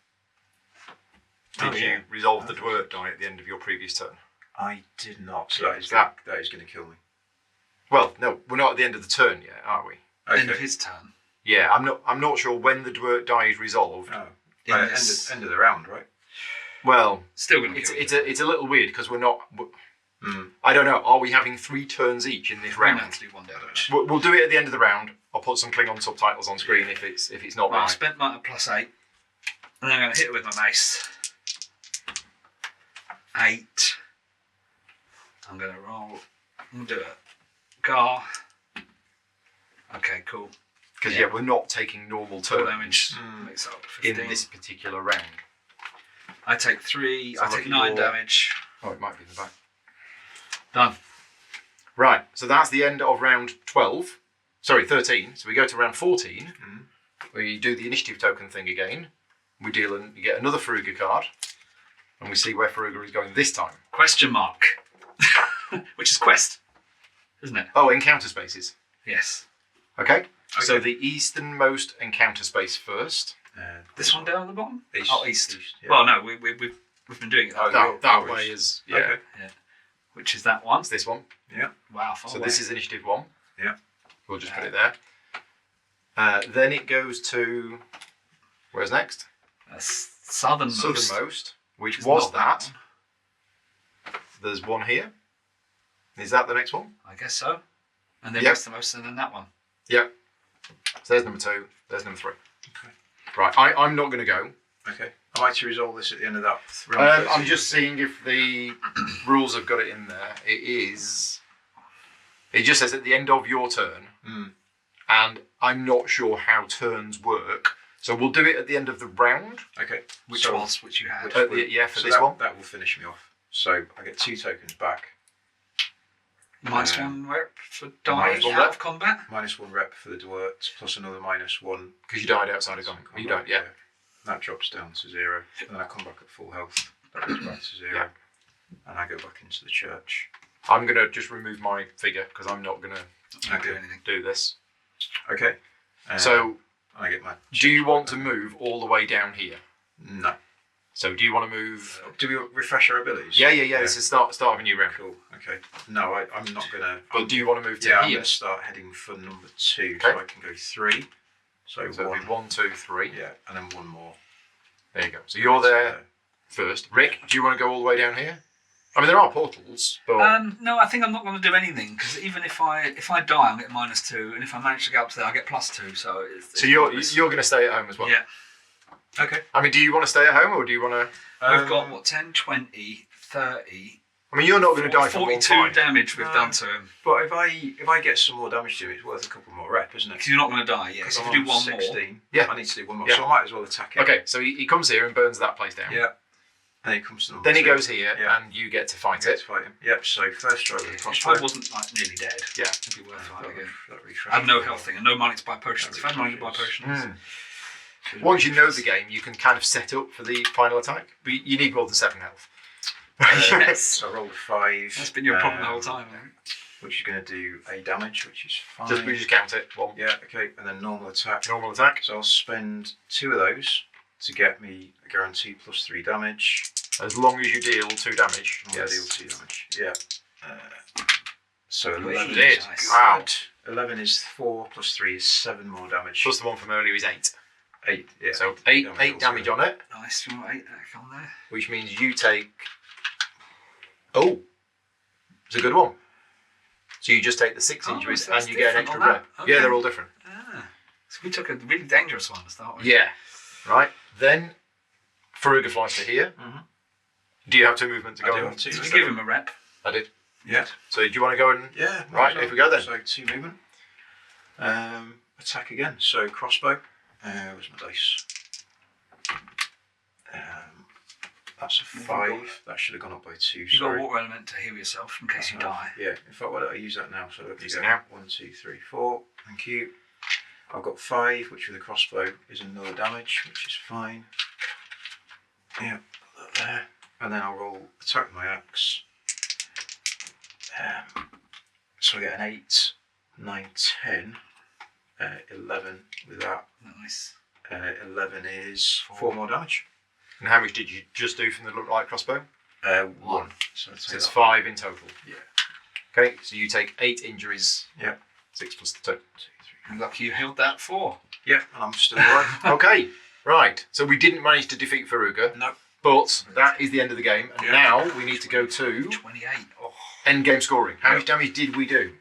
Did Oh, you yeah. resolve the dwurt die at the end of your previous turn? I did not. So Yeah, that is that- that is going to kill me. Well, no, we're not at the end of the turn yet, are we? End of his turn. Yeah, I'm not sure when the dwurt die is resolved. Oh. Yes. End of the round, right? Well, Still going to it's kill you. it's a little weird because we're not. I don't know. Are we having 3 turns each in this We're round? going to do 1 damage. We'll do it at the end of the round. I'll put some Klingon subtitles on screen if it's not Right, I right. spent my plus 8. And then I'm going to hit it with my mace. 8. I'm going to roll. I'm going to do it. Gar. Okay, cool. Because we're not taking normal 4 turns damage. Makes it up to 15. in this particular round. I take 3. So I look take at 9 your- damage. Oh, it might be in the back. Done. Right, so that's the end of round 12. Sorry, 13. So we go to round 14. We do the initiative token thing again. we deal and you get another Faruga card, and we see where Faruga is going this time. Question mark. Which is quest, isn't it? Oh, encounter spaces. Yes. Okay. So the easternmost encounter space first. This one down at the bottom? East. Oh, east. Yeah. Well, no, we've been doing it. That way is Okay. Which is that one? It's this one. Yeah. Wow. Far So away. this is initiative 1. Yeah. We'll just put it there. Then it goes to where's next? Southernmost. Southernmost, which Is was not that. one. There's one here. Is that the next one? I guess so. And then Yep. westernmost, and then that one. Yep. So there's number 2. There's number 3. Okay. Right. I'm not going to go. Okay. Am I to resolve this at the end of that round? I'm just seeing if the rules have got it in there. It just says at the end of your turn, and I'm not sure how turns work. So we'll do it at the end of the round. Okay. Which you had. For this one. That will finish me off. So I get 2 tokens back. Minus one rep for dying -1 out rep. of combat. -1 rep for the Dwurt, plus another -1. Because you died outside of combat. You died, yeah. That drops down to 0. And then I come back at full health. That goes back to 0. Yeah. And I go back into the church. I'm going to just remove my figure because I'm not going to Not doing anything. do this. Okay. So I get my. do you want to move all the way down here? No. So do you want to move? Do we refresh our abilities? Yeah. This is start of a new round. Cool. Okay. No, I'm not gonna. But do you want to move to Yeah, I'm here? gonna start heading for number 2, Okay. so I can go 3. So it'll be 1. 1, 2, 3. Yeah, and then 1 more. There you go. So you're there first. Rick, do you want to go all the way down here? I mean, there are portals, but No, I think I'm not going to do anything because even if I die, I'll get -2, and if I manage to go up to there, I get +2. So it's so you're pointless. going to stay at home as well. Yeah. Okay. I mean, do you want to stay at home or do you want to? We've got what 10, 20, 30. I mean, you're not going to die from 42 1 fight. damage we've done to him. But if I get some more damage to him, it's worth a couple more rep, isn't it? Because you're not going to die. Yeah. Because So if I'm you do on one more. 16. Yeah. I need to do 1 more, Yeah. so I might as well attack it. Okay, so he comes here and burns that place down. Yeah. And then he comes to number Then he 2. goes here Yeah. and you get to fight Get it. to fight him. Yep. So first strike with the If crossbow. I wasn't like nearly dead, Yeah. it'd be worth fighting again. That I have no health thing and no money to buy potions. If I had money to buy potions, Once you know the game, you can kind of set up for the final attack. But you need more than 7 health. yes, So I rolled a 5. that's been your problem the whole time. I think. Which is going to do a damage, which is fine. We just count it. 1. Yeah. Okay. And then normal attack. Normal attack. So I'll spend 2 of those to get me a guarantee +3 damage. As long as you deal 2 damage. I'll deal 2 damage. Yeah. So 11 You did. is Nice. Wow. 11 is 4 +3 is 7 more damage. Plus the one from earlier is 8. 8. Yeah. So 8 damage on it, Nice, you want 8 that on there? which means you take. Oh, it's a good one. So you just take the 6 Oh, injuries so that's and you get an extra different on rep. that. Yeah, Okay. they're all different. Ah, so we took a really dangerous one to start with. Yeah. Right. Then Faruga flies to here. Mhm. Do you have 2 movement to I go? do on? have 2. Did you give him a rep? I did. Yeah. So do you want to go and Yeah. might Right, as well. if we go then. So 2 movement. Attack again. So crossbow. Where's my dice? That's a 5. That should have gone up by 2. You've got a Sorry. water element to heal yourself in case you die. Yeah. In fact, why don't I use that now? So let me Use go. it now. 1, 2, 3, 4. Thank you. I've got 5, which with a crossbow is another damage, which is fine. Yeah, put that there. And then I'll roll attack with my axe. So I get an 8, 9, 10, 11 with that. Nice. 11 is 4 more damage. And how much did you just do from the light crossbow? 1. So I'd say So it's that. 5 in total. Yeah. Okay, so you take 8 injuries. Yeah. 6 plus 2. 2, 3. Lucky you healed that 4. Yeah, and I'm still alive. Okay, right. So we didn't manage to defeat Faruga, No. but that is the end of the game. And Yeah. now we need to go to 28. Oh. end game scoring. How Yep. much damage did we do?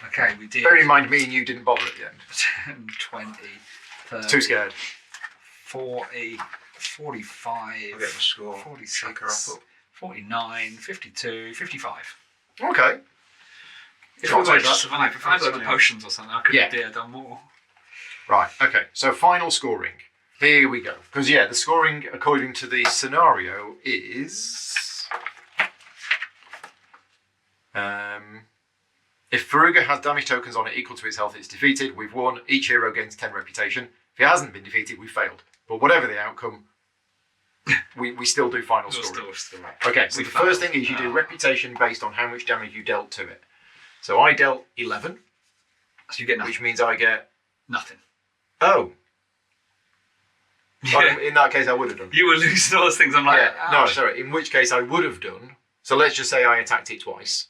Okay, we did. Bear in mind, me and you didn't bother at the end. 10, 20, 30, Too scared. 40, 45, I'll get my score. 46, Tracker up. 49, 52, 55. Okay. If I'll I managed take to that. survive, if I had other potions or something, I could Yeah. have done more. Right, okay. So final scoring. Here we go. Because, yeah, the scoring according to the scenario is... if Faruga has damage tokens on it equal to its health, it's defeated. We've won. Each hero gains 10 reputation. If he hasn't been defeated, we've failed. But whatever the outcome, we still do final Still, scoring. still right. Okay, so We the first failed. thing is you do reputation based on how much damage you dealt to it. So I dealt 11, So you get nothing. which means I get... Nothing. Oh. Yeah. Well, in that case, I would have done. You were losing all those things. I'm like, Yeah, no, ouch. sorry. In which case, I would have done. So let's just say I attacked it twice.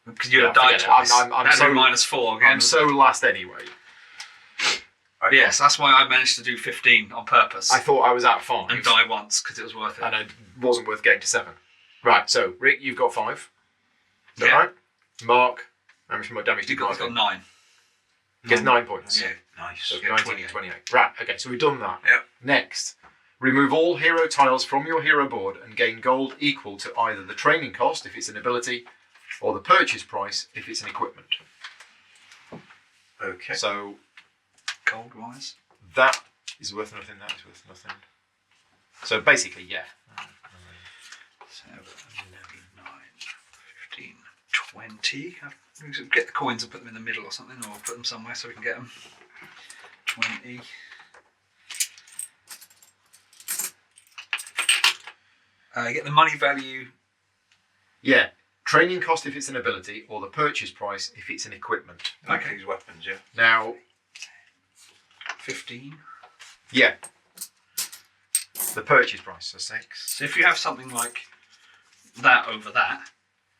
Because you'd have Yeah, died forget it. twice. I'm That'd so- be -4 again. I'm so last anyway. But yes, that's why I managed to do 15 on purpose I thought I was at 5. and die once because it was worth it. And it wasn't worth getting to 7. Right, so Rick, you've got 5. Is that Yeah. right? Mark, how much more damage You did Mark got do? 9. Gets 9 points. Yeah. Nice. So Yeah, 19 28. and 28. Right, okay, so we've done that. Yep. Next, remove all hero tiles from your hero board and gain gold equal to either the training cost, if it's an ability, or the purchase price, if it's an equipment. Okay. So Gold wise. that is worth nothing, that is worth nothing. So basically, yeah. 7, 11, 9, 15, 20. We should get the coins and put them in the middle or something, or put them somewhere so we can get them. 20. You get the money value. Yeah. Training cost if it's an ability, or the purchase price if it's an equipment. Like Okay. these weapons, yeah. Now, 15. yeah. The purchase price, so 6. So if you have something like that over that,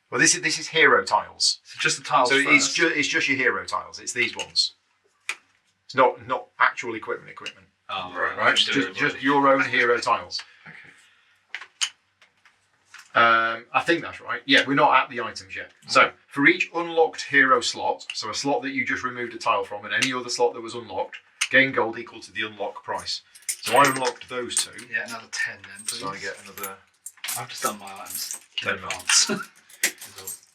Well, this is hero tiles. so just the tiles So first. it's just your hero tiles. It's these ones. It's not actual equipment. Oh, Right? Just your own hero tiles. Okay. I think that's right. Yeah, we're not at the items yet. So for each unlocked hero slot, so a slot that you just removed a tile from, and any other slot that was unlocked, gain gold equal to the unlock price. So I unlocked those 2. Yeah, another 10 then, please. So I get another. I've just done my items in 10 advance.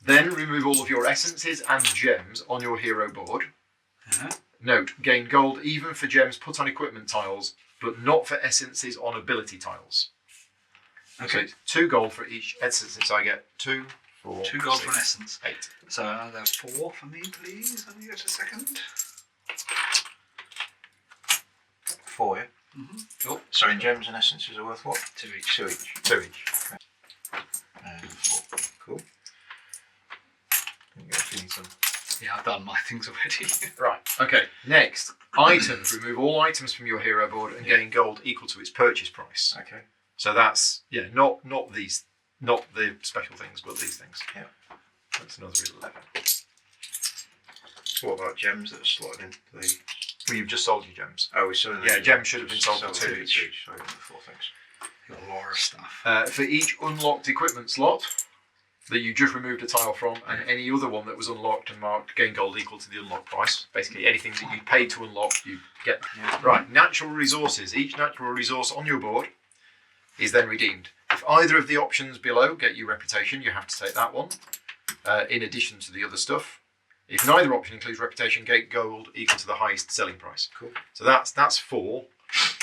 Then remove all of your essences and gems on your hero board. Uh-huh. Note, gain gold even for gems put on equipment tiles, but not for essences on ability tiles. So Okay. it's 2 gold for each essence. So I get 2, 4, 2 gold 6, for an essence. 8. So another 4 for me, please. Let me get a second. 4, yeah. Cool. So in gems and essences are worth what? 2 each. 2 each. 2 each. And 4. Cool. You got some. Yeah, I've done my things already. Right. Okay. Next, items. Remove all items from your hero board and gain gold equal to its purchase price. Okay. So that's not these, not the special things, but these things. Yeah. That's another 11. What about gems that are slotted in? Well, you've just sold your gems. Oh, we're selling Yeah, them. gems should have been sold for 2 2 each. So I got the 4 things. Got a lot of stuff. For each unlocked equipment slot that you just removed a tile from, and any other one that was unlocked and marked gain gold equal to the unlock price. Basically, anything that you paid to unlock, you get. Yeah. Right, natural resources. Each natural resource on your board is then redeemed. If either of the options below get you reputation, you have to take that one, in addition to the other stuff. If neither option includes reputation, gain gold equal to the highest selling price. Cool. So that's 4.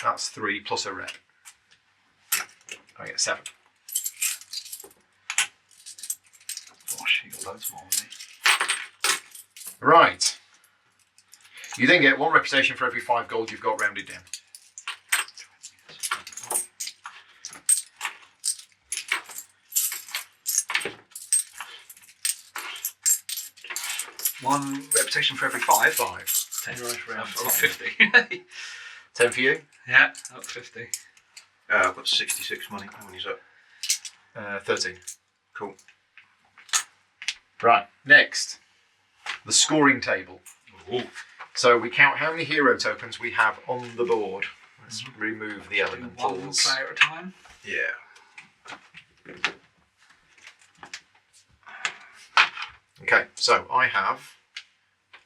That's 3 plus a rep. I get 7. Gosh, you got loads more than me. Right. You then get 1 reputation for every 5 gold you've got rounded down. One reputation for every 5. 5. 10. Right, round I've got 10. 50. 10 for you. Yeah, up 50. I've got 66 money. How many's up? 13. Cool. Right. Next, the scoring table. Ooh. So we count how many hero tokens we have on the board. Let's remove the One elementals. player at a time. Yeah. Okay, so I have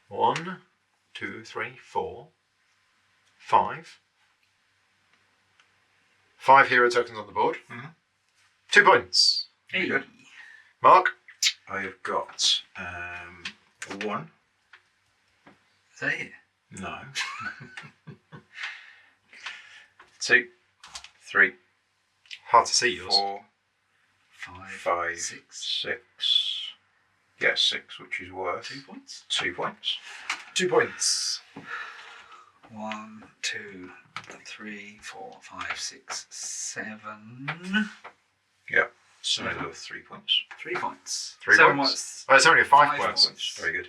1, 2, 3, 4, 5. 5 hero tokens on the board. Mhm. 2 points. Hey. Good. Mark? I have got 1. Is that it? No. 2, 3, Hard to see yours. 4, 5, 5, 6. 6. Yeah, 6, which is worth 2 points. 2 points. 2 points. 1, 2, 3, 4, 5, 6, 7. Yep. So I got 3 points. 3 points. 3 7 points. Oh, it's only a 5 5 points. points. Very good.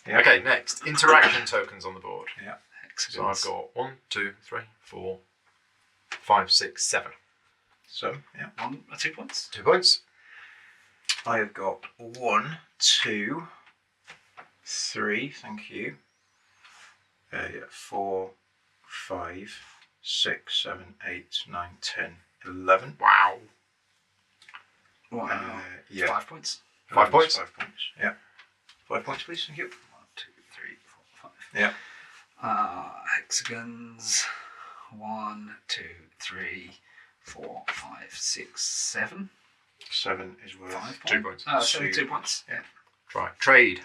Yeah. Okay, next. Interaction tokens on the board. Yeah. So I've got 1, 2, 3, 4, 5, 6, 7. So, yeah. 2 points. 2 points. I have got 1, 2, 3, thank you. 4, 5, 6, 7, 8, 9, 10, 11. Wow. Wow. Yeah. 5 points. 5 points. 5 points. Yeah. 5 points, please. Thank you. 1, 2, 3, 4, 5. Yeah. Hexagons. 1, 2, 3, 4, 5, 6, 7. 7 is worth 5 2 points. points. 2 points. Yeah. Right. Trade.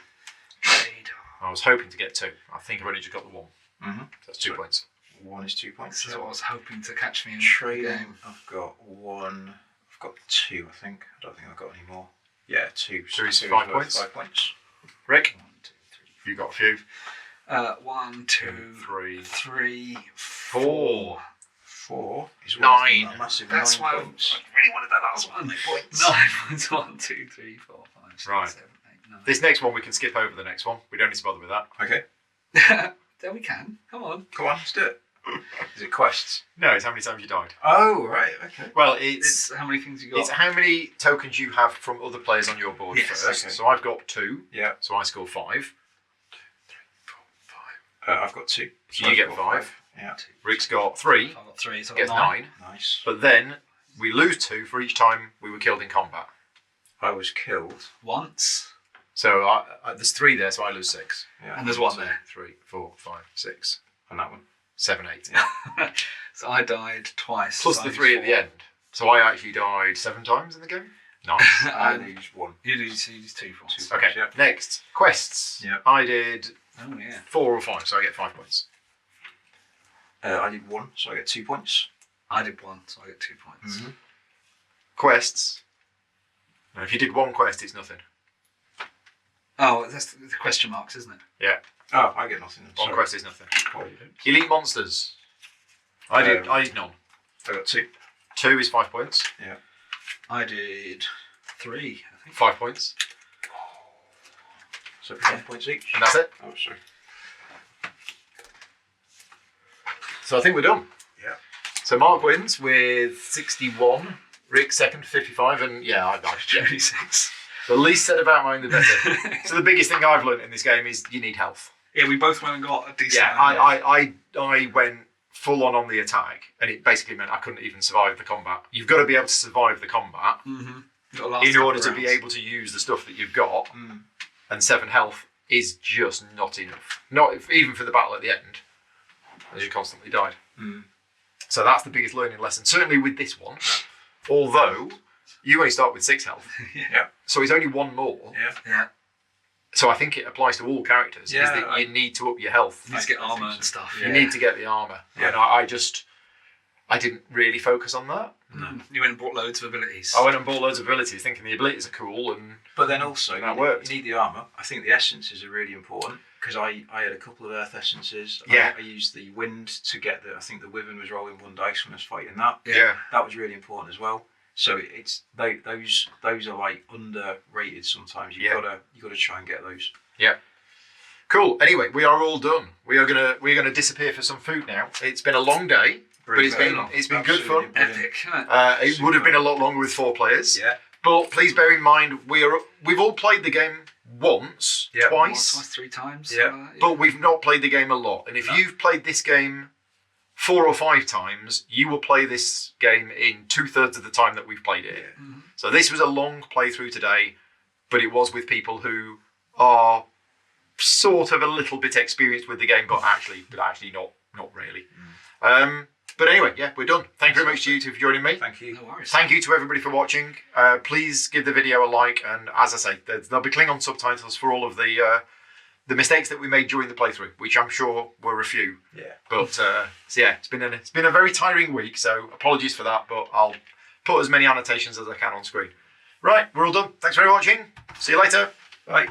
Trade. I was hoping to get 2. I think I've only just got the 1. Mm-hmm. That's 2 points. 1 is 2 points. This is what I was hoping to catch me in the Trading. game. I've got 1. I've got 2, I think. I don't think I've got any more. Yeah, 2. So it's 2 5 worth points. 5 points. Rick, 1, 2, 3. you got a few. 1, 2, 3, 3, 4. 4 is worth 9. a massive That's 9 why I points. really wanted that last one. 9 points. 9 points. 1, 2, 3, 4, 5, 6, Right. 7, 8, 9. This next one we can skip over the next one. We don't need to bother with that. Okay, There we can. Come on. come on, let's do it. Is it quests? No, it's how many times you died. Oh, right, okay. Well, It's how many things you got? it's how many tokens you have from other players on your board Yes, first. okay. So I've got 2. Yeah, So I score 5. I've got 2. So you I've get got 5. Yeah, Rick's got 3. I've got 3, so I've Gets got 9. nice. But then we lose 2 for each time we were killed in combat. I was killed. Once. So there's 3 there, so I lose 6. Yeah, And there's 1 there. 3, 4, 5, 6, and that one. 7, 8. So I died twice. Plus so the I 3 at the fought. end. So I actually died 7 times in the game. Nice. I And lose 1. you lose 2 points. 2. Okay, Yeah. next. Quests. Yeah. I did Oh, yeah. 4 or 5, so I get 5 points. I did 1, so I get 2 points. I did 1, so I get 2 points. Mm-hmm. Quests. Now, if you did 1 quest, it's nothing. Oh, that's the question marks, isn't it? Yeah, Oh, I get nothing. 1 Sorry. quest is nothing. Oh, you don't. Elite monsters. I did none. I got 2. 2 is 5 points. I did 3, I think. 5 points. So 5 points each. And that's it. Oh, sorry. So I think we're done. Yeah. So Mark wins with 61. Rick second, 55. And yeah, I 26. the least said about mine, the better. So the biggest thing I've learned in this game is you need health. Yeah, we both went and got a decent Yeah, I went full on the attack, and it basically meant I couldn't even survive the combat. You've got to be able to survive the combat in order to be able to use the stuff that you've got. Mm. And 7 health is just not enough. Even for the battle at the end, as you constantly died. Mm. So that's the biggest learning lesson, certainly with this one. Although you only start with 6 health, Yeah. so it's only 1 more. Yeah. Yeah. So I think it applies to all characters. Yeah, is that you need to up your health. You need to get I think armour so. and stuff. You need to get the armour. Yeah. And I didn't really focus on that. You went and brought loads of abilities. I went and bought loads of abilities, thinking the abilities are cool, and But then also, That you worked. need the armour. I think the essences are really important because I had a couple of earth essences. Yeah. I used the wind to get I think the wyvern was rolling 1 dice when I was fighting that. yeah. That was really important as well. So it's those are like underrated sometimes. You've gotta try and get those. Cool. Anyway, we are all done. We're gonna disappear for some food now. It's been a long day, but it's Very been long. good Absolutely fun. brilliant. Epic, isn't it? It would have been a lot longer with 4 players. Yeah. But please bear in mind we've all played the game once, Yeah, twice, Twice, 3 times. Yeah. but we've not played the game a lot. And if No. you've played this game 4 or 5 times, you will play this game in 2/3 of the time that we've played it. Mhm. So this was a long playthrough today, but it was with people who are sort of a little bit experienced with the game, but actually not really. But anyway, yeah, we're done. Thank you very much to you two for joining me. Thank you. No worries. Thank you to everybody for watching. Please give the video a like, and as I say, there'll be Klingon subtitles for all of the mistakes that we made during the playthrough, which I'm sure were a few. Yeah. But so yeah, it's been a very tiring week, so apologies for that. But I'll put as many annotations as I can on screen. Right, we're all done. Thanks for watching. See you later. Bye.